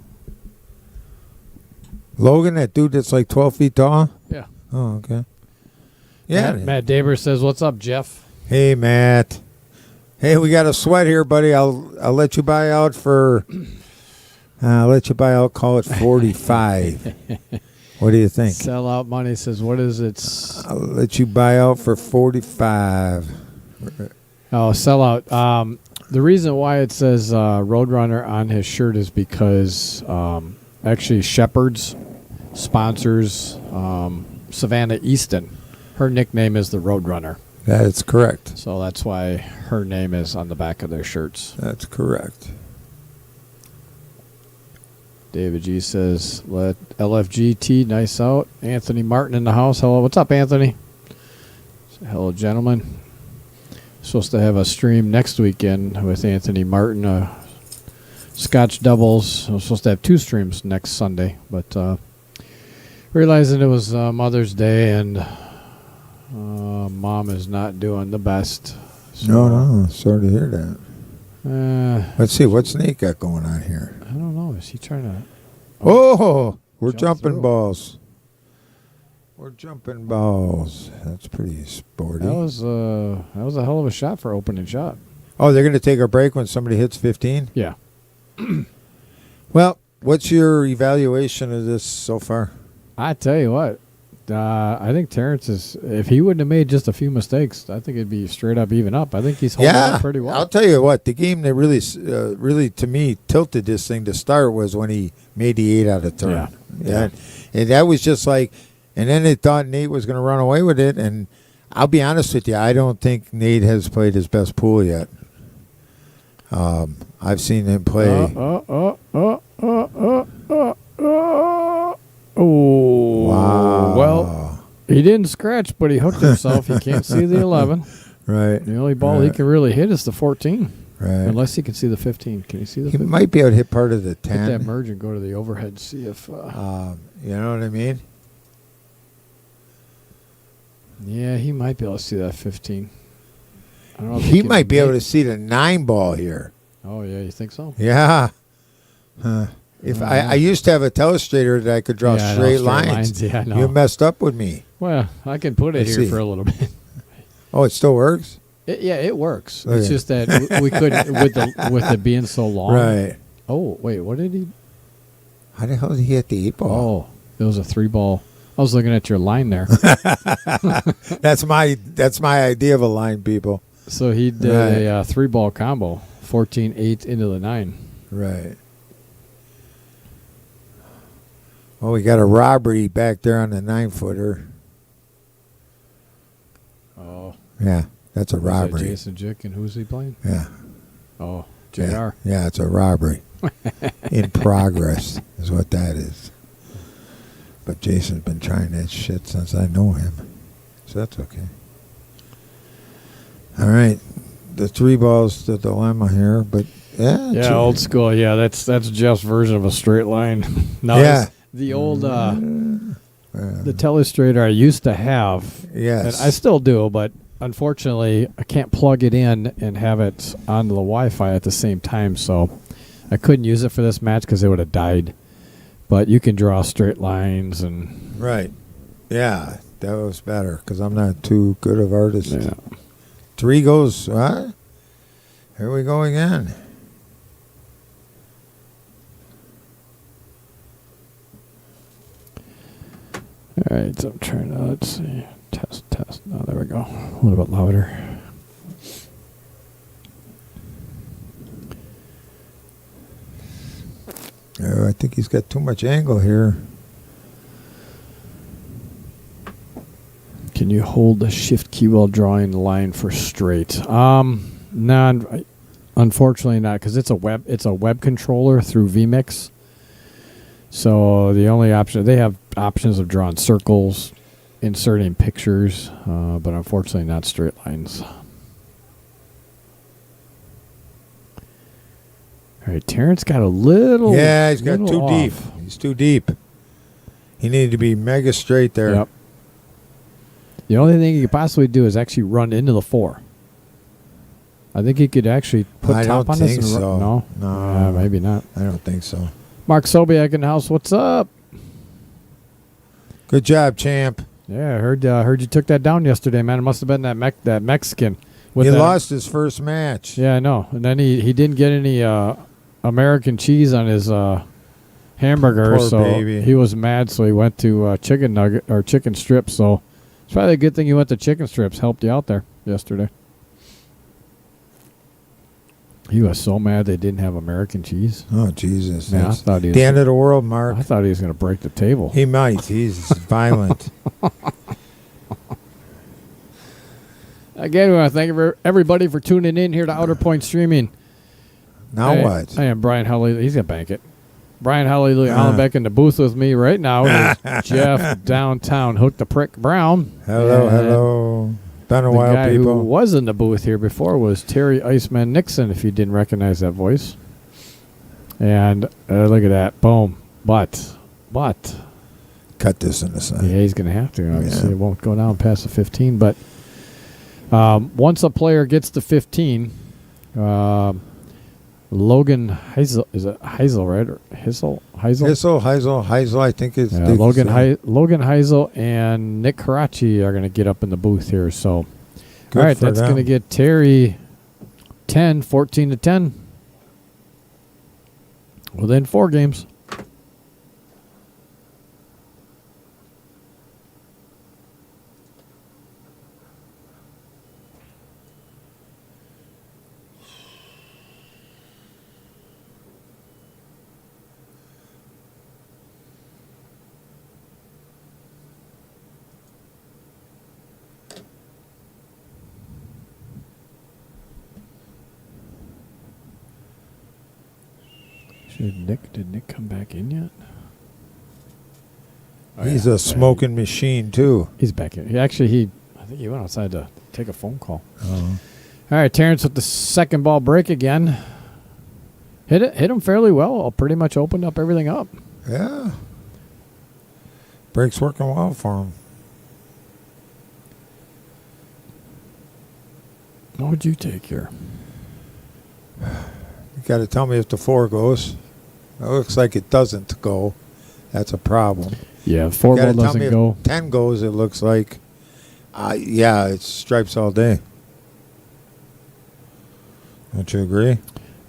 Logan, that dude that's like 12 feet tall? Yeah. Oh, okay. Yeah. Matt Daber says, "What's up, Jeff?" Hey, Matt. Hey, we got a sweat here, buddy. I'll let you buy out for. I'll call it 45. What do you think? Sellout Money says, "What is it?" I'll let you buy out for 45. Oh, sellout. The reason why it says Roadrunner on his shirt is because actually Shepherd's sponsors Savannah Easton. Her nickname is the Roadrunner. That is correct. So that's why her name is on the back of their shirts. That's correct. David G says, "Let LFGT nice out." Anthony Martin in the house. Hello, what's up, Anthony? Hello, gentlemen. Supposed to have a stream next weekend with Anthony Martin. Scotch doubles. I'm supposed to have 2 streams next Sunday, but realizing it was Mother's Day and Mom is not doing the best. So, No. Sorry to hear that. Let's see. What's Nate got going on here? I don't know. Is he trying to? Oh, we're Jump jumping through. balls. We're jumping balls. That's pretty sporty. That was a hell of a shot for opening shot. Oh, they're going to take a break when somebody hits 15? Yeah. Well, what's your evaluation of this so far? I tell you what, I think Terrence is. If he wouldn't have made just a few mistakes, I think it'd be straight up even up. I think he's holding up pretty well. I'll tell you what. The game that really to me tilted this thing to start was when he made the 8 out of turn. Yeah. And that was just like. And then they thought Nate was going to run away with it. And I'll be honest with you, I don't think Nate has played his best pool yet. I've seen him play. Oh, wow. Well, he didn't scratch, but he hooked himself. He can't see the 11. Right. The only ball he can really hit is the 14. Right. Unless he can see the 15. Can you see the He 15? might be able to hit part of the 10. Hit that merge and go to the overhead, see if... You know what I mean? Yeah, he might be able to see that 15. I don't know if He can might be able make- to see the 9 ball here. Oh, yeah, you think so? Yeah. If I used to have a telestrator that I could draw Yeah, I know, straight straight lines. lines. Yeah, I know. You messed up with me. Well, I can put it Let's here see. for a little bit. Oh, it still works? Yeah, it works. Okay. It's just that we couldn't with it being so long. Right. Oh, wait, what did he? How the hell did he hit the 8 ball? Oh, it was a 3-ball. I was looking at your line there. That's my idea of a line, people. So he did a 3-ball combo, 14-8 into the 9. Right. Well, we got a robbery back there on the 9-footer. Oh, Yeah, that's a was that robbery. Jason Jick, and who's he playing? Yeah. Oh, JR. Yeah, it's a robbery. In progress is what that is. But Jason's been trying that shit since I know him. So that's okay. All right. The 3 balls, the dilemma here, but yeah. Yeah, old school. Yeah, that's Jeff's version of a straight line. No, Yeah. it's the old the telestrator I used to have. Yes. And I still do, but unfortunately I can't plug it in and have it on the Wi-Fi at the same time, so I couldn't use it for this match because it would have died. But you can draw straight lines and Right. Yeah, that was better because I'm not too good of artist. yeah. 3 goes, huh? Here we go again. All right, so I'm trying to, let's see, test. Oh, there we go. A little bit louder. I think he's got too much angle here. Can you hold the shift key while drawing the line for straight? No, unfortunately not, because it's a web controller through vMix. So the only option, they have options of drawing circles, inserting pictures, but unfortunately not straight lines. All right, Terrence got a little. Yeah, he's got too off. deep. He's too deep. He needed to be mega straight there. Yep. The only thing he could possibly do is actually run into the 4. I think he could actually put I top don't on this. think And so. No, No. maybe not. I don't think so. Mark Sobiak in the house. What's up? Good job, champ. Yeah, I heard you took that down yesterday, man. It must have been that Mexican. He that. lost his first match. Yeah, I know. And then he didn't get any American cheese on his hamburger, Poor so baby. he was mad. So he went to chicken nugget or chicken strips. So it's probably a good thing you went to chicken strips. Helped you out there yesterday. He was so mad they didn't have American cheese. Oh, Jesus. Yeah, I That's thought he was, the end of the world, Mark. I thought he was going to break the table. He might. He's violent. Again, we want to thank everybody for tuning in here to Outer Point Streaming. Now what? I am Brian Hallelujah. He's going to bank it. Brian Hallelujah Allen back in the booth with me right now is Jeff downtown Hook the Prick Brown. Hello, And hello. Been a The while, guy who people. was in the booth here before was Terry Iceman Nixon, if you didn't recognize that voice. And look at that. Boom. But. Cut this in the side. Yeah, he's going to have to. Obviously, Yeah. it won't go down past the 15. But once a player gets to 15, Logan Heisel, is it Heisel, right? Or Heisel? Heisel, I think it's... Yeah, Logan Heisel and Nick Karachi are going to get up in the booth here. So, Good all right, for that's them. going to get Terry 14 to 10 within 4 games. Did Nick come back in yet? Oh, He's yeah. a smoking machine, too. He's back in. I think he went outside to take a phone call. Uh-huh. All right, Terrence with the second ball break again. Hit him fairly well. Pretty much opened up everything up. Yeah. Break's working well for him. What would you take here? You got to tell me if the 4 goes. It looks like it doesn't go. That's a problem. Yeah, 4 You ball got to tell doesn't me go. if 10 goes, it looks like. Yeah, it's stripes all day. Don't you agree?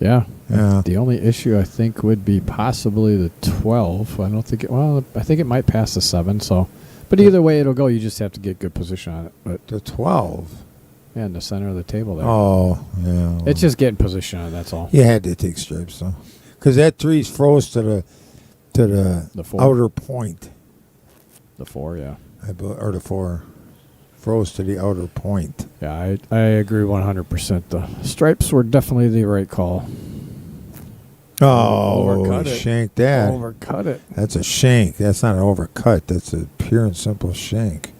Yeah. Yeah. The only issue I think would be possibly the 12. I don't think it. Well, I think it might pass the 7. So, but either way it'll go. You just have to get good position on it. But The 12. yeah, in the center of the table there. Oh, yeah. It's just getting position on it. That's all. You had to take stripes, though. Because that 3's froze to the The 4. outer point. The 4. Yeah. Or the 4. Froze to the outer point. Yeah, I agree 100%. The stripes were definitely the right call. Oh, Overcut it. shank that. Overcut it. That's a shank. That's not an overcut. That's a pure and simple shank.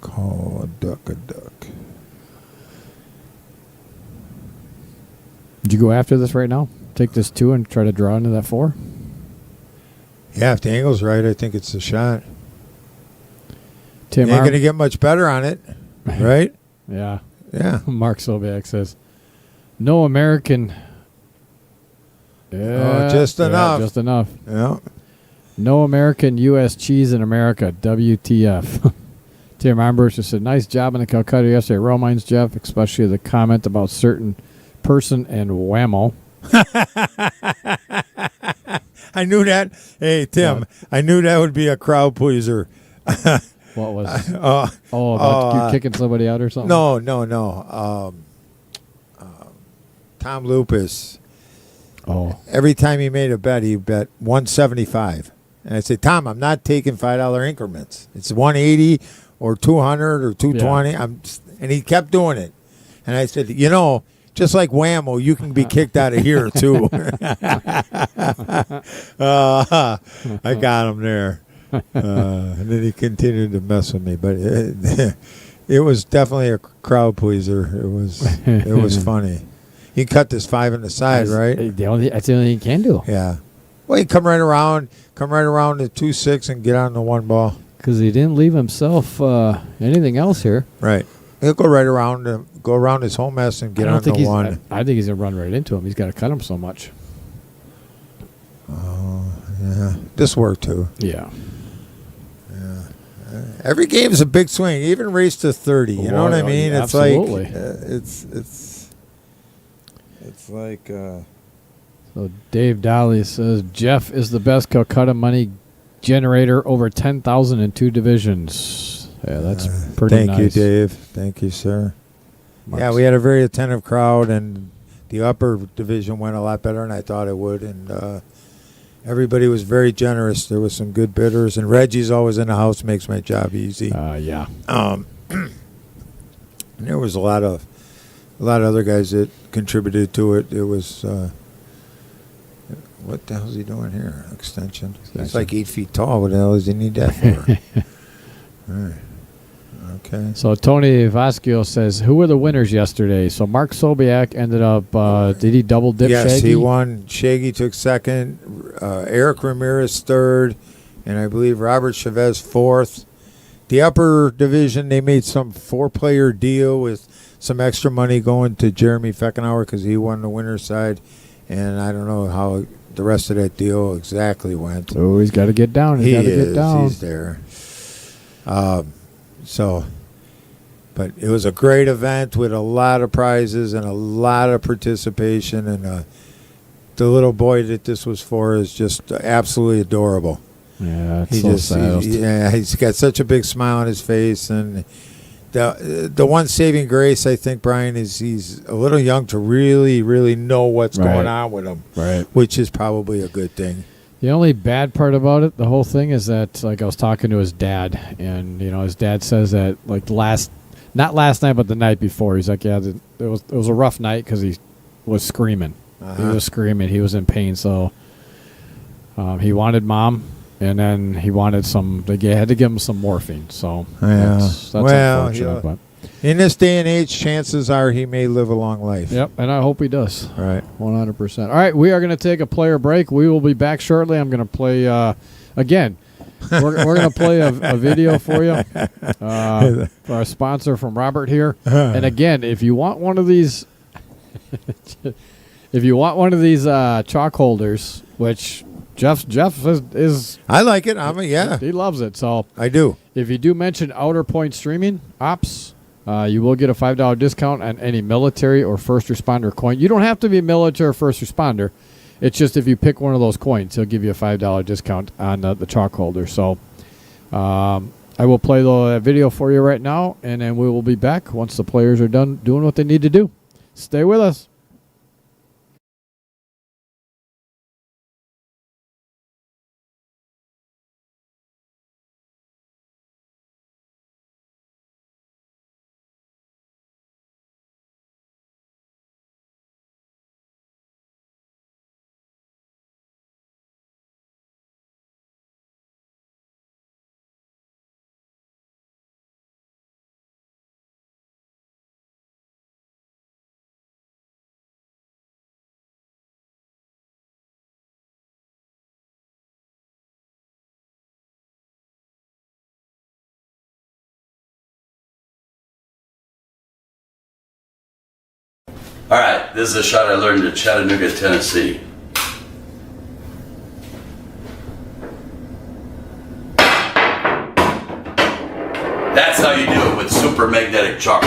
Call a duck a duck. Did you go after this right now? Take this 2 and try to draw into that 4? Yeah, if the angle's right, I think it's a shot. Tim You ain't Arm- going to get much better on it, right? Yeah. Yeah. Mark Sobiak says, no American. Yeah, just enough. Just enough. Yeah. No American U.S. cheese in America. WTF. Tim Armbruster said, nice job in the Calcutta yesterday. Real minds, Jeff, especially the comment about certain person and whammo. I knew that. Hey, Tim, I knew that would be a crowd pleaser. What was? Uh, About you kicking somebody out or something? no. Tom Lupus. Oh, every time he made a bet, he bet 175. And I said, Tom, I'm not taking $5 increments. It's 180 or 200 or 220. And he kept doing it. And I said, just like Whammo, you can be kicked out of here too. I got him there. And then he continued to mess with me. But it was definitely a crowd pleaser. It was funny. He cut this 5 in the side, right? That's the only thing he can do. Yeah. Well, he come right around to 2-6 and get on the one ball. Because he didn't leave himself anything else here. Right. He'll go right around, go around his home mess and get on the one. I think he's going to run right into him. He's got to cut him so much. Oh, yeah. This worked, too. Yeah. Every game's a big swing, even race to 30. You know what I mean? It's absolutely. Like it's like So Dave Dolly says Jeff is the best Calcutta money generator, over 10,000 in 2 divisions. Yeah, that's pretty nice. Thank you, Dave. Thank you, sir. Mark's. Yeah, we had a very attentive crowd, and the upper division went a lot better than I thought it would, and everybody was very generous. There was some good bidders, and Reggie's always in the house, makes my job easy. Yeah. And there was a lot of other guys that contributed to it. It was what the hell is he doing here? Extension. He's like 8 feet tall. What the hell does he need that for? All right. Okay. So Tony Vasquio says, who were the winners yesterday? So Mark Sobiak ended up, did he double dip Yes, Shaggy? he won. Shaggy took second. Eric Ramirez third. And I believe Robert Chavez fourth. The upper division, they made some 4-player deal with some extra money going to Jeremy Feckenauer because he won the winner's side. And I don't know how the rest of that deal exactly went. Oh, he's got to get down. He's got to get down. He's there. But it was a great event with a lot of prizes and a lot of participation. And the little boy that this was for is just absolutely adorable. Yeah, it's sad. He's got such a big smile on his face. And the one saving grace, I think, Brian, is he's a little young to really, really know what's going on with him. Right. Which is probably a good thing. The only bad part about it, the whole thing, is that, like, I was talking to his dad, and, his dad says that, like, not last night, but the night before, he's like, yeah, it was a rough night because he was screaming. He was screaming. He was in pain, so he wanted mom, and then he wanted they had to give him some morphine, so that's unfortunate. But in this day and age, chances are he may live a long life. Yep, and I hope he does. Right. 100%. All right, we are going to take a player break. We will be back shortly. I'm going to play, again, we're going to play a video for you. Our sponsor from Robert here. And again, if you want one of these chalk holders, which Jeff is I like it. He loves it. So I do. If you do mention Outer Point Streaming Ops, you will get a $5 discount on any military or first responder coin. You don't have to be military or first responder. It's just if you pick one of those coins, he'll give you a $5 discount on the chalk holder. So I will play the video for you right now, and then we will be back once the players are done doing what they need to do. Stay with us. All right, this is a shot I learned in Chattanooga, Tennessee. That's how you do it with super magnetic chalk.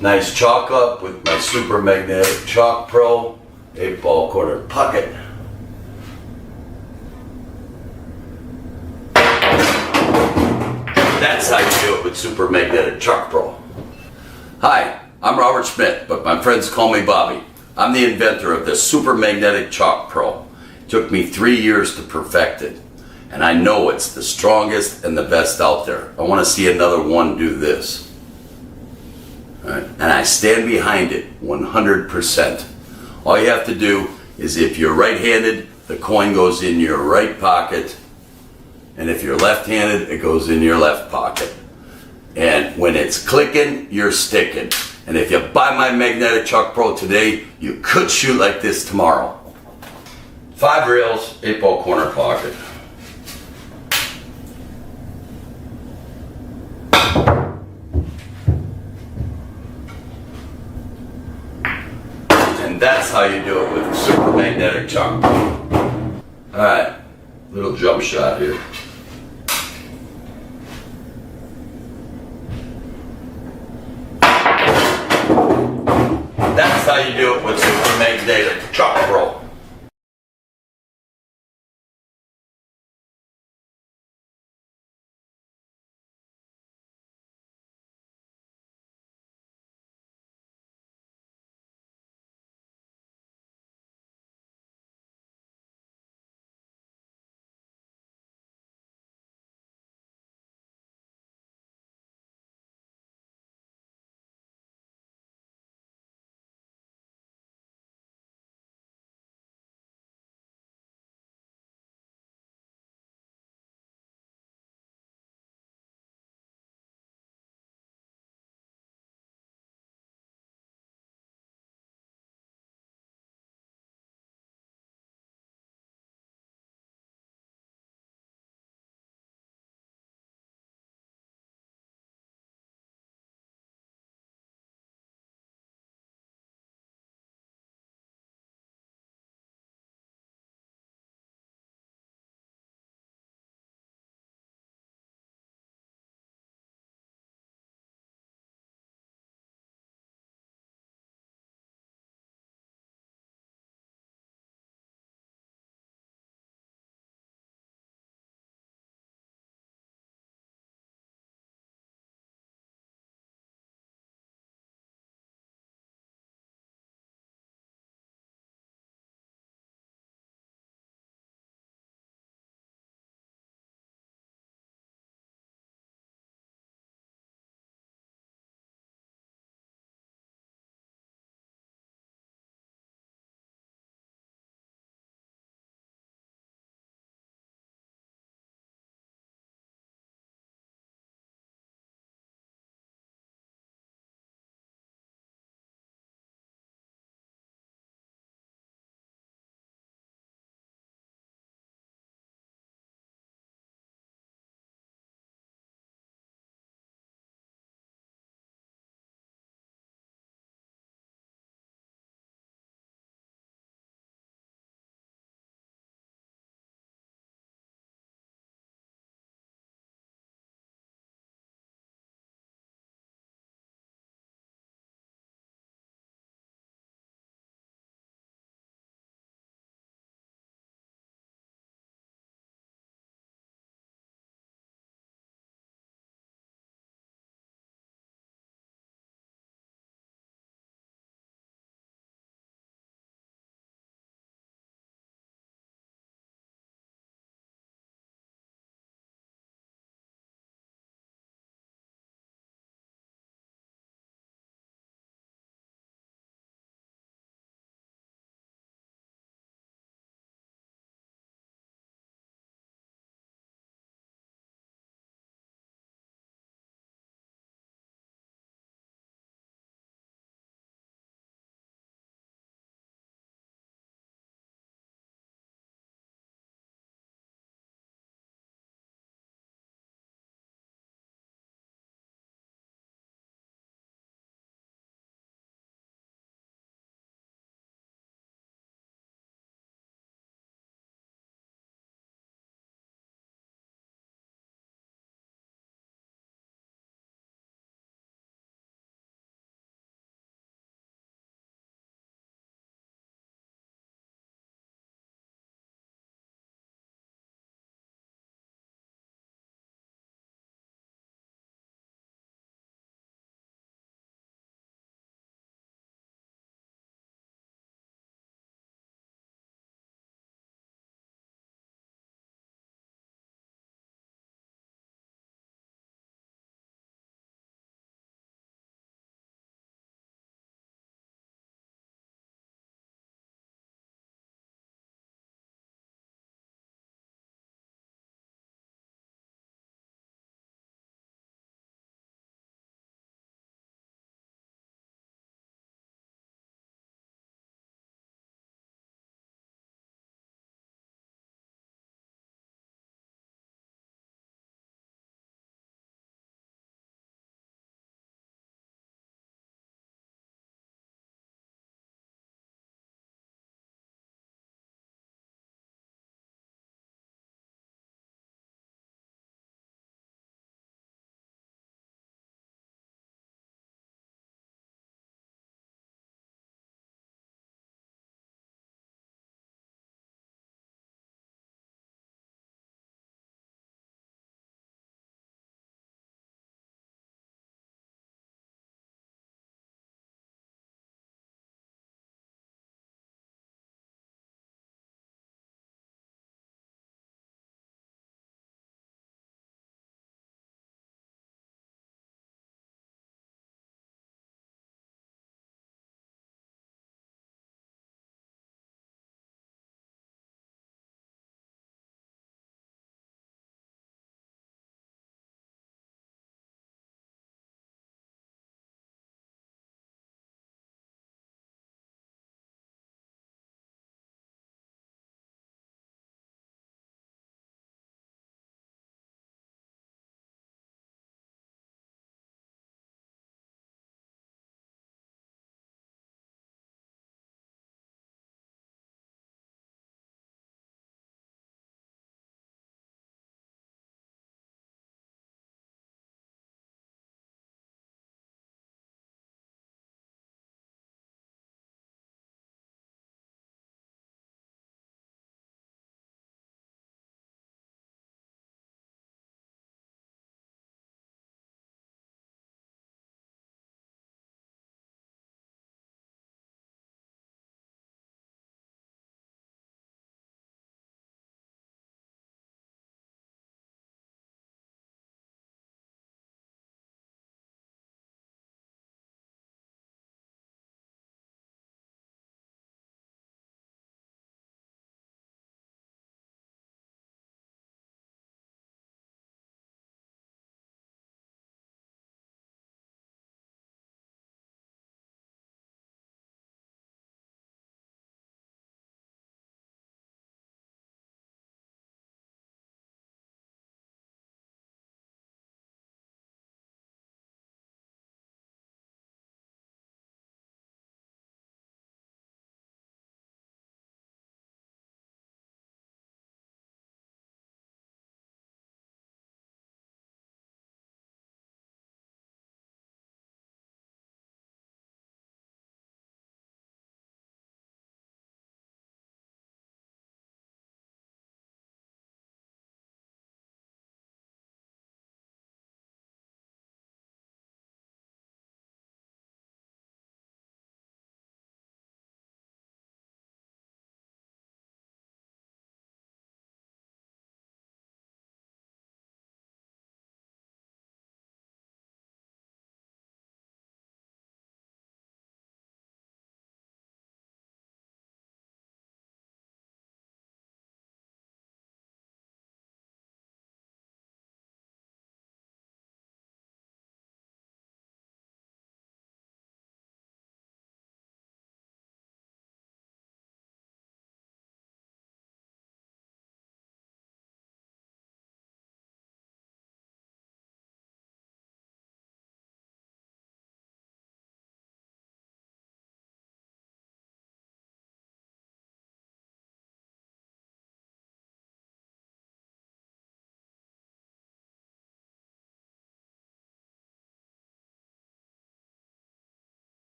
Nice chalk up with my super magnetic chalk pro 8-ball quarter pocket. That's how you do it with super magnetic chalk pro. Hi, I'm Robert Smith, but my friends call me Bobby. I'm the inventor of the Super Magnetic Chalk Pro. It took me 3 years to perfect it. And I know it's the strongest and the best out there. I want to see another one do this. All right. And I stand behind it 100%. All you have to do is, if you're right-handed, the coin goes in your right pocket. And if you're left-handed, it goes in your left pocket. And when it's clicking, you're sticking. And if you buy my Magnetic Chalk Pro today, you could shoot like this tomorrow. 5 rails, 8-ball corner pocket. And that's how you do it with Super Magnetic Chalk Pro. Alright, little jump shot here. That's how you do it with Super Magnetic Chalk Pro.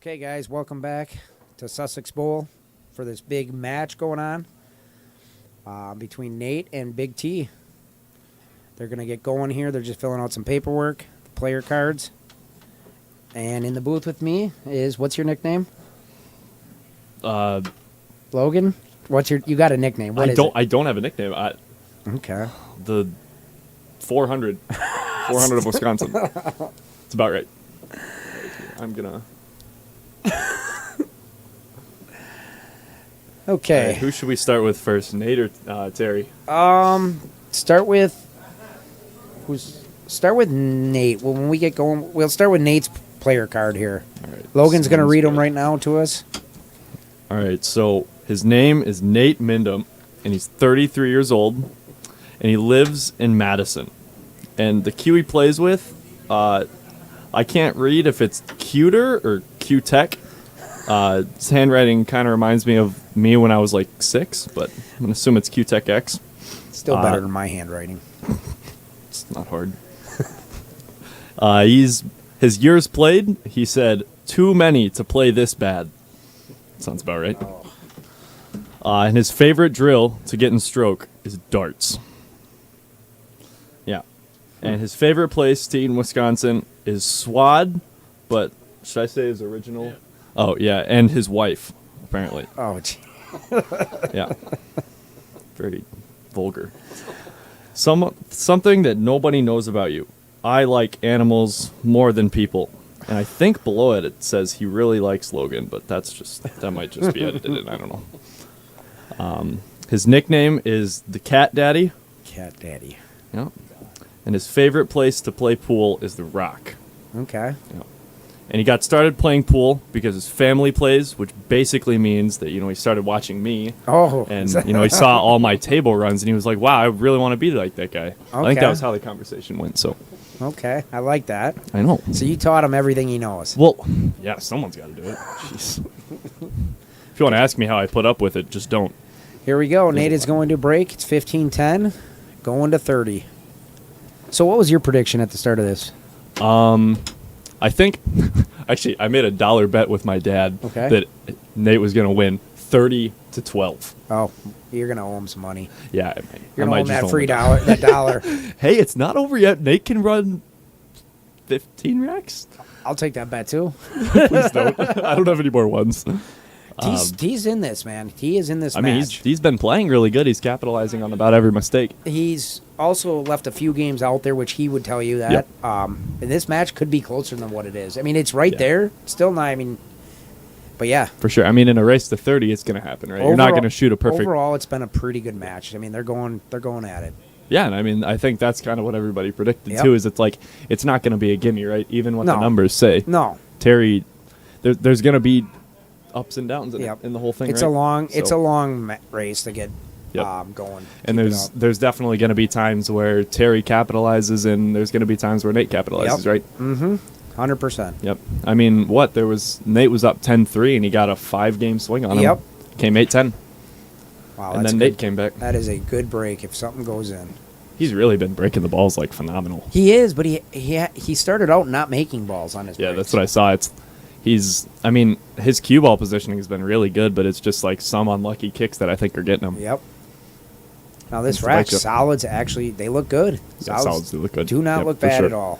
Okay, guys, welcome back to Sussex Bowl for this big match going on between Nate and Big T. They're going to get going here. They're just filling out some paperwork, player cards. And in the booth with me is, what's your nickname? Logan? You got a nickname. What is it? I don't have a nickname. Okay. The 400 of Wisconsin. It's about right. I'm gonna. Okay. All right, who should we start with first, Nate or Terry? Start with Nate. Well, when we get going, we'll start with Nate's player card here. All right, Logan's going to sounds read them good. right now to us. All right, so his name is Nate Mindham, and he's 33 years old, and he lives in Madison. And the Q he plays with, I can't read if it's Cuter or Q-Tech. His handwriting kind of reminds me of me when I was like 6, but I'm going to assume it's Q-Tech X. Still better than my handwriting. It's not hard. His years played, he said, too many to play this bad. Sounds about right. And his favorite drill to get in stroke is darts. Yeah. And his favorite place to eat in Wisconsin is Swad, but should I say his original? Yeah. Oh, yeah, and his wife, apparently. Oh, gee. Yeah. Very vulgar. Something that nobody knows about you. I like animals more than people. And I think below it says he really likes Logan, but that might just be edited in. I don't know. His nickname is the Cat Daddy. Cat Daddy. Yeah. And his favorite place to play pool is the Rock. Okay. Yeah. And he got started playing pool because his family plays, which basically means that, he started watching me. Oh. And, he saw all my table runs, and he was like, wow, I really want to be like that guy. I think that was how the conversation went, so. Okay, I like that. I know. So you taught him everything he knows. Well, yeah, someone's got to do it. Jeez. If you want to ask me how I put up with it, just don't. Here we go. Nate is going to break. It's 15-10, going to 30. So what was your prediction at the start of this? I think, actually, I made a $1 bet with my dad that Nate was going to win 30-12. Oh, you're going to owe him some money. Yeah. You're going to owe him that free dollar. That dollar. Hey, it's not over yet. Nate can run 15 racks. I'll take that bet, too. Please don't. I don't have any more ones. He's in this, man. He is in this match. I mean, he's been playing really good. He's capitalizing on about every mistake. He's also left a few games out there, which he would tell you that. Yep. And this match could be closer than what it is. I mean, it's right there. Still not, but yeah. For sure. I mean, in a race to 30, it's going to happen, right? You're not going to shoot a perfect. Overall, it's been a pretty good match. I mean, they're going at it. Yeah, and I mean, I think that's kind of what everybody predicted, too, is it's not going to be a gimme, right? Even what the numbers say. No. Terry, there's going to be ups and downs in the whole thing, it's right? It's a long race to get going. And there's definitely going to be times where Terry capitalizes, and there's going to be times where Nate capitalizes, right? Mm-hmm. 100%. Yep. I mean, Nate was up 10-3, and he got a 5-game swing on him. Yep. Came 8-10. Wow. And then Nate came back. That is a good break if something goes in. He's really been breaking the balls like phenomenal. He is, but he started out not making balls on his breaks. That's what I saw. His cue ball positioning has been really good, but it's just like some unlucky kicks that I think are getting him. Yep. Now this rack, solids actually, they look good. Solids do look good. Do not look bad at all.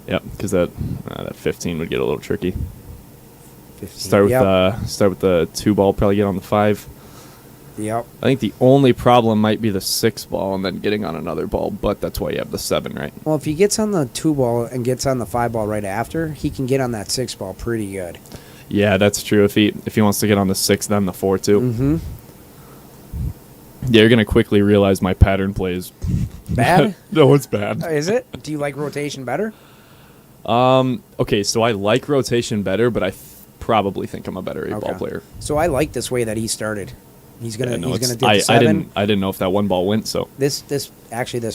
Yep, because that 15 would get a little tricky. 15. Start with the 2 ball, probably get on the 5. Yep. I think the only problem might be the 6 ball and then getting on another ball, but that's why you have the 7, right? Well, if he gets on the 2 ball and gets on the 5 ball right after, he can get on that 6 ball pretty good. Yeah, that's true. If he wants to get on the 6, then the 4 too. Mm-hmm. Yeah, you're gonna quickly realize my pattern play is bad. No, it's bad. Is it? Do you like rotation better? Okay, so I like rotation better, but I probably think I'm a better 8 ball player. So I like this way that he started. He's gonna do the 7. I didn't know if that 1 ball went. So this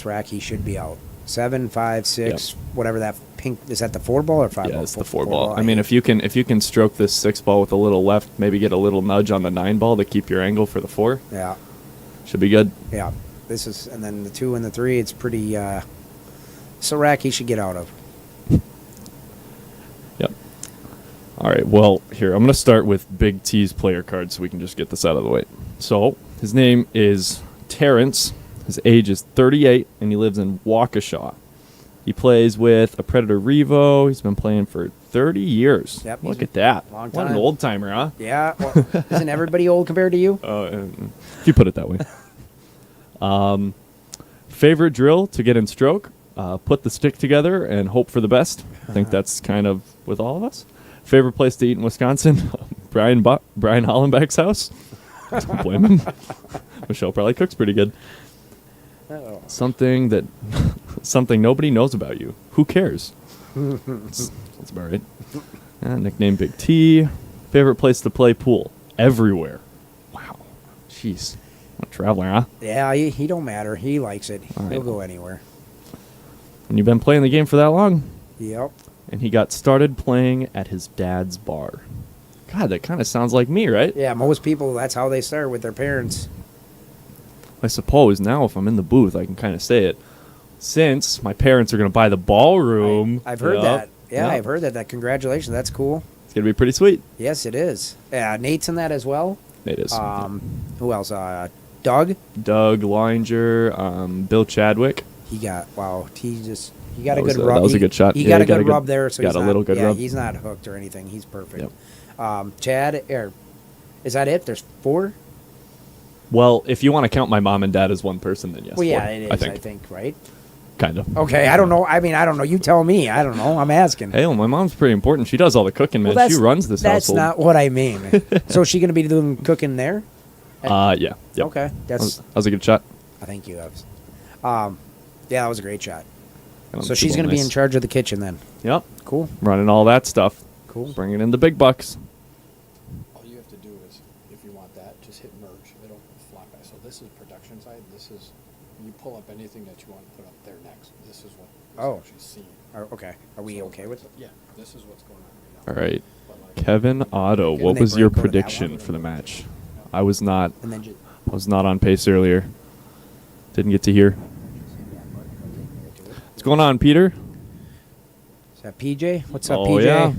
rack he should be out 7, 5, 6, whatever that pink is. That the 4 ball or 5 ball? Yeah, it's the 4 ball. I mean, if you can stroke this 6 ball with a little left, maybe get a little nudge on the 9 ball to keep your angle for the 4. Yeah, should be good. Yeah, and then the 2 and the 3. It's pretty. It's a rack he should get out of. Yep. All right, well, here, I'm going to start with Big T's player card so we can just get this out of the way. So, his name is Terrence. His age is 38, and he lives in Waukesha. He plays with a Predator Revo. He's been playing for 30 years. Yep, Look he's at that. long What an time. old timer, huh? Yeah. Well, isn't everybody old compared to you? If you put it that way. Favorite drill to get in stroke? Put the stick together and hope for the best. I think that's kind of with all of us. Favorite place to eat in Wisconsin? Brian Hollenbeck's house. Don't blame him. Michelle probably cooks pretty good. Oh. Something nobody knows about you. Who cares? That's about right. Nickname Big T. Favorite place to play pool? Everywhere. Wow. Jeez. What a traveler, huh? Yeah, he don't matter. He likes it. All right. He'll go anywhere. And you've been playing the game for that long? Yep. And he got started playing at his dad's bar. God, that kind of sounds like me, right? Yeah, most people, that's how they start with their parents. I suppose now if I'm in the booth, I can kind of say it. Since my parents are going to buy the ballroom. I've heard Yup, that. Yeah, yup. I've heard that. Congratulations. That's cool. It's going to be pretty sweet. Yes, it is. Yeah, Nate's in that as well. It is. Who else? Doug. Doug Leininger, Bill Chadwick. He got he got That a was good a- rub. that was a good shot. He Yeah, got he a got good a good- rub there. So got he's a not, little good yeah, rub. he's not hooked or anything. He's perfect. Yep. Chad, is that it? There's 4. Well, if you want to count my mom and dad as one person, then yes. Well, yeah, 4, it is. I think, right? Kind of. Okay, I don't know. I mean, I don't know. You tell me. I don't know. I'm asking. Hey, well, my mom's pretty important. She does all the cooking, man. Well, She runs this That's household. not what I mean. So is she going to be doing cooking there? Yeah. Yep. Okay, That was a good shot. I think you have. Yeah, that was a great shot. Got on So the she's cue going to ball be in nice. charge of the kitchen then. Yep. Cool. Running all that stuff. Cool. Bringing in the big bucks. All you have to do is, if you want that, just hit merge. It'll flop back. So this is production side. This is, you pull up anything that you want to put up there next. This is what is actually seen. Okay. Are we okay with it? Yeah, this is what's going on right All now. right. But like, Kevin Otto, Didn't what they was your break over that prediction one? for the match? I was not And then just. on pace earlier. Didn't get to hear. What's going on, Peter? Is that PJ? What's up, Oh, PJ? yeah.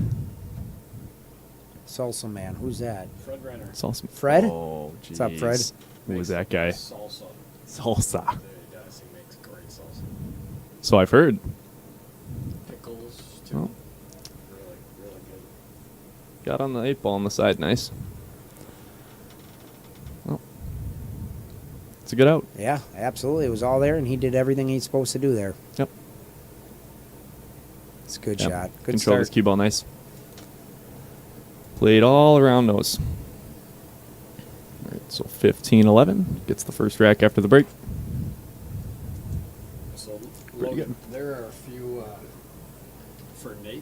Salsa man. Who's that? Fred Renner. It's awesome. Fred? Oh, What's up, Fred? jeez. Who was that guy? Salsa. Salsa. He does. He makes great salsa. So I've heard. Pickles, too. Oh. Really, really good. Got on the 8 ball on the side. Nice. Well, it's a good out. Yeah, absolutely. It was all there, and he did everything he's supposed to do there. Yep. It's a good Yep. shot. Good Control this start. cue ball nice. Played all around those. All right, so 15-11 gets the first rack after the break. So, Pretty Logan, good. there are a few, for Nate,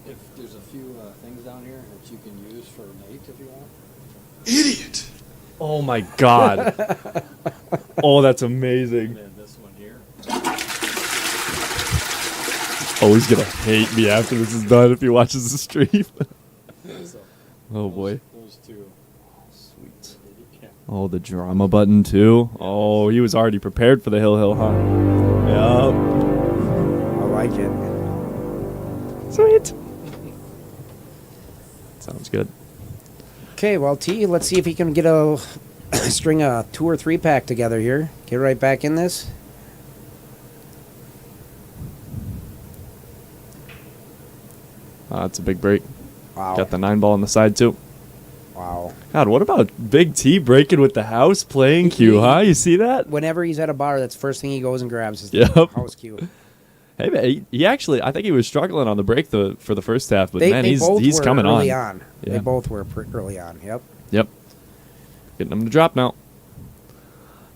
if there's a few things down here that you can use for Nate if you want. Oh my God. Oh, that's amazing. And then this one here. Oh, he's gonna hate me after this is done if he watches the stream. So, Oh boy. Those two. Sweet. Yeah. Oh, the drama button too. Oh, he was already prepared for the hill, huh? Yep. I like it. Sweet. Sounds good. Okay, well, T, let's see if he can get a string a 2 or 3 pack together here. Get right back in this. It's a big break. Wow. Got the 9 ball on the side too. Wow. God, what about Big T breaking with the house playing cue, huh? You see that? Whenever he's at a bar, that's the first thing he goes and grabs is Yep. the house cue. Hey, man, he actually, I think he was struggling on the break for the first half, but They, man, they both he's were coming early on. on. Yeah. They both were early on. Yep. Yep. Getting him to drop now.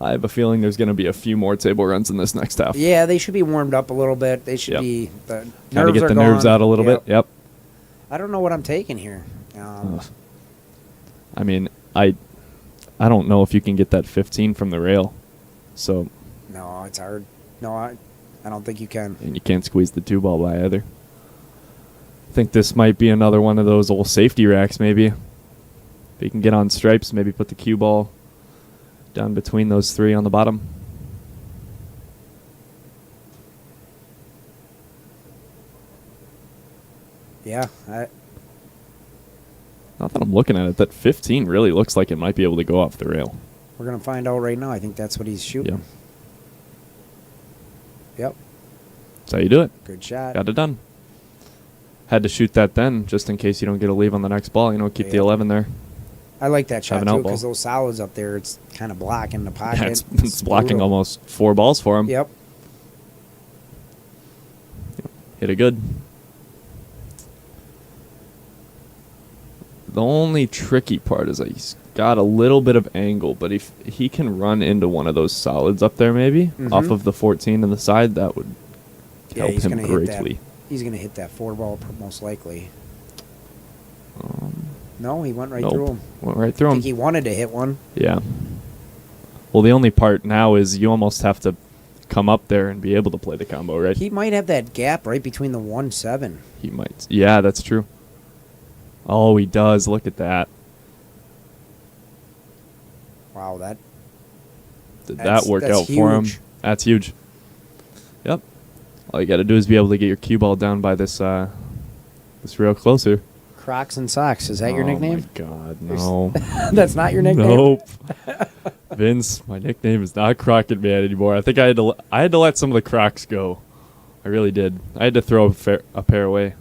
I have a feeling there's going to be a few more table runs in this next half. Yeah, they should be warmed up a little bit. They should Yep. be the Kind of nerves get are the nerves gone. out a little Yep. bit. Yep. I don't know what I'm taking here. I mean, I don't know if you can get that 15 from the rail. So, No, it's hard. No, I don't think you can. and you can't squeeze the 2 ball by either. I think this might be another one of those old safety racks, maybe. If you can get on stripes, maybe put the cue ball down between those 3 on the bottom. Yeah, Not that I'm looking at it, that 15 really looks like it might be able to go off the rail. we're gonna find out right now. I think that's what he's shooting. Yep, That's how you do it. good shot. Got it done. Had to shoot that then, just in case you don't get a leave on the next ball. Keep the Yeah. 11 there. I like that shot Have an too out ball. because those solids up there, it's kind of blocking the pocket. Yeah, it's blocking brutal. almost 4 balls for him. Yep. Hit it good. The only tricky part is that he's got a little bit of angle, but if he can run into one of those solids up there maybe, off Mhm. of the 14 on the side, that would Yeah, help he's him gonna hit that. greatly. He's gonna hit that 4 ball most likely. No, he went right through Nope. him. Went right through I him. think he wanted to hit one. Yeah. Well, the only part now is you almost have to come up there and be able to play the combo, right? He might have that gap right between the 1-7. He might. Yeah, that's true. Oh, he does. Look at that. Wow, that Did That's- that work that's out for him? huge. That's huge. Yep. All you got to do is be able to get your cue ball down by this this rail closer. Crocs and socks. Is that your Oh nickname? my God, no. That's not your nickname. Nope. Vince, my nickname is not Crockett Man anymore. I think I had to let some of the Crocs go. I really did. I had to throw a pair away.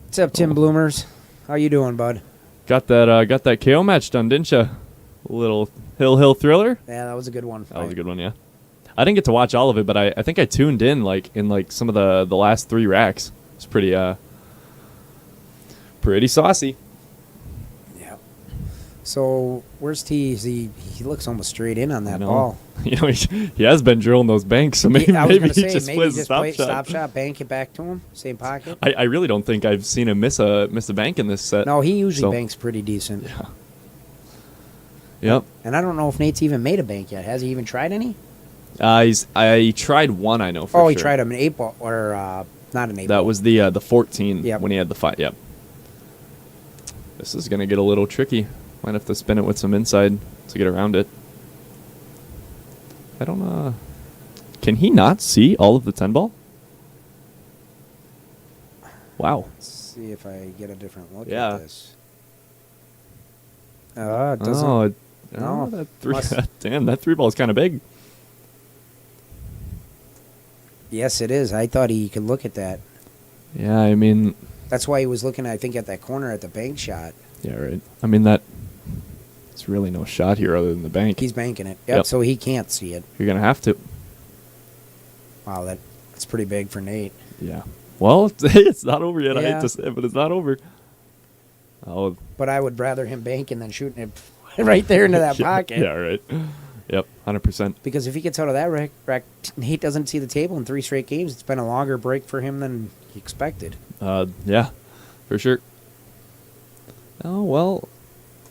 What's up, Tim Bloomers? How you doing, bud? Got that KO match done, didn't you? A little Hill Thriller. Yeah, that was a good one. That was a good one, yeah. I didn't get to watch all of it, but I think I tuned in in some of the last 3 racks. It's pretty saucy. Yeah. So where's T? He looks almost straight in on I that know. ball. He has been drilling those banks, so maybe, I was maybe gonna he say just maybe plays just the play stop stop shot. shot, bank it back to him, same pocket. I really don't think I've seen him miss a bank in this set. No, he usually So- banks pretty decent. Yeah. Yep. And I don't know if Nate's even made a bank yet. Has he even tried any? I tried one, I know for sure. He tried him an 8 ball or not an 8 ball. That was the 14 Yep. when he had the 5. Yep. This is gonna get a little tricky. Might have to spin it with some inside to get around it. I don't Can he not see all of the 10 ball? Wow. Let's see if I get a different look Yeah. at this. It doesn't. Oh, No. that 3. Must- Damn, that 3 ball is kind of big. Yes, it is. I thought he could look at that. Yeah, I mean, That's why he was looking, I think, at that corner at the bank shot. yeah, right. I mean it's really no shot here other than the bank. He's banking it. Yep. Yep. So he can't see it. You're gonna have to. Wow, that's pretty big for Nate. Yeah. Well, it's not over yet. I Yeah. hate to say it, but it's not over. Oh, But I would rather him banking than shooting it right there into that yeah, pocket. Yeah, right. Yep, 100%. Because if he gets out of that rack, Nate doesn't see the table in 3 straight games. It's been a longer break for him than he expected. Yeah, for sure. Oh, well,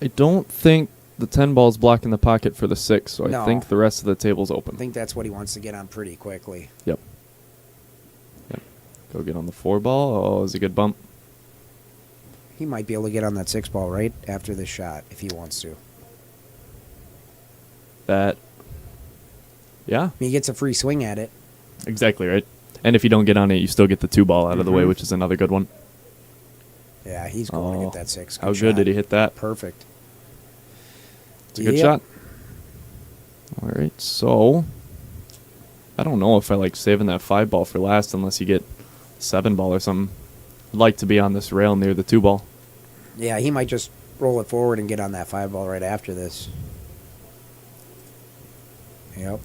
I don't think the 10 ball's blocking the pocket for the 6, so No. I think the rest of the table's open. I think that's what he wants to get on pretty quickly. Yep. Go get on the 4 ball. Oh, it was a good bump. He might be able to get on that 6 ball right after this shot if he wants to. Yeah, He gets a free swing at it. exactly right. And if you don't get on it, you still get the 2 ball out of the way, Mhm. which is another good one. Yeah, he's going to Oh, get that 6. How good did he hit that? Perfect. It's a good Yep. shot. All right, so I don't know if I like saving that 5 ball for last unless you get 7 ball or something. I'd like to be on this rail near the 2 ball. Yeah, he might just roll it forward and get on that 5 ball right after this. Yep.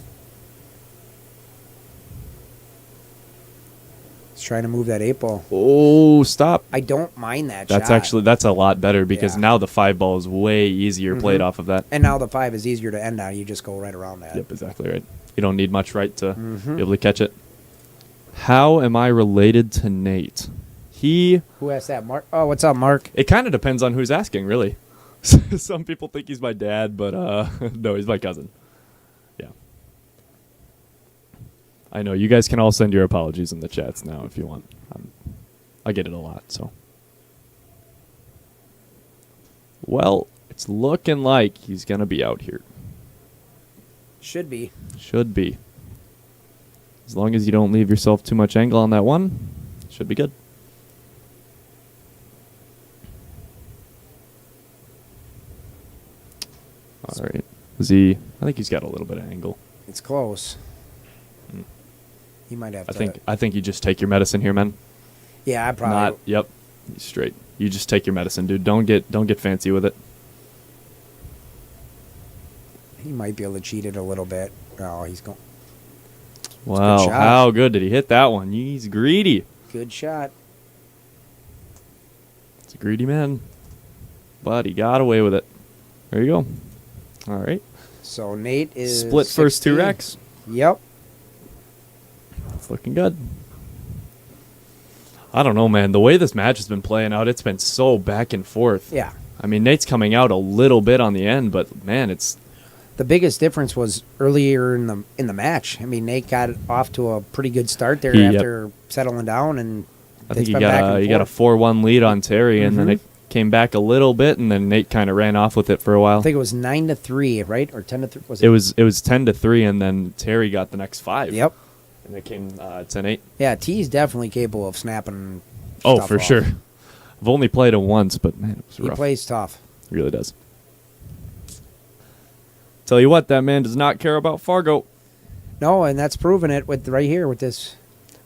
He's trying to move that 8 ball. Oh, stop. I don't mind that That's shot. that's a lot better because Yeah. now the 5 ball is way easier played Mhm. off of that. And now the 5 is easier to end on. You just go right around that. Yep, exactly right. You don't need much right to Mhm. be able to catch it. How am I related to Nate? Who asked that? Mark? Oh, what's up, Mark? It kind of depends on who's asking, really. Some people think he's my dad, but no, he's my cousin. Yeah. I know. You guys can all send your apologies in the chats now if you want. I get it a lot, so. Well, it's looking like he's going to be out here. Should be. Should be. As long as you don't leave yourself too much angle on that one, should be good. All right. Is he? I think he's got a little bit of angle. It's close. He might have to. I think you just take your medicine here, man. Yeah, I probably. Not. Yep. He's straight. You just take your medicine, dude. Don't get fancy with it. He might be able to cheat it a little bit. Oh, he's going. Wow. shot. How good did he hit that one? He's greedy. Good shot. It's a greedy man. But he got away with it. There you go. All right. So Nate is Split first 2 16. racks. Yep. It's looking good. I don't know, man. The way this match has been playing out, it's been so back and forth. Yeah. I mean, Nate's coming out a little bit on the end, but man, it's The biggest difference was earlier in the match. I mean, Nate got off to a pretty good start there Yep. after settling down, and I think it's he been got back a and he got a forth. 4-1 lead on Terry, and then Mhm. it came back a little bit, and then Nate kind of ran off with it for a while. I think it was 9-3, right, or 10-3. Was It was 10-3, and then Terry got the next 5. Yep. And it came 10-8. Yeah, T's definitely capable of snapping. Oh, stuff for off. sure. I've only played him once, but man, it was He rough. plays tough. He really does. Tell you what, that man does not care about Fargo. No, and that's proving it with right here with this.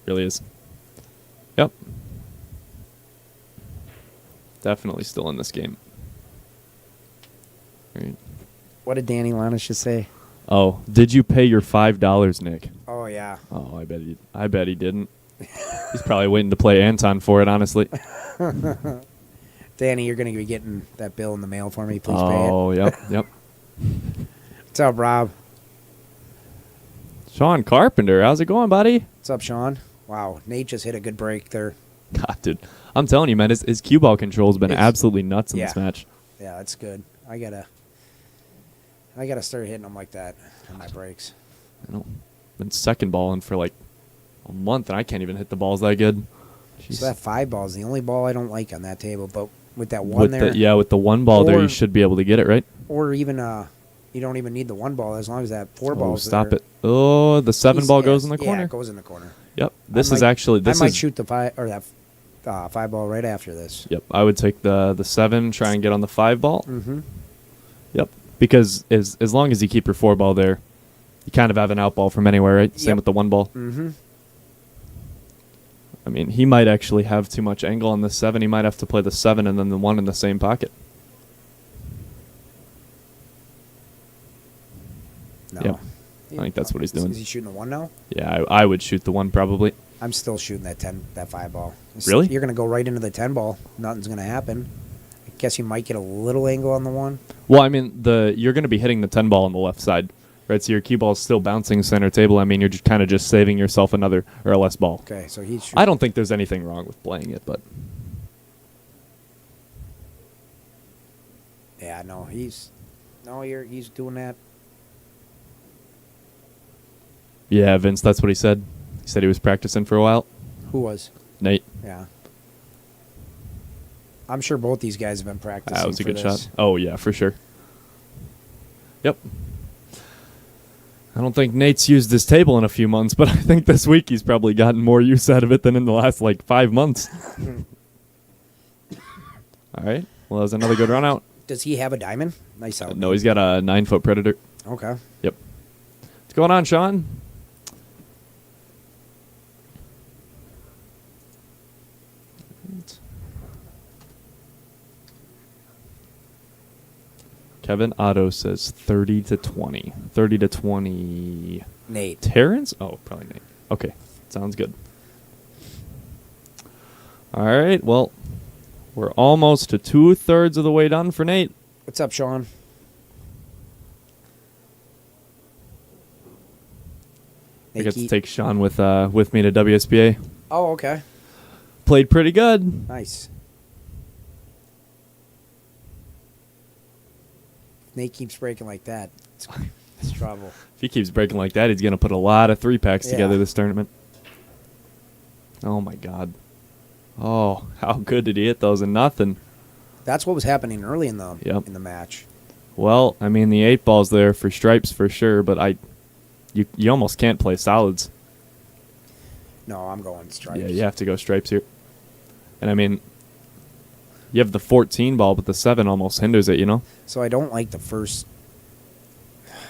Really is. Yep. Definitely still in this game. Right. What did Danny Lanish just say? Oh, did you pay your $5, Nick? Oh yeah. Oh, I bet he didn't. He's probably waiting to play Anton for it, honestly. Danny, you're gonna be getting that bill in the mail for me. Please Oh, yep, yep. pay it. What's up, Rob? Sean Carpenter, how's it going, buddy? What's up, Sean? Wow, Nate just hit a good break there. God, dude, I'm telling you, man, his cue ball control's been It's- absolutely nuts in this yeah. match. Yeah, that's good. I gotta start hitting them like that on my breaks. I know. Been second balling for like a month, and I can't even hit the balls that good. Jeez. So that 5 ball is the only ball I don't like on that table. But with that one With there, with the one ball there, Or- you should be able to get it, right? or even you don't even need the 1 ball as long as that 4 Oh, balls. stop there. it. Oh, the 7 ball goes in the Yeah, corner. it goes in the corner. Yep. This I is might- actually this I might is shoot the 5 or that 5 ball right after this. Yep. I would take the 7, try and get on the 5 ball. Mm-hmm. Yep. Because as long as you keep your 4 ball there, you kind of have an out ball from anywhere, right? Same Yep. with the 1 ball. Mm-hmm. I mean, he might actually have too much angle on the 7. He might have to play the 7 and then the 1 in the same pocket. No. Yep. I think that's what he's doing. Is he shooting the 1 now? Yeah, I would shoot the 1 probably. I'm still shooting that 5 ball. Really? You're gonna go right into the 10 ball. Nothing's gonna happen. I guess you might get a little angle on the 1. Well, I mean, you're going to be hitting the 10 ball on the left side, right? So your cue ball is still bouncing center table. I mean, you're just kind of just saving yourself another or a less ball. Okay, so he's shooting. I don't think there's anything wrong with playing it, but Yeah, no, he's doing that. yeah, Vince, that's what he said. He said he was practicing for a while. Who was? Nate, Yeah. I'm sure both these guys have been practicing. that was a for good this. shot. Oh, yeah, for sure. Yep. I don't think Nate's used this table in a few months, but I think this week he's probably gotten more use out of it than in the last, 5 months. All right. Well, that was another good run out. Does he have a diamond? Nice out. No, he's got a 9-foot Predator. Okay. Yep. What's going on, Sean? Kevin Otto says 30-20. 30-20. Nate. Terrence? Oh, probably Nate. Okay. Sounds good. All right. Well, we're almost to 2/3 of the way done for Nate. What's up, Sean? I get to take Sean with me to WSBA. Oh, okay. Played pretty good. Nice. Nate keeps breaking like that. It's trouble. If he keeps breaking like that, he's going to put a lot of 3-packs Yeah. together this tournament. Oh, my God. Oh, how good did he hit those and nothing? That's what was happening early in the Yep. in the match. Well, I mean, the 8 ball's there for stripes for sure, but you almost can't play solids. No, I'm going stripes. Yeah, you have to go stripes here. And, I mean, you have the 14 ball, but the 7 almost hinders it, you know? So I don't like the first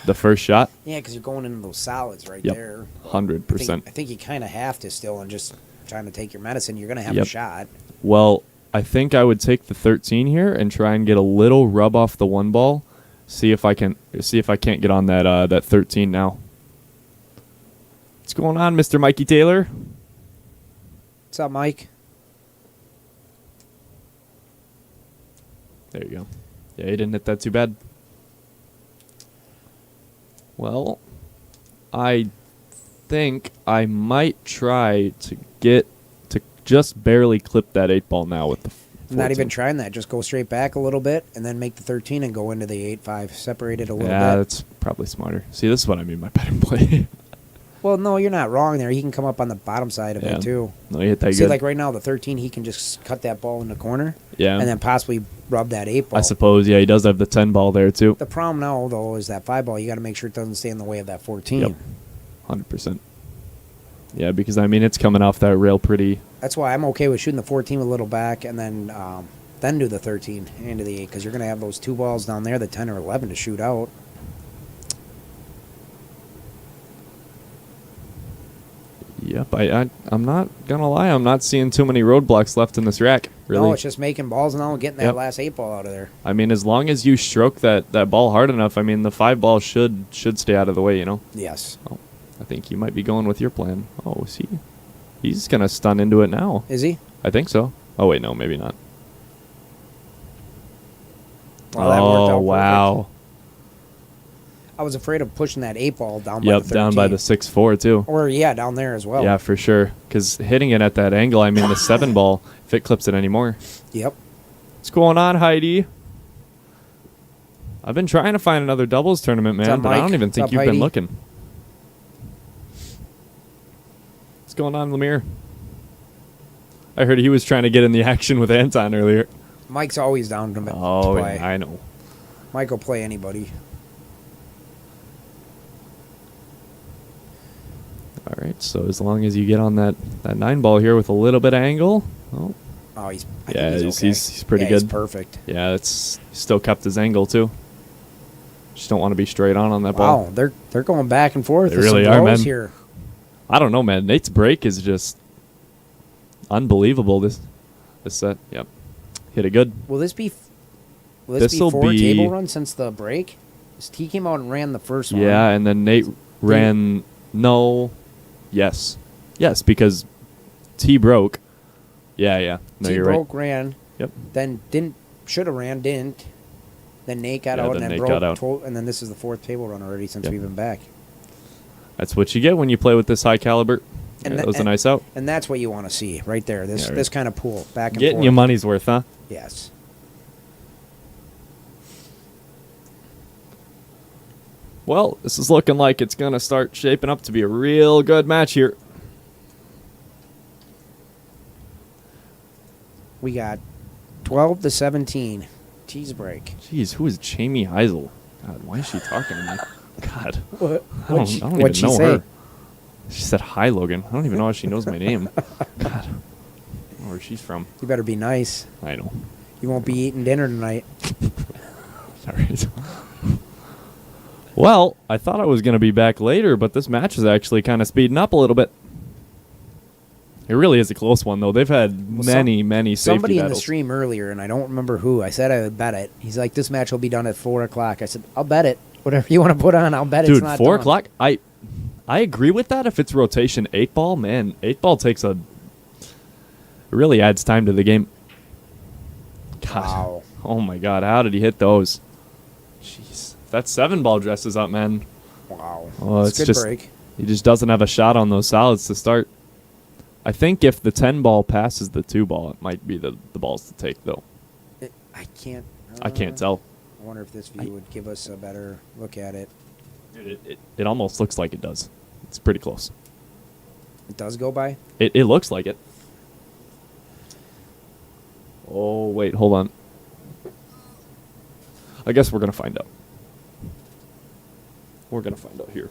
The first shot? Yeah, because you're going into those solids right Yep. there. 100%. I think you kind of have to still, and just trying to take your medicine, you're going to have Yep. a shot. Well, I think I would take the 13 here and try and get a little rub off the one ball. See if I can't get on that 13 now. What's going on, Mr. Mikey Taylor? What's up, Mike? There you go. Yeah, he didn't hit that too bad. Well, I think I might try to get to just barely clip that 8 ball now with the 14. Not even trying that. Just go straight back a little bit and then make the 13 and go into the 8-5. Separate it a little Yeah, bit. that's probably smarter. See, this is what I mean by betting play. Well, no, you're not wrong there. He can come up on the bottom side of Yeah. it, too. No, you hit that See, good. like right now, the 13, he can just cut that ball in the corner Yeah. and then possibly rub that 8 ball. I suppose, yeah, he does have the 10 ball there, too. The problem now, though, is that 5 ball, you got to make sure it doesn't stay in the way of that 14. Yep. 100%. Yeah, because, I mean, it's coming off that rail pretty. That's why I'm okay with shooting the 14 with a little back and then do the 13 into the 8 because you're going to have those 2 balls down there, the 10 or 11, to shoot out. Yep, I'm not going to lie. I'm not seeing too many roadblocks left in this rack, really. No, it's just making balls now and getting that Yep. last 8 ball out of there. I mean, as long as you stroke that ball hard enough, I mean, the 5 ball should stay out of the way, you know? Yes. Oh, I think you might be going with your plan. Oh, is he? He's going to stun into it now. Is he? I think so. Oh, wait, no, maybe not. Well, that worked out Oh, perfect. wow. I was afraid of pushing that 8 ball down by the Yep, 13. down by the 6-4, too. Or, yeah, down there as well. Yeah, for sure. Because hitting it at that angle, I mean, the 7 ball, if it clips it anymore. Yep. What's going on, Heidi? I've been trying to find another doubles tournament, What's man, up, but I Mike? don't even What's think up, you've Heidi? been looking. What's going on, Lemire? I heard he was trying to get in the action with Anton earlier. Mike's always down to Oh, play. yeah, I know. Mike will play anybody. All right, so as long as you get on that 9 ball here with a little bit of angle. Oh, Oh, I yeah, think he's, okay. he's pretty Yeah, good. He's perfect. Yeah, it's still kept his angle, too. Just don't want to be straight on that ball. Wow, they're going back and forth. They with really some are, blows man. Here. I don't know, man. Nate's break is just unbelievable. This set. Yep. Hit it good. Will this be? Will this be This'll 4 be- table runs since the break? He came out and ran the first one. Yeah, and then Nate ran. No. Yes. Yes, because T broke. Yeah. No, T you're broke, right. ran. Yep. Then should have ran, didn't. Then Nate got Yeah, out then and then Nate broke. got out. And then this is the 4th table run already since Yep. we've been back. That's what you get when you play with this high caliber. And Yeah, tha- that was a and- nice out. And that's what you want to see right there. This Yeah, right. this kind of pool back and Getting forth. your money's worth, huh? Yes. Well, this is looking like it's going to start shaping up to be a real good match here. We got 12-17. Tees break. Jeez, who is Jamie Heisel? God, why is she talking to me? God. What? I don't What'd even she know say? her. She said, "Hi, Logan." I don't even know if she knows my name. God. I don't know where she's from. You better be nice. I know. You won't be eating dinner tonight. All right. Well, I thought I was going to be back later, but this match is actually kind of speeding up a little bit. It really is a close one, though. They've had many safety Somebody in the battles. stream earlier, and I don't remember who. I said I would bet it. He's like, "This match will be done at 4 o'clock." I said, "I'll bet it. Whatever you want to put on, I'll bet it's Dude, not 4 done." o'clock? I agree with that if it's rotation 8 ball. Man, 8 ball takes it really adds time to the game. God. Wow. Oh my God, how did he hit those? Jeez. That 7 ball dresses up, man. Wow. Oh, It's it's a good just break. he just doesn't have a shot on those solids to start. I think if the 10 ball passes the 2 ball, it might be the balls to take, though. I can't. I can't tell. I wonder if this view would give us a better look at it. It almost looks like it does. It's pretty close. It does go by. It looks like it. Oh, wait, hold on. I guess we're going to find out. We're going to find out here.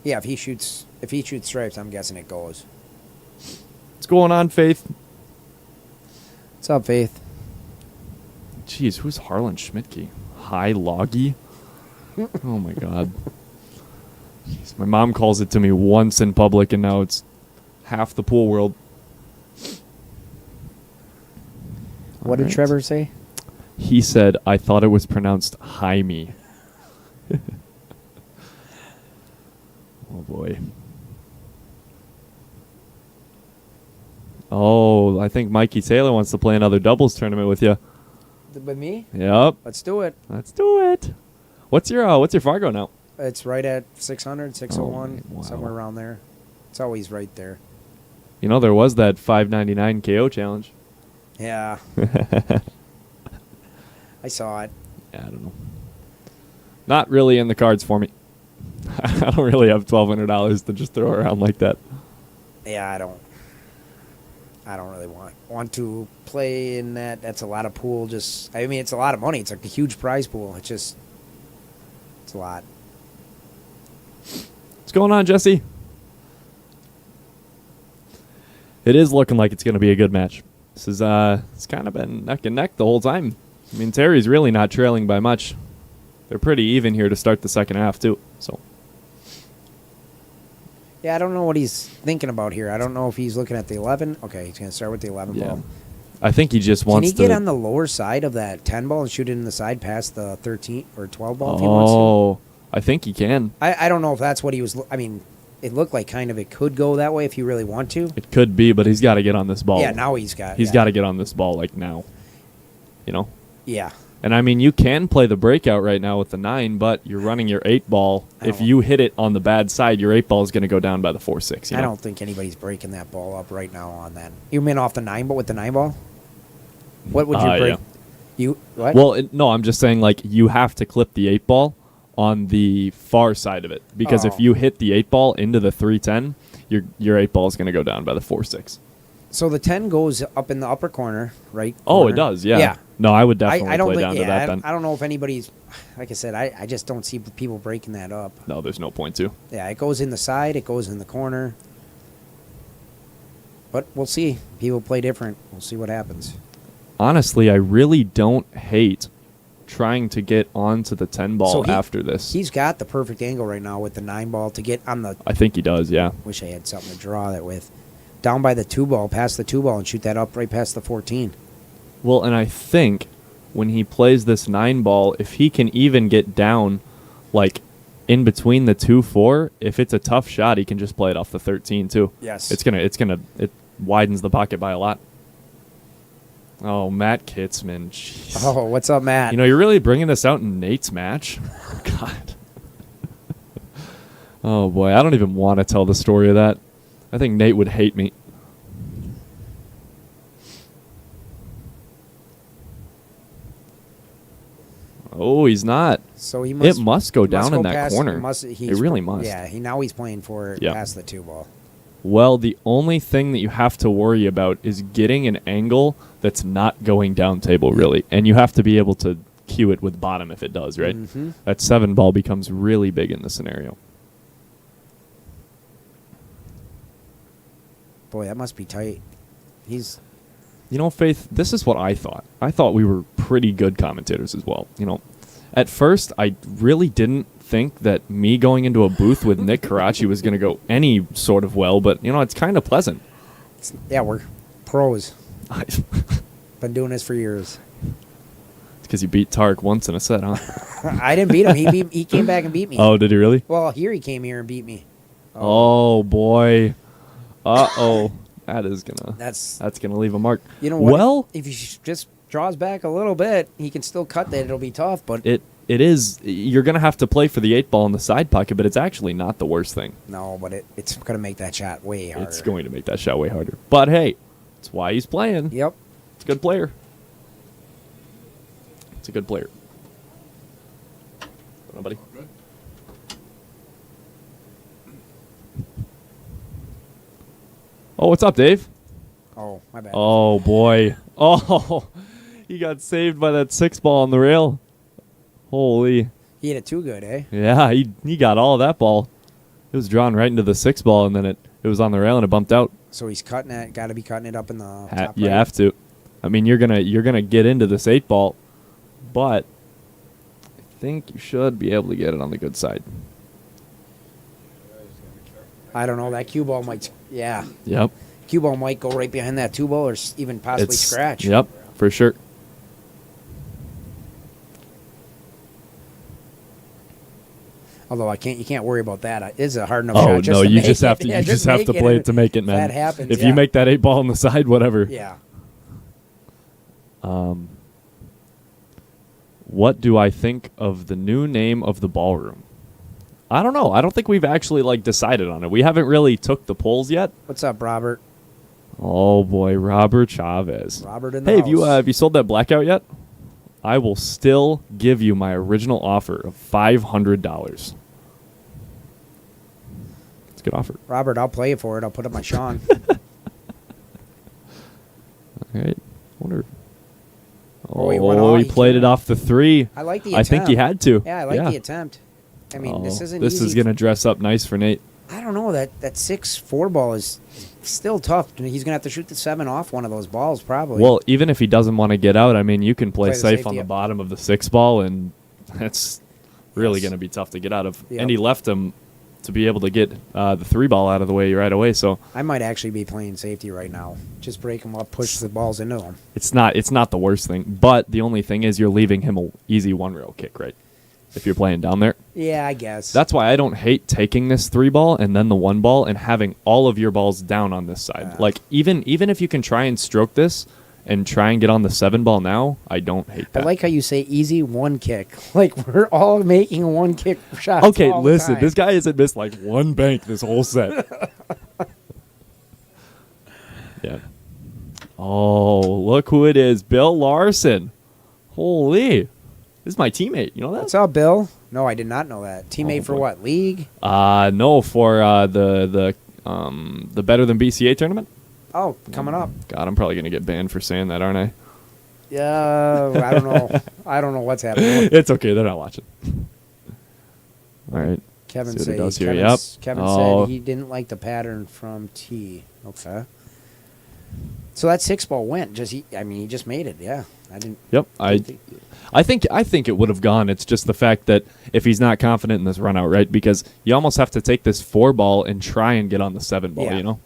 Yeah, if he shoots stripes, I'm guessing it goes. What's going on, Faith? What's up, Faith? Jeez, who's Harlan Schmidtke? High Loggy? Oh my god. Jeez, my mom calls it to me once in public, and now it's half the pool world. What did Alright. Trevor say? He said, I thought it was pronounced Jaime. Oh boy. Oh, I think Mikey Taylor wants to play another doubles tournament with you. With me? Yep. Let's do it. Let's do it. What's your Fargo now? It's right at 600, 601, Oh, wow. somewhere around there. It's always right there. You know, there was that 599 KO challenge. Yeah. I saw it. Yeah, I don't know. Not really in the cards for me. I don't really have $1,200 to just throw around like that. Yeah, I don't really want to play in that. That's a lot of pool. I mean, it's a lot of money. It's like a huge prize pool. It's a lot. What's going on, Jesse? It is looking like it's going to be a good match. This is it's kind of been neck and neck the whole time. I mean, Terry's really not trailing by much. They're pretty even here to start the second half too. So Yeah, I don't know what he's thinking about here. I don't know if he's looking at the 11. Okay, he's going to start with the 11 yeah, ball. I think he just Can wants he get to. on the lower side of that 10 ball and shoot it in the side past the 13 or 12 ball if he wants to? Oh, I think he can. I don't know if that's what he was. I mean, it looked like kind of it could go that way if you really want to. It could be, but he's got to get on this ball. Yeah, now he's got. He's yeah. got to get on this ball like now. You know. Yeah. And I mean, you can play the breakout right now with the 9, but you're running your 8 ball. If you hit it on the bad side, your 8 ball is going to go down by the 4-6. I don't think anybody's breaking that ball up right now on that. You mean off the 9 ball with the 9 ball? What would you break? Yeah. You what? Well, no, I'm just saying, like, you have to clip the 8 ball on the far side of it. Because Oh. if you hit the 8 ball into the 310, your 8 ball is going to go down by the 4-6. So the 10 goes up in the upper corner, right? Oh, corner. it does, yeah. Yeah. No, I would definitely I don't play think. down Yeah, to that then. I don't know if anybody's. Like I said, I just don't see people breaking that up. No, there's no point to. Yeah, it goes in the side. It goes in the corner. But we'll see. People play different. We'll see what happens. Honestly, I really don't hate trying to get onto the 10 ball So after this. He's got the perfect angle right now with the 9 ball to get on the. I think he does, yeah. Wish I had something to draw that with. Down by the 2 ball, past the 2 ball, and shoot that up right past the 14. Well, and I think when he plays this 9 ball, if he can even get down, like, in between the 2-4, if it's a tough shot, he can just play it off the 13 too. Yes. It widens the pocket by a lot. Oh, Matt Kitzman. Jeez. Oh, what's up, Matt? You know, you're really bringing this out in Nate's match. God. Oh, boy. I don't even want to tell the story of that. I think Nate would hate me. Oh, he's not. So he It must go he down in that past- corner. It It really must. Yeah, now he's playing for it Yeah. past the 2 ball. Well, the only thing that you have to worry about is getting an angle that's not going down table, really. And you have to be able to cue it with bottom if it does, right? Mhm. That 7 ball becomes really big in the scenario. Boy, that must be tight. He's You know, Faith, this is what I thought. I thought we were pretty good commentators as well. You know, at first, I really didn't think that me going into a booth with Nick Karachi was going to go any sort of well, but, you know, it's kind of pleasant. yeah, we're pros. It's Been doing this for years. because you beat Tarek once in a set, huh? I didn't beat him. He came back and beat me. Oh, did he really? Well, he came here and beat me. Oh, boy. Uh-oh. That's gonna leave a mark. You know what? Well, if he just draws back a little bit, he can still cut that. It'll be tough, but it is. You're gonna have to play for the 8 ball in the side pocket, but it's actually not the worst thing. no, but it's going to make that shot way harder. It's going to make that shot way harder. But hey, that's why he's playing. Yep. It's a good player. It's a good player. Nobody. Oh, what's up, Dave? Oh, my bad. Oh boy. Oh, he got saved by that 6 ball on the rail. Holy. He hit it too good, eh? Yeah, he got all of that ball. It was drawn right into the 6 ball, and then it was on the rail and it bumped out. So he's cutting it. Got to be cutting it up in the top You right. have to. I mean, you're gonna get into this 8 ball, but I think you should be able to get it on the good side. I don't know. That cue ball might. Yeah. Yep. Cue ball might go right behind that 2 ball or even possibly scratch. Yep, for sure. Although you can't worry about that. It's a hard enough Oh shot. Just no, to you make just have it. to. Yeah, You just have to make play it. it to make it, man. That happens. If yeah. you make that 8 ball on the side, whatever. Yeah. What do I think of the new name of the ballroom? I don't know. I don't think we've actually decided on it. We haven't really took the polls yet. What's up, Robert? Oh boy, Robert Chavez. Robert in the Hey, house. have you sold that blackout yet? I will still give you my original offer of $500. It's a good offer. Robert, I'll play it for it. I'll put up my Sean. All right. Wonder. Oh, he went all- he he played came- it off the 3. I like the I attempt. think he had to. Yeah, I like the attempt. I mean, this isn't This easy. is going to dress up nice for Nate. I don't know. That 6-4 ball is still tough. He's going to have to shoot the 7 off one of those balls probably. Well, even if he doesn't want to get out, I mean, you can play Play the safe safety on the up. bottom of the 6 ball, and that's really Yes. going to be tough to get out of. Yep. And he left him to be able to get the 3 ball out of the way right away. So I might actually be playing safety right now. Just break him up, push the balls into him. it's not the worst thing. But the only thing is you're leaving him a easy 1-rail kick, right? If you're playing down there. Yeah, I guess. That's why I don't hate taking this 3 ball and then the 1 ball and having all of your balls down on this side. Even if you can try and stroke this and try and get on the 7 ball now, I don't hate I that. like how you say easy 1 kick. Like we're all making a 1 kick shot. Okay, all the listen, time. this guy hasn't missed 1 bank this whole set. Yeah. Oh, look who it is. Bill Larson. Holy. This is my teammate. You know that? What's up, Bill? No, I did not know that. Teammate Oh, for boy. what? League? No, for the Better Than BCA tournament. Oh, coming up. God, I'm probably going to get banned for saying that, aren't I? Yeah, I don't know. I don't know what's happening. It's okay. They're not watching. All right. Kevin See what it said does here. Kevin, Yep. Kevin Oh. said he didn't like the pattern from T. Okay. So that 6 ball went. He just made it. Yeah, I didn't. Yep. didn't I think it would have gone. It's just the fact that if he's not confident in this run out, right? Because you almost have to take this 4 ball and try and get on the 7 ball, Yeah. you know?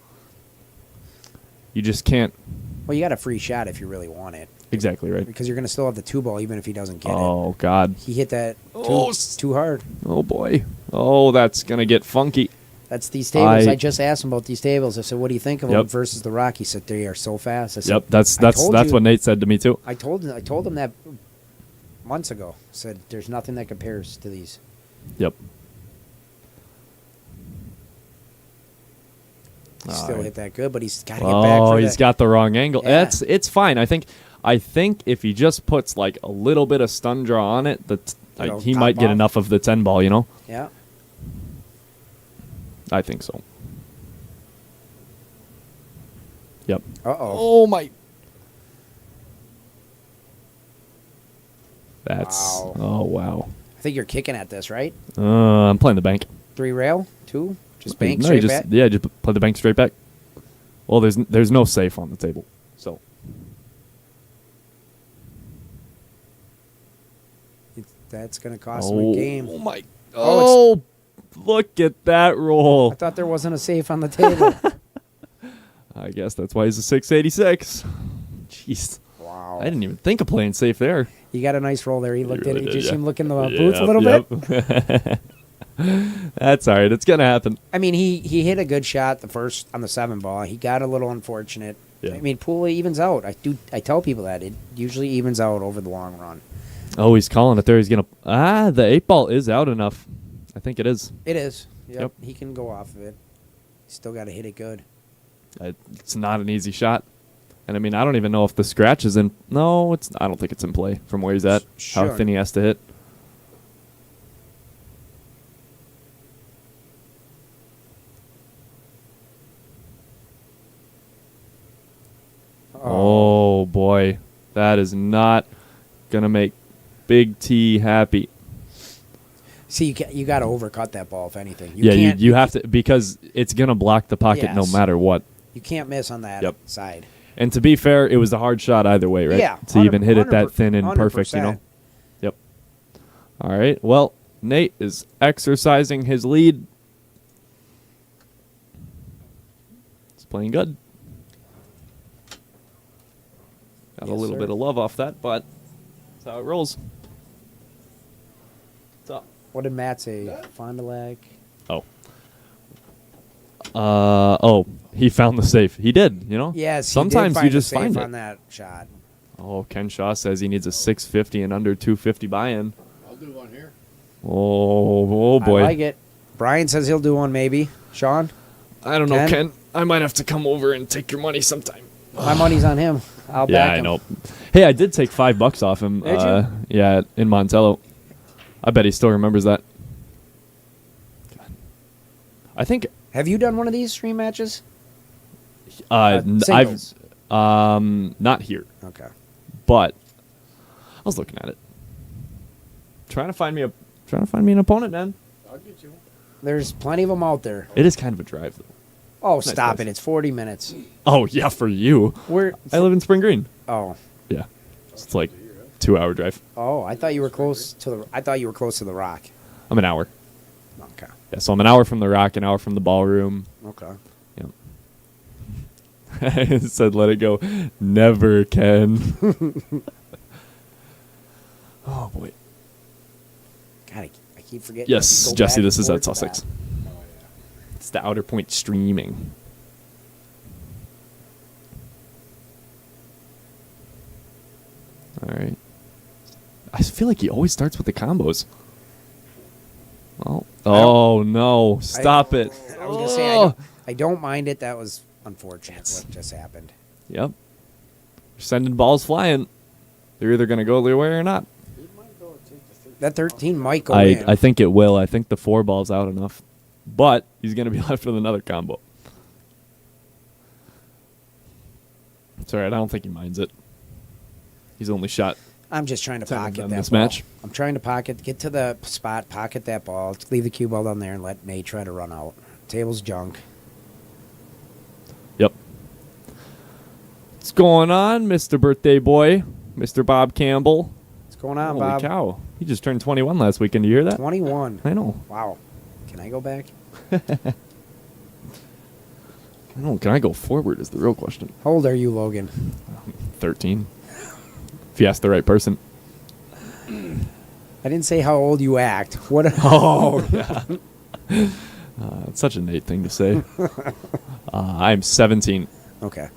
You just can't. Well, you got a free shot if you really want it, Exactly, right? because you're going to still have the 2 ball even if he doesn't get it. Oh, God. He hit that Oh, too hard. Oh, boy. Oh, that's going to get funky. That's these tables. I I just asked him about these tables. I said, "What do you think of Yep. them versus the Rock?" He said, "They are so fast." I said, Yep, that's "I told you- what Nate said to me, too. I told him that months ago. I said, "There's nothing that compares to these." Yep. He All still right. hit that good, but he's got to get back. Oh, For he's that. got the wrong angle. Yeah. It's fine. I think if he just puts a little bit of stun draw on it, It'll he pop might get off. enough of the 10 ball, you know? Yeah. I think so. Yep. Uh oh. Oh my. That's Wow. oh wow. I think you're kicking at this, right? I'm playing the bank. 3 rail, 2, just bank No, straight you back. just play the bank straight back. Well, there's no safe on the table, so That's gonna cost him a game. Oh my. Oh, Oh, look at that roll. I thought there wasn't a safe on the table. I guess that's why he's a 686. Jeez. Wow. I didn't even think of playing safe there. You got a nice roll there. He looked really at it. did, Did you see yeah. him look in the booth a little bit? bit? That's all right. It's gonna happen. I mean, he hit a good shot the first on the 7 ball. He got a little unfortunate. Yeah. I mean, pool evens out. I tell people that it usually evens out over the long run. Oh, he's calling it there. He's gonna. The 8 ball is out enough. I think it is. It is. Yep. He can go off of it. Still got to hit it good. It's not an easy shot. And I mean, I don't even know if the scratch is in. No, it's. I don't think it's in play from where he's at. How Sure. thin he has to hit. Oh boy, that is not gonna make Big T happy. See, you got to overcut that ball if anything. You have to, because it's gonna block the pocket no Yes. matter what. You can't miss on that Yep. side. And to be fair, it was a hard shot either way, right? Yeah, To even hit it that 100%, thin and perfect, you know. 100%. Yep. All right. Well, Nate is exercising his lead. He's playing good. Got a Yes, little sir. bit of love off that, but that's how it rolls. What's up? What did Matt say? Fond du Lac. Oh. Oh, he found the safe. He did, you know? Yes, he Sometimes did find you the just safe find on it. that shot. Oh, Ken Shaw says he needs a 650 and under 250 buy-in. I'll do one here. Oh boy. I like it. Brian says he'll do one maybe. Sean, I don't know, Ken? Ken. I might have to come over and take your money sometime. my money's on him. I'll Yeah, back I him. know. Hey, I did take $5 off him. Did you? Yeah, in Montello. I bet he still remembers that. I think Have you done one of these stream matches? I've Singles. not here, Okay. but I was looking at it. Trying to find me an opponent, man. I'll get you one. There's plenty of them out there. It is kind of a drive though. Oh, stop place. it. It's 40 minutes. Oh, yeah, for you. We're I live in Spring Green. Oh. Yeah. It's like 2-hour drive. Oh, I thought you were close to the Rock. I'm an hour. Okay. Yeah, so I'm an hour from the Rock, an hour from the ballroom. Okay. Yep. I said, let it go. Never can. Oh, boy. God, I keep forgetting. Yes, to go Jesse, back this and is at forth to Sussex. that. It's the Outer Point streaming. All right. I feel like he always starts with the combos. Oh no. Stop it. I was gonna say Oh. I don't mind it. That was unfortunate. What just happened? Yep. You're sending balls flying. They're either going to go their way or not. That 13 might go in. I think it will. I think the 4 ball's out enough. But he's going to be left with another combo. It's all right. I don't think he minds it. He's only shot. I'm just trying to 10 of pocket them that this ball. match. I'm trying to get to the spot, pocket that ball, leave the cue ball down there, and let Nate try to run out. Table's junk. Yep. What's going on, Mr. Birthday Boy? Mr. Bob Campbell? What's going on, Holy Bob? cow. He just turned 21 last weekend. Do you hear that? 21. I know. Wow. Can I go back? I know. Can I go forward is the real question. How old are you, Logan? 13. If you ask the right person. I didn't say how old you act. What? Oh, yeah. It's such a Nate thing to say. I'm 17, Okay.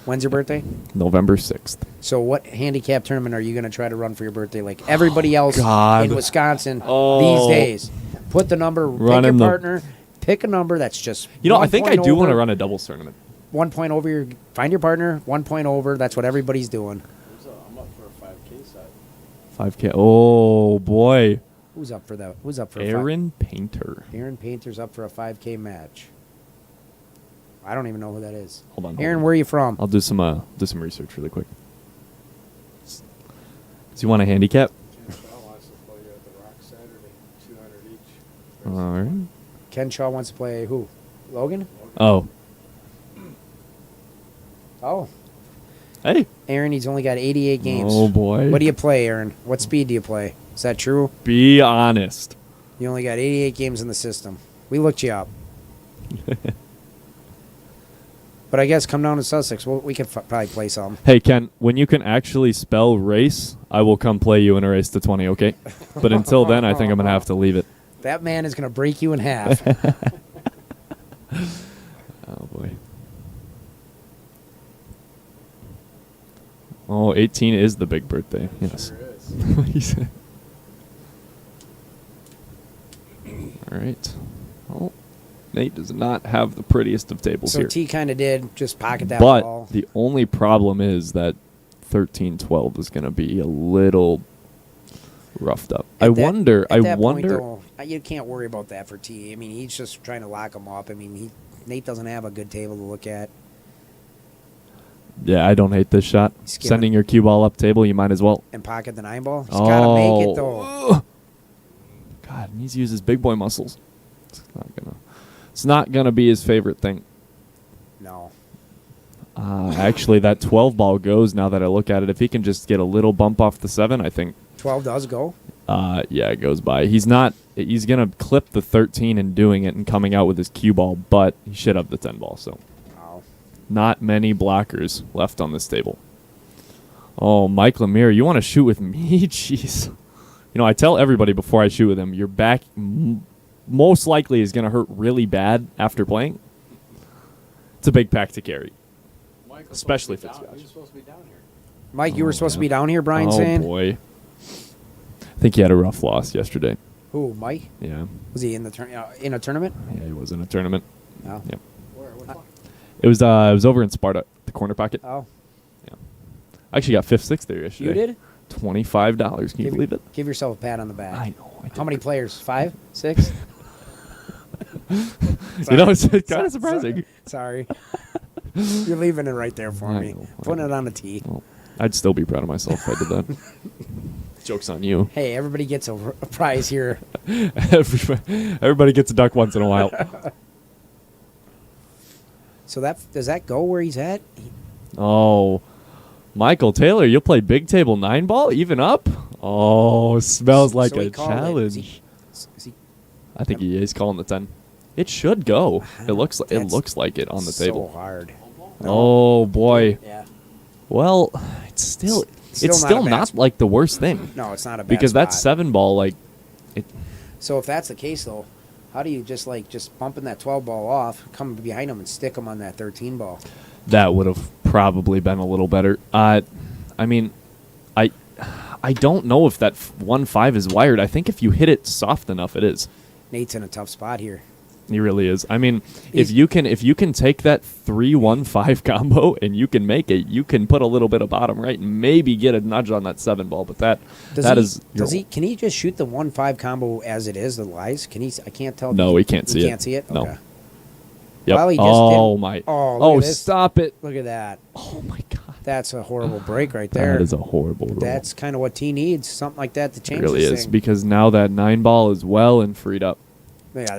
When's your birthday? November 6th. So what handicap tournament are you going to try to run for your birthday like everybody else God. in Wisconsin Oh. these days? Put the number, pick your Running the- partner, pick a number that's just You know, I 1 think I point do want to over, run a doubles tournament. 1 point over your, find your partner, 1 point over. That's what everybody's doing. I'm up for a 5K side. 5K. Oh, boy. Who's up for that? Who's up for Aaron Painter. Aaron Painter's up for a 5K match. I don't even know who that is. Hold on. Aaron, where are you from? I'll do some research really quick. Does he want a handicap? Shaw wants to play you at the Rock Saturday, 200 each. All right. Ken Shaw wants to play who? Logan? Oh. Oh. Hey. Aaron, he's only got 88 games. Oh, boy. What do you play, Aaron? What speed do you play? Is that true? Be honest. You only got 88 games in the system. We looked you up. But I guess come down to Sussex. We could probably play some. Hey, Ken, when you can actually spell race, I will come play you in a race to 20, okay? But until then, I think I'm going to have to leave it. That man is going to break you in half. Oh, boy. Oh, 18 is the big birthday. Yes. Sure is. He said. All right. Oh, Nate does not have the prettiest of tables So here. T kind of did just pocket that But ball. the only problem is that 13-12 is going to be a little roughed up. At I that wonder. point, though, you can't worry about that for T. I mean, he's just trying to lock him up. I mean, Nate doesn't have a good table to look at. Yeah, I don't hate this shot. He's giving- Sending your cue ball up table, you might as well. And pocket the 9 ball. He's got to make it, though. Ugh. God, he needs to use his big boy muscles. It's not gonna be his favorite thing. No. Actually, that 12 ball goes now that I look at it. If he can just get a little bump off the 7, I think. 12 does go. Yeah, it goes by. He's going to clip the 13 and doing it and coming out with his cue ball, but he should have the 10 ball, so. Wow. Not many blockers left on this table. Oh, Mike Lemire, you want to shoot with me? Jeez. You know, I tell everybody before I shoot with him, your back most likely is going to hurt really bad after playing. It's a big pack to carry. Especially if it's Scotch. Mike, you were supposed to be down here, Brian saying? Oh, boy. I think he had a rough loss yesterday. Who, Mike? Yeah. Was he in the in a tournament? Yeah, he was in a tournament. No. Yep. It was over in Sparta, the corner pocket. Oh. Yeah. I actually got 5th, 6th there yesterday. You did? $25. Can you believe it? Give yourself a pat on the back. I know. How many players? 5? 6? You know, it's kind of surprising. Sorry. You're leaving it right there for I me. know. Putting it on a tee. Well, I'd still be proud of myself if I did that. Joke's on you. Hey, everybody gets a prize here. Everybody gets a duck once in a while. So does that go where he's at? Oh, Michael Taylor, you'll play big table 9 ball, even up? Oh, smells like So he a called it. challenge. Is he I think he is calling the 10. It should go. It looks That's like it on the so table. hard. Oh boy. Yeah. Well, it's still Still not a bad not spot. like the worst thing. No, it's not a bad Because that spot. 7 ball, like, it. So if that's the case, though, how do you just bumping that 12 ball off, come behind him and stick him on that 13 ball? That would have probably been a little better. I mean, I don't know if that 1-5 is wired. I think if you hit it soft enough, it is. Nate's in a tough spot here. He really is. I mean, He's- if you can take that 3-1-5 combo and you can make it, you can put a little bit of bottom right and maybe get a nudge on that 7 ball. But Can he just shoot the 1-5 combo as it is? The lies? Can he? I can't tell. No, he can't see it. He can't see it. No. Okay. Yep. Well, he just oh did- my! Oh, look at this. Stop it! Look at that. Oh my God! That's a horrible break right there. That is a horrible roll. That's kind of what T needs. Something like that to It change really this is thing. because now that 9 ball is well and freed up. Yeah,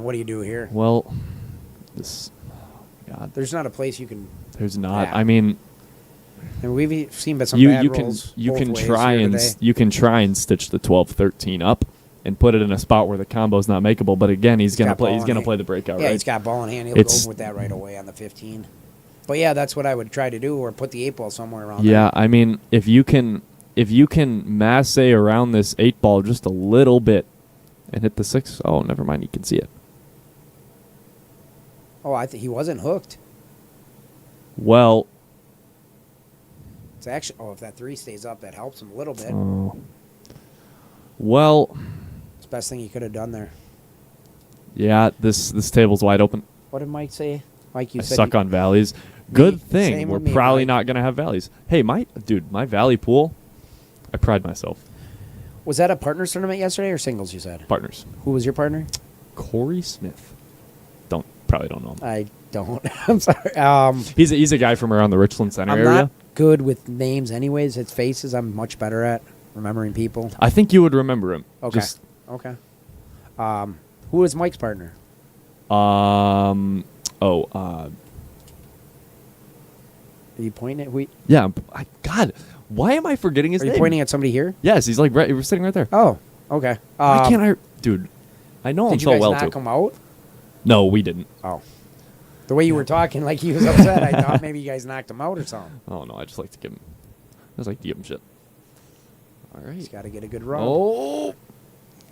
what do you do here? Well, this. God, There's not a place you can. there's not. Yeah. I mean, And we've seen some you bad can rolls you both can ways try here and today. you can try and stitch the 12-13 up and put it in a spot where the combo's not makeable. But again, he's gonna got play. ball He's in gonna hand. play the breakout. Yeah, right? he's got ball in hand. He'll It's- go with that right away on the 15. But yeah, that's what I would try to do, or put the 8 ball somewhere around Yeah, there. I mean, if you can masse around this 8 ball just a little bit and hit the 6, oh, never mind, you can see it. Oh, I think he wasn't hooked. Well, It's actually. Oh, if that 3 stays up, that helps him a little bit. well, It's the best thing he could have done there. yeah, this table's wide open. What did Mike say? Mike, you I said suck you- on valleys. Good thing Same we're with me, probably Mike. not gonna have valleys. Hey, my valley pool, I pride myself. Was that a partners tournament yesterday or singles? You said. Partners, Who was your partner? Corey Smith. Probably don't know him. I don't. I'm sorry. He's a guy from around the Richland Center I'm area. not good with names, anyways. It's faces. I'm much better at remembering people. I think you would remember him. Okay. Just, Okay. Who was Mike's partner? oh, Are you pointing at? yeah. God, why am I forgetting his Are you name? pointing at somebody here? Yes, he's like we're sitting right there. Oh, okay. Why can't I, dude? I know him Did you so guys well knock too. him out? No, we didn't. Oh. The way you were talking, like he was upset, I thought maybe you guys knocked him out or something. Oh no, I just like to give him. I just like to give him shit. All right. He's got to get a good run. Oh,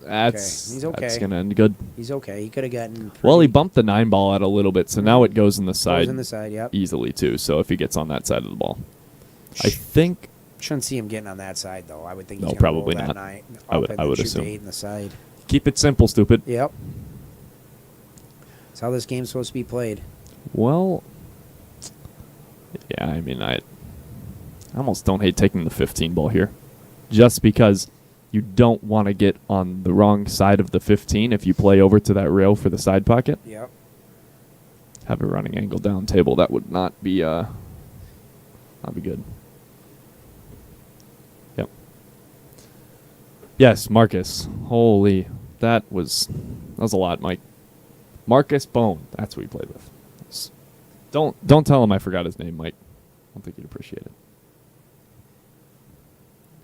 that's He's okay. That's gonna end good. He's okay. He could have gotten. Well, he bumped the 9 ball out a little bit, so now it goes in the side, in the side. Yep. easily too. So if he gets on that side of the ball, I think Shouldn't see him getting on that side though. I would think. No, He's gonna probably roll not. That night I would- up and I then would shoot assume. the 8 in the side. keep it simple, stupid. Yep. That's how this game's supposed to be played. Well, yeah, I mean, I almost don't hate taking the 15 ball here, just because you don't want to get on the wrong side of the 15 if you play over to that rail for the side pocket. Yep. Have a running angle down table. That would not be good. Yep. Yes, Marcus. Holy, that was a lot, Mike. Marcus Bone. That's who he played with. Don't tell him I forgot his name, Mike. I don't think he'd appreciate it.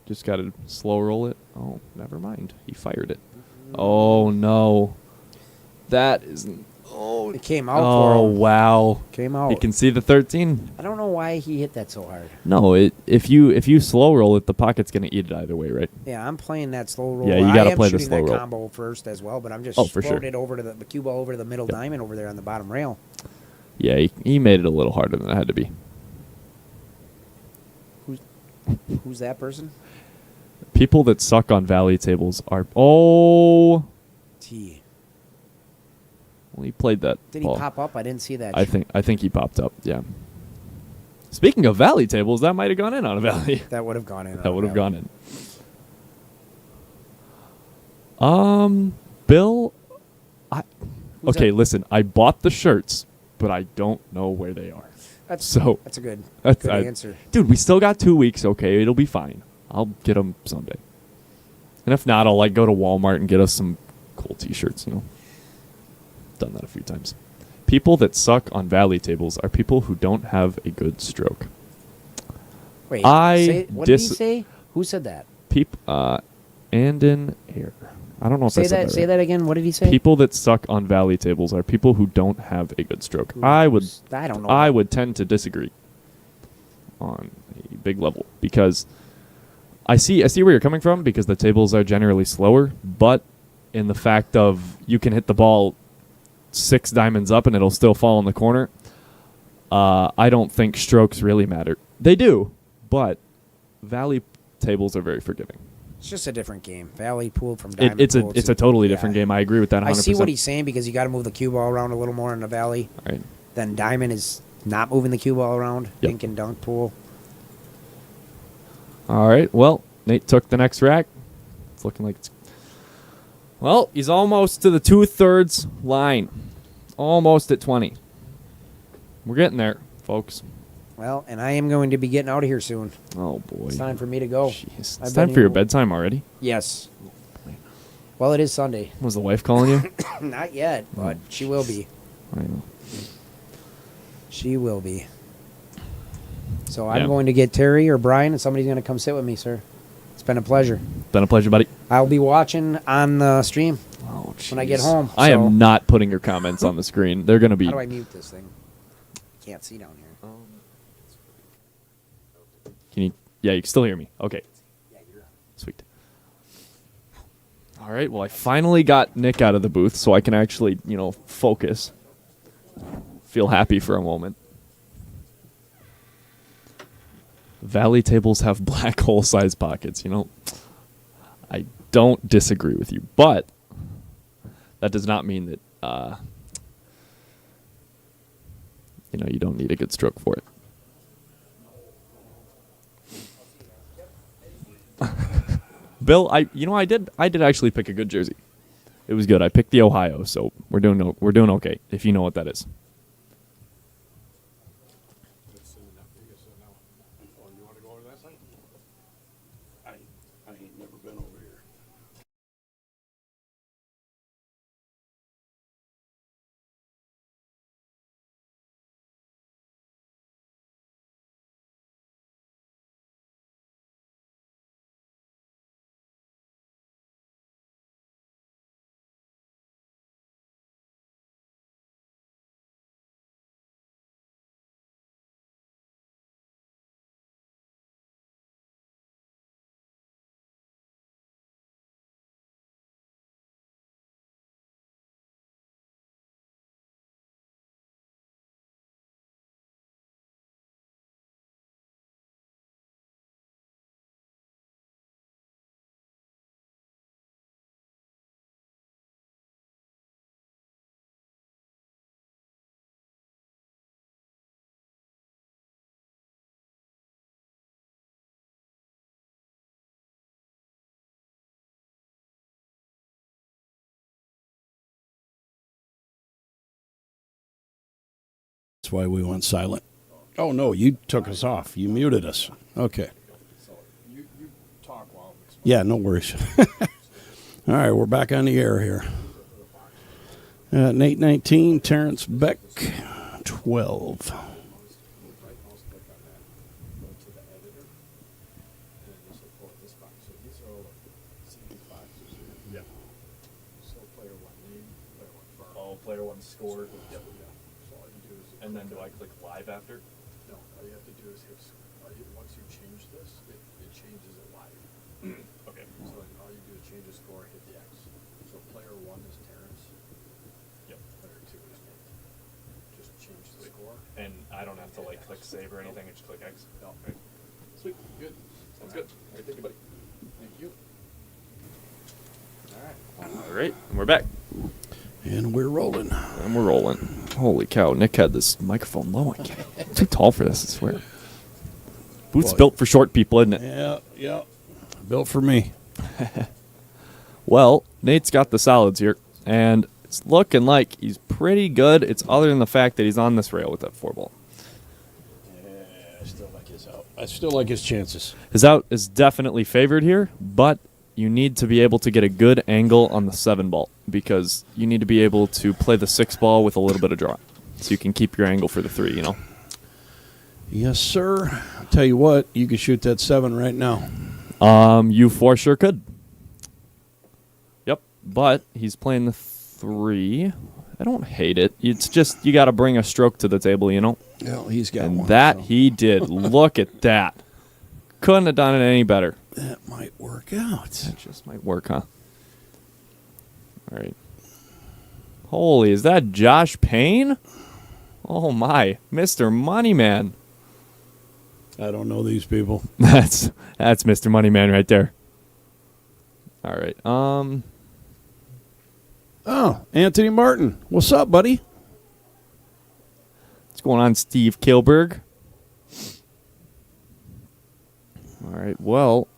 Just got to slow roll it. Oh, never mind. He fired it. Oh, no. That isn't... Oh, It came out for oh him. wow. Came out. You can see the 13. I don't know why he hit that so hard. No, if you slow roll it, the pocket's going to eat it either way, right? Yeah, I'm playing that slow roll. Yeah, you gotta I am play the shooting slow that roll. combo first as well, but I'm just Oh, for floating sure. it over to the cue ball over to the middle diamond over there on the bottom rail. Yeah, he made it a little harder than it had to be. Who's that person? People that suck on valley tables are... Oh... T. Well, he played that Did ball. he pop up? I didn't see that. I think he popped up, yeah. Speaking of valley tables, that might have gone in on a valley. That would have gone in. That would have gone in. Bill, okay, that? listen. I bought the shirts, but I don't know where they are. That's So a good that's answer. Dude, we still got 2 weeks. Okay, it'll be fine. I'll get them someday. And if not, I'll go to Walmart and get us some cool T-shirts. Done that a few times. People that suck on valley tables are people who don't have a good stroke. Wait, I what did he say? Who said that? And in air. I don't know if I Say said that. that. Say right. that again. What did he say? People that suck on valley tables are people who don't have a good stroke. I don't know. I would tend to disagree on a big level because I see where you're coming from because the tables are generally slower, but in the fact of you can hit the ball 6 diamonds up and it'll still fall in the corner. I don't think strokes really matter. They do, but valley tables are very forgiving. It's just a different game. Valley pool from diamond It's pool a totally yeah. different game. I agree with that 100%. I see what he's saying because you got to move the cue ball around a little more in the valley. All right. Then diamond is not moving the cue ball around. Yep. Dink and dunk pool. All right. Well, Nate took the next rack. It's looking like it's... Well, he's almost to the 2/3 line. Almost at 20. We're getting there, folks. Well, and I am going to be getting out of here soon. Oh, boy. It's time for me to go. Jeez. It's I've time been for your here- bedtime already? Yes. Well, it is Sunday. Was the wife calling you? Not yet, but she will be. I know. She will be. So I'm Yeah. going to get Terry or Brian, and somebody's going to come sit with me, sir. It's been a pleasure. Been a pleasure, buddy. I'll be watching on the stream. Oh, When I get jeez. home, I so- am not putting your comments on the screen. They're going to be... How do I mute this thing? Can't see down here. Can you... Yeah, you can still hear me. Okay. Yeah, you're on. Sweet. All right. Well, I finally got Nick out of the booth, so I can actually, focus. Feel happy for a moment. Valley tables have black hole-sized pockets. I don't disagree with you, but that does not mean that you don't need a good stroke for it. Bill, I did actually pick a good jersey. It was good. I picked the Ohio, so we're doing okay. If you know what that is. I ain't never been over here. That's why we went silent. Oh, no, you took us off. You muted us. Okay. You talk while we explain. Yeah, no worries. All right, we're back on the air here. Nate 19, Terrence Beck 12. on score. Yep. Yeah. So all you do is. And then do I click live after? No, all you have to do is hit. Once you change this, it changes it live. Okay. So then all you do is change the score, hit the X. So player 1 is Terrence. Yep. Player 2 is Nate. Just change the score. And I don't have to like click save or anything. I just click X. No. Okay. Sweet. Good. Sounds good. All right, thank you, buddy. Thank you. All right, and we're back. And we're rolling. And we're rolling. Holy cow! Nick had this microphone low. I'm too tall for this. I swear. Boots Boy. built for short people, isn't it? Yeah, yeah. Built for me. Well, Nate's got the solids here, and it's looking like he's pretty good. It's other than the fact that he's on this rail with that 4-ball. Yeah, I still like his out. I still like his chances. His out is definitely favored here, but you need to be able to get a good angle on the 7-ball because you need to be able to play the 6-ball with a little bit of draw, so you can keep your angle for the 3. You know. Yes, sir. I'll tell you what, you can shoot that 7 right now. You for sure could. Yep, but he's playing the 3. I don't hate it. It's just you got to bring a stroke to the table, you know. Well, he's got And one. that so he did. Look at that. Couldn't have done it any better. that might work out. That just might work, huh? All right. Holy, is that Josh Payne? Oh my, Mr. Moneyman. I don't know these people. That's Mr. Moneyman right there. All right. Oh, Anthony Martin. What's up, buddy? What's going on, Steve Kilberg? All right. Well,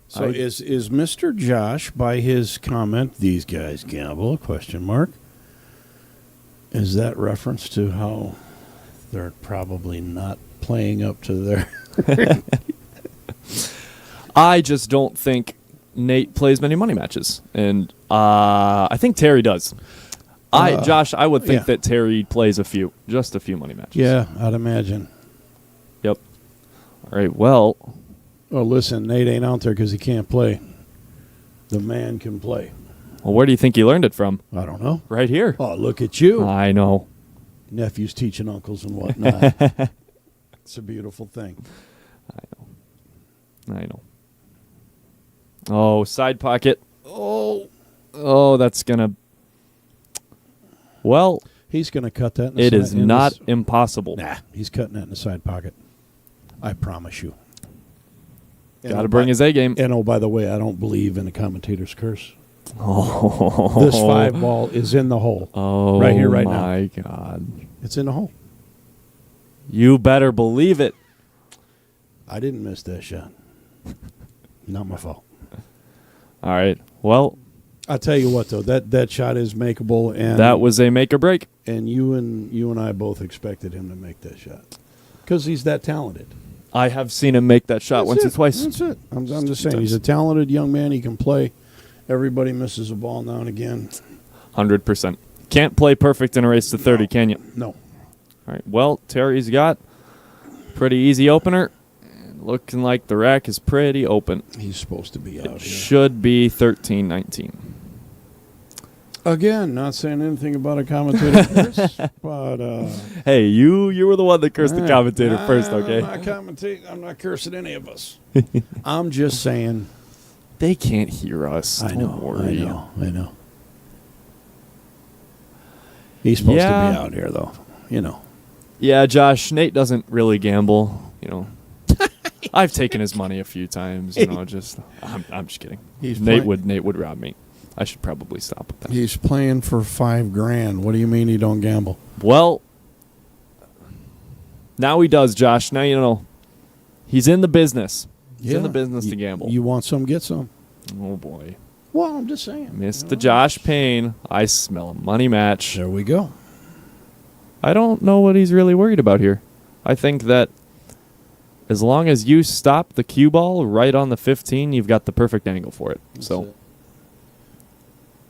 So is Mr. Josh, by his comment, these guys gamble, question mark, is that reference to how they're probably not playing up to their... I just don't think Nate plays many money matches, and I think Terry does. Josh, I would think yeah. that Terry plays just a few money matches. Yeah, I'd imagine. Yep. All right. Well, Oh, listen, Nate ain't out there because he can't play. The man can play. where do you think he learned it from? I don't know. Right here. Oh, look at you. I know. Nephews teaching uncles and whatnot. It's a beautiful thing. I know. Oh, side pocket. Oh, That's gonna. Well, he's going to cut that in the it side. is not impossible. Nah, he's cutting that in the side pocket. I promise you. Got to bring his A game. And oh, by the way, I don't believe in a commentator's curse. Oh, This 5-ball is in the hole. Oh, right here, right now. My God. It's in the hole. You better believe it. I didn't miss that shot. Not my fault. All right. Well, I'll tell you what, though, that shot is makeable, and that was a make or break. and you and I both expected him to make that shot because he's that talented. I have seen him make that shot once or twice. That's it. I'm just saying, he's a talented young man. He can play. Everybody misses a ball now and again. 100%. Can't play perfect in a race to 30, can you? No. All right. Well, Terry's got pretty easy opener. And looking like the rack is pretty open. He's supposed to be out here. Should be 13-19. Again, not saying anything about a commentator curse, but Hey, you were the one that cursed the all commentator right. first, okay? I'm not cursing any of us. I'm just saying. They can't hear us. Don't worry. I know. He's supposed to be out here, though. You know. Yeah, Josh, Nate doesn't really gamble, you know. I've taken his money a few times, you know, just I'm just kidding. Nate would rob me. I should probably stop with that. He's playing for $5,000. What do you mean he don't gamble? Well, now he does, Josh. Now you know. He's in the business. He's in the business to gamble. You want some, get some. Oh boy. Well, I'm just saying. Mr. Josh Payne, I smell a money match. There we go. I don't know what he's really worried about here. I think that as long as you stop the cue ball right on the 15, you've got the perfect angle for it.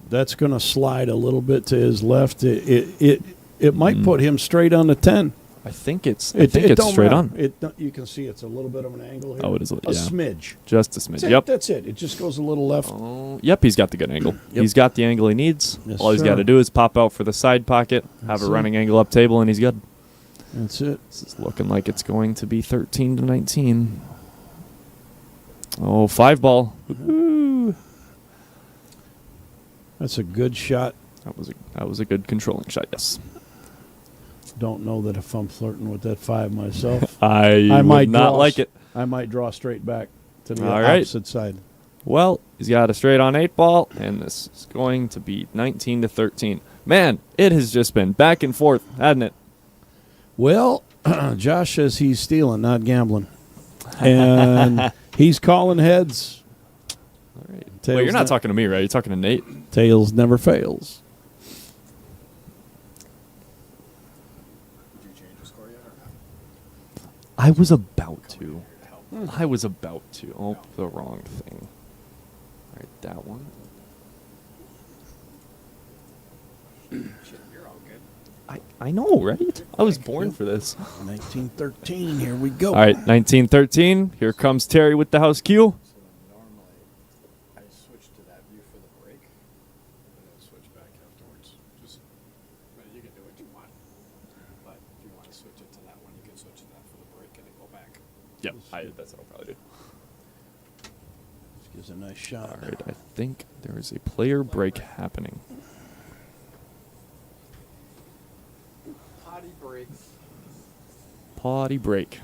That's going to slide a little bit to his left. It might put him straight on the 10. I think it's don't straight matter. on. You can see it's a little bit of an angle here. Oh, it is a- a yeah. smidge. Just a smidge. That's it. Yep. That's it. It just goes a little left. Oh, yep, he's got the good angle. Yep. He's got the angle he needs. Yes, All he's sir. got to do is pop out for the side pocket, have That's a it. running angle up table, and he's good. That's it. This is looking like it's going to be 13 to 19. Oh, 5 ball. Woo. That's a good shot. That was a good controlling shot. Yes. Don't know that if I'm flirting with that 5 myself. I I might would not draw like it. I might draw straight back to the All right. opposite side. Well, he's got a straight on 8 ball, and this is going to be 19 to 13. Man, it has just been back and forth, hasn't it? Well, Josh says he's stealing, not gambling. And he's calling heads. All right. Tails Wait, you're not ne- talking to me, right? You're talking to Nate. Tails never fails. Did you change the score yet or not? I was about to. Oh, the wrong thing. All right, that one. Shit, you're all good. I know, right? I was born for this. 1913, here we go. All right, 1913. Here comes Terry with the house cue. So normally I switch to that view for the break, and then switch back afterwards. Just, but you can do what you want. But if you want to switch it to that one, you can switch to that for the break and then go back. Yep, that's what I'll probably do. This gives a nice shot. All right, I think there is a player break happening. Potty breaks. Potty break.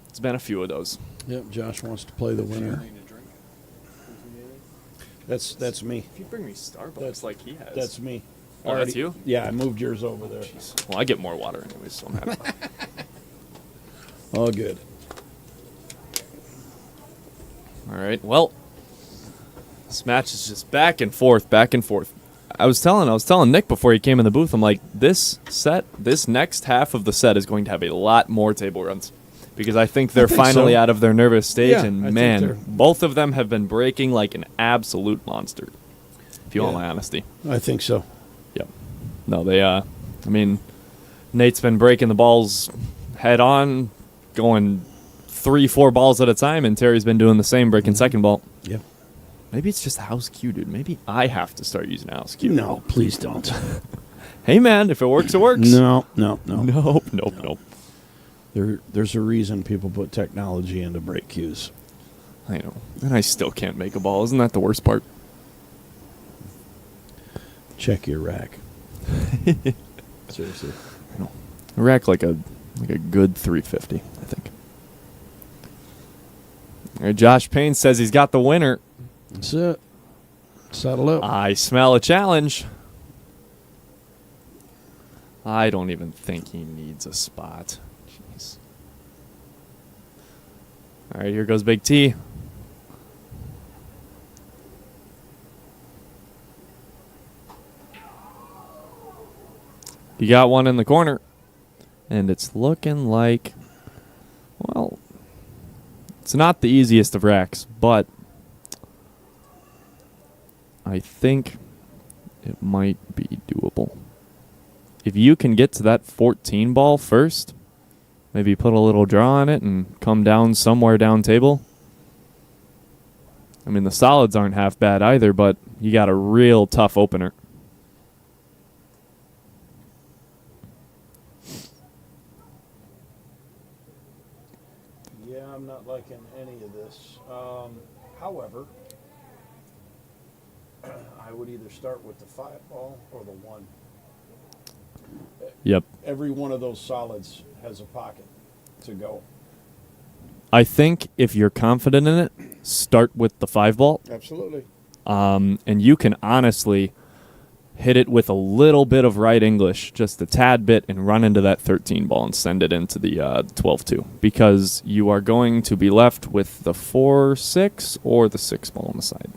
It's been a few of those. Yep, Josh wants to play the winner. Anything to drink? That's me. If you bring me Starbucks That's- like he has. That's me. Oh, that's you? Yeah, I moved yours over there. Well, I get more water anyways, so I'm happy. All good. All right. Well, this match is just back and forth, back and forth. I was telling Nick before he came in the booth, I'm like, this next half of the set is going to have a lot more table runs because I think they're think finally so. out of their nervous stage, Yeah, I and think man, they're- both of them have been breaking like an absolute monster. If you want Yeah. my honesty. I think so. Yep. No, they. I mean, Nate's been breaking the balls head on, going 3-4 balls at a time, and Terry's been doing the same, breaking second ball. Yeah. Maybe it's just a house cue, dude. Maybe I have to start using a house cue. No, please don't. Hey, man, if it works, it works. No. Nope. There's a reason people put technology into brake cues. I know. And I still can't make a ball. Isn't that the worst part? Check your rack. Seriously. I rack like a good 350, I think. All right, Josh Payne says he's got the winner. That's it. Settle up. I smell a challenge. I don't even think he needs a spot. Jeez. All right, here goes Big T. You got one in the corner. And it's looking like, well, it's not the easiest of racks, but I think it might be doable. If you can get to that 14 ball first, maybe put a little draw on it and come down somewhere down table. I mean, the solids aren't half bad either, but you got a real tough opener. Yeah, I'm not liking any of this. However, I would either start with the 5 ball or the 1. Yep. Every one of those solids has a pocket to go. I think if you're confident in it, start with the 5 ball. Absolutely. And you can honestly hit it with a little bit of right English, just a tad bit, and run into that 13 ball and send it into the 12-2. Because you are going to be left with the 4-6 or the 6 ball on the side.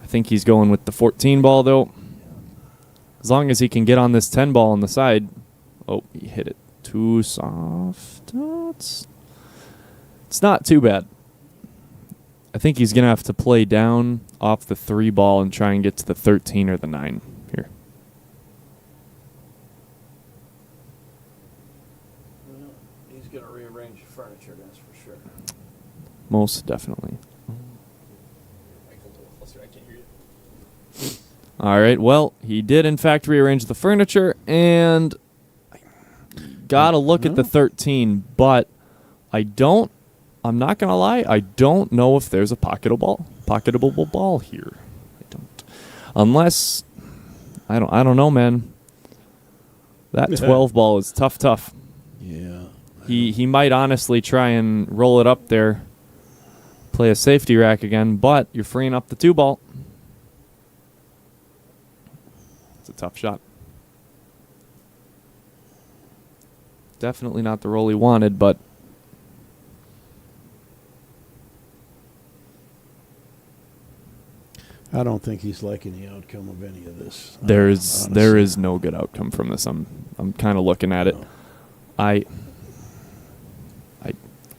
I think he's going with the 14 ball, though. As long as he can get on this 10 ball on the side. Oh, he hit it too soft. Oh, it's not too bad. I think he's going to have to play down off the 3 ball and try and get to the 13 or the 9 here. Most definitely. All right. Well, he did in fact rearrange the furniture, and got to look at the 13. But I'm not gonna lie. I don't know if there's a pocketable ball here. I don't. Unless I don't know, man. That 12 ball is tough. Yeah. He might honestly try and roll it up there, play a safety rack again, but you're freeing up the 2 ball. It's a tough shot. Definitely not the roll he wanted, but I don't think he's liking the outcome of any of this. there honestly. is no good outcome from this. I'm kind of looking at it. No. I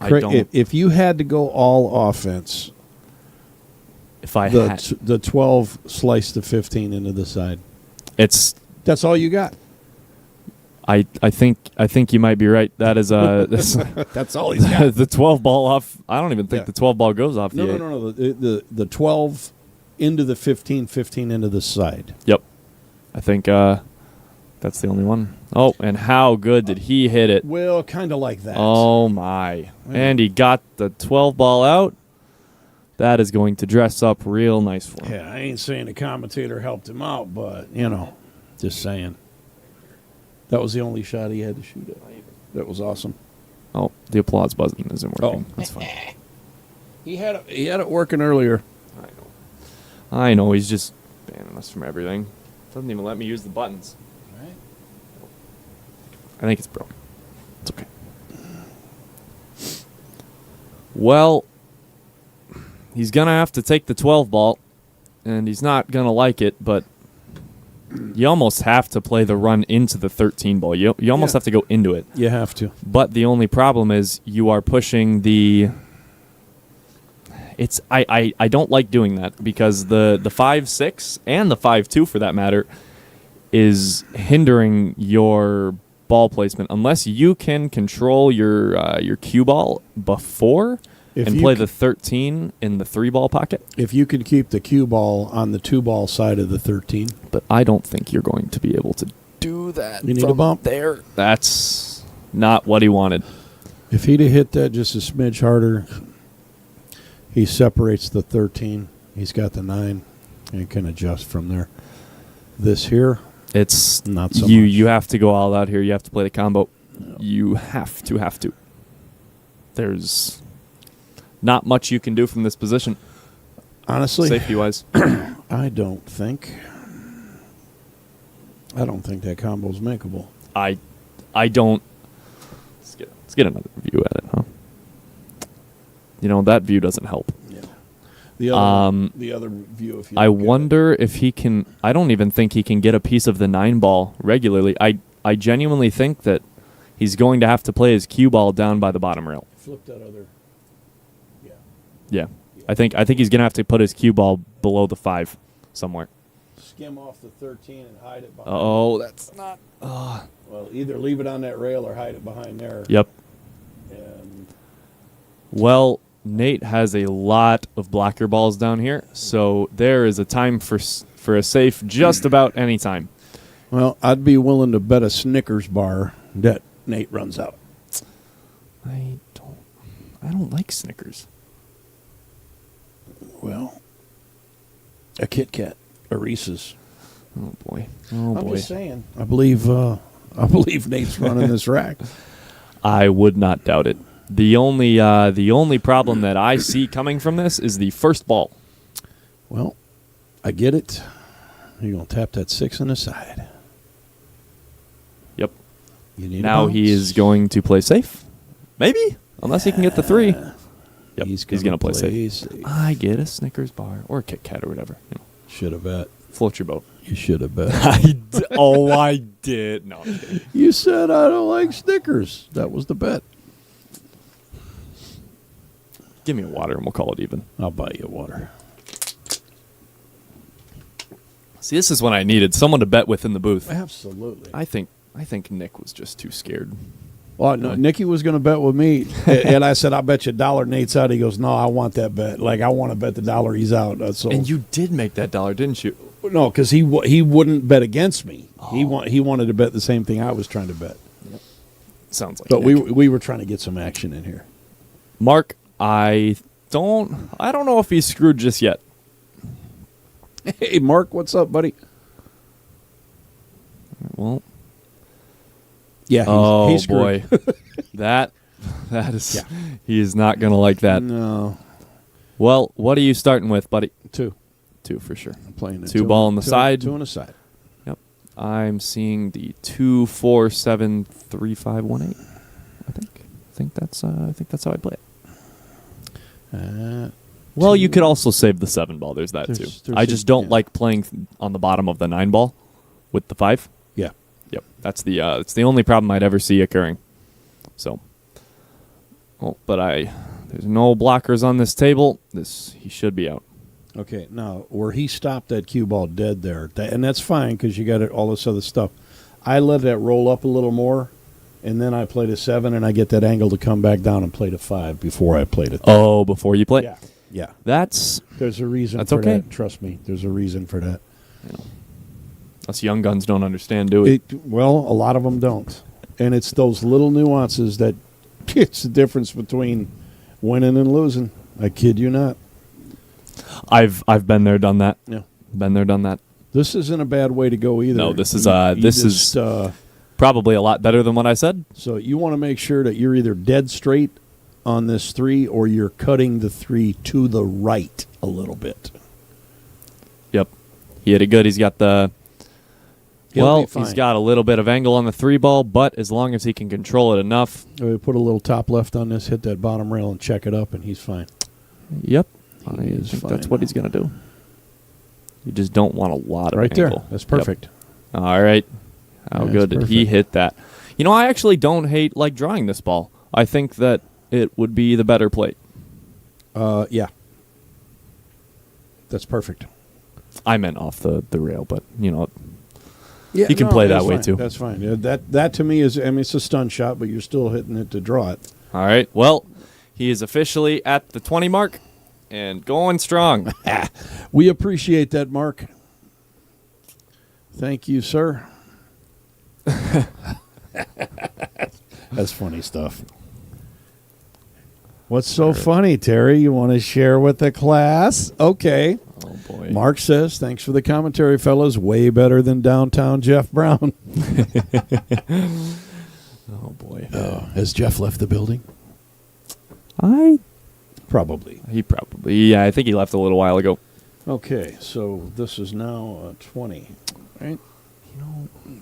Craig, don't. if you had to go all offense, If I had, the 12 sliced the 15 into the side. it's. That's all you got. I think you might be right. That is That's all he's got. the 12 ball off. I don't even think Yeah. the 12 ball goes off No, the 8. no. The 12 into the 15, 15 into the side. Yep. I think that's the only one. Oh, and how good did he hit it? Well, kind of like that. Oh, my. And he got the 12 ball out. That is going to dress up real nice for him. Yeah, I ain't saying the commentator helped him out, but, just saying. That was the only shot he had to shoot at. That was awesome. Oh, the applause button isn't working. Oh. That's fine. He had it working earlier. I know. He's just banning us from everything. Doesn't even let me use the buttons. Right. I think it's broken. It's okay. Well, he's going to have to take the 12 ball, and he's not going to like it, but you almost have to play the run into the 13 ball. You almost have to go into it. You have to. But the only problem is you are pushing the... I don't like doing that because the 5-6 and the 5-2 for that matter is hindering your ball placement unless you can control your cue ball before and play the 13 in the 3 ball pocket. If you can keep the cue ball on the 2 ball side of the 13. But I don't think you're going to be able to do that. You need a bump there. That's not what he wanted. If he'd have hit that just a smidge harder, he separates the 13. He's got the 9 and can adjust from there. This here, It's not so you. much. You have to go all out here. You have to play the combo. You have to. There's not much you can do from this position, Honestly, safety wise. I don't think that combo's makeable. I don't. Let's get another view at it, huh? That view doesn't help. Yeah. The other view, if you I look at wonder if he can. I don't even think he can get a piece of the 9 ball regularly. I genuinely think that he's going to have to play his cue ball down by the bottom rail. flip that other. Yeah. Yeah, I think he's gonna have to put his cue ball below the 5 somewhere. Skim off the 13 and hide it behind. Oh, that's not. Well, either leave it on that rail or hide it behind there. Yep. And Well, Nate has a lot of blocker balls down here, so there is a time for a safe just about any time. well, I'd be willing to bet a Snickers bar that Nate runs out. I don't like Snickers. Well, a Kit Kat, a Reese's. Oh boy. I'm just saying. I believe Nate's running this rack. I would not doubt it. The only problem that I see coming from this is the first ball. Well, I get it. You're gonna tap that 6 on the side. Yep. You need a Now he bounce. is going to play safe. Maybe. Unless he can get the 3. Yep. He's He's going to play safe. safe. I get a Snickers bar or a Kit Kat or whatever. Should have bet. Float your boat. You should have bet. I did. No, I'm kidding. You said I don't like Snickers. That was the bet. Give me a water and we'll call it even. I'll buy you water. See, this is when I needed someone to bet with in the booth. Absolutely. I think Nick was just too scared. Well, no, Nicky was going to bet with me, and I said, "I'll bet you $1 Nate's out." He goes, "No, I want that bet. Like, I want to bet the $1 he's out." So, And you did make that $1, didn't you? no, because he wouldn't bet against me. He wanted to bet the same thing I was trying to bet. Sounds like. But Nick. we were trying to get some action in here. Mark, I don't know if he's screwed just yet. Hey, Mark, what's up, buddy? Well, Yeah, he's screwed. boy, that is he is not gonna like that. No, Well, what are you starting with, buddy? 2. 2 for sure. I'm playing it. Two ball on the side. 2 on the side. Yep. I'm seeing the 2, 4, 7, 3, 5, 1, 8. I think that's how I play it. Well, you could also save the 7 ball. There's that too. I just don't like playing on the bottom of the 9 ball with the 5. Yeah. Yep. That's it's the only problem I'd ever see occurring. So, but there's no blockers on this table. He should be out. Okay, now where he stopped that cue ball dead there, and that's fine because you got all this other stuff. I let that roll up a little more, and then I played a 7, and I get that angle to come back down and play to 5 before I played it. Oh, before you play? Yeah. There's a reason That's for okay. that. Trust me, there's a reason for that. Us young guns don't understand, do we? Well, a lot of them don't. And it's those little nuances that it's the difference between winning and losing. I kid you not. I've been there, done that. Yeah. Been there, done that. This isn't a bad way to go either. No, this is is probably a lot better than what I said. So you want to make sure that you're either dead straight on this 3 or you're cutting the 3 to the right a little bit. Yep. He hit it good. He's got He'll be fine. he's got a little bit of angle on the 3 ball, but as long as he can control it enough. We put a little top left on this, hit that bottom rail, and check it up, and he's fine. Yep. He I is think fine that's what now. he's going to do. You just don't want a lot of Right angle. there. That's perfect. Yep. All right. How That's good did he perfect. hit that? You know, I actually don't hate drawing this ball. I think that it would be the better plate. Yeah. That's perfect. I meant off the rail, but, Yeah, he can play that that's way fine. too. That's fine. Yeah, that to me is, it's a stun shot, but you're still hitting it to draw it. All right. Well, he is officially at the 20 mark and going strong. We appreciate that, Mark. Thank you, sir. That's funny stuff. What's so funny, Terry? You want to share with the class? Okay. Oh, boy. Mark says, thanks for the commentary, fellas. Way better than downtown Jeff Brown. Oh, boy. Has Jeff left the building? Probably. I think he left a little while ago. Okay, so this is now 20, right?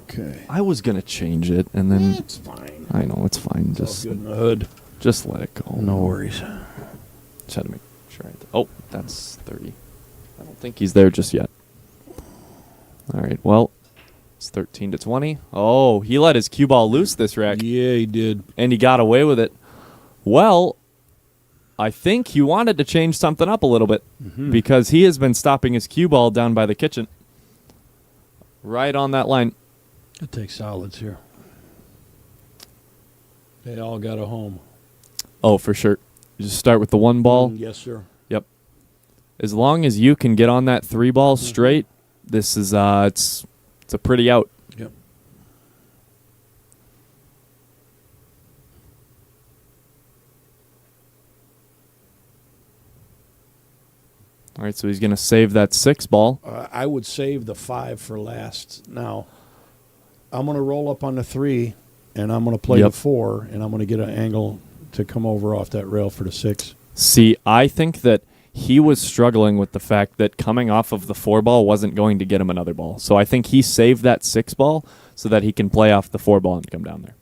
Okay. I was going to change it, and then... It's fine. I know, it's fine. It's all good in the hood. Just let it go. No worries. Just had to make sure. That's 30. I don't think he's there just yet. All right, well, it's 13 to 20. Oh, he let his cue ball loose this rack. Yeah, he did. And he got away with it. Well, I think he wanted to change something up a little bit because he has been stopping his cue ball down by the kitchen. Right on that line. I'll take solids here. They all got a home. Oh, for sure. You just start with the 1 ball. Yes, sir. Yep. As long as you can get on that 3 ball straight, this is it's a pretty out. Yep. All right, so he's going to save that 6 ball. I would save the 5 for last. Now, I'm going to roll up on the 3, and I'm going to play the 4, and I'm going to get an angle to come over off that rail for the 6. See, I think that he was struggling with the fact that coming off of the 4 ball wasn't going to get him another ball. So I think he saved that 6 ball so that he can play off the 4 ball and come down there.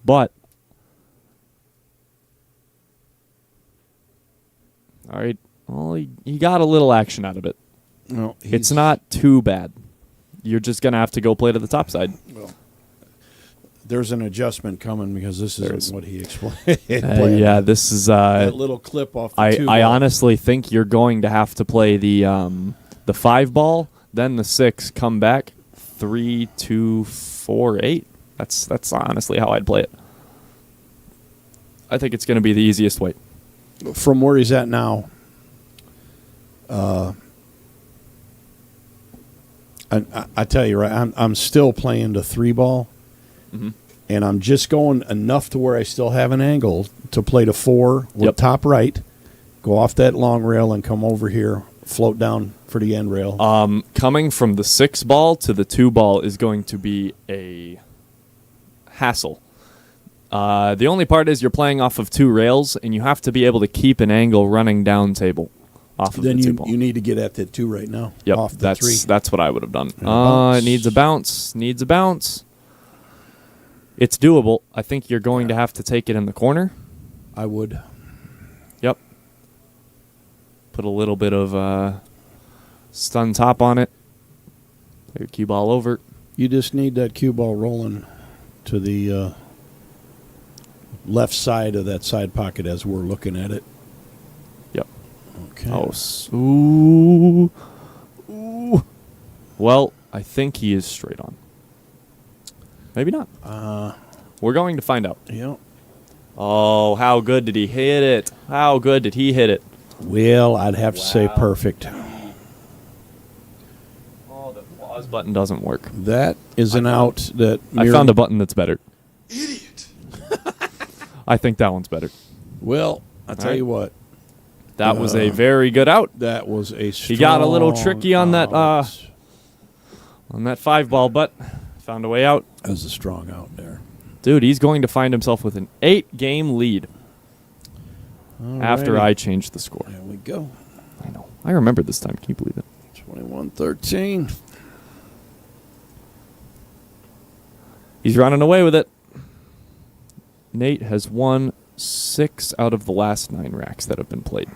But, all right, well, he got a little action out of it. No, It's not too bad. You're just going to have to go play to the top side. Well, there's an adjustment coming because this isn't what he explained. Yeah, this is... that little clip off the 2 I ball. honestly think you're going to have to play the 5 ball, then the 6, come back, 3, 2, 4, 8. That's honestly how I'd play it. I think it's going to be the easiest way. From where he's at now, I tell you, right, I'm still playing the 3-ball, and I'm just going enough to where I still have an angle to play the 4 with top right, go off that long rail and come over here, float down for the end rail. Coming from the 6-ball to the 2-ball is going to be a hassle. The only part is you're playing off of 2 rails, and you have to be able to keep an angle running down table off of Then the you 2-ball. you need to get at that 2 right now. Yep, off the 3. that's what I would have done. bounce. It needs a bounce. Needs a bounce. It's doable. I think you're going to have to take it in the corner. I would. Yep. Put a little bit of stun top on it. Play your cue ball over. You just need that cue ball rolling to the left side of that side pocket as we're looking at it. Yep. Okay. Oh, ooh. Ooh. Well, I think he is straight on. Maybe not. We're going to find out. Yeah. Oh, how good did he hit it? How good did he hit it? Well, I'd have to say perfect. Oh, the pause button doesn't work. That is an out that I found a button that's better. Idiot. I think that one's better. Well, I'll tell you what. That was a very good out. That was a strong He got a little tricky on that out. 5-ball, but found a way out. That was a strong out there. Dude, he's going to find himself with an 8-game lead after Alrighty. I changed the score. There we go. I know. I remember this time. Can you believe it? 21-13. He's running away with it. Nate has won 6 out of the last 9 racks that have been played.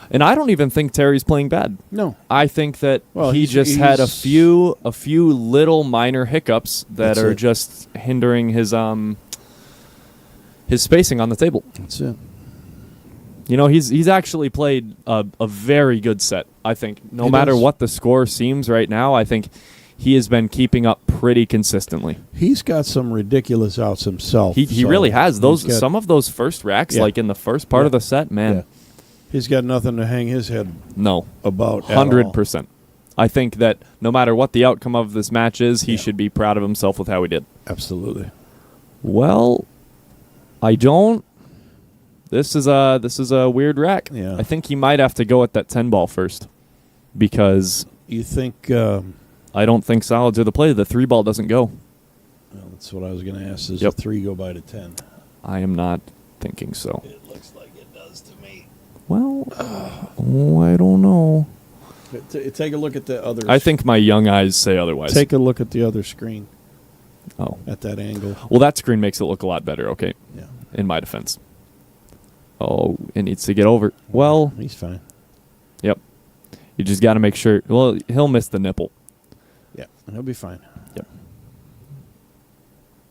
And I don't even think Terry's playing bad. No. I think that Well, he he's- just had a he's- few little minor hiccups that That's are it. just hindering his spacing on the table. That's it. You know, he's actually played a very good set. I think no He matter does. what the score seems right now, I think he has been keeping up pretty consistently. He's got some ridiculous outs himself. He so really has. Those he's got- some of those first racks, Yeah. like in the first part Yeah. of the set, man. Yeah. He's got nothing to hang his head No, about. at all. 100%. I think that no matter what the outcome of this match is, he Yeah. should be proud of himself with how he did. Absolutely. Well, I don't. This is a weird rack. Yeah. I think he might have to go at that 10-ball first, because You think? I don't think solids are the play. The 3-ball doesn't go. Well, that's what I was going to ask. Does Yep. the 3 go by to 10? I am not thinking so. It looks like it does to me. Well, I don't know. Take a look at the other. I think my young eyes say otherwise. Take a look at the other screen Oh, at that angle. well, that screen makes it look a lot better. Okay, Yeah. in my defense. Oh, it needs to get over. Well, He's fine. yep. You just got to make sure. Well, he'll miss the nipple. Yeah, he'll be fine. Yep.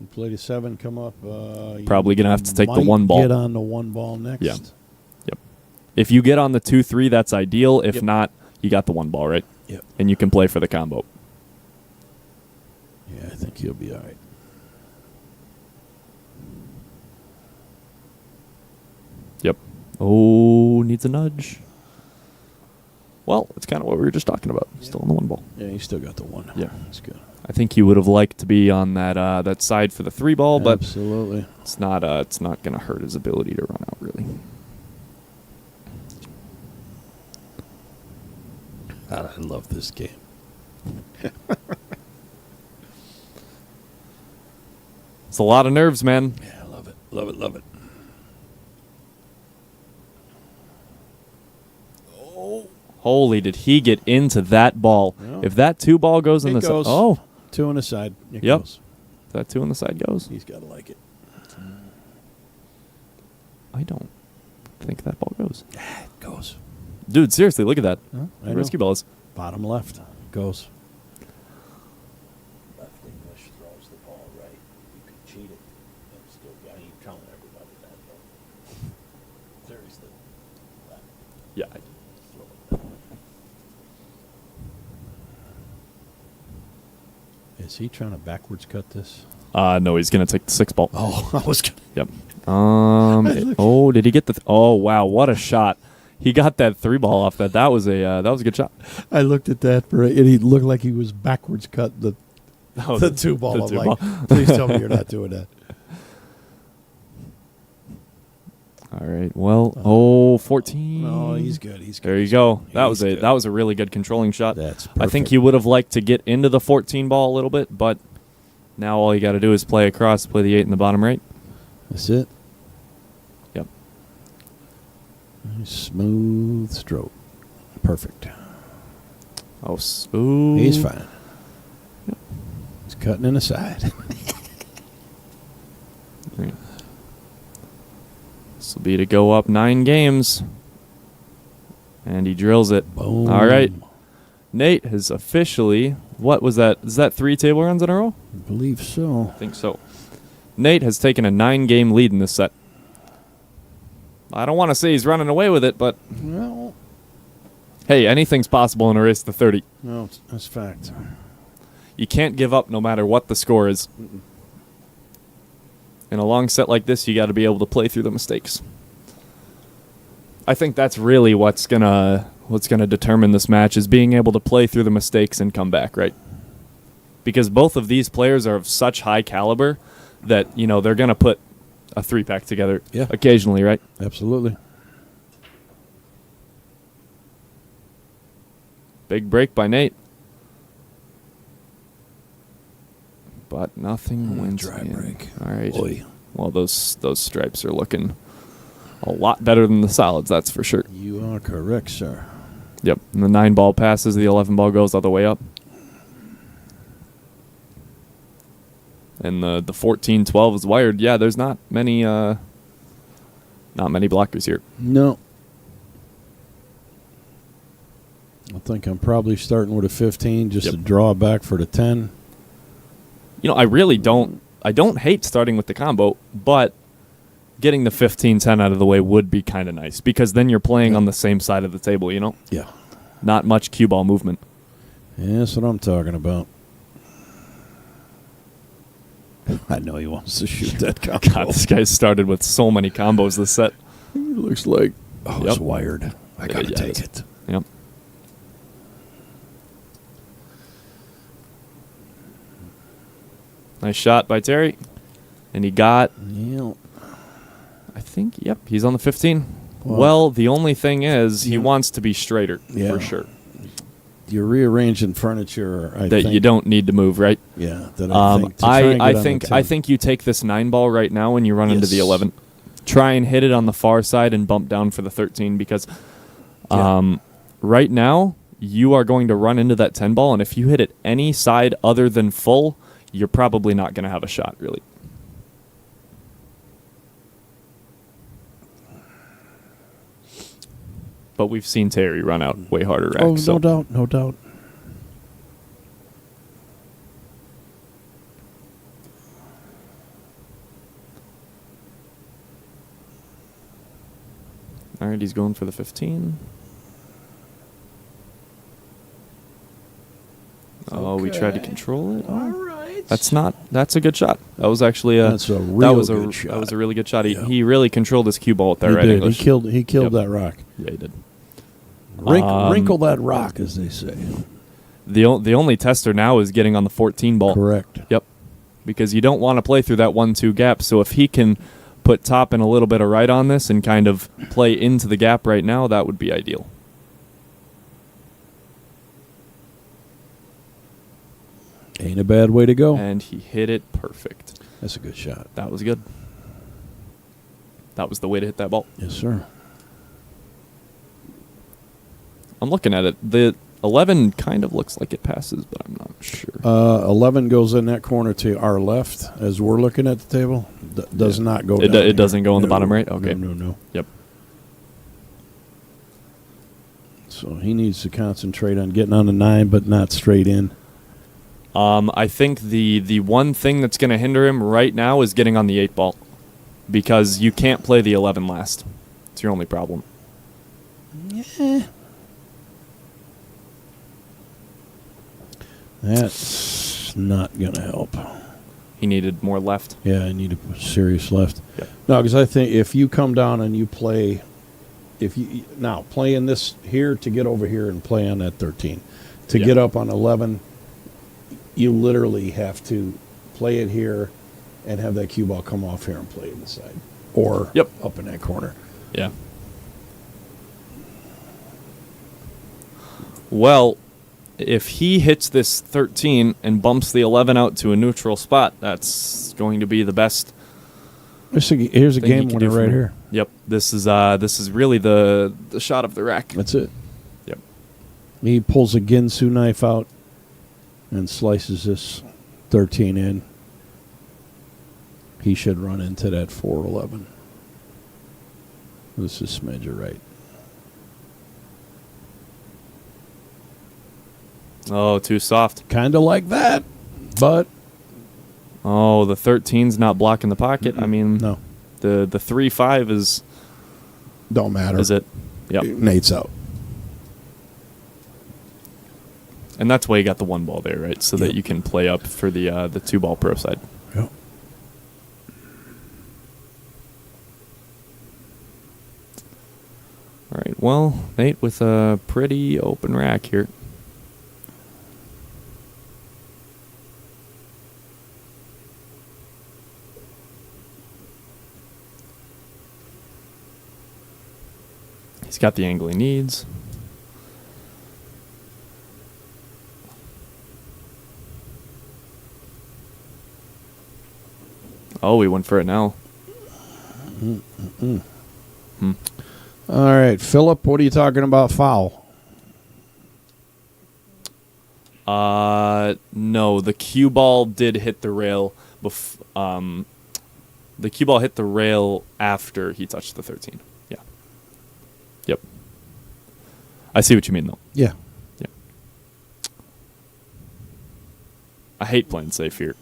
You play the 7, come up. You Probably gonna have to take the might 1 ball. Get on the 1 ball next. Yeah. Yep. If you get on the 2-3, that's ideal. If Yep. not, you got the 1 ball, right? Yep. And you can play for the combo. Yeah, I think he'll be all right. Yep. Oh, needs a nudge. Well, it's kind of what we were just talking about. Still on the 1 ball. Yeah, he's still got the 1. Yeah. That's good. I think he would have liked to be on that that side for the 3 ball, but Absolutely. it's not going to hurt his ability to run out really. God, I love this game. It's a lot of nerves, man. Yeah, I love it. Love it. Love it. Holy, did he get into that ball? Yeah. If that 2 ball goes in It the goes. side, oh, 2 on the side. It Yep. goes. if that 2 on the side goes. He's got to like it. I don't think that ball goes. It goes. Dude, seriously, look at that. I How know. risky ball is. Bottom left. Goes. Left English throws the ball right. You could cheat it. I'm still got you telling everybody that, though. Seriously. Left. Yeah. Is he trying to backwards cut this? No, he's going to take the 6 ball. Oh, I was gonna. Yep. Oh, did he get the? Oh, wow, what a shot! He got that 3 ball off that. That was a good shot. I looked at that and he looked like he was backwards cut the Oh, the 2 ball. the I'm 2 like, ball. please tell me you're not doing that. All right. Well, 14. Oh, he's good. He's good. There you go. That He's was good. a really good controlling shot. That's I think perfect. he would have liked to get into the 14 ball a little bit, but now all you got to do is play across, play the 8 in the bottom right. That's it. Yep. Nice smooth stroke. Perfect. Oh, smooth. He's fine. He's cutting in the side. This will be to go up 9 games. And he drills it. Boom. All right. Nate has officially, what was that? Is that 3 table runs in a row? I believe so. I think so. Nate has taken a 9-game lead in this set. I don't want to say he's running away with it, but Well, hey, anything's possible in a race to 30. no, that's fact. You can't give up no matter what the score is. In a long set like this, you got to be able to play through the mistakes. I think that's really what's gonna determine this match, is being able to play through the mistakes and come back, right? Because both of these players are of such high caliber that, you know, they're gonna put a 3-pack together occasionally, right? Absolutely. Big break by Nate. But nothing wins dry in. break. All right. Boy. Well, those stripes are looking a lot better than the solids, that's for sure. You are correct, sir. Yep. And the 9 ball passes, the 11 ball goes all the way up. And the 14-12 is wired. Yeah, there's not many blockers here. No. I think I'm probably starting with a 15 just to draw back for the 10. You know, I really don't hate starting with the combo, but getting the 15-10 out of the way would be kind of nice, because then you're playing on the same side of the table, you know? Yeah. Not much cue ball movement. Yeah, that's what I'm talking about. I know he wants to shoot that combo. God, this guy started with so many combos this set. He looks like, it's Yep. wired. I got to Yeah, take it's- it. Yep. Nice shot by Terry. And he got, Yeah. I think, yep, he's on the 15. Well, Well, the only thing is he you- wants to be straighter, Yeah. for sure. You're rearranging furniture, I That think. you don't need to move, right? Yeah. That I think. to try and I get on the think 10. I think you take this 9 ball right now and you run into the Yes. 11. Try and hit it on the far side and bump down for the 13, because right now you are going to run into that 10 ball, and if you hit it any side other than full, you're probably not going to have a shot, really. But we've seen Terry run out way harder racks. Oh, so. no doubt. No doubt. All right, he's going for the 15. Oh, we tried to control it. All right. That's a good shot. That was actually That's a real good That shot. was a really good shot. Yeah. He really controlled his cue ball with that He right did. English. He killed Yep. that rock. Yeah, he did. Wrinkle that rock, as they say. The only tester now is getting on the 14 ball. Correct. Yep. Because you don't want to play through that 1-2 gap. So if he can put top and a little bit of right on this and kind of play into the gap right now, that would be ideal. Ain't a bad way to go. And he hit it perfect. That's a good shot. That was good. That was the way to hit that ball. Yes, sir. I'm looking at it. The 11 kind of looks like it passes, but I'm not sure. 11 goes in that corner to our left as we're looking at the table. Does not go It down it doesn't go in the bottom right? Okay. No. Yep. So he needs to concentrate on getting on the 9, but not straight in. I think the one thing that's going to hinder him right now is getting on the 8 ball, because you can't play the 11 last. It's your only problem. That's not going to help. He needed more left. Yeah, I need a serious left. Yep. No, because I think if you come down and you play, play in this here to get over here and play on that 13. To Yeah. get up on 11, you literally have to play it here and have that cue ball come off here and play it inside. Or Yep. up in that corner. Yeah. Well, if he hits this 13 and bumps the 11 out to a neutral spot, that's going to be the best. Here's a thing he game can winner do for right me. here. Yep. This is really the shot of the rack. That's it. Yep. He pulls a Ginsu knife out and slices this 13 in. He should run into that 411. This is smidge right. Oh, too soft. Kind of like that, but Oh, the 13's not blocking the pocket. I mean, no, the 3-5 is don't matter. it? Yep. Nate's out. And that's why you got the one ball there, right? So that Yep. you can play up for the 2-ball pro side. Yep. All right. Well, Nate with a pretty open rack here. He's got the angle he needs. Oh, he went for it now. All right, Philip, what are you talking about foul? No, the cue ball did hit the rail. The cue ball hit the rail after he touched the 13. Yeah. Yep. I see what you mean, though. Yeah. Yeah. I hate playing safe here.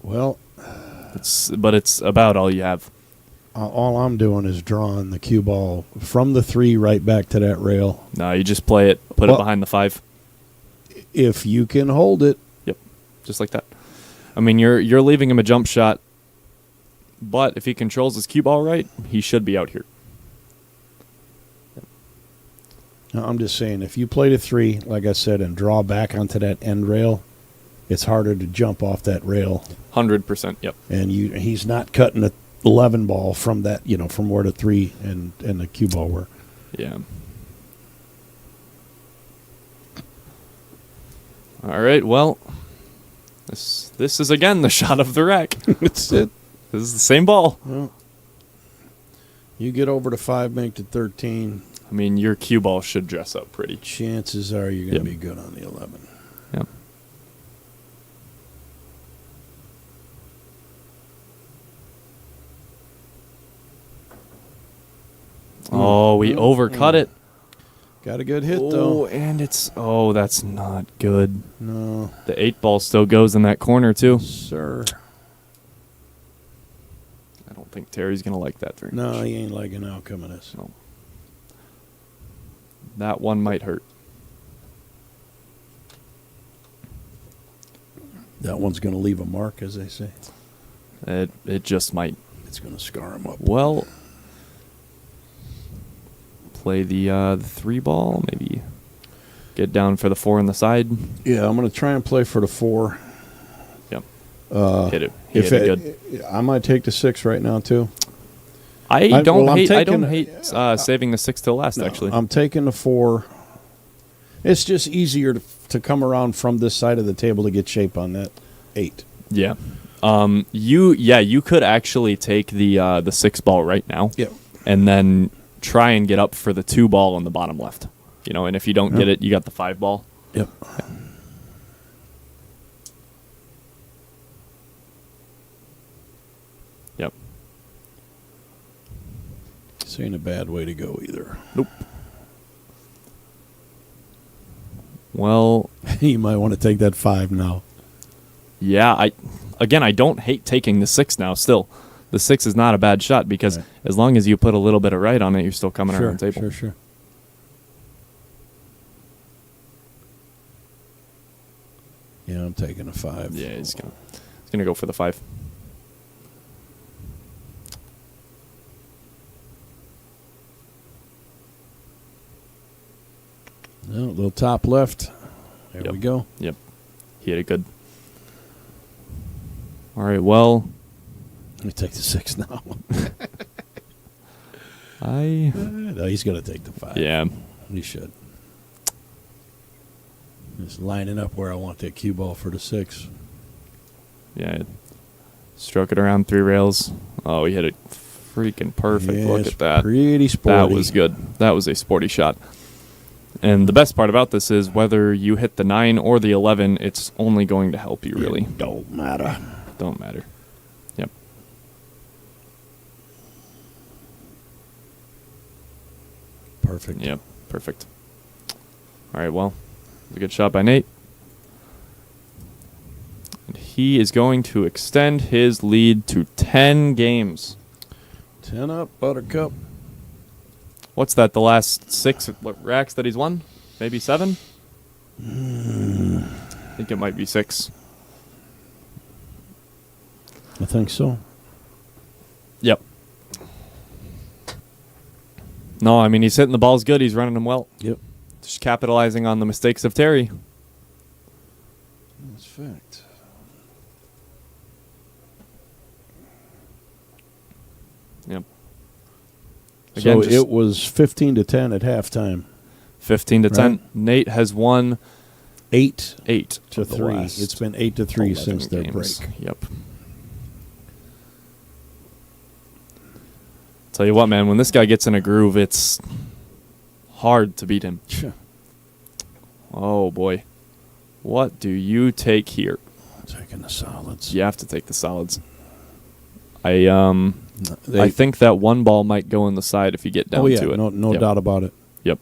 Well, But it's about all you have. all I'm doing is drawing the cue ball from the 3 right back to that rail. No, you just play it, put Well- it behind the 5. If you can hold it, Yep, just like that. I mean, you're leaving him a jump shot, but if he controls his cue ball right, he should be out here. now, I'm just saying, if you play the 3, like I said, and draw back onto that end rail, it's harder to jump off that rail. 100%. Yep. And he's not cutting the 11 ball from that, from where the 3 and the cue ball were. Yeah. All right. Well, this is again the shot of the rack. That's it. This is the same ball. Well, you get over to 5, make to 13. I mean, your cue ball should dress up pretty. Chances are you're going to Yep. be good on the 11. Yep. Oh, we overcut it. Got a good hit, Oh, though. and that's not good. No, The 8 ball still goes in that corner too. sir. I don't think Terry's gonna like that very No, much. he ain't liking the outcome of this. No. That one might hurt. That one's going to leave a mark, as they say. It just might. It's going to scar him up. Well, play the 3 ball. Maybe get down for the 4 on the side. Yeah, I'm going to try and play for the 4. Yep. Uh, Hit it. Hit it good. I might take the 6 right now, too. I don't I'm hate. I don't taking- hate saving the 6 till last. No, Actually, I'm taking the 4. It's just easier to come around from this side of the table to get shape on that 8. yeah. You could actually take the 6 ball right now. Yep. And then try and get up for the 2 ball on the bottom left. And if you don't get it, you got the 5 ball. Yep. Yep. This ain't a bad way to go either. Nope. Well, You might want to take that 5 now. yeah. I don't hate taking the 6 now. Still, the 6 is not a bad shot because Right. as long as you put a little bit of right on it, you're still coming around the table. Sure. Yeah, I'm taking a 5. Yeah, he's gonna go for the 5. No, little top left. There Yep. we go. Yep. He hit it good. All right, well, Let me take the 6 now. No, he's going to take the 5. Yeah. He should. Just lining up where I want that cue ball for the 6. Yeah. Stroke it around 3 rails. Oh, he hit it freaking perfect. Yeah, Look it's at that. pretty sporty. That was good. That was a sporty shot. And the best part about this is whether you hit the 9 or the 11, it's only going to help you, really. It don't matter. Don't matter. Yep. Perfect. Yep. Perfect. All right, well, it was a good shot by Nate. And he is going to extend his lead to 10 games. 10 up, Buttercup. What's that, the last 6 racks that he's won? Maybe 7? I think it might be 6. I think so. Yep. No, I mean, he's hitting the balls good. He's running them well. Yep. Just capitalizing on the mistakes of Terry. That's fact. Yep. So just it was 15-10 at halftime. 15 to 10. Right. Nate has won 8 8 to of the 3. last It's been 8 to 3 11 since their games. break. Yep. Tell you what, man, when this guy gets in a groove, it's hard to beat him. Sure. Oh, boy. What do you take here? Taking the solids. You have to take the solids. I think that one ball might go in the side if you get down to it. No Yep. doubt about it. Yep.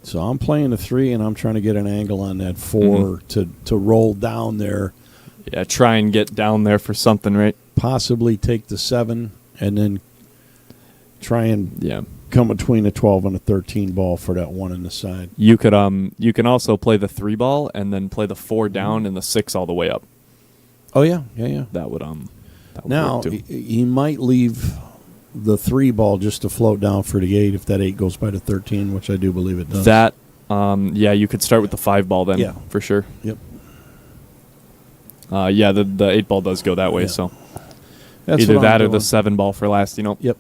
So I'm playing a 3, and I'm trying to get an angle on that 4 to roll down there, Yeah, try and get down there for something, right? possibly take the 7, and then try and Yeah. come between a 12 and a 13 ball for that 1 in the side. You can also play the 3 ball and then play the 4 down and the 6 all the way up. Oh, yeah. That would Now, work too. he might leave the 3 ball just to float down for the 8 if that 8 goes by the 13, which I do believe it does. That yeah, you could start with the 5 ball then. Yeah. For sure. Yep. Yeah, the 8 ball does go that way, Yeah. so That's either what that I'm or the doing. 7 ball for last, Yep.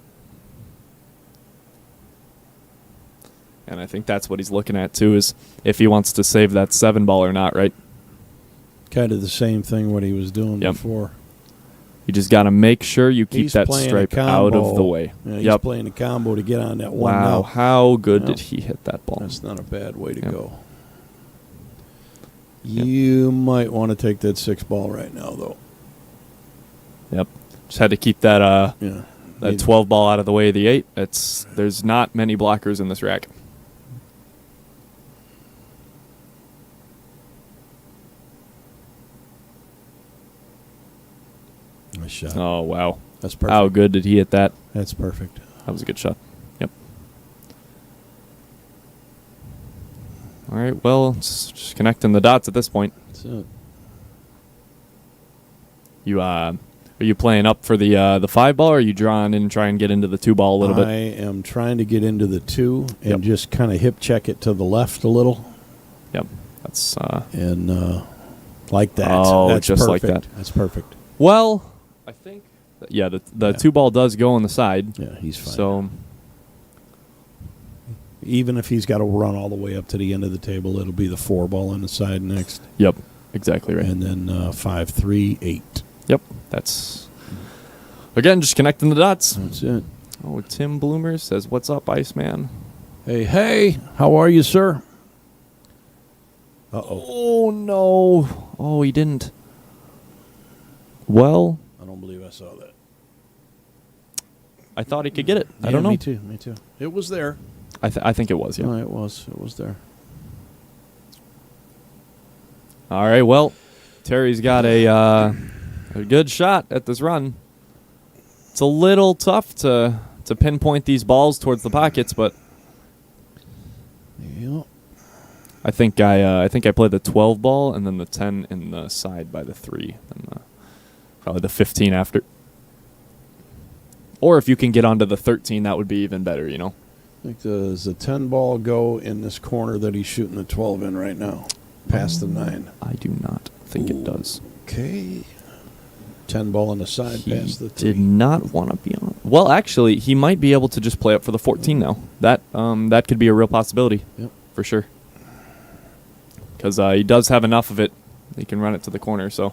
And I think that's what he's looking at too, is if he wants to save that 7 ball or not, right? Kind of the same thing what he was doing Yep. before. You just got to make sure you keep He's that playing a stripe out of combo. the way. Yeah, he's Yep. playing a combo to get on that 1 Wow, now. how good Yep. did he hit that ball? That's not a bad way to Yep. go. Yep. You might want to take that 6 ball right now, though. Yep. Just had to keep that Yeah. that 12 ball out of the way of the 8. There's not many blockers in this rack. Nice shot. Oh, wow. That's perfect. How good did he hit that? That's perfect. That was a good shot. Yep. All right, well, it's just connecting the dots at this point. That's it. Are you playing up for the 5 ball, or are you drawing in and try and get into the 2 ball a little I bit? am trying to get into the 2 and Yep. just kind of hip check it to the left a little. Yep. That's And like that. Oh, That's just like perfect. that. That's perfect. well, I think the Yeah. 2 ball does go on the side. Yeah, he's fine. So even if he's got to run all the way up to the end of the table, it'll be the 4 ball on the side next. yep, exactly right. And then 5, 3, 8. Yep, that's again just connecting the dots. That's it. Oh, Tim Bloomer says, "What's up, Iceman?" Hey, how are you, sir? Uh-oh. Oh no! Oh, he didn't. Well, I don't believe I saw that. I thought he could get it. I Yeah, don't know. Me too. It was there. I think it was. Yeah. No, it was. It was there. All right. Well, Terry's got a good shot at this run. It's a little tough to pinpoint these balls towards the pockets, but Yep. I think I play the 12 ball and then the 10 in the side by the 3, and probably the 15 after. Or if you can get onto the 13, that would be even better, you know. I think does the 10 ball go in this corner that he's shooting the 12 in right now, past the 9? I do not think it does. Okay. 10 ball on the side, He past the 3. did not want to be on. Well, actually, he might be able to just play up for the 14 now. That could be a real possibility. Yep. For sure. Because he does have enough of it. He can run it to the corner, so.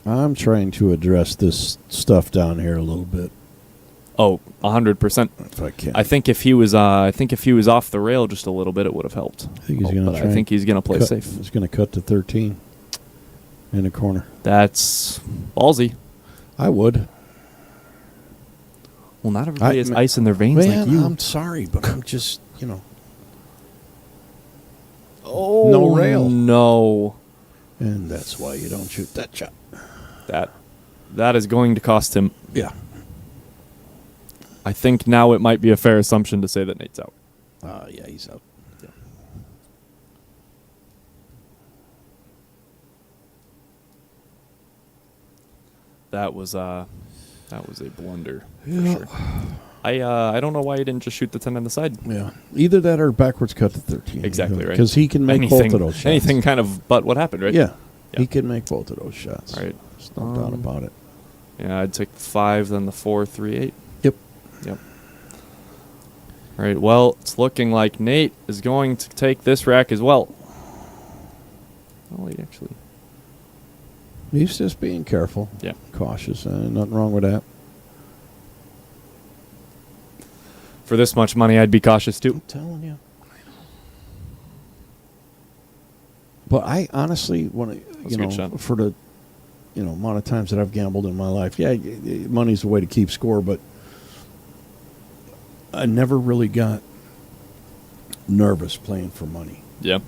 I'm trying to address this stuff down here a little bit, Oh, 100%. if I can. I think if he was off the rail just a little bit, it would have helped. I think he's gonna But try I think he's gonna play safe. He's going to cut to 13 in the corner. That's ballsy. I would. Well, not everybody has ice in their veins Man, like you. I'm sorry, but I'm just, Oh, no rail. No. And that's why you don't shoot that shot. That is going to cost him. Yeah. I think now it might be a fair assumption to say that Nate's out. Yeah, he's out. That was a blunder for sure. I don't know why he didn't just shoot the 10 on the side. Yeah. Either that or backwards cut to 13. Exactly right. Because he can make both of those shots. Anything kind of but what happened, right? Yeah. Yeah. He can make both of those shots. Right. There's no doubt about it. Yeah, I'd take the 5, then the 4, 3, 8. Yep. Yep. All right. Well, it's looking like Nate is going to take this rack as well. Oh, he actually. He's just being careful. Yeah. Cautious. Nothing wrong with that. For this much money, I'd be cautious too. I'm telling you. But I honestly want That's a good shot. for the amount of times that I've gambled in my life, yeah, money's a way to keep score, but I never really got nervous playing for money. Yeah.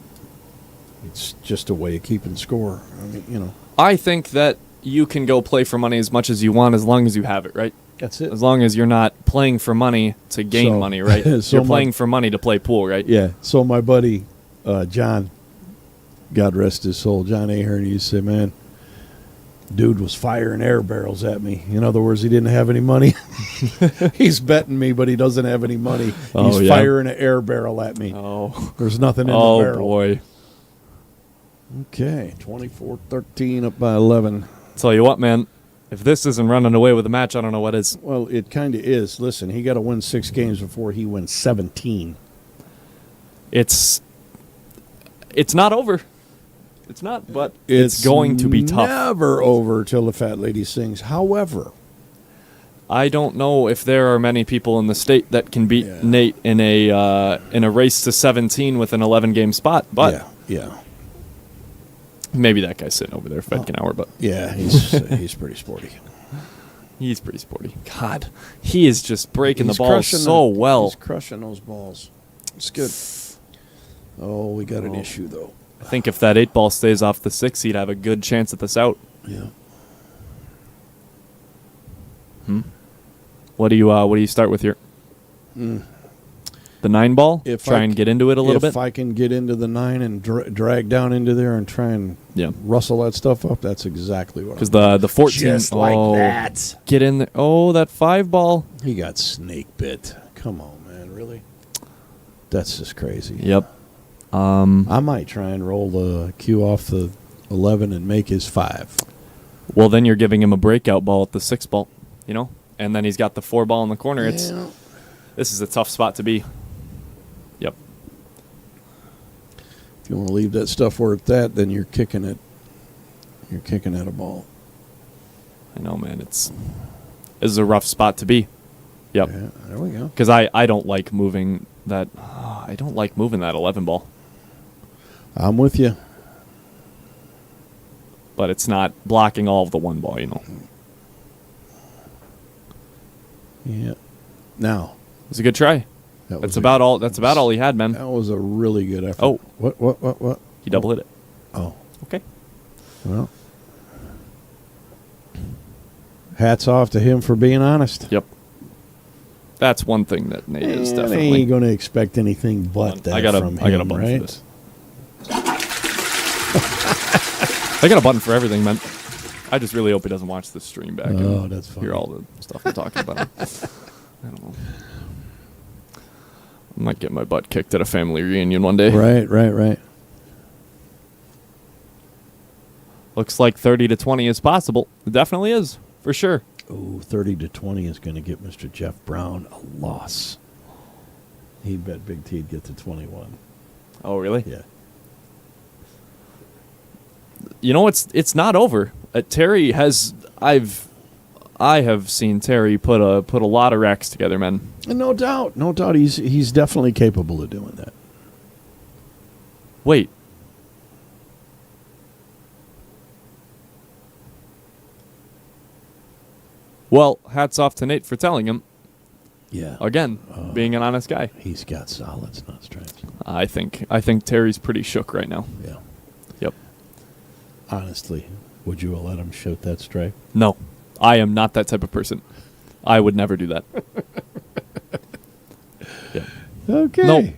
It's just a way of keeping score. I mean, I think that you can go play for money as much as you want as long as you have it, right? that's it. As long as you're not playing for money to gain So- money, right? so You're my- playing for money to play pool, right? Yeah. So my buddy John, God rest his soul, John Ahern, he said, "Man, dude was firing air barrels at me. In other words, he didn't have any money. He's betting me, but he doesn't have any money. Oh, He's yeah. firing an air barrel at me. Oh. There's nothing in Oh, the barrel." boy. Okay, 24-13 up by 11. Tell you what, man. If this isn't running away with the match, I don't know what is. Well, it kind of is. Listen, he got to win 6 games before he wins 17. It's not over. It's not, but it's going to be tough. Never over till the fat lady sings. However, I don't know if there are many people in the state that can beat Yeah. Nate in a race to 17 with an 11-game spot, but yeah, maybe that guy's sitting over there, Fedkenauer, but yeah, he's pretty sporty. he's pretty sporty. God, he is just breaking He's the ball crushing so the- well. He's crushing those balls. It's good. Oh, we got an issue though. I think if that 8 ball stays off the 6, he'd have a good chance at this out. Yeah. What do you start with here? The 9 ball? Try and get into it a little bit? If I can get into the 9 and drag down into there and try and Yeah. rustle that stuff up, that's exactly what. Because the 14... Just like that. Get in there. Oh, that 5 ball. He got snake bit. Come on, man, really? That's just crazy. Yep. I might try and roll the cue off the 11 and make his 5. Well, then you're giving him a breakout ball at the 6 ball, And then he's got the 4 ball in the corner. This is a tough spot to be. Yep. If you want to leave that stuff where it's at, then you're kicking it. You're kicking at a ball. I know, man. This is a rough spot to be. Yep. Yeah, there we go. Because I don't like moving that. I don't like moving that 11 ball. I'm with you. But it's not blocking all of the 1 ball, Yeah. Now, It was a good try. That's about all he had, man. That was a really good effort. Oh. What? He double hit it. Oh. Okay. Well. Hats off to him for being honest. Yep. That's one thing that Nate is I definitely. ain't going to expect anything but that I got a from him, button right? for this. I got a button for everything, man. I just really hope he doesn't watch this stream back. Oh, and that's funny. Hear all the stuff I'm talking about. I don't know. I might get my butt kicked at a family reunion one day. Right. Looks like 30-20 is possible. It definitely is, for sure. Oh, 30-20 is going to get Mr. Jeff Brown a loss. He bet Big T'd get to 21. Oh, really? Yeah. You know, it's not over. Terry has I have seen Terry put a lot of racks together, man. And no doubt, he's definitely capable of doing that. Wait. Well, hats off to Nate for telling him. Yeah. Again, being an honest guy. He's got solids, not stripes. I think Terry's pretty shook right now. Yeah. Yep. Honestly, would you have let him shoot that stripe? No, I am not that type of person. I would never do that. Yeah. Okay. No.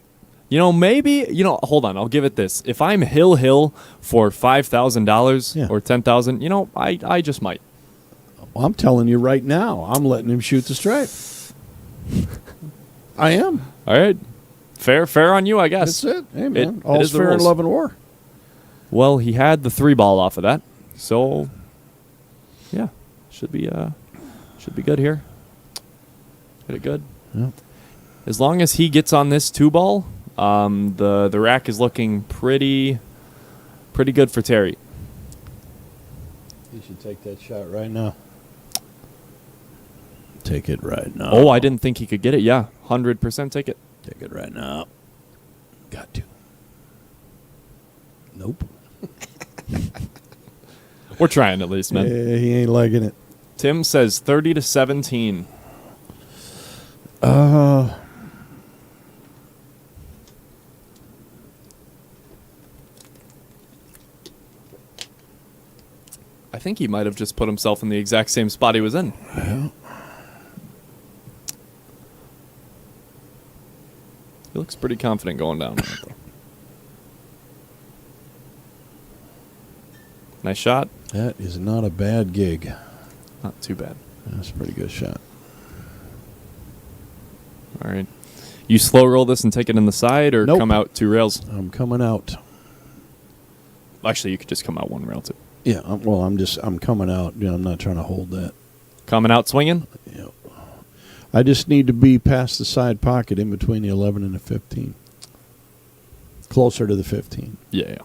You know, maybe, hold on, I'll give it this. If I'm Hill for $5,000 Yeah. or $10,000, I just might. Well, I'm telling you right now, I'm letting him shoot the stripe. I am. All right. Fair on you, I guess. That's it. Hey, man. It All's is the fair in rules. love and war. Well, he had the 3-ball off of that. So, yeah, should be good here. Hit it good. Yeah. As long as he gets on this 2-ball, the rack is looking pretty good for Terry. You should take that shot right now. Take it right now. Oh, I didn't think he could get it. Yeah, 100% take it. Take it right now. Got to. Nope. We're trying at least, man. Yeah, he ain't liking it. Tim says 30-17. I think he might have just put himself in the exact same spot he was in. Yeah. He looks pretty confident going down on it, though. Nice shot. That is not a bad gig. Not too bad. That's a pretty good shot. All right. You slow roll this and take it in the side or Nope. come out 2 rails? I'm coming out. Actually, you could just come out 1 rail, too. Yeah, I'm coming out. I'm not trying to hold that. Coming out swinging? Yeah. I just need to be past the side pocket in between the 11 and the 15. Closer to the 15. Yeah.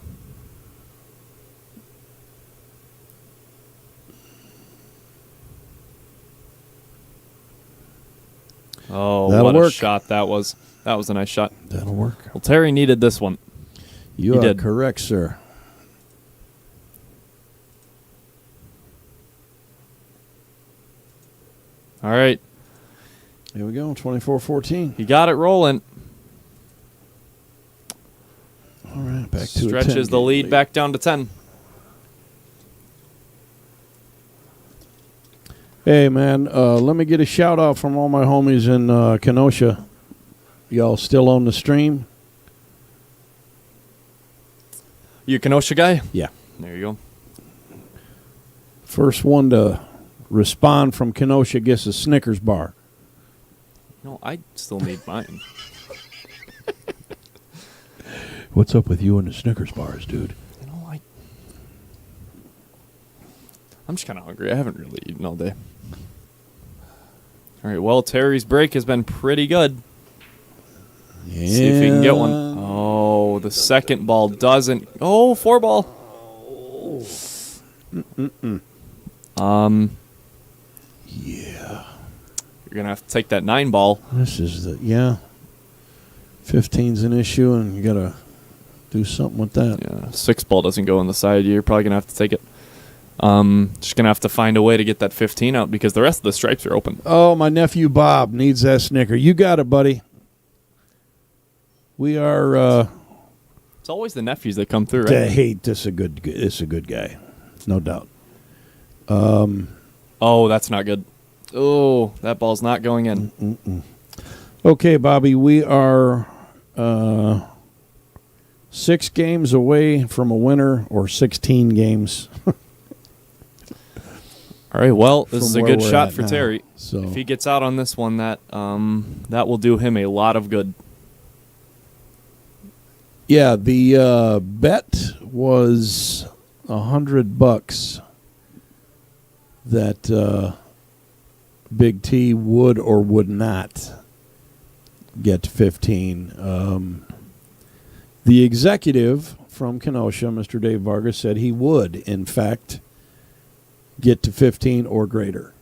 Oh, That'll what a work. shot that was. That was a nice shot. That'll work. Well, Terry needed this one. You He are did. correct, sir. All right. Here we go, 24-14. He got it rolling. All right, back to a 10 Stretches the game lead back down to 10. Hey, man, let me get a shout-out from all my homies in Kenosha. Y'all still on the stream? You a Kenosha guy? Yeah. There you go. First one to respond from Kenosha gets a Snickers bar. No, I still need mine. What's up with you and the Snickers bars, dude? You know, I'm just kind of hungry. I haven't really eaten all day. All right, well, Terry's break has been pretty good. Yeah. See if he can get one. Oh, the second ball doesn't. Oh, 4-ball. Yeah. You're going to have to take that 9-ball. This is the, 15's an issue, and you got to do something with that. Yeah, 6-ball doesn't go on the side. You're probably going to have to take it. Just going to have to find a way to get that 15 out because the rest of the stripes are open. Oh, my nephew Bob needs that Snicker. You got it, buddy. We are. It's always the nephews that come through, right? Hey, this is a good guy, no doubt. Oh, that's not good. Oh, that ball's not going in. Okay, Bobby, we are 6 games away from a winner, or 16 games. All right. Well, this From is a where good we're shot at for now. Terry. So If he gets out on this one, that will do him a lot of good. yeah, the bet was $100 that Big T would or would not get to 15. The executive from Kenosha, Mr. Dave Vargas, said he would, in fact, get to 15 or greater.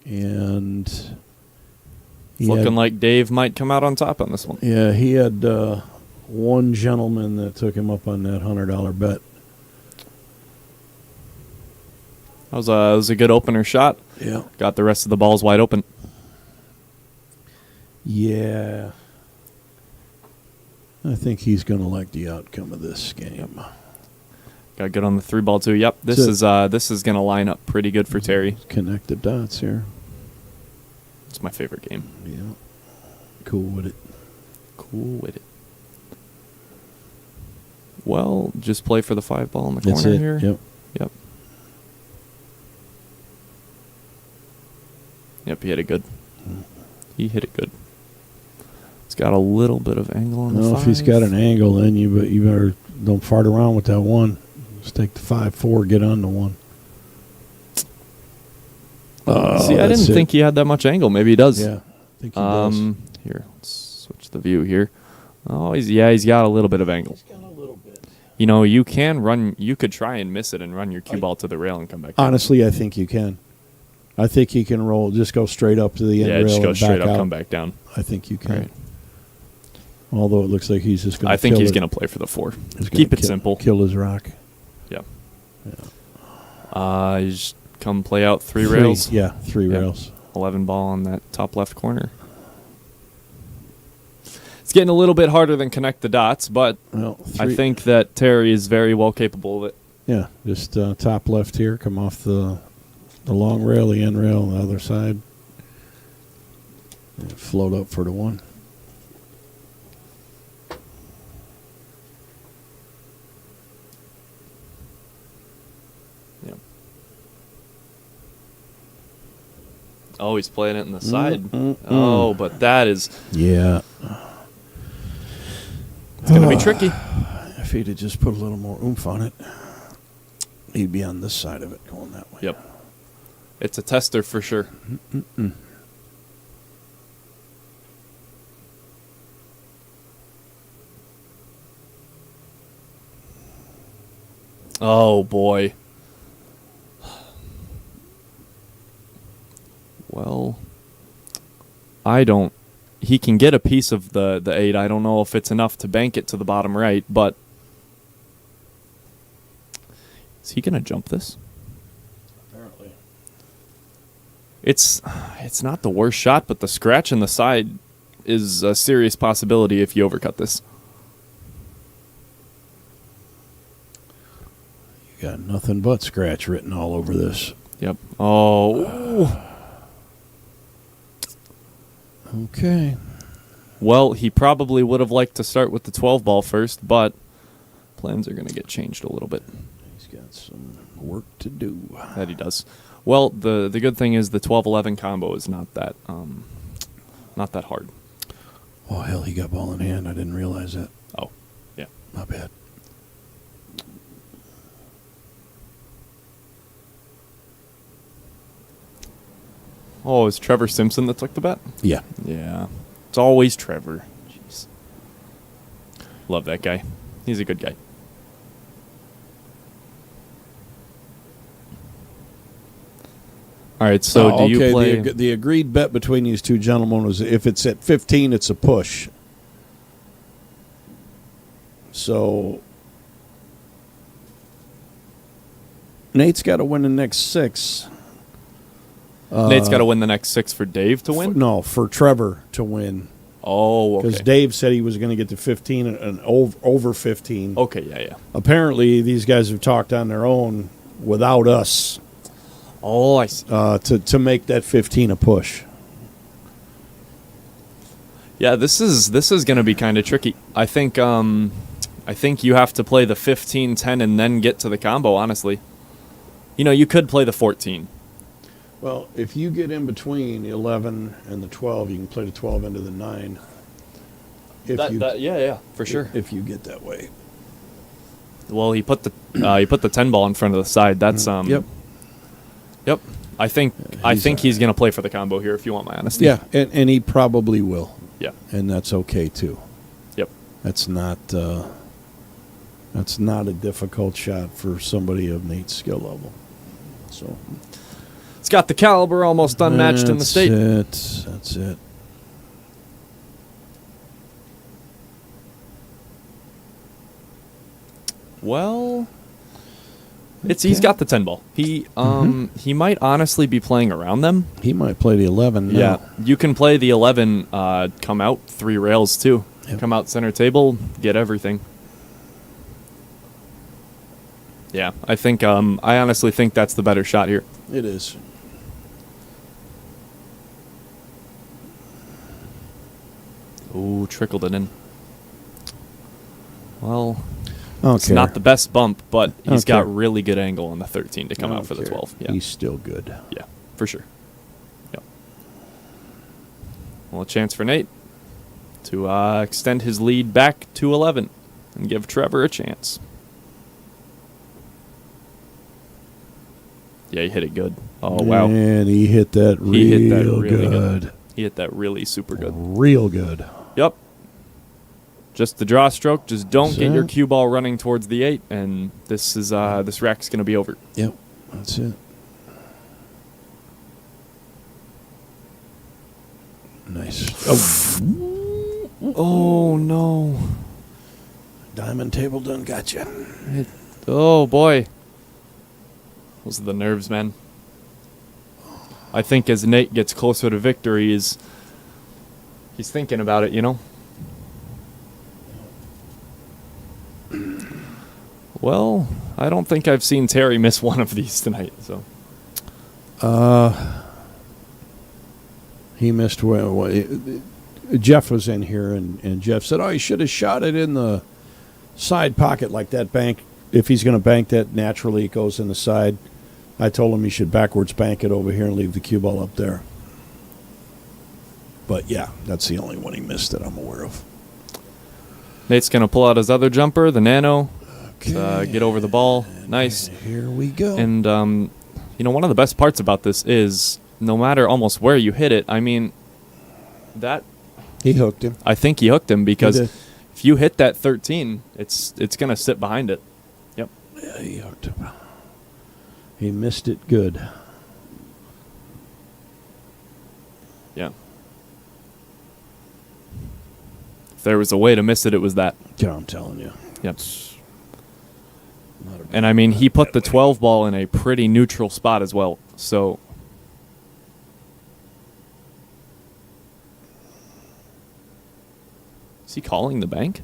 And It's looking like Dave might come out on top on this one. yeah, he had one gentleman that took him up on that $100 bet. That was a good opener shot. Yeah. Got the rest of the balls wide open. Yeah. I think he's going to like the outcome of this game. Got good on the 3-ball too. Yep, this is going to line up pretty good for Terry. Connect the dots here. It's my favorite game. Yeah. Cool with it. Cool with it. Well, just play for the 5-ball in the That's corner it. here. Yep. Yep. Yep, he hit it good. He hit it good. It's got a little bit of angle on the 5. Well, if he's got an angle, then you better don't fart around with that 1. Just take the 5-4, get on the 1. See, I didn't think he had that much angle. Maybe he does. Yeah, I think he does. Here, let's switch the view here. Oh, he's got a little bit of angle. He's got a little bit. You know, you could try and miss it and run your cue ball to the rail and come back. Honestly, I think you can. I think he can roll, just go straight up to the end Yeah, rail just go and straight back up, out. come back down. I think you can. Right. Although it looks like he's just going to I think he's going to play for the 4. Keep it simple. Kill his rock. Yeah. You just come play out 3 rails. Yeah, 3 Yeah. rails. 11 ball on that top left corner. It's getting a little bit harder than connect the dots, but Well, I think that Terry is very well capable of it. Yeah, just top left here, come off the long rail, the end rail on the other side. And float up for the 1. Yep. Oh, he's playing it in the side. Oh, but that is Yeah. it's going to be tricky. If he'd have just put a little more oomph on it, he'd be on this side of it going that way. Yep. It's a tester for sure. Oh, boy. Well, he can get a piece of the 8. I don't know if it's enough to bank it to the bottom right, but is he going to jump this? Apparently. It's not the worst shot, but the scratch in the side is a serious possibility if you overcut this. You got nothing but scratch written all over this. Yep. Oh. Okay. Well, he probably would have liked to start with the 12 ball first, but plans are going to get changed a little bit. He's got some work to do. That he does. Well, the good thing is the 12-11 combo is not that hard. Oh, hell, he got ball in hand. I didn't realize that. Oh, yeah. My bad. Oh, is Trevor Simpson that took the bet? Yeah. Yeah. It's always Trevor. Jeez. Love that guy. He's a good guy. All right, so do you play... The agreed bet between these two gentlemen was if it's at 15, it's a push. So Nate's got to win the next 6. Nate's got to win the next 6 for Dave to win? No, for Trevor to win. Oh, Because okay. Dave said he was going to get to 15 and over 15. Okay, yeah. Apparently, these guys have talked on their own without us Oh, I see. to make that 15 a push. Yeah, this is going to be kind of tricky. I think you have to play the 15-10 and then get to the combo, honestly. You could play the 14. Well, if you get in between the 11 and the 12, you can play the 12 into the 9. Yeah, for sure. If you get that way. Well, he put the 10 ball in front of the side. That's Yep. Yep. I think he's going to play for the combo here if you want my honesty. Yeah, and he probably will. Yeah. And that's okay too. Yep. That's not a difficult shot for somebody of Nate's skill level. So It's got the caliber almost unmatched in the state. That's it. Well, he's got the 10 ball. He might honestly be playing around them. He might play the 11 now. Yeah, you can play the 11, come out 3 rails too. Yep. Come out center table, get everything. Yeah, I honestly think that's the better shot here. It is. Ooh, trickled it in. Well, it's Okay. not the best bump, but he's Okay. got really good angle on the 13 to come out for the 12. Yeah, He's still good. yeah, for sure. Yep. Well, a chance for Nate to extend his lead back to 11 and give Trevor a chance. Yeah, he hit it good. Oh, wow. And he hit that real He hit that really good. He hit that really super good. Real good. Yep. Just the draw stroke. Just don't That's get your it. cue ball running towards the 8, and this rack's going to be over. Yep. That's it. Nice. Oh, Oh, no. diamond table done got you. Oh, boy. Those are the nerves, man. I think as Nate gets closer to victory, he's thinking about it, Well, I don't think I've seen Terry miss one of these tonight, so. He missed Jeff was in here, and Jeff said, "Oh, he should have shot it in the side pocket like that bank. If he's going to bank that naturally, it goes in the side." I told him he should backwards bank it over here and leave the cue ball up there. But yeah, that's the only one he missed that I'm aware of. Nate's going to pull out his other jumper, the Nano, Okay. to get over the ball. Nice. Here we go. And, one of the best parts about this is no matter almost where you hit it, that he hooked him. I think he hooked him because He did. if you hit that 13, it's going to sit behind it. Yep. Yeah, he hooked him. He missed it good. Yeah. If there was a way to miss it, it was that. Yeah, I'm telling you. Yep. Not a And he put the 12 ball in a pretty neutral spot as well. So is he calling the bank?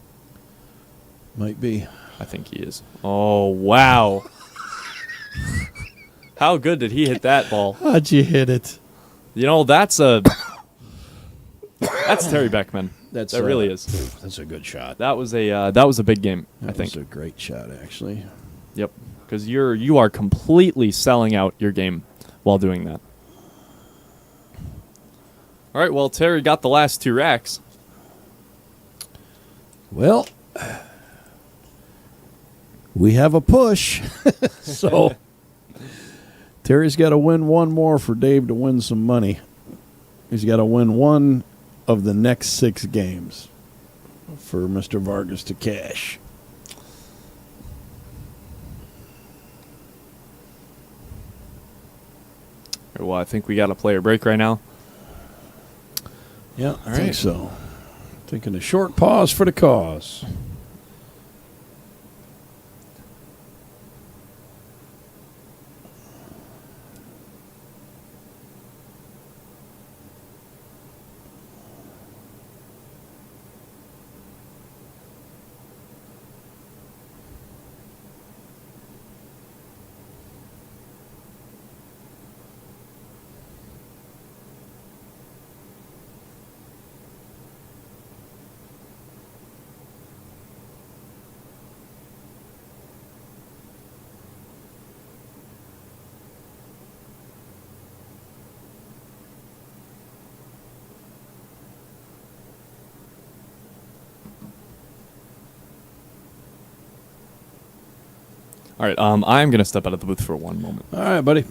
Might be. I think he is. Oh, wow. How good did he hit that ball? How'd you hit it? That's Terry Beckman. That really is. That's a good shot. That was a big game, I That think. was a great shot, actually. Yep. Because you are completely selling out your game while doing that. All right, well, Terry got the last 2 racks. Well, we have a push. So Terry's got to win one more for Dave to win some money. He's got to win one of the next 6 games for Mr. Vargas to cash. Well, I think we got a player break right now. Yeah, I think so. Taking a short pause for the cause. All right, I'm going to step out of the booth for one moment. All right, buddy.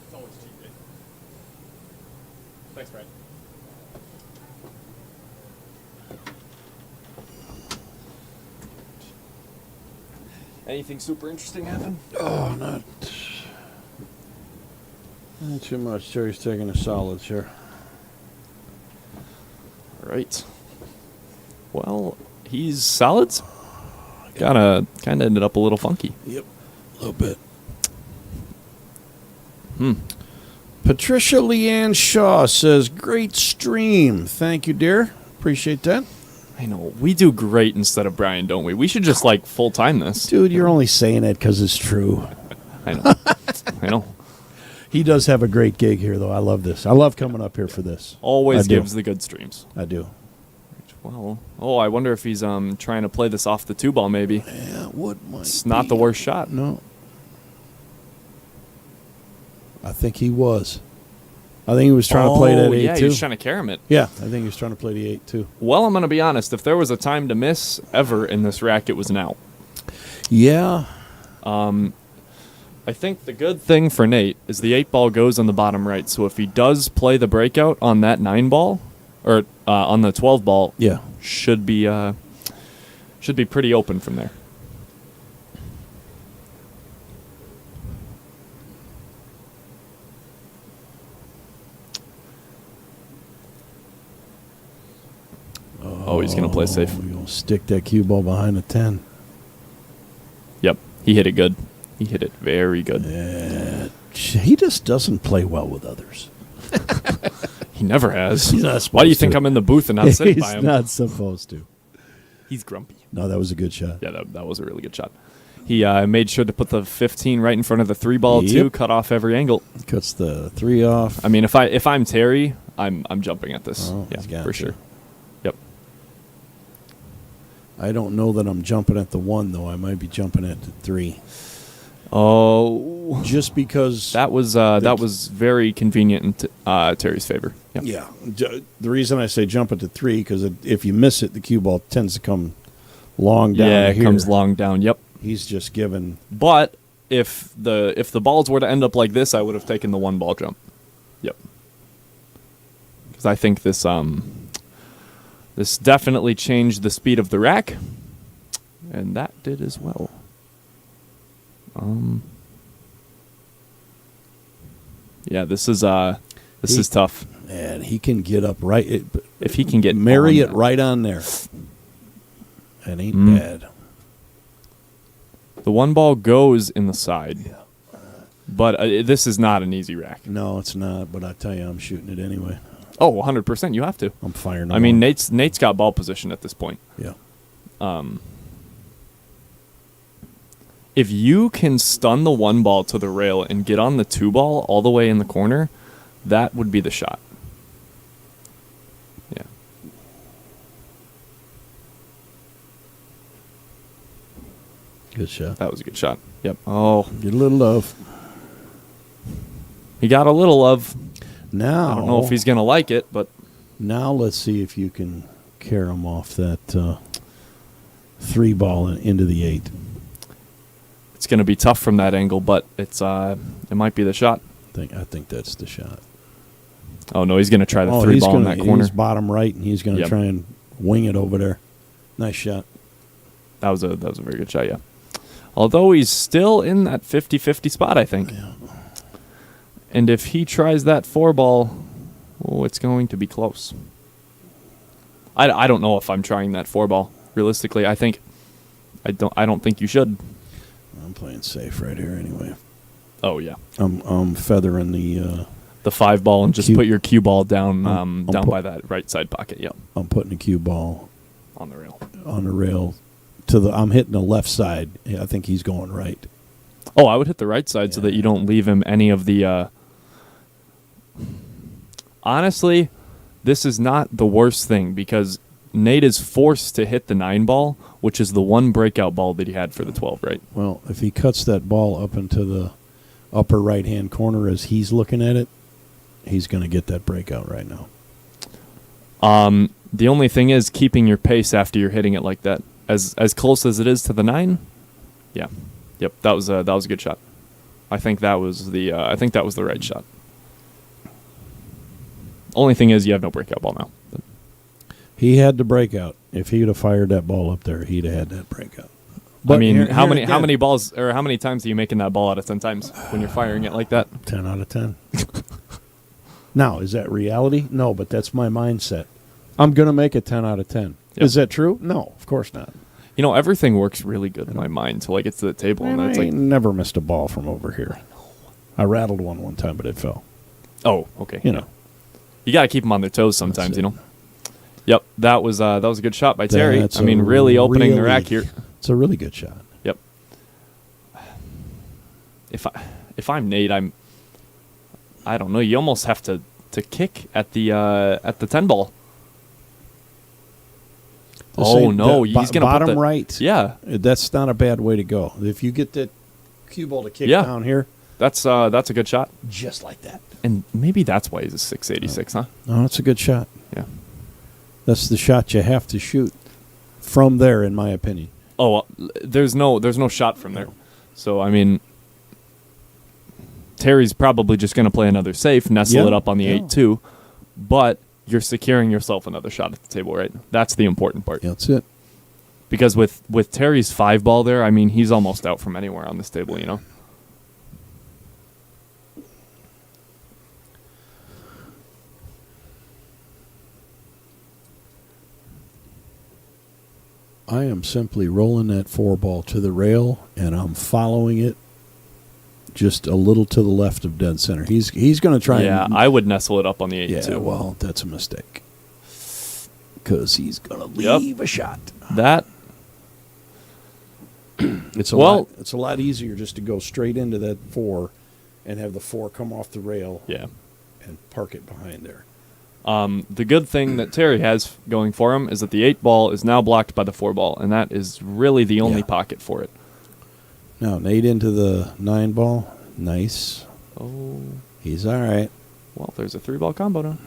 It's always cheap, right? Thanks, Brad. Anything super interesting happen? Oh, not too much. Terry's taking a solid here. All right. Well, he's solids. Kind of ended up a little funky. Yep, a little bit. Hmm. Patricia Leanne Shaw says, "Great stream. Thank you, dear. Appreciate that." I know. We do great instead of Brian, don't we? We should just, like, full-time this. Dude, you're only saying it because it's true. I know. I know. He does have a great gig here, though. I love this. I love coming up here for this. Always I do. gives the good streams. I do. Well, I wonder if he's trying to play this off the 2-ball, maybe. Yeah, what might It's not the be. worst shot. No. I think he was. I think he was trying to play that 8 yeah, too. he was trying to carom it. Yeah, I think he was trying to play the 8 too. Well, I'm going to be honest. If there was a time to miss ever in this rack, it was now. Yeah. I think the good thing for Nate is the 8-ball goes on the bottom right. So if he does play the breakout on that 9-ball, or on the 12-ball, Yeah. should be pretty open from there. Oh, he's going to play safe. We're going to stick that cue ball behind the 10. Yep, he hit it good. He hit it very good. Yeah. He just doesn't play well with others. He never has. He's not Why do you supposed think to. I'm in the booth and not sitting He's by him? not supposed to. He's grumpy. No, that was a good shot. Yeah, that was a really good shot. He made sure to put the 15 right in front of the 3-ball too, Yep. cut off every angle. Cuts the 3 off. I mean, if I'm Terry, I'm jumping at this. Oh, yeah, he's got for to. sure. Yep. I don't know that I'm jumping at the 1, though. I might be jumping at the 3. Oh, Just because. that was very convenient in Terry's favor. Yep. Yeah. The reason I say jump at the 3, because if you miss it, the cue ball tends to come long down Yeah, it here. comes long down. Yep. He's just given. But if the balls were to end up like this, I would have taken the 1-ball jump. Yep. Because I think this definitely changed the speed of the rack, and that did as well. Yeah, this is tough. And he can get up right. If he can get marry on it that. right on there. That ain't bad. The 1-ball goes in the side, but this is not an easy rack. No, it's not. But I tell you, I'm shooting it anyway. Oh, 100%. You have to. I'm firing. I mean, along. Nate's got ball position at this point. Yeah. if you can stun the 1 ball to the rail and get on the 2 ball all the way in the corner, that would be the shot. Yeah. Good shot. That was a good shot. Yep. Oh, Get a little love. he got a little love. Now, I don't know if he's going to like it, but now let's see if you can carry him off that 3 ball into the 8. it's going to be tough from that angle, but it might be the shot. I think that's the shot. Oh, no, he's going to try the 3 ball in that corner. He's bottom right, and he's going to Yep. try and wing it over there. Nice shot. That was a very good shot, yeah. Although he's still in that 50-50 spot, I think. Yeah. And if he tries that 4 ball, oh, it's going to be close. I don't know if I'm trying that 4 ball. Realistically, I don't think you should. I'm playing safe right here anyway. Oh yeah, I'm feathering the. the 5 ball and just Cue- put your cue ball down I'm down put- by that right side pocket. Yep, I'm putting the cue ball on the rail. on the rail to the. I'm hitting the left side. I think he's going right. Oh, I would hit the right side so that you don't leave him any of the. Honestly, this is not the worst thing because Nate is forced to hit the 9 ball, which is the one breakout ball that he had for the 12, right? Well, if he cuts that ball up into the upper right-hand corner as he's looking at it, he's going to get that breakout right now. The only thing is keeping your pace after you're hitting it like that, as close as it is to the 9. Yeah, yep, that was a good shot. I think that was the right shot. Only thing is you have no breakout ball now. But He had the breakout. If he'd have fired that ball up there, he'd have had that breakout. I mean, here- how here many again, balls or how many times are you making that ball out of 10 times when you're firing it like that? 10 out of 10. Now, is that reality? No, but that's my mindset. I'm going to make it 10 out of 10. Yep. Is that true? No, of course not. You know, everything works really good in my mind until I get to the table and I it's like, ain't never missed a ball from over here. I rattled one time, but it fell. oh, okay. You know. You got to keep them on their toes sometimes, That's you it. know. Yep, that was a good shot by Terry. That's I mean, a really opening the really- rack here. It's a really good shot. Yep. If I'm Nate, I don't know. You almost have to kick at the 10 ball. Oh no, he's gonna bottom put the, right. Yeah, That's not a bad way to go. If you get that cue ball to kick Yeah. down here, that's a good shot. just like that. And maybe that's why he's a 686, huh? No, it's a good shot. Yeah. That's the shot you have to shoot from there, in my opinion. Oh, there's no shot from there. So I mean, Terry's probably just going to play another safe, nestle Yeah, it up on the yeah. 8-2, but you're securing yourself another shot at the table, right? That's the important part. That's it. Because with Terry's 5 ball there, I mean, he's almost out from anywhere on this table, you know. I am simply rolling that 4 ball to the rail, and I'm following it just a little to the left of dead center. He's going to try. Yeah, and, I would nestle it up on the 8 yeah. too. Well, that's a mistake because he's going to Yep. leave a shot. That It's Well- it's a lot easier just to go straight into that 4 and have the 4 come off the rail yeah. and park it behind there. The good thing that Terry has going for him is that the 8 ball is now blocked by the 4 ball, and that is really the only Yeah. pocket for it. Now, Nate into the 9 ball. Nice. Oh, He's all right. well, there's a 3 ball combo now,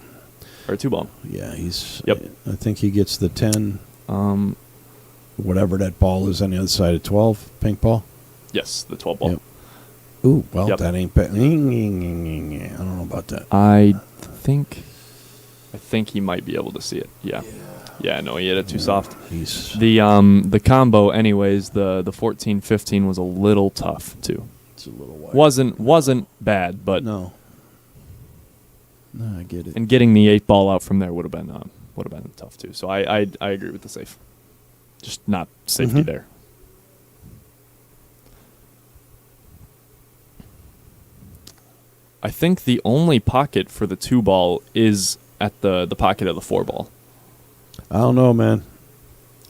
or a 2 ball. Yeah, he's. Yep. I think he gets the 10, Um, whatever that ball is on the other side of 12, pink ball. yes, the 12 ball. Yep. Ooh, well, Yep. that ain't bad. I don't know about that. I think he might be able to see it. Yeah. Yeah, no, he hit it too soft. He's The combo anyways, the 14-15 was a little tough too. it's a little wide. Wasn't bad, but No, I get it. and getting the 8 ball out from there would have been tough too. So I agree with the safe. Just not safety Mhm. there. I think the only pocket for the 2 ball is at the pocket of the 4 ball. I don't know, man.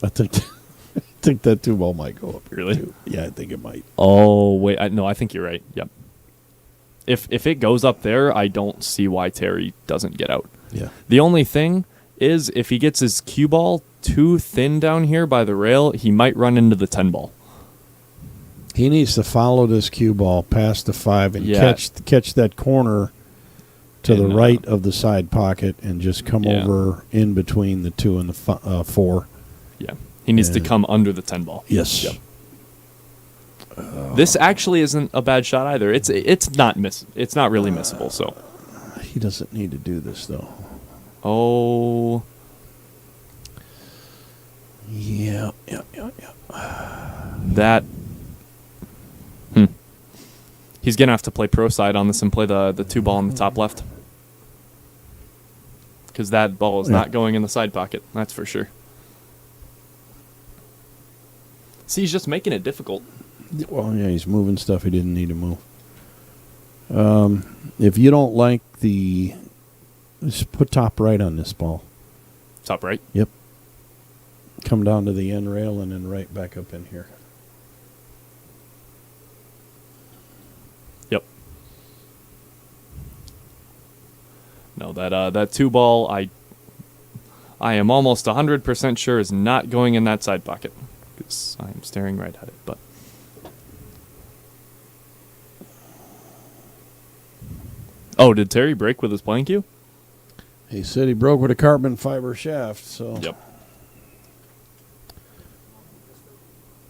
I think think that 2 ball might go up here, Really? too. Yeah, I think it might. Oh, wait. No, I think you're right. Yep. If it goes up there, I don't see why Terry doesn't get out. Yeah. The only thing is if he gets his cue ball too thin down here by the rail, he might run into the 10 ball. He needs to follow this cue ball past the 5 and Yeah. catch that corner to the And, right of the side pocket and just come Yeah. over in between the 2 and the 4. Yeah. He needs to And- come under the 10 ball. Yes. Yep. This actually isn't a bad shot either. It's not really missable, so. He doesn't need to do this, though. Oh, Yeah. that. He's going to have to play pro side on this and play the 2 ball in the top left. Because that ball is Yeah. not going in the side pocket. That's for sure. See, he's just making it difficult. Well, yeah, he's moving stuff he didn't need to move. If you don't like just put top right on this ball. Top right. Yep. Come down to the end rail and then right back up in here. Yep. No, that 2 ball, I am almost 100% sure is not going in that side pocket. Because I'm staring right at it, but. Oh, did Terry break with his playing cue? He said he broke with a carbon fiber shaft, so Yep.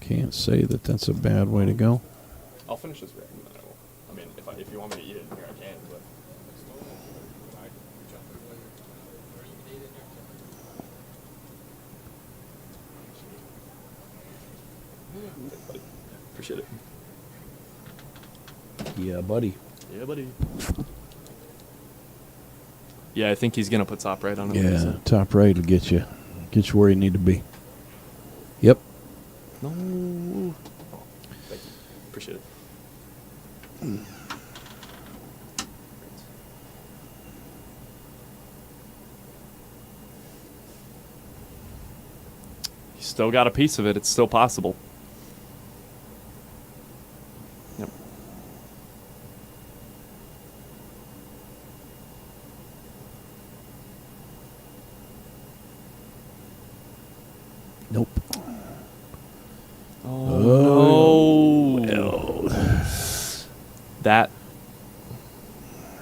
can't say that that's a bad way to go. I'll finish this break and then I will. I mean, if you want me to eat it in here, I can, but. Appreciate it. Yeah, buddy. Yeah, buddy. Yeah, I think he's gonna put top right on him. Yeah, top right will get you where you need to be. Yep. No. Thank you. Appreciate it. He's still got a piece of it. It's still possible. Yep. Nope. Oh, no.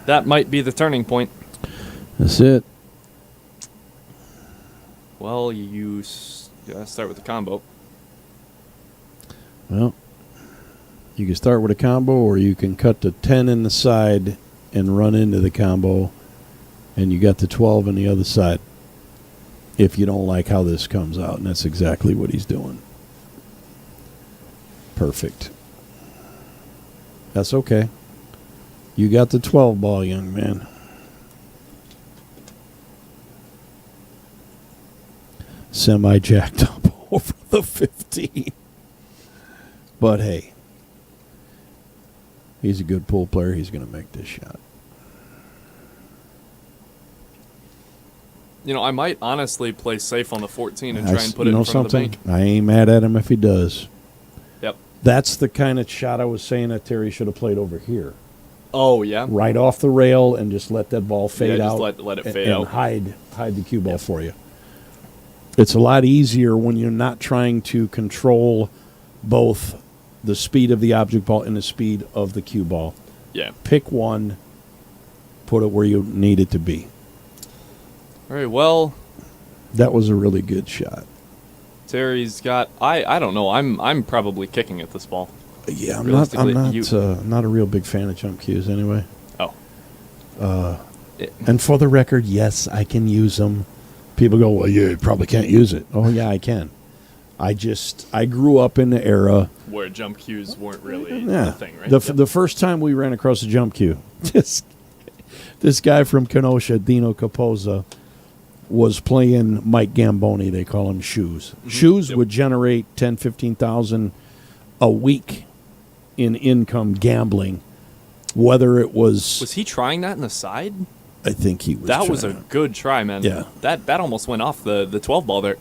That might be the turning point. That's it. Well, you gotta start with the combo. Well, you can start with a combo, or you can cut the 10 in the side and run into the combo, and you got the 12 on the other side. If you don't like how this comes out, and that's exactly what he's doing. Perfect. That's okay. You got the 12 ball, young man. Semi-jacked up over the 15. But hey, he's a good pool player. He's going to make this shot. You know, I might honestly play safe on the 14 and try and put it in front something? of the bank. I ain't mad at him if he does. Yep. That's the kind of shot I was saying that Terry should have played over here. Oh, yeah? Right off the rail and just let that ball fade Yeah, out. just let it fade and out. hide the cue ball for you. It's a lot easier when you're not trying to control both the speed of the object ball and the speed of the cue ball. Yeah. Pick one, put it where you need it to be. All right, well, That was a really good shot. Terry's got... I don't know. I'm probably kicking at this ball. Yeah, I'm Realistically, not a real big fan of jump cues anyway. Oh. And for the record, yes, I can use them. People go, well, you probably can't use it. Oh, yeah, I can. I grew up in the era. Where jump cues weren't really Yeah, a thing, right? the first time we ran across a jump cue, this guy from Kenosha, Dino Capozza, was playing Mike Gamboni. They call him Shoes. Shoes would generate 10, 15,000 a week in income gambling, whether it was... Was he trying that in the side? I think he was. That was a trying to- good try, man. Yeah. That almost went off the 12 ball there.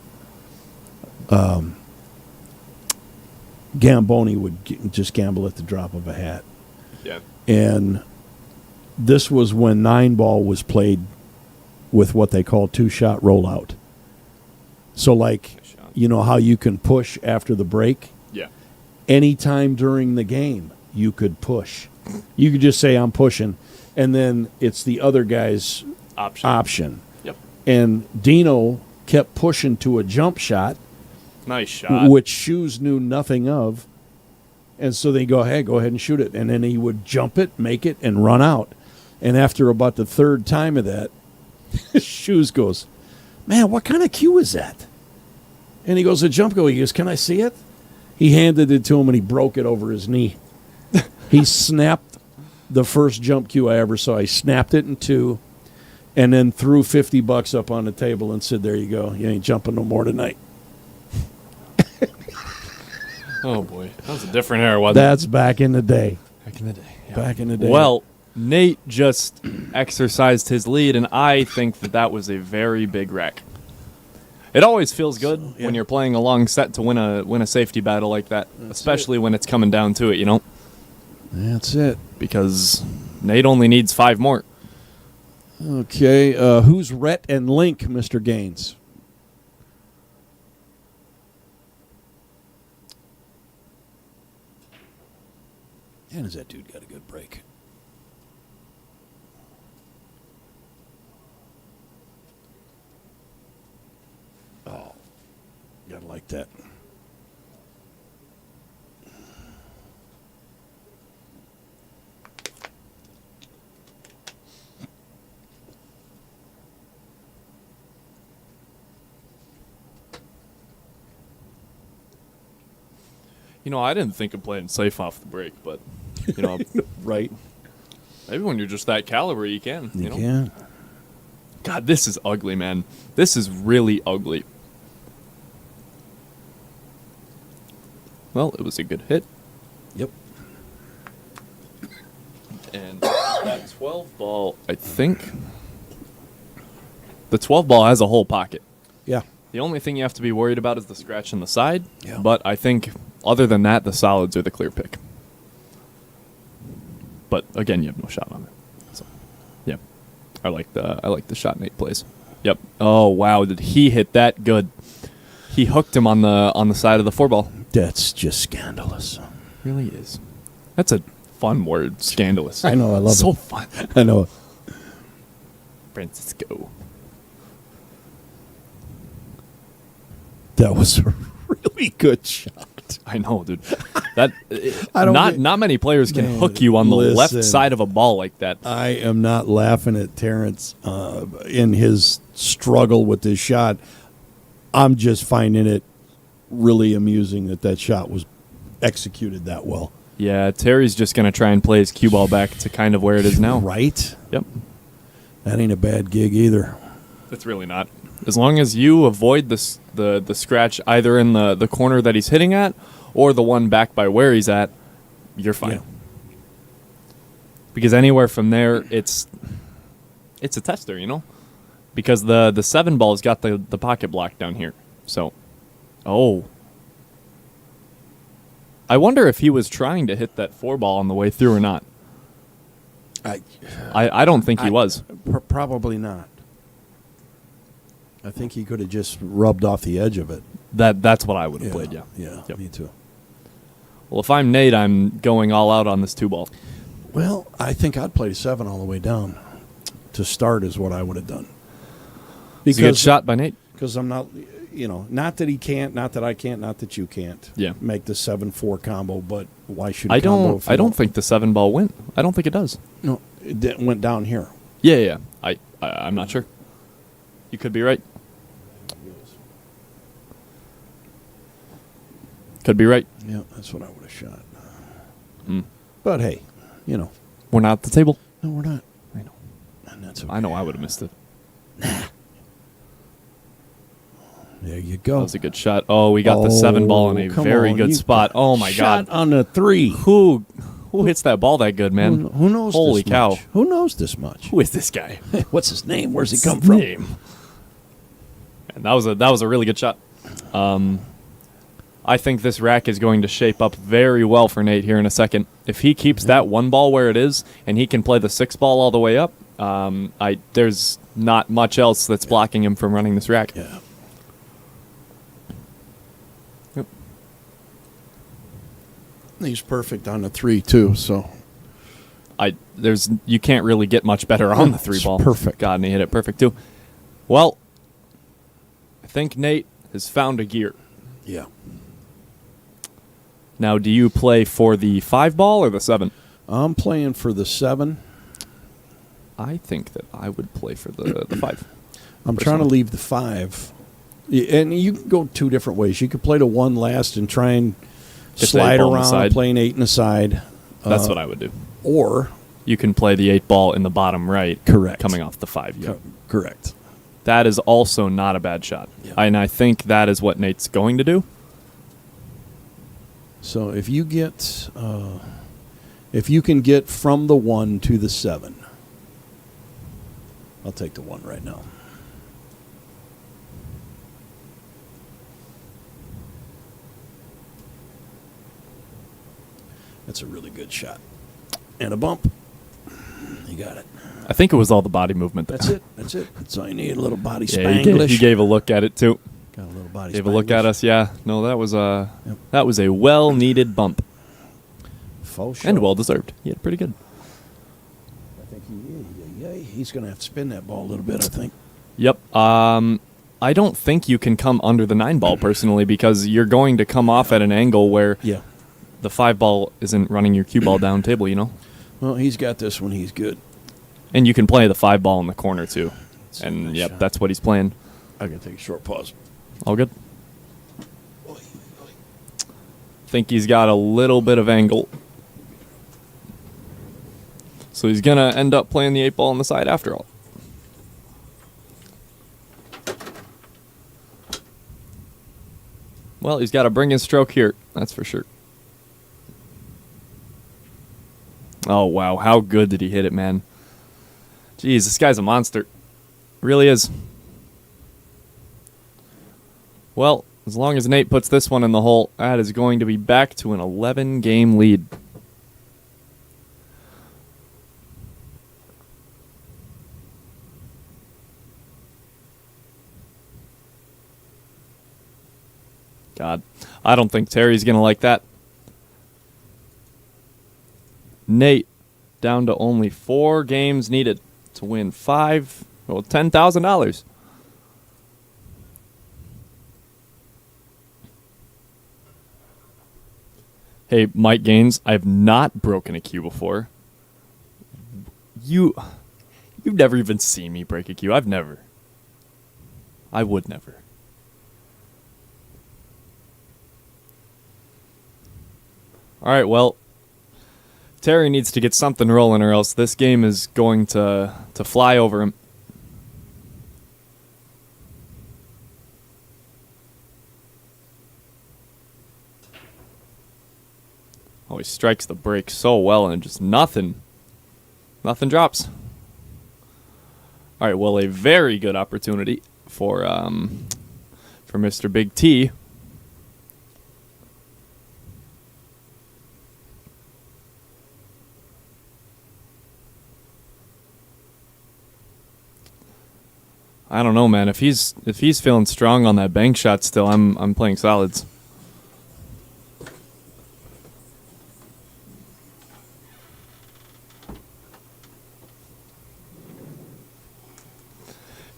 Gamboni would just gamble at the drop of a hat. Yeah. And this was when 9-ball was played with what they call 2-shot rollout. So, like, you know how you can push after the break? Yeah. Anytime during the game, you could push. You could just say, I'm pushing, and then it's the other guy's option. Yep. And Dino kept pushing to a jump shot, Nice shot. which Shoes knew nothing of. And so they go ahead and shoot it. And then he would jump it, make it, and run out. And after about the third time of that, Shoes goes, man, what kind of cue is that? And he goes, a jump go. He goes, can I see it? He handed it to him, and he broke it over his knee. He snapped the first jump cue I ever saw. He snapped it in two and then threw $50 up on the table and said, there you go. You ain't jumping no more tonight. Oh, boy. That was a different era, wasn't That's back in the day. Back in the day. Back in the day. Well, Nate just exercised his lead, and I think that was a very big wreck. It always feels good when you're playing a long set to win a safety battle like that, especially when it's coming down to it, you know? That's it. Because Nate only needs 5 more. Okay, who's Rhett and Link, Mr. Gaines? Man, has that dude got a good break? Oh, gotta like that. You know, I didn't think of playing safe off the break, but, you know, Right. maybe when you're just that caliber, you can. You know? can. God, this is ugly, man. This is really ugly. Well, it was a good hit. Yep. And that 12 ball, I think, the 12 ball has a whole pocket. Yeah. The only thing you have to be worried about is the scratch on the side. Yeah. But I think, other than that, the solids are the clear pick. But again, you have no shot on it. So, yeah, I like the shot Nate plays. Yep. Oh wow, did he hit that good? He hooked him on the side of the 4-ball. That's just scandalous. Really is. That's a fun word, scandalous. I know, I love so it. fun. I know. Francisco. That was a really good shot. I know, dude. That I don't not get- not many players can Man, hook you on the left listen. side of a ball like that. I am not laughing at Terrence in his struggle with this shot. I'm just finding it really amusing that shot was executed that well. Yeah, Terry's just gonna try and play his cue ball back to kind of where it is now. Right? Yep. That ain't a bad gig either. It's really not. As long as you avoid the scratch either in the corner that he's hitting at or the one back by where he's at, you're fine. Yeah. Because anywhere from there, it's a tester, you know? Because the 7 ball's got the pocket block down here. So, I wonder if he was trying to hit that 4 ball on the way through or not. I don't think he was. Probably not. I think he could have just rubbed off the edge of it. That's what I would have played, yeah. Yeah, Yep. me too. Well, if I'm Nate, I'm going all out on this 2 ball. Well, I think I'd play 7 all the way down. To start is what I would have done. It's a good shot by Nate. Because I'm not, not that he can't, not that I can't, not that you can't. Yeah. Make the 7-4 combo, but why should I combo don't. if you I don't think the 7 ball went. I don't think it does. No, it went down here. Yeah. I'm not sure. You could be right. Could be right. Yeah, that's what I would have shot. Mm. But hey, We're not at the table. no, we're not. I know. And that's okay. I know. I would have missed it. There you That go. was a good shot. Oh, we got the 7 ball in a come very on, good you spot. got Oh my shot God. on the 3. Who hits that ball that good, man? Who knows? Holy this cow. much? Who knows this much? Who is this guy? What's his name? Where's he What's come his from? name? And that was a really good shot. I think this rack is going to shape up very well for Nate here in a second. If he keeps that one ball where it is and he can play the 6 ball all the way up, there's not much else that's blocking him from running this rack. Yeah. Yep. He's perfect on the 3 too, so You can't really get much better on the 3 It's ball. perfect. God, and he hit it perfect too. Well, I think Nate has found a gear. yeah. Now, do you play for the 5 ball or the 7? I'm playing for the 7. I think that I would play for the 5. I'm trying to leave the 5. And you can go 2 different ways. You could play the 1 last and try and Get the slide 8 ball on the around side. playing 8 in the side. That's what I would do. Or, You can play the 8 ball in the bottom right. Correct. Coming off the 5. Yeah. correct. That is also not a bad shot. Yeah. And I think that is what Nate's going to do. So if you get, if you can get from the 1 to the 7, I'll take the 1 right now. That's a really good shot. And a bump. You got it. I think it was all the body movement. That's it. That's it. That's all you need. A little body Yeah, Spanglish. he gave a look at it too. Got a little body Gave a look at Spanglish. us. Yeah. No, that was Yep. that was a well-needed bump Faux show. and well-deserved. He hit pretty good. I think he's going to have to spin that ball a little bit, I think. Yep. I don't think you can come under the 9 ball personally because you're going to come off at an angle where Yeah. the 5 ball isn't running your cue ball down table, you know? Well, he's got this one. He's good. And you can play the 5 ball in the corner too. That's a And nice yep, shot. that's what he's playing. I got to take a short pause. All good. Think he's got a little bit of angle. So he's going to end up playing the 8 ball on the side after all. Well, he's got to bring his stroke here. That's for sure. Oh, wow. How good did he hit it, man? Jeez, this guy's a monster. Really is. Well, as long as Nate puts this one in the hole, that is going to be back to an 11-game lead. God, I don't think Terry's going to like that. Nate, down to only 4 games needed to win $10,000. Hey, Mike Gaines, I've not broken a cue before. You've never even seen me break a cue. I've never. I would never. All right, well, Terry needs to get something rolling or else this game is going to fly over him. Oh, he strikes the break so well and just nothing drops. All right, well, a very good opportunity for Mr. Big T. I don't know, man. If he's feeling strong on that bank shot still, I'm playing solids.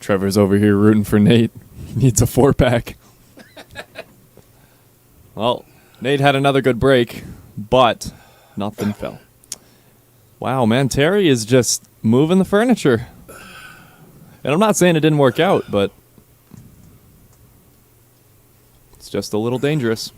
Trevor's over here rooting for Nate. He needs a 4-pack. Well, Nate had another good break, but nothing fell. Wow, man, Terry is just moving the furniture. And I'm not saying it didn't work out, but it's just a little dangerous.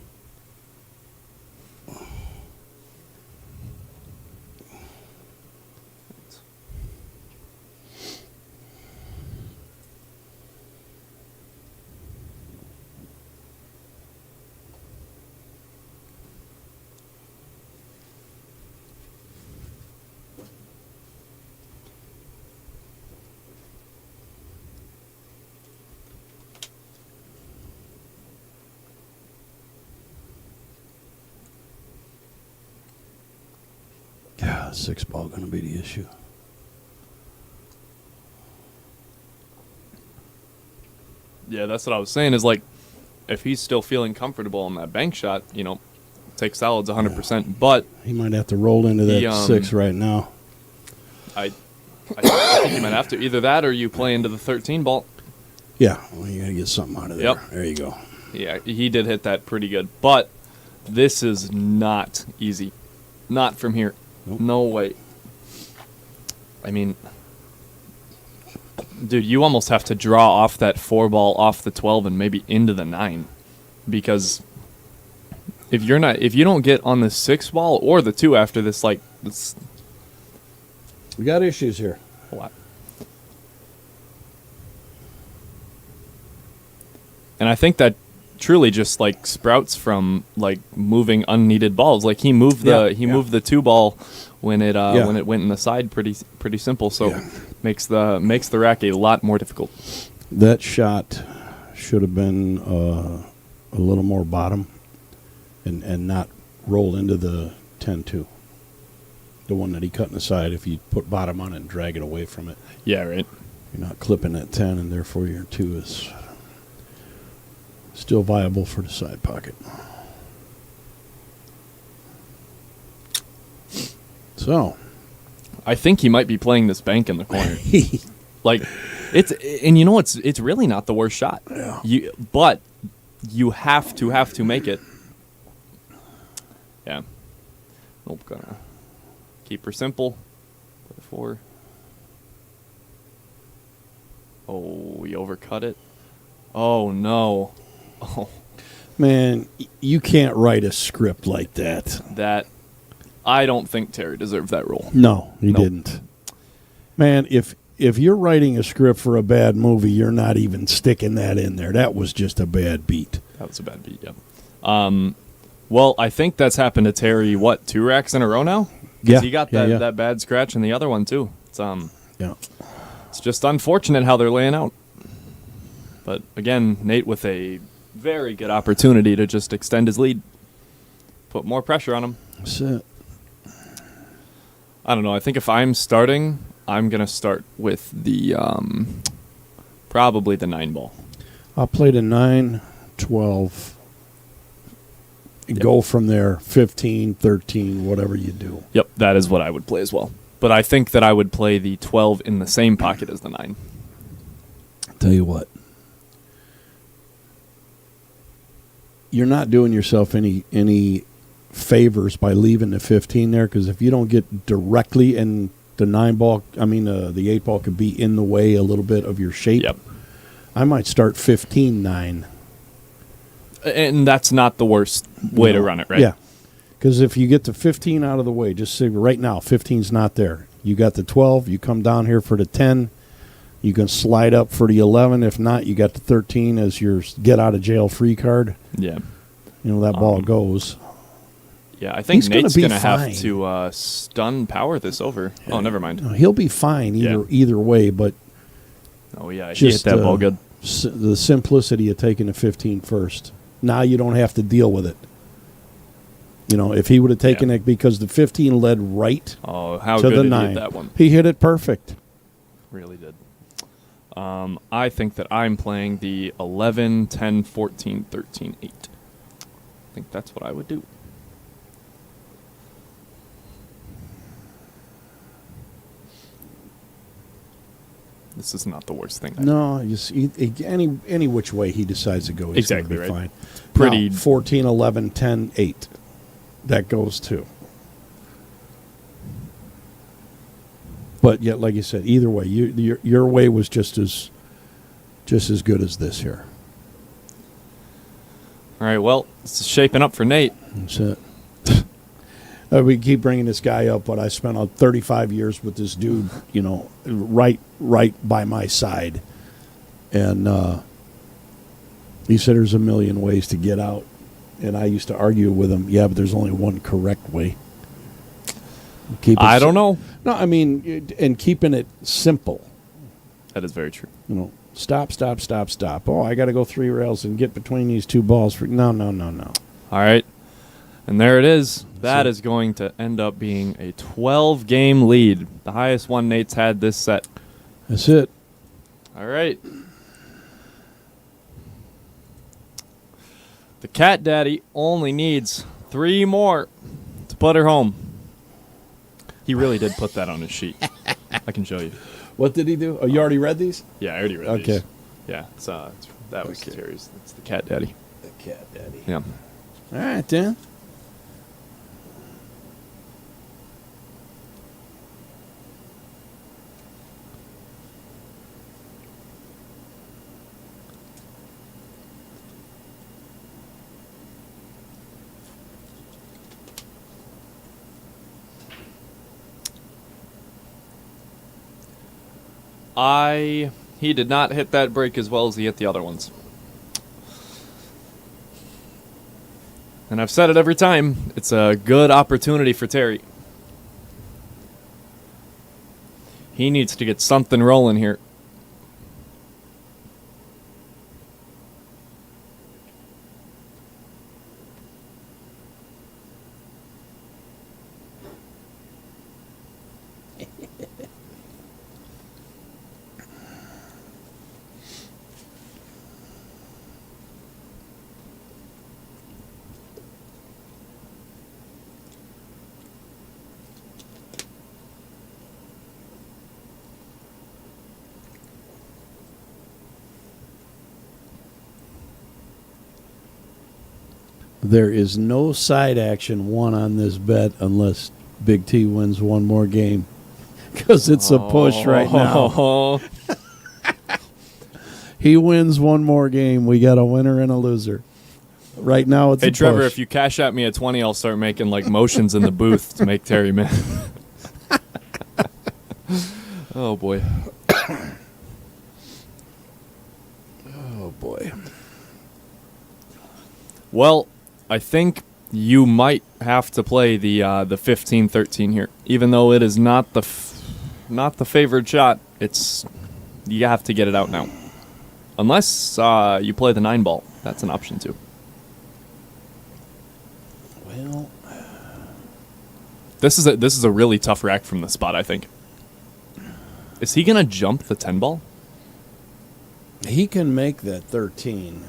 6 ball going to be the issue. Yeah, that's what I was saying. Is like, if he's still feeling comfortable on that bank shot, take solids 100%. But He might have to roll into that The, 6 right now. I think you might have to either that or you play into the 13 ball. Yeah, well, you got to get something out of there. Yep. There you go. Yeah, he did hit that pretty good. But this is not easy. Not from here. Nope. No way. I mean, dude, you almost have to draw off that 4 ball off the 12 and maybe into the 9, because if you don't get on the 6 ball or the 2 after this, like, it's We got issues here. a lot. And I think that truly just like sprouts from like moving unneeded balls. Like he moved moved the 2 ball when it went in the side pretty simple. So makes the rack a lot more difficult. That shot should have been a little more bottom and not roll into the 10-2. The one that he cut in the side, if you put bottom on it and drag it away from it, Yeah, right. you're not clipping that 10, and therefore your 2 is still viable for the side pocket. So, I think he might be playing this bank in the corner. Like it's really not the worst shot. Yeah. But you have to make it. Yeah. Nope, gonna keep her simple. Play 4. Oh, we overcut it. Oh no. Oh, man, you can't write a script like that. that I don't think Terry deserved that role. No, he Nope. didn't. Man, if you're writing a script for a bad movie, you're not even sticking that in there. That was just a bad beat. That was a bad beat, yeah. Well, I think that's happened to Terry, 2 racks in a row now? 'Cause Yeah, he got yeah, that, yeah. that bad scratch in the other one, too. Yeah. It's just unfortunate how they're laying out. But, again, Nate with a very good opportunity to just extend his lead. Put more pressure on him. That's it. I don't know. I think if I'm starting, I'm going to start with the probably the 9 ball. I'll play the 9, 12, and go from there, 15, 13, whatever you do. Yep, that is what I would play as well. But I think that I would play the 12 in the same pocket as the 9. Tell you what. You're not doing yourself any favors by leaving the 15 there, because if you don't get directly in the 9 ball, the 8 ball could be in the way a little bit of your shape. Yep. I might start 15-9. And that's not the worst way to run it, right? Yeah. Because if you get the 15 out of the way, just say right now, 15's not there. You got the 12, you come down here for the 10. You can slide up for the 11. If not, you got the 13 as your get-out-of-jail-free card. Yeah. That ball goes. Yeah, I think He's gonna Nate's be going to have fine. to stun power this over. Oh, never mind. No, he'll be fine either way, but Oh, yeah, he hit just that ball good. the simplicity of taking the 15 first. Now you don't have to deal with it. If he would have taken it, because the 15 led right Oh, how to good the did 9. he hit that one. He hit it perfect. Really did. I think that I'm playing the 11, 10, 14, 13, 8. I think that's what I would do. This is not the worst thing. No, any which way he decides to go, he's Exactly, going to be right. fine. Pretty- Now, 14, 11, 10, 8. That goes too. But yet, like you said, either way, your way was just as good as this here. All right, well, it's shaping up for Nate. That's it. We keep bringing this guy up, but I spent 35 years with this dude, right by my side. And he said there's a million ways to get out. And I used to argue with him, yeah, but there's only one correct way. I don't know. No, and keeping it simple. That is very true. Stop. Oh, I got to go 3 rails and get between these 2 balls. No. All right, and there it is. That is going to end up being a 12-game lead. The highest one Nate's had this set. That's it. All right. The Cat Daddy only needs 3 more to put her home. He really did put that on his sheet. I can show you. What did he do? Oh, you already read these? Yeah, I already read these. Okay. Yeah, that was Terry's. It's the Cat Daddy. The Cat Daddy. Yeah. All right, then. He did not hit that break as well as he hit the other ones. And I've said it every time, it's a good opportunity for Terry. He needs to get something rolling here. There is no side action won on this bet unless Big T wins one more game. Because it's a push right now. He wins one more game. We got a winner and a loser. Right now it's a Hey, Trevor, push. if you cash at me at 20, I'll start making like motions in the booth to make Terry mad. Oh, boy. Oh, boy. Well, I think you might have to play the 15-13 here, even though it is not the favored shot. You have to get it out now, unless you play the 9 ball. That's an option too. Well, This is a really tough rack from the spot. I think. Is he gonna jump the 10 ball? he can make that 13.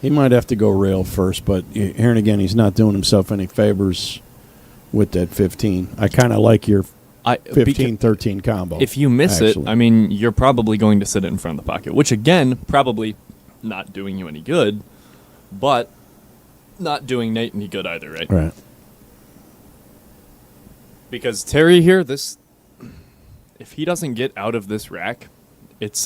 He might have to go rail first, but here and again, he's not doing himself any favors with that 15. I kind of like your 15-13 combo. If you miss actually. it, I mean, you're probably going to sit it in front of the pocket, which again, probably not doing you any good, but not doing Nate any good either, right? Right. Because Terry here, if he doesn't get out of this rack, it's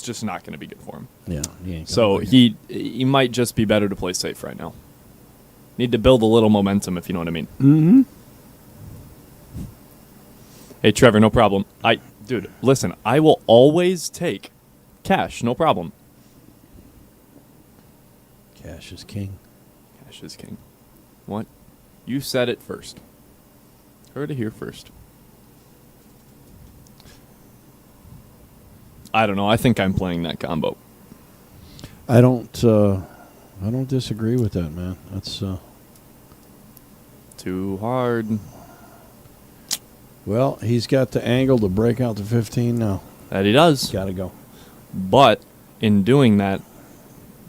just not going to be good for him. Yeah. He ain't gonna So win it. he might just be better to play safe right now. Need to build a little momentum, if you know what I mean. Mm-hmm. Hey, Trevor, no problem. Dude, listen, I will always take cash, no problem. Cash is king. Cash is king. What? You said it first. Heard it here first. I don't know. I think I'm playing that combo. I don't disagree with that, man. That's Too hard. well, he's got the angle to break out to 15 now. That he does. Got to go. But in doing that,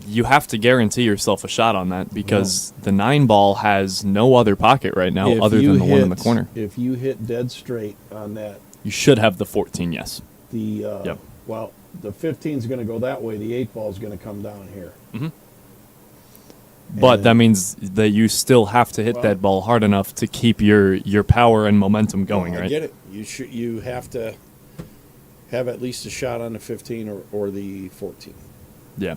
you have to guarantee yourself a shot on that because the 9 ball has no other pocket right now If other you than the one in the hit- corner. If you hit dead straight on that, You should have the 14, yes. the Yep. well, the 15 is going to go that way. The 8 ball is going to come down here. But And- that means that you still have to hit Well- that ball hard enough to keep your power and momentum going, I right? get it. You have to have at least a shot on the 15 or the 14. Yeah.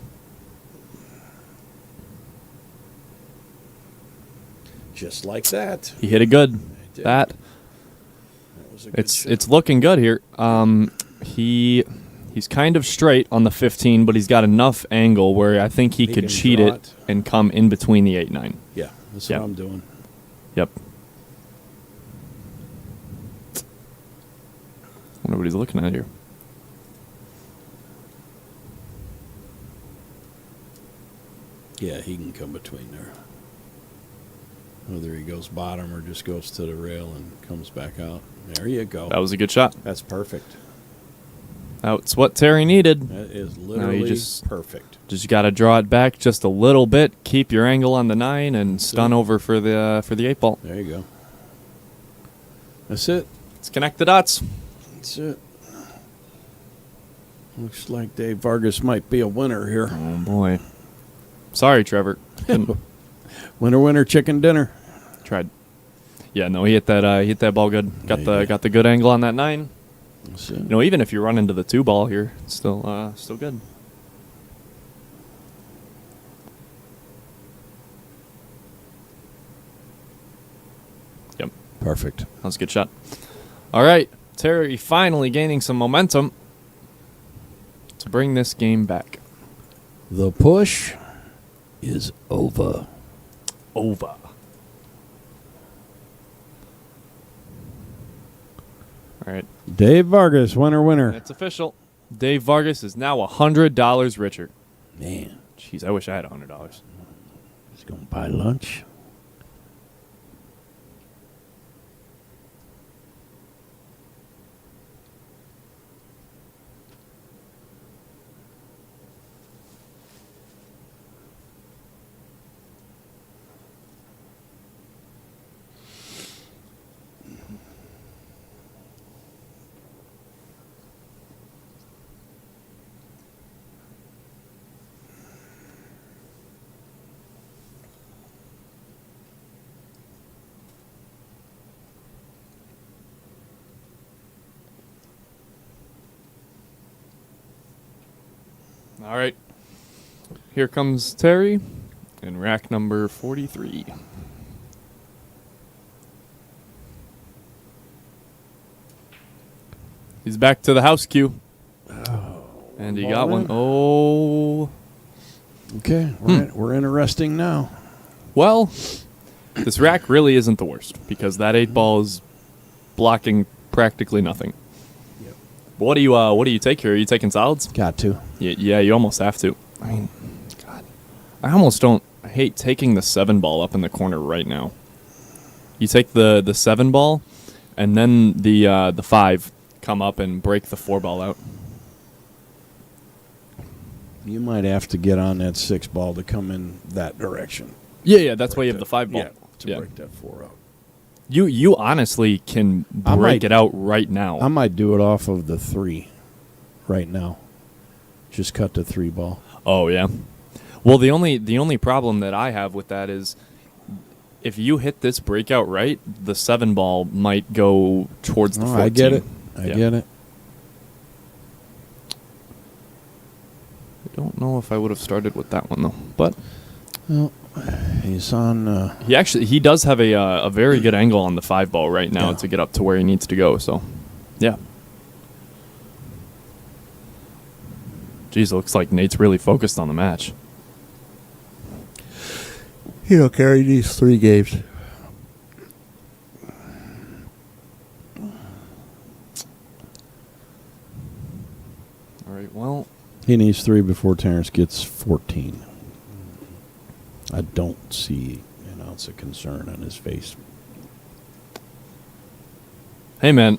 Just like that. He hit it good. did. That Was a good shot. it's looking good here. He's kind of straight on the 15, but he's got enough angle where I think he He could can cheat draw it it. and come in between the 8-9. Yeah, that's Yeah. what I'm doing. Yep. Wonder what he's looking at here. Yeah, he can come between there. Whether he goes bottom or just goes to the rail and comes back out. There you go. That was a good shot. That's perfect. That's what Terry needed. That is literally just- perfect. Just got to draw it back just a little bit, keep your angle on the 9, and stun over for the 8 ball. There you go. That's it. Let's connect the dots. That's it. Looks like Dave Vargas might be a winner here. Oh boy. Sorry, Trevor. Couldn't- Winner, winner, chicken dinner. Tried. Yeah, no, he hit that ball good. Got the good angle on that 9. That's it. You know, even if you run into the 2 ball here, it's still good. Yep, Perfect. that was a good shot. All right, Terry finally gaining some momentum to bring this game back. The push is over. Over. All right, Dave Vargas, winner, winner. it's official. Dave Vargas is now $100 richer. Man, Jeez, I wish I had $100. he's going to buy lunch. All right. Here comes Terry in rack number 43. He's back to the house cue. And he got one. Oh. Okay, we're interesting now. Well, this rack really isn't the worst because that 8 ball is blocking practically nothing. Yep. What do you take here? Are you taking solids? Got to. Yeah, you almost have to. I mean, God, I almost don't. I hate taking the 7 ball up in the corner right now. You take the 7 ball, and then the 5 come up and break the 4 ball out. You might have to get on that 6 ball to come in that direction. Yeah, that's why you have the 5 ball. Yeah, to break that 4 out. You honestly can break it out right now. I might do it off of the 3 right now. Just cut the 3 ball. Oh yeah. Well, the only problem that I have with that is if you hit this breakout right, the 7 ball might go towards the 14. I get it. I Yeah. get it. I don't know if I would have started with that one though, but Well, he's on. he does have a very good angle on the 5 ball right now Yeah. to get up to where he needs to go. So, yeah. Geez, it looks like Nate's really focused on the match. He'll carry these 3 games. All right, well, He needs 3 before Terrence gets 14. I don't see an ounce of concern on his face. hey man,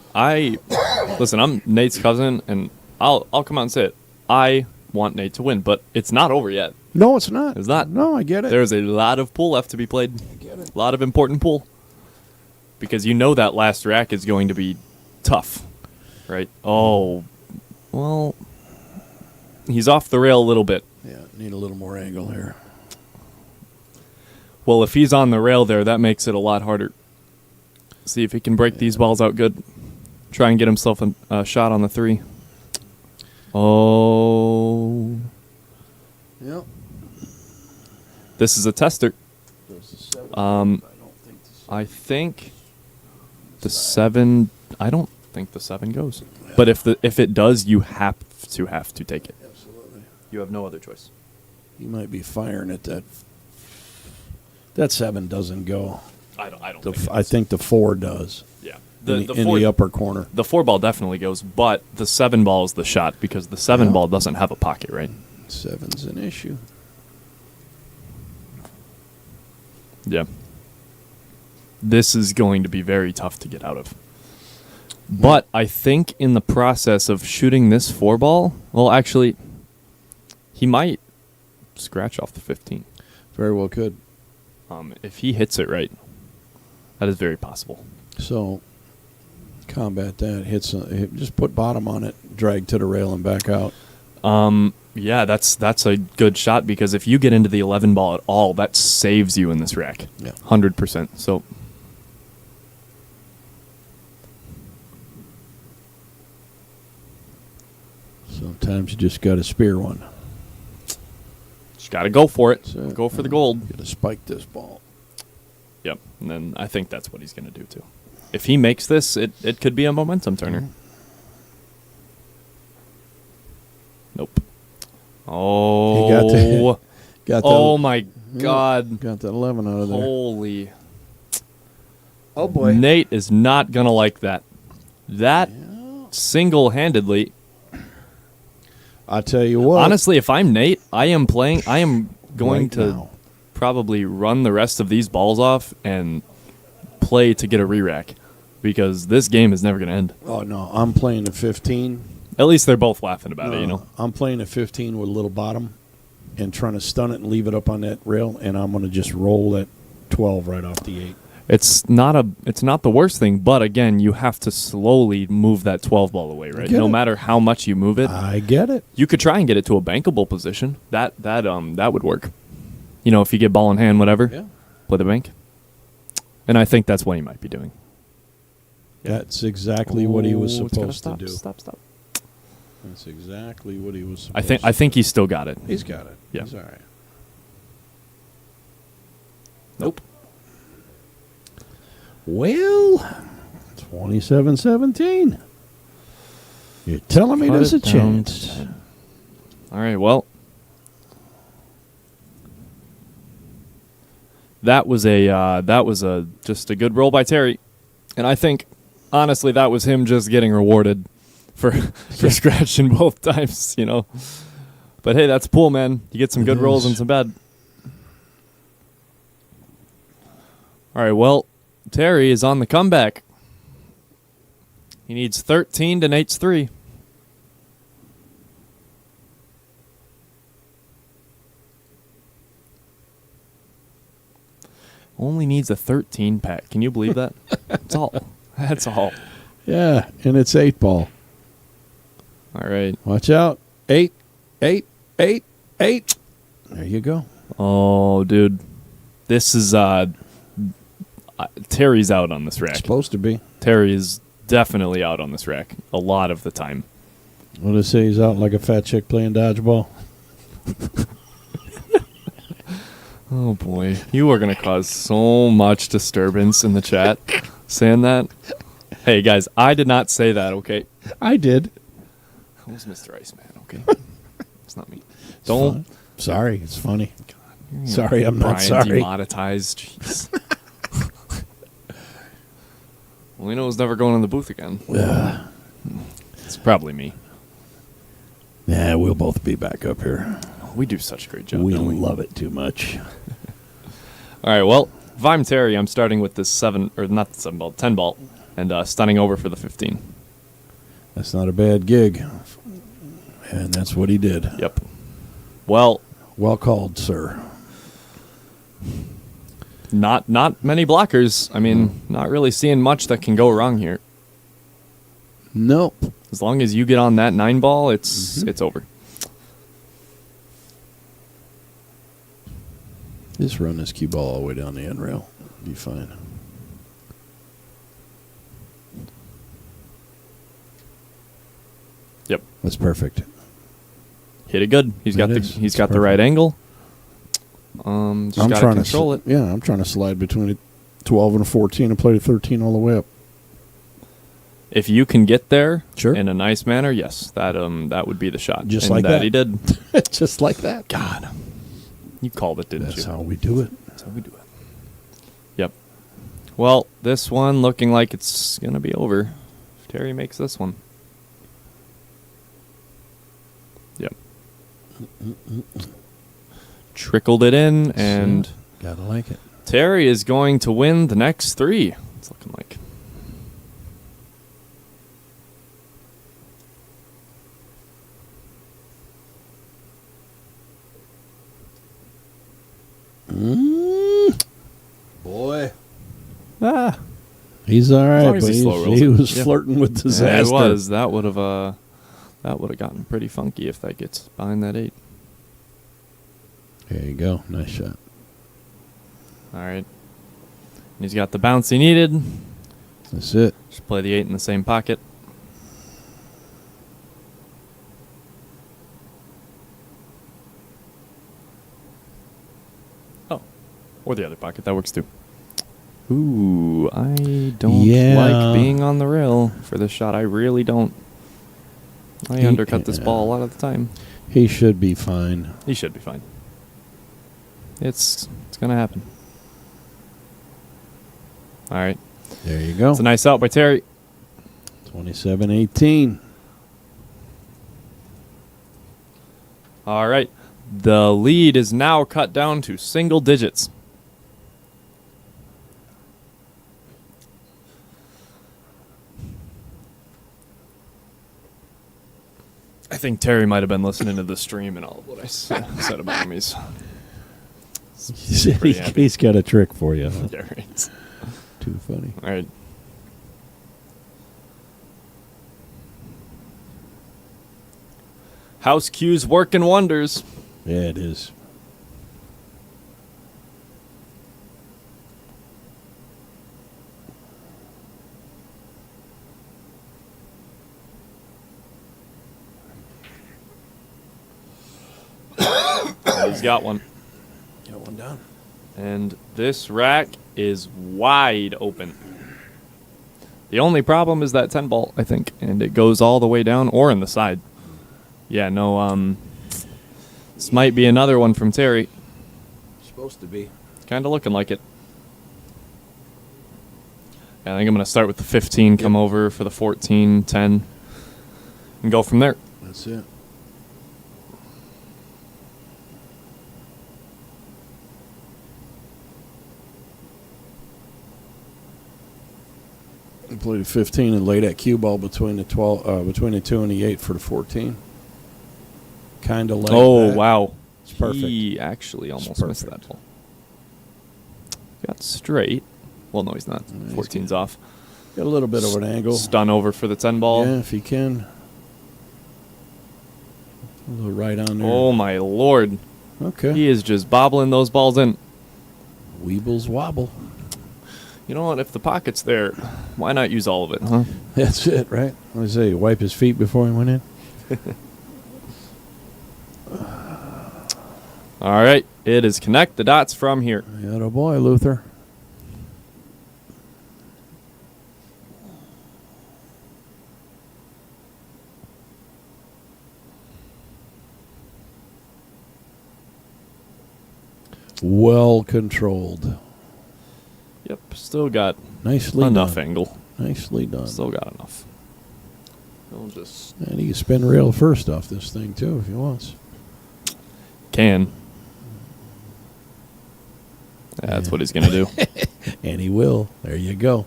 listen, I'm Nate's cousin, and I'll come out and say it. I want Nate to win, but it's not over yet. No, it's not. It's not. No, I get it. There's a lot of pool left to be played. I get it. A lot of important pool. Because you know that last rack is going to be tough, right? Oh, well, he's off the rail a little bit. Yeah, need a little more angle here. Well, if he's on the rail there, that makes it a lot harder. See if he can break these balls out good. Try and get himself a shot on the 3. Oh. Yep. This is a tester. There's the 7. I think the 7. I don't think the 7 goes. But if it does, you have to take it. Absolutely. You have no other choice. He might be firing at that. That 7 doesn't go. I don't. I think the 4 does. Yeah. In the upper corner. The 4 ball definitely goes, but the 7 ball is the shot because the 7 ball doesn't have a pocket, right? 7's an issue. Yeah. This is going to be very tough to get out of. But I think in the process of shooting this 4-ball, well, actually, he might scratch off the 15. Very well could. If he hits it right, that is very possible. So, combat that. Just put bottom on it, drag to the rail, and back out. Yeah, that's a good shot because if you get into the 11 ball at all, that saves you in this rack. Yeah. 100%. So sometimes you just got to spear one. just got to go for it. That's it. Go for the gold. Got to spike this ball. Yep. And then I think that's what he's going to do too. If he makes this, it could be a momentum turner. Mhm. Nope. Oh. Got the, Oh my God. Got that 11 out of there. Holy. Oh boy. Nate is not going to like that. That single-handedly. I tell you what. Honestly, if I'm Nate, I am going right to now. probably run the rest of these balls off and play to get a re-rack because this game is never going to end. Oh, no. I'm playing a 15. At least they're both laughing about it, you know. I'm playing a 15 with a little bottom and trying to stun it and leave it up on that rail, and I'm going to just roll that 12 right off the 8. It's not the worst thing, but again, you have to slowly move that 12 ball away, right? get No it. matter how much you move it. I get it. You could try and get it to a bankable position. That would work. You know, if you get ball in hand, whatever, Yeah. play the bank. And I think that's what he might be doing. That's exactly what he was Oh, it's gotta supposed to do. Stop. That's exactly what he was supposed I to do. think he's still got it. He's got it. Yeah. He's all right. Nope. Well, 27-17. You're telling me Cut there's a it down to chance. 10. All right, well. That was just a good roll by Terry. And I think honestly that was him just getting rewarded for scratching both times, you know. But hey, that's pool, man. You get some good rolls and some bad. All right, well, Terry is on the comeback. He needs 13 to Nate's 3. Only needs a 13 pack. Can you believe that? That's all. That's all. Yeah, and it's 8 ball. All right. Watch out. 8, 8, 8, 8. There you go. Oh, dude. This is Terry's out on this rack. Supposed to be. Terry is definitely out on this rack a lot of the time. What do they say? He's out like a fat chick playing dodgeball. Oh boy, you are going to cause so much disturbance in the chat saying that. Hey guys, I did not say that, okay? I did. That was Mr. Iceman, okay? It's not me. It's Don't. fun. Sorry, it's funny. God, Sorry, I'm not Brian sorry. Demonetized. Jeez. Well, we know it's never going in the booth again. It's probably me. Yeah, we'll both be back up here. We do such a great job. We don't we? love it too much. All right, well, if I'm Terry, I'm starting with this 7, or not the 7 ball, 10 ball, and stunning over for the 15. That's not a bad gig. And that's what he did. Yep. Well, Well called, sir. not many blockers. I mean, not really seeing much that can go wrong here. Nope. As long as you get on that 9 ball, it's over. Just run this cue ball all the way down the end rail. Be fine. Yep. That's perfect. Hit it good. He's got It's the right perfect. angle. Just gotta control it. Yeah, I'm trying to slide between a 12 and a 14 and play a 13 all the way up. If you can get there Sure. in a nice manner, yes, that would be the shot. Just And like that. he did. Just like that. God, you called it, didn't That's you? how we do it. That's how we do it. Yep. Well, this one looking like it's gonna be over. If Terry makes this one. Yep. Trickled it in, and Gotta like it. Terry is going to win the next 3. It's looking like. Boy. Ah, He's all right, long as but he slow rolls he it. was Yeah. flirting with yeah, disaster. it was. That would have gotten pretty funky if that gets behind that 8. There you go. Nice shot. All right. And he's got the bounce he needed. That's it. Just play the 8 in the same pocket. Oh, or the other pocket. That works too. Ooh, I don't Yeah. like being on the rail for this shot. I really don't. I undercut this ball a lot of the time. He should be fine. He should be fine. It's gonna happen. All right. There you go. It's a nice out by Terry. 27-18. All right. The lead is now cut down to single digits. I think Terry might have been listening to the stream and all of what I said about him. He's pretty happy. He's got a trick for you. Huh? Yeah, right. Too funny. All right. House cues working wonders. Yeah, it is. He's got one. Got one down. And this rack is wide open. The only problem is that 10 ball, I think, and it goes all the way down or in the side. Yeah, no, this might be another one from Terry. Supposed to be. Kind of looking like it. Yeah, I think I'm going to start with the 15, come over for the 14, 10, and go from there. That's it. I played a 15 and laid that cue ball between the 12, between the 2 and the 8 for the 14. Kind of like Oh, that. wow. It's perfect. He actually almost missed that perfect. ball. Got straight. Well, no, he's not. he's 14's off. Got a little bit of an angle. Stun over for the 10 ball. Yeah, if you can. A little right on there. Oh, my Lord. Okay. He is just bobbling those balls in. Weebles wobble. You know what? If the pocket's there, why not use all of it, huh? That's it, right? What did I say? Wipe his feet before he went in? All right. It is connect the dots from here. Atta boy, Luther. Well controlled. Yep. Still got Nicely enough done. angle. Nicely done. Still got enough. He'll just And he can spin rail first off this thing, too, if he wants. can. That's what he's going to do. And he will. There you go.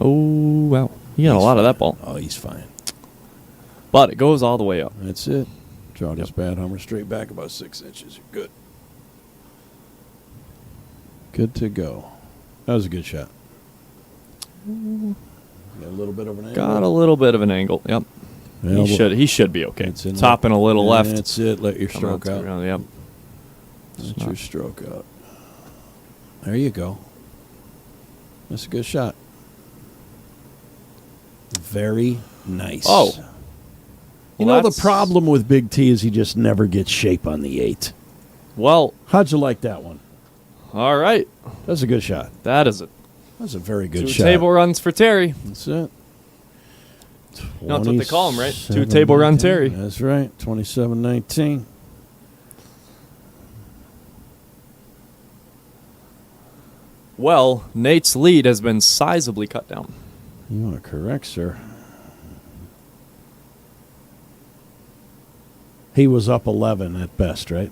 Oh, wow. He got a lot of that ball. Oh, he's fine. But it goes all the way up. That's it. Draw this bad hummer straight back about 6 inches. You're good. Good to go. That was a good shot. Got a little bit of an angle. Got a little bit of an angle. Yep. Well, He should be okay. it's in Topping a little Yeah, left. That's it. Let your Come stroke to out. around, Yep. Let your stroke out. There you go. That's a good shot. Very nice. Oh. You Well, know, the that's- problem with Big T is he just never gets shape on the 8. Well, How'd you like that one? all right. That's a good shot. That is it. That's a very good 2 shot. table runs for Terry. That's it. That's what they call 'em, right? 2 27-19. table run Terry. That's right. 27-19. Well, Nate's lead has been sizably cut down. You are correct, sir. He was up 11 at best, right?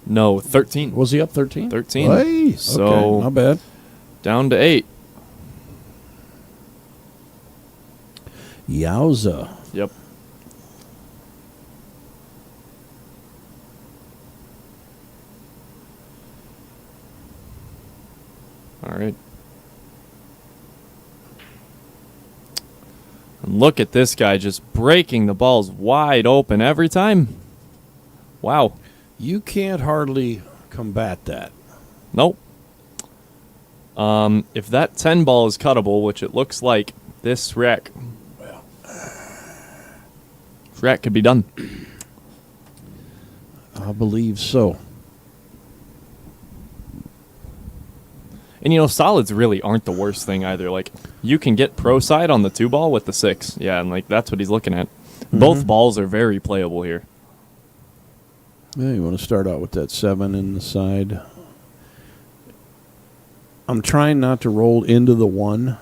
No, 13. Was he up 13? 13. Hey, So- okay, not bad. Down to 8. Yowza. Yep. All right. And look at this guy just breaking the balls wide open every time. Wow. You can't hardly combat that. Nope. If that 10 ball is cuttable, which it looks like, this rack could be done. I believe so. And you know, solids really aren't the worst thing either. Like, you can get pro side on the 2 ball with the 6. Yeah, and like that's what he's looking at. Both balls are very playable here. Yeah, you want to start out with that 7 in the side. I'm trying not to roll into the 1.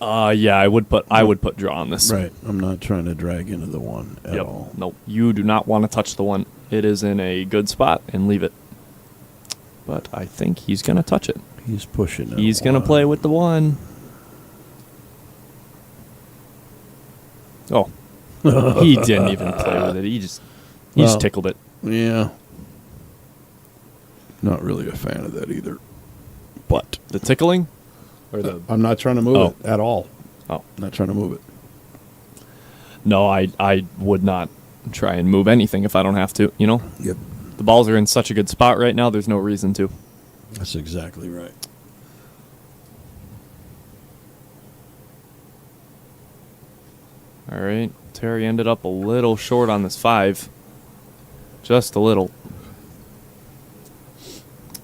Yeah, I would put draw on this. Right. I'm not trying to drag into the 1 at Yep. all. Nope. You do not want to touch the 1. It is in a good spot and leave it. But I think he's going to touch it. He's pushing it. He's going to play with the 1. Oh. He didn't even play with it. He just Well, tickled it. Yeah. Not really a fan of that either. But The tickling? Or the I'm not trying to move Oh. it at all. Oh. Not trying to move it. No, I would not try and move anything if I don't have to, you know? Yep. The balls are in such a good spot right now, there's no reason to. That's exactly right. All right. Terry ended up a little short on this 5. Just a little.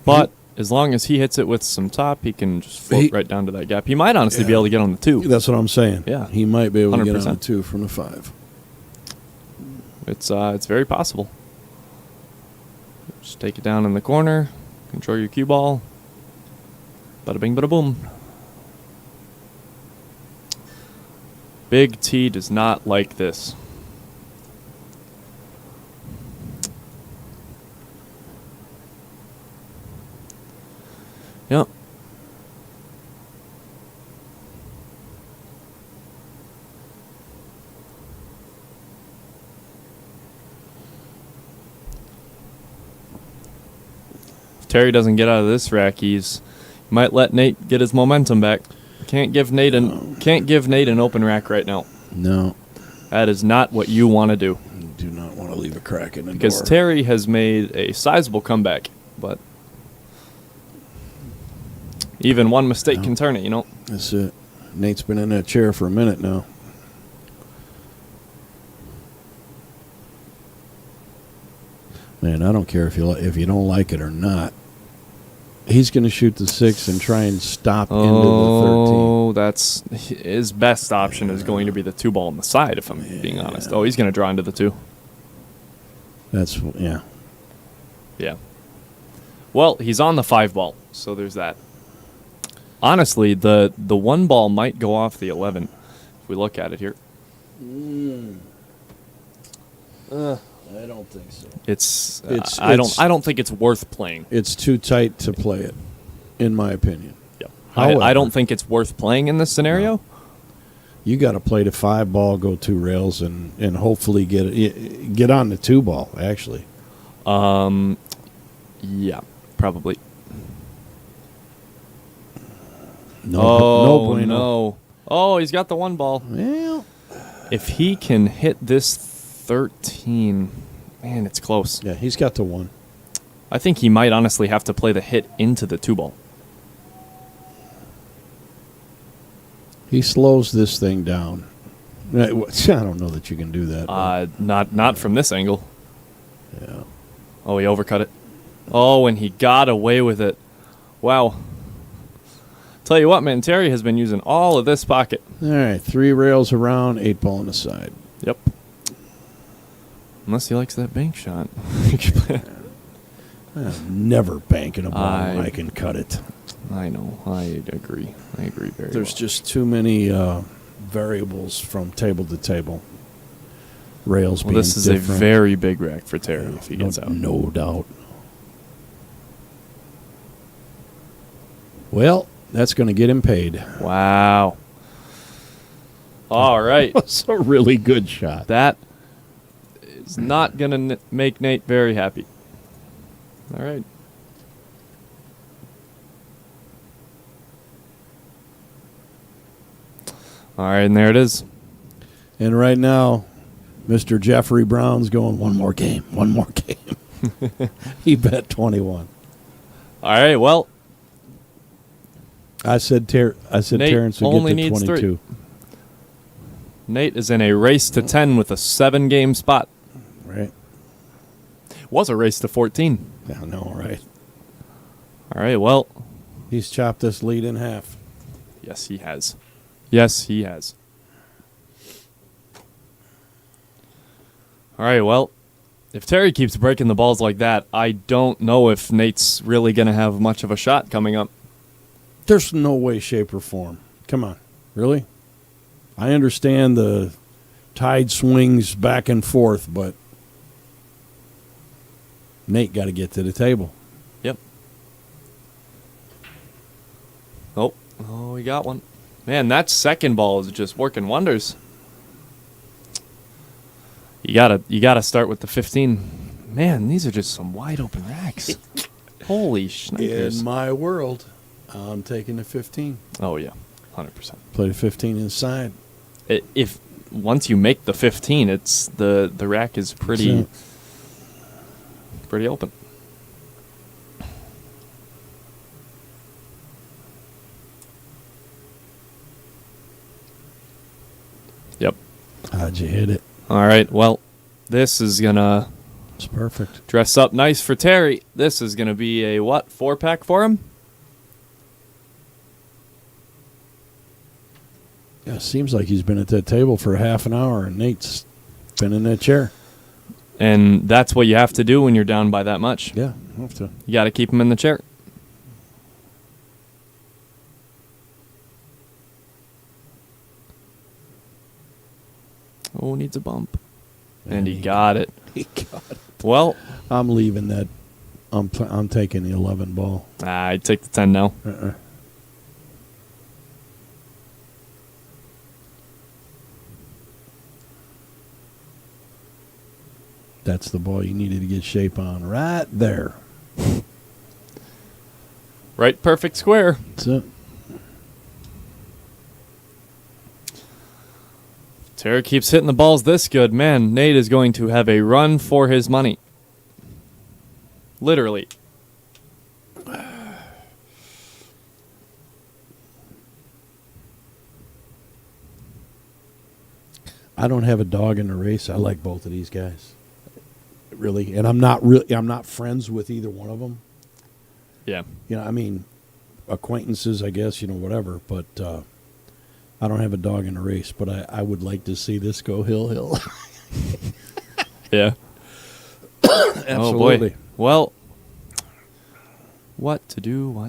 But as long as he hits it with some top, he can just float right down to that gap. He might honestly be Yeah. able to get on the 2. That's what I'm saying. Yeah. He might be able to get on 100%. the 2 from the 5. It's very possible. Just take it down in the corner, control your cue ball. Bada bing, bada boom. Big T does not like this. Yep. If Terry doesn't get out of this rack, he might let Nate get his momentum back. Can't give Nate an open rack right now. No. That is not what you want to do. You do not want to leave a crack in the Because door. Terry has made a sizable comeback, but even one mistake can turn it, you know? That's it. Nate's been in that chair for a minute now. Man, I don't care if you don't like it or not. He's going to shoot the 6 and try and stop into the 13. Oh, that's his best option is going to be the 2 ball on the side, if I'm being honest. Oh, he's going to draw into the 2. That's, yeah. Yeah. Well, he's on the 5 ball, so there's that. Honestly, the 1 ball might go off the 11 if we look at it here. I don't think so. I don't think it's worth playing. It's too tight to play it, in my opinion. Yep. However, I don't think it's worth playing in this scenario. You got to play the 5 ball, go 2 rails, and hopefully get on the 2 ball, actually. Yeah, probably. No bueno. No. Oh, he's got the 1 ball. Well, If he can hit this 13, man, it's close. yeah, he's got the 1. I think he might honestly have to play the hit into the 2 ball. He slows this thing down. I don't know that you can do that. but- Not from this angle. yeah. Oh, he overcut it. Oh, and he got away with it. Wow. Tell you what, man, Terry has been using all of this pocket. All right, 3 rails around, 8 ball on the side. Yep. Unless he likes that bank shot. I'm never banking a ball when I- I can cut it. I know. I agree. Very There's well. just too many variables from table to table. Rails Well, being this is different. a very big rack for Terry if he gets out. No doubt. Well, that's going to get him paid. Wow. All right. That's a really good shot. That is not going to make Nate very happy. All right. All right, and there it is. And right now, Mr. Jeffrey Brown's going, one more game. He bet 21. All right, well, I said Nate Terrence would only get to needs 22. 3. Nate is in a race to 10 with a 7-game spot. Right. Was a race to 14. I know, right? All right, well, He's chopped this lead in half. yes, he has. Yes, he has. All right, well, if Terry keeps breaking the balls like that, I don't know if Nate's really going to have much of a shot coming up. There's no way, shape, or form. Come on. Really? I understand the tide swings back and forth, but Nate got to get to the table. Yep. Oh, we got one. Man, that second ball is just working wonders. You gotta start with the 15. Man, these are just some wide open racks. Holy schnickers. In my world, I'm taking the 15. Oh yeah, 100%. Play the 15 inside. If once you make the 15, it's the rack is pretty open. Yep. How'd you hit it? All right. Well, this is gonna It's perfect. dress up nice for Terry. This is gonna be a what? 4-pack for him? Yeah, seems like he's been at that table for half an hour, and Nate's been in that chair. And that's what you have to do when you're down by that much. Yeah, I have to. You got to keep him in the chair. Oh, needs a bump. And he got it. He got it. Well, I'm leaving that. I'm taking the 11 ball. I'd take the 10 now. That's the ball you needed to get shape on right there. Right, perfect square. That's it. Terry keeps hitting the balls this good. Man, Nate is going to have a run for his money. Literally. I don't have a dog in the race. I like both of these guys, really, and I'm not friends with either one of them. Yeah. You know, I mean, acquaintances, I guess. You know, whatever. But I don't have a dog in the race. But I would like to see this go hill. Yeah. Absolutely. Oh, boy. Well, what to do?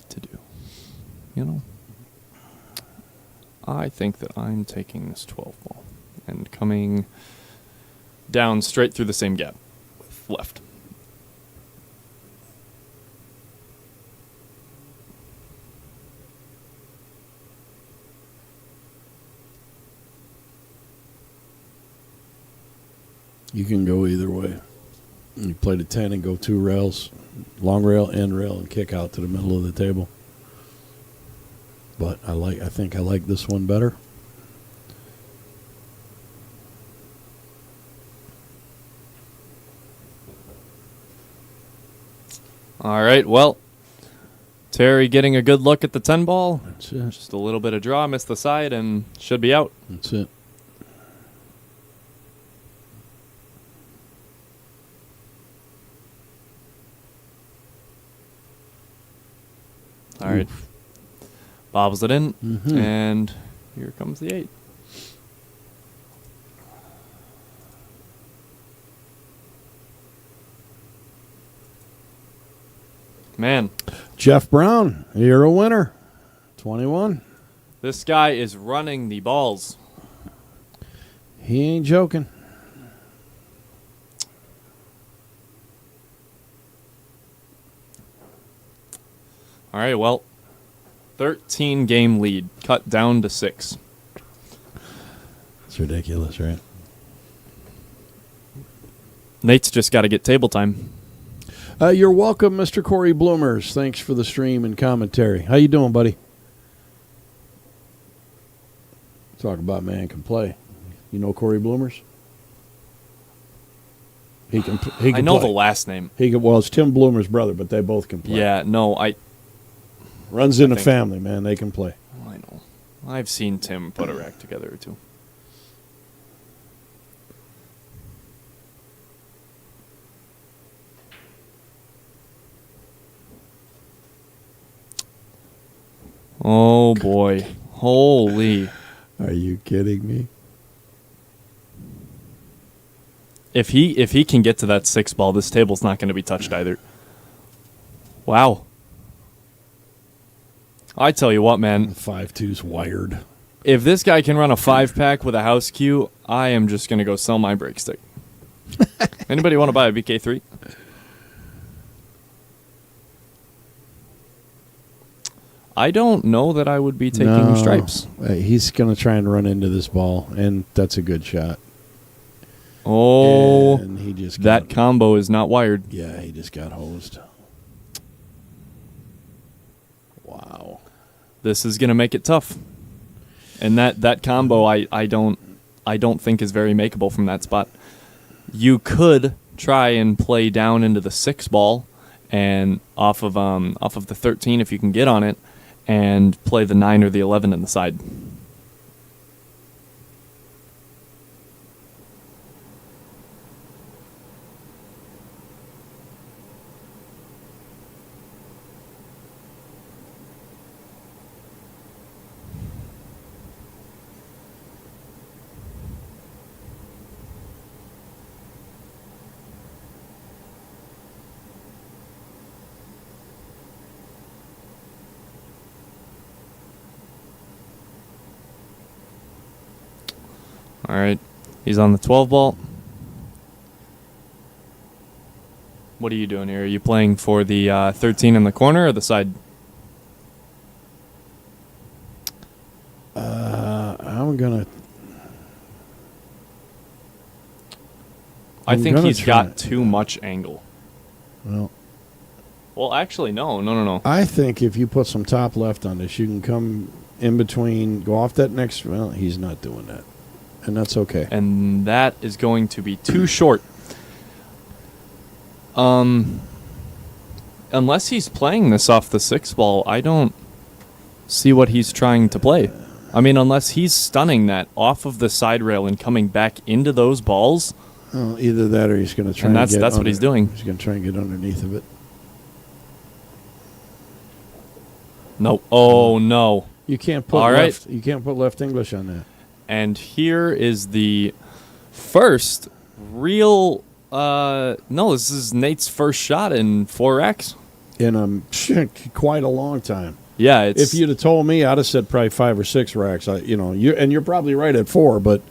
You know, I think that I'm taking this 12 ball and coming down straight through the same gap with left. You can go either way. You play the 10 and go 2 rails, long rail, end rail, and kick out to the middle of the table. But I think I like this one better. All right, well, Terry getting a good look at the 10 ball. That's it. Just a little bit of draw, missed the side, and should be out. That's it. All right. Bobbles it in, Mhm. and here comes the 8. Man, Jeff Brown, you're a winner. 21. this guy is running the balls. He ain't joking. All right, well, 13-game lead cut down to 6. It's ridiculous, right? Nate's just got to get table time. You're welcome, Mr. Corey Bloomers. Thanks for the stream and commentary. How you doing, buddy? Talk about man can play. You know Corey Bloomers? He can I know play. the last name. Well, it's Tim Bloomer's brother, but they both can play. Yeah, no, Runs in the think- family, man. They can play. I know. I've seen Tim put a rack together or two. Oh boy. Holy. Are you kidding me? If he can get to that 6 ball, this table's not going to be touched either. Wow. I tell you what, man. 5-2's wired. If this guy can run a 5-pack with a house cue, I am just going to go sell my break stick. Anybody want to buy a BK3? I don't know that I would be taking No. stripes. He's going to try and run into this ball, and that's a good shot. Oh, And he just that got, combo is not wired. yeah, he just got hosed. Wow. This is going to make it tough. And that combo I don't think is very makeable from that spot. You could try and play down into the 6 ball and off of the 13 if you can get on it, and play the 9 or the 11 in the side. All right. He's on the 12 ball. What are you doing here? Are you playing for the 13 in the corner or the side? I'm going to... I I'm think gonna he's try. got too much angle. Well, actually, no. I think if you put some top left on this, you can come in between, go off that next... Well, he's not doing that. And that's okay. And that is going to be too short. Unless he's playing this off the 6 ball, I don't see what he's trying to play. I mean, unless he's stunning that off of the side rail and coming back into those balls. Well, either that or he's going to try And and that's what under- he's doing. He's going to try and get underneath of it. No. Oh, no. You can't put All right. left. You can't put left English on that. And here is the first real... no, this is Nate's first shot in 4X. In quite a long time. Yeah, it's... If you'd have told me, I'd have said probably 5 or 6 racks. You're probably right at 4, but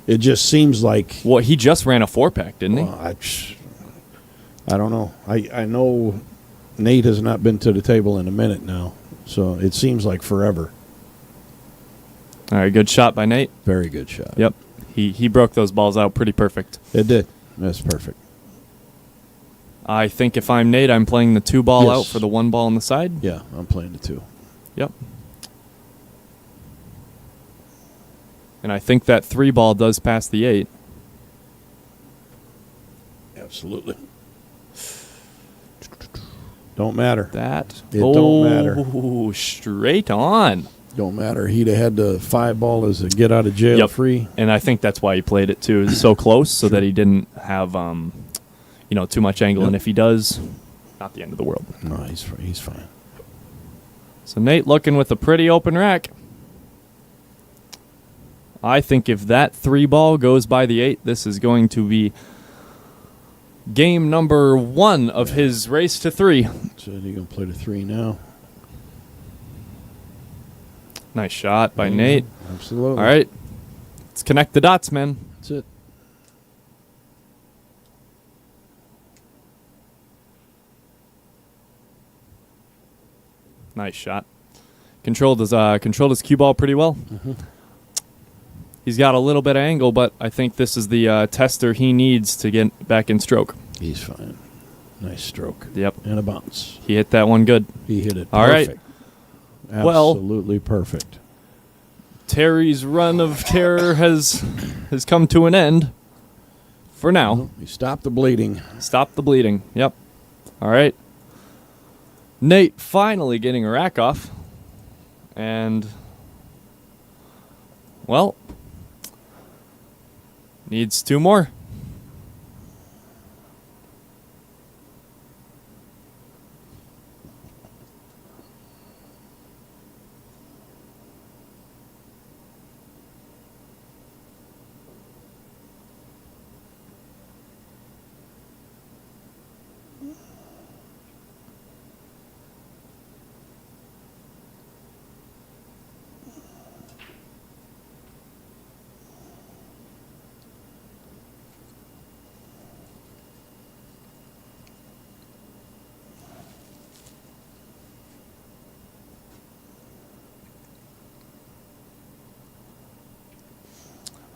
it just seems like... Well, he just ran a 4-pack, didn't he? I don't know. I know Nate has not been to the table in a minute now, so it seems like forever. All right, good shot by Nate. Very good shot. Yep. He broke those balls out pretty perfect. It did. That's perfect. I think if I'm Nate, I'm playing the 2 ball Yes. out for the 1 ball on the side. Yeah, I'm playing the 2. Yep. And I think that 3 ball does pass the 8. Absolutely. Don't matter. It don't matter. Oh, straight on. Don't matter. He'd have had the 5 ball as a get out of jail Yep. free. And I think that's why he played it too. It's so close so that he didn't have too much angle. Yep. And if he does, not the end of the world. No, he's fine. So Nate looking with a pretty open rack. I think if that 3 ball goes by the 8, this is going to be game number 1 of his race to 3. So you're going to play the 3 now. Nice shot by Nate. Absolutely. All right. Let's connect the dots, man. That's it. Nice shot. controlled his cue ball pretty well. He's got a little bit of angle, but I think this is the tester he needs to get back in stroke. He's fine. Nice stroke. Yep. And a bounce. He hit that one good. He hit it All right. perfect. Well- Absolutely perfect. Terry's run of terror has come to an end for now. He stopped the bleeding. Stop the bleeding. Yep. All right. Nate finally getting a rack off. And, well, needs 2 more.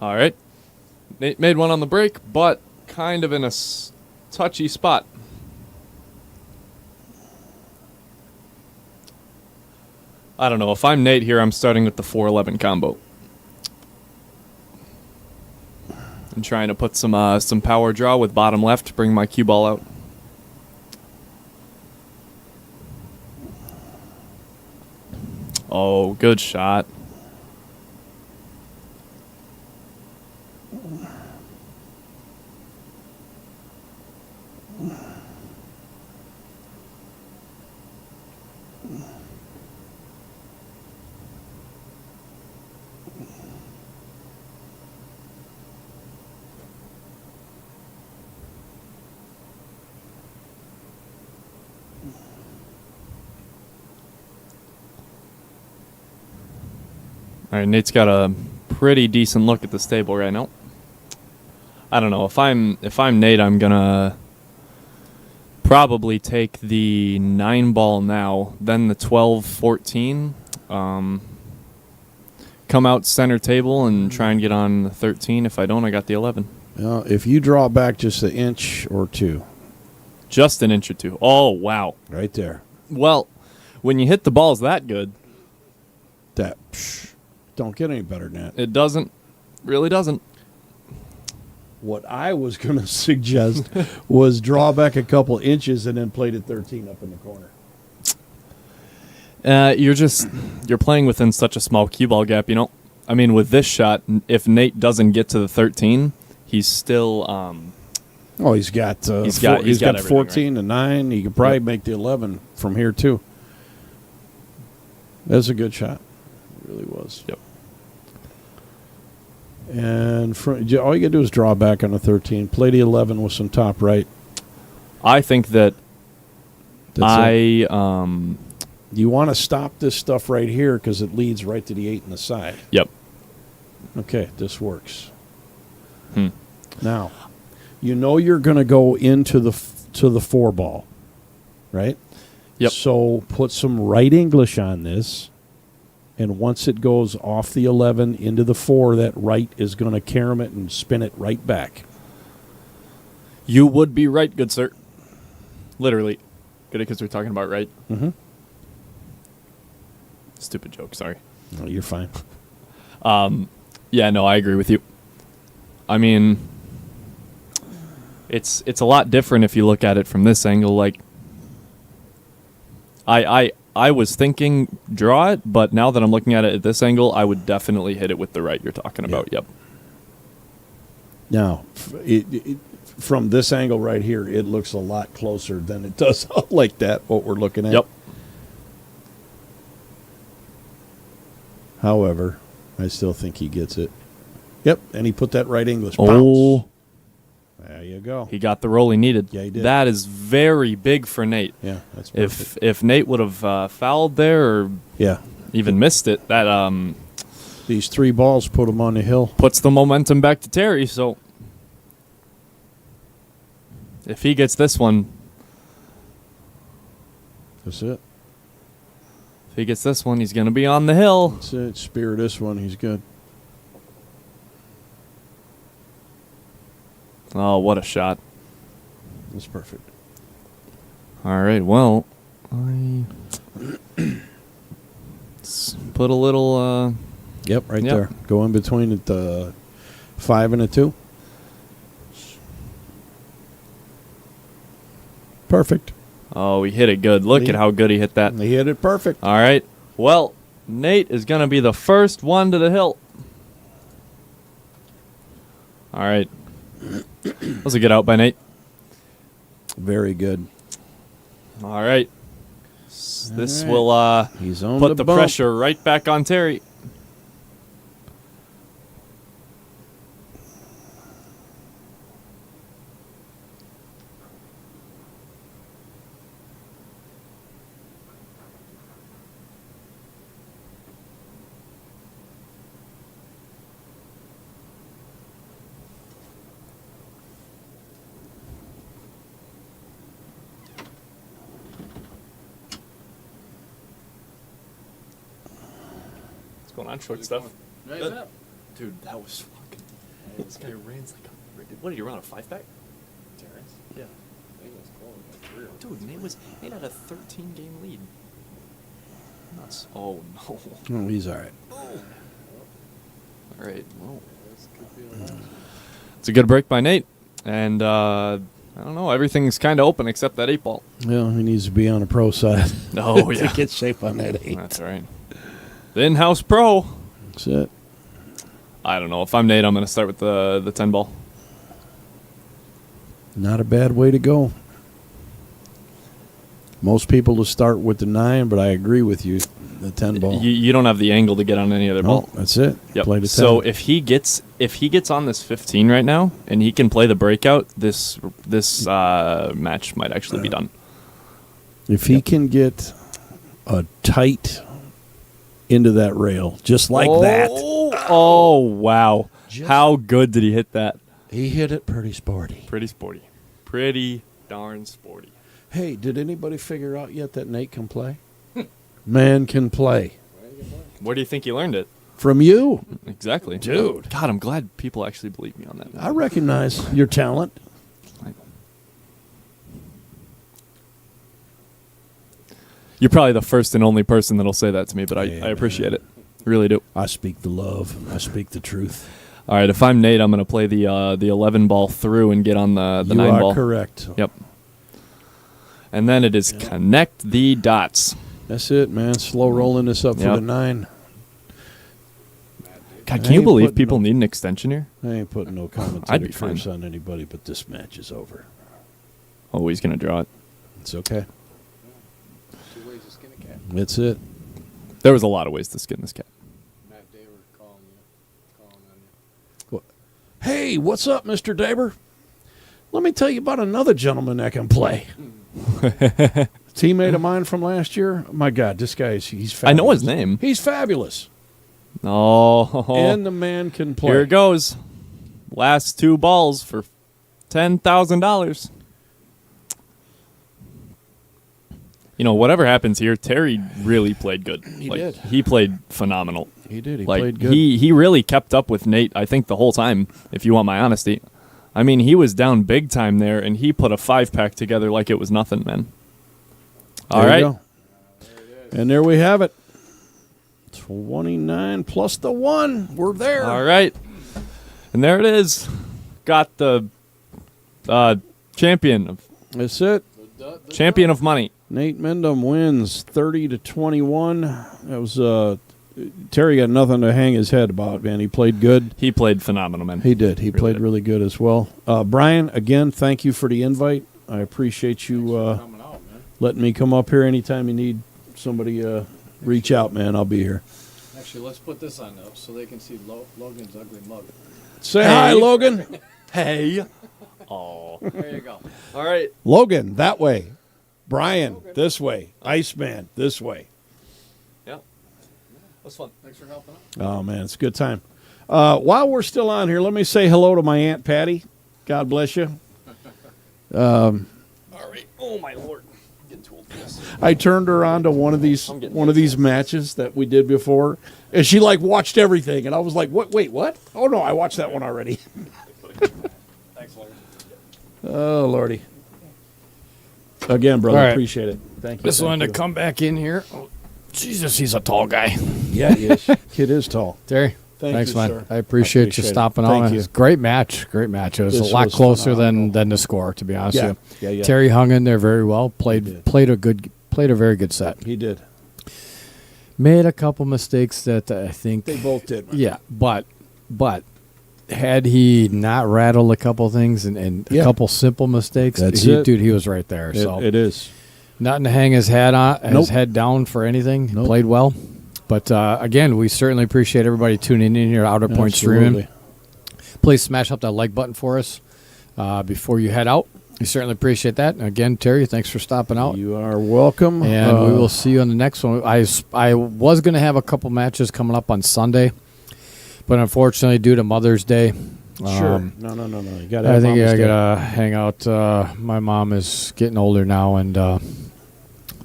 All right. Nate made one on the break, but kind of in a touchy spot. I don't know. If I'm Nate here, I'm starting with the 4-11 combo. And trying to put some power draw with bottom left to bring my cue ball out. Oh, good shot. All right, Nate's got a pretty decent look at this table right now. I don't know if I'm Nate, I'm gonna probably take the 9 ball now, then the 12-14. Come out center table and try and get on the 13. If I don't, I got the 11. If you draw back just an inch or 2, Just an inch or 2. Oh wow! right there, Well, when you hit the balls that good, that don't get any better than that. it doesn't, really doesn't. What I was going to suggest was draw back a couple inches and then play to 13 up in the corner. You're playing within such a small cue ball gap, you know. I mean, with this shot, if Nate doesn't get to the 13, he's still Oh, he's got He's got everything, 14 and 9. He could probably make the 11 from here too. That's a good shot. It really was. Yep. And all you got to do is draw back on the 13. Play the 11 with some top right. I think that That's it. I You want to stop this stuff right here because it leads right to the 8 in the side. Yep. Okay, this works. Hmm. Now, you know you're going to go into the 4 ball, right? Yep. So put some right English on this, and once it goes off the 11 into the 4, that right is going to carom it and spin it right back. You would be right, good sir. Literally. Good, because we're talking about right. Mm-hmm. Stupid joke, sorry. No, you're fine. Yeah, no, I agree with you. I mean, it's a lot different if you look at it from this angle. Like, I was thinking draw it, but now that I'm looking at it at this angle, I would definitely hit it with the right you're talking about. Yep. Now, from this angle right here, it looks a lot closer than it does like that, what we're looking at. Yep. However, I still think he gets it. Yep, and he put that right English. Oh. Bounce. There you go. He got the roll he needed. Yeah, he did. That is very big for Nate. Yeah, that's perfect. If Nate would have fouled there or Yeah, even missed it, that these 3 balls put him on the hill. puts the momentum back to Terry. So if he gets this one, That's it. If he gets this one, he's going to be on the hill. That's it. Spear this one. He's good. Oh, what a shot. That's perfect. All right, well, let's put a little... Yep, right Yep. there. Go in between the 5 and a 2. Perfect. Oh, he hit it good. Look at how good he hit that. He hit it perfect. All right. Well, Nate is going to be the first one to the hill. All right. That was a good out by Nate. Very good. All right. This will He's on put the bump. pressure right back on Terry. What's going on, short stuff? Dude, that was fucking... This guy ran like a... What did you run, a 5-pack? Terrence? Yeah. He was cold, like 3 or Dude, Nate had a 13-game lead. Nuts. Oh, no. Oh, he's all right. All right, well... This could be a lot. It's a good break by Nate. And, I don't know, everything's kind of open except that 8 ball. Well, he needs to be on the pro side. Oh, yeah. to get shape on that 8. That's right. The in-house pro. That's it. I don't know. If I'm Nate, I'm going to start with the 10 ball. Not a bad way to go. Most people will start with the 9, but I agree with you. The 10 ball. You don't have the angle to get on any other ball. That's it. Yep. Play the 10. So if he gets on this 15 right now and he can play the breakout, this match might actually be done. If he can get a tight into that rail, just like that. Oh, wow. How good did he hit that? He hit it pretty sporty. Pretty sporty. Pretty darn sporty. Hey, did anybody figure out yet that Nate can play? Man can play. Where do you think he learned it? From you. Exactly. Dude. God, I'm glad people actually believe me on that. I recognize your talent. You're probably the first and only person that'll say that to me, but I appreciate it. Really do. I speak the love. I speak the truth. All right, if I'm Nate, I'm going to play the 11 ball through and get on the 9 ball. You are correct. Yep. And then it is connect the dots. That's it, man. Slow rolling this up for Yep. the 9. God, I can you ain't believe putting people no- need an extension here? I ain't putting no I'd commentary be fine. curse on anybody, but this match is over. Oh, he's going to draw it. It's okay. 2 ways to skin a cat. That's it. There was a lot of ways to skin this cat. Matt Daver calling on you. Hey, what's up, Mr. Daber? Let me tell you about another gentleman that can play. Teammate of mine from last year. My God, this guy he's fabulous. I know his name. He's fabulous. Oh. And the man can play. Here it goes. Last 2 balls for $10,000. You know, whatever happens here, Terry really played good. He did. He played phenomenal. He did. He Like, played good. He really kept up with Nate, I think, the whole time, if you want my honesty. I mean, he was down big time there, and he put a 5-pack together like it was nothing, man. All There right. you go. And there we have it. 29 plus the 1. We're there. All right. And there it is. Got the champion That's it. of money. Nate Mindham wins 30-21. That was Terry got nothing to hang his head about, man. He played good. He played phenomenal, man. He did. He Really played did. really good as well. Brian, again, thank you for the invite. I appreciate you Coming out, man. letting me come up here anytime you need somebody. Reach out, man. I'll be here. Actually, let's put this on up so they can see Logan's ugly mug. Say hi, Logan. Hey. Oh. There you go. All right. Logan, that way. Brian, this way. Iceman, this way. Yeah. That's fun. Thanks for helping out. Oh, man, it's a good time. While we're still on here, let me say hello to my Aunt Patty. God bless you. All right. Oh, my Lord. I'm getting too old for I turned her on to one of these matches that we did before, and she like watched everything, and I was like, "What? Wait, what? Oh no, I watched that one already." Thanks, Larry. Oh lordy! Again, brother, All right. appreciate it. Thank you. This thank one to you. come back in here. Oh, Jesus, he's a tall guy. Yeah, he is. Kid is tall. Terry, Thank thanks, you, man. sir. I appreciate you Appreciate it. stopping Thank on. you. It was a great match. Great match. It was This a lot was closer phenomenal. than the score, to be honest Yeah. with you. Yeah. Terry hung in there very well. He did. Played a very good set. He did. Made a couple mistakes that I think They both did. Man. Yeah, but had he not rattled a couple things and a Yeah. couple simple mistakes, That's it. dude, he was right there. So It is. nothing to hang his Nope. his head down for anything. Nope. Played well. But again, we certainly appreciate everybody tuning in here at Outer Point Absolutely. Streaming. Please smash up that like button for us before you head out. We certainly appreciate that. And again, Terry, thanks for stopping out. You are welcome. And we will see you on the next one. I was going to have a couple matches coming up on Sunday, but unfortunately, due to Mother's Day, Sure. No. You got. I think I gotta hang out. My mom is getting older now and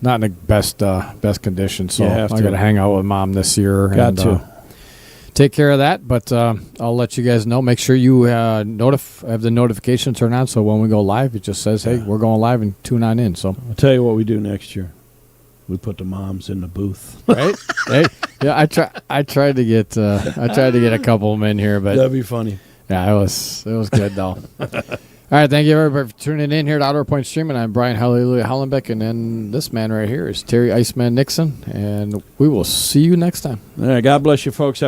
not in the best condition, so You have I to. gotta hang out with mom this year. Got and, to. take care of that. But I'll let you guys know. Make sure you have the notification turned on, so when we go live, it just says, "Hey, we're going live," and tune on in. So I'll tell you what we do next year. We put the moms in the booth. right, hey, yeah, I tried to get a couple of them in here, but That'd be funny. yeah, it was good though. All right, thank you everybody for tuning in here to Outer Point Streaming. I'm Brian Hallelujah Hollenbeck, and then this man right here is Terry Iceman Nixon, and we will see you next time. All right. God bless you, folks. Have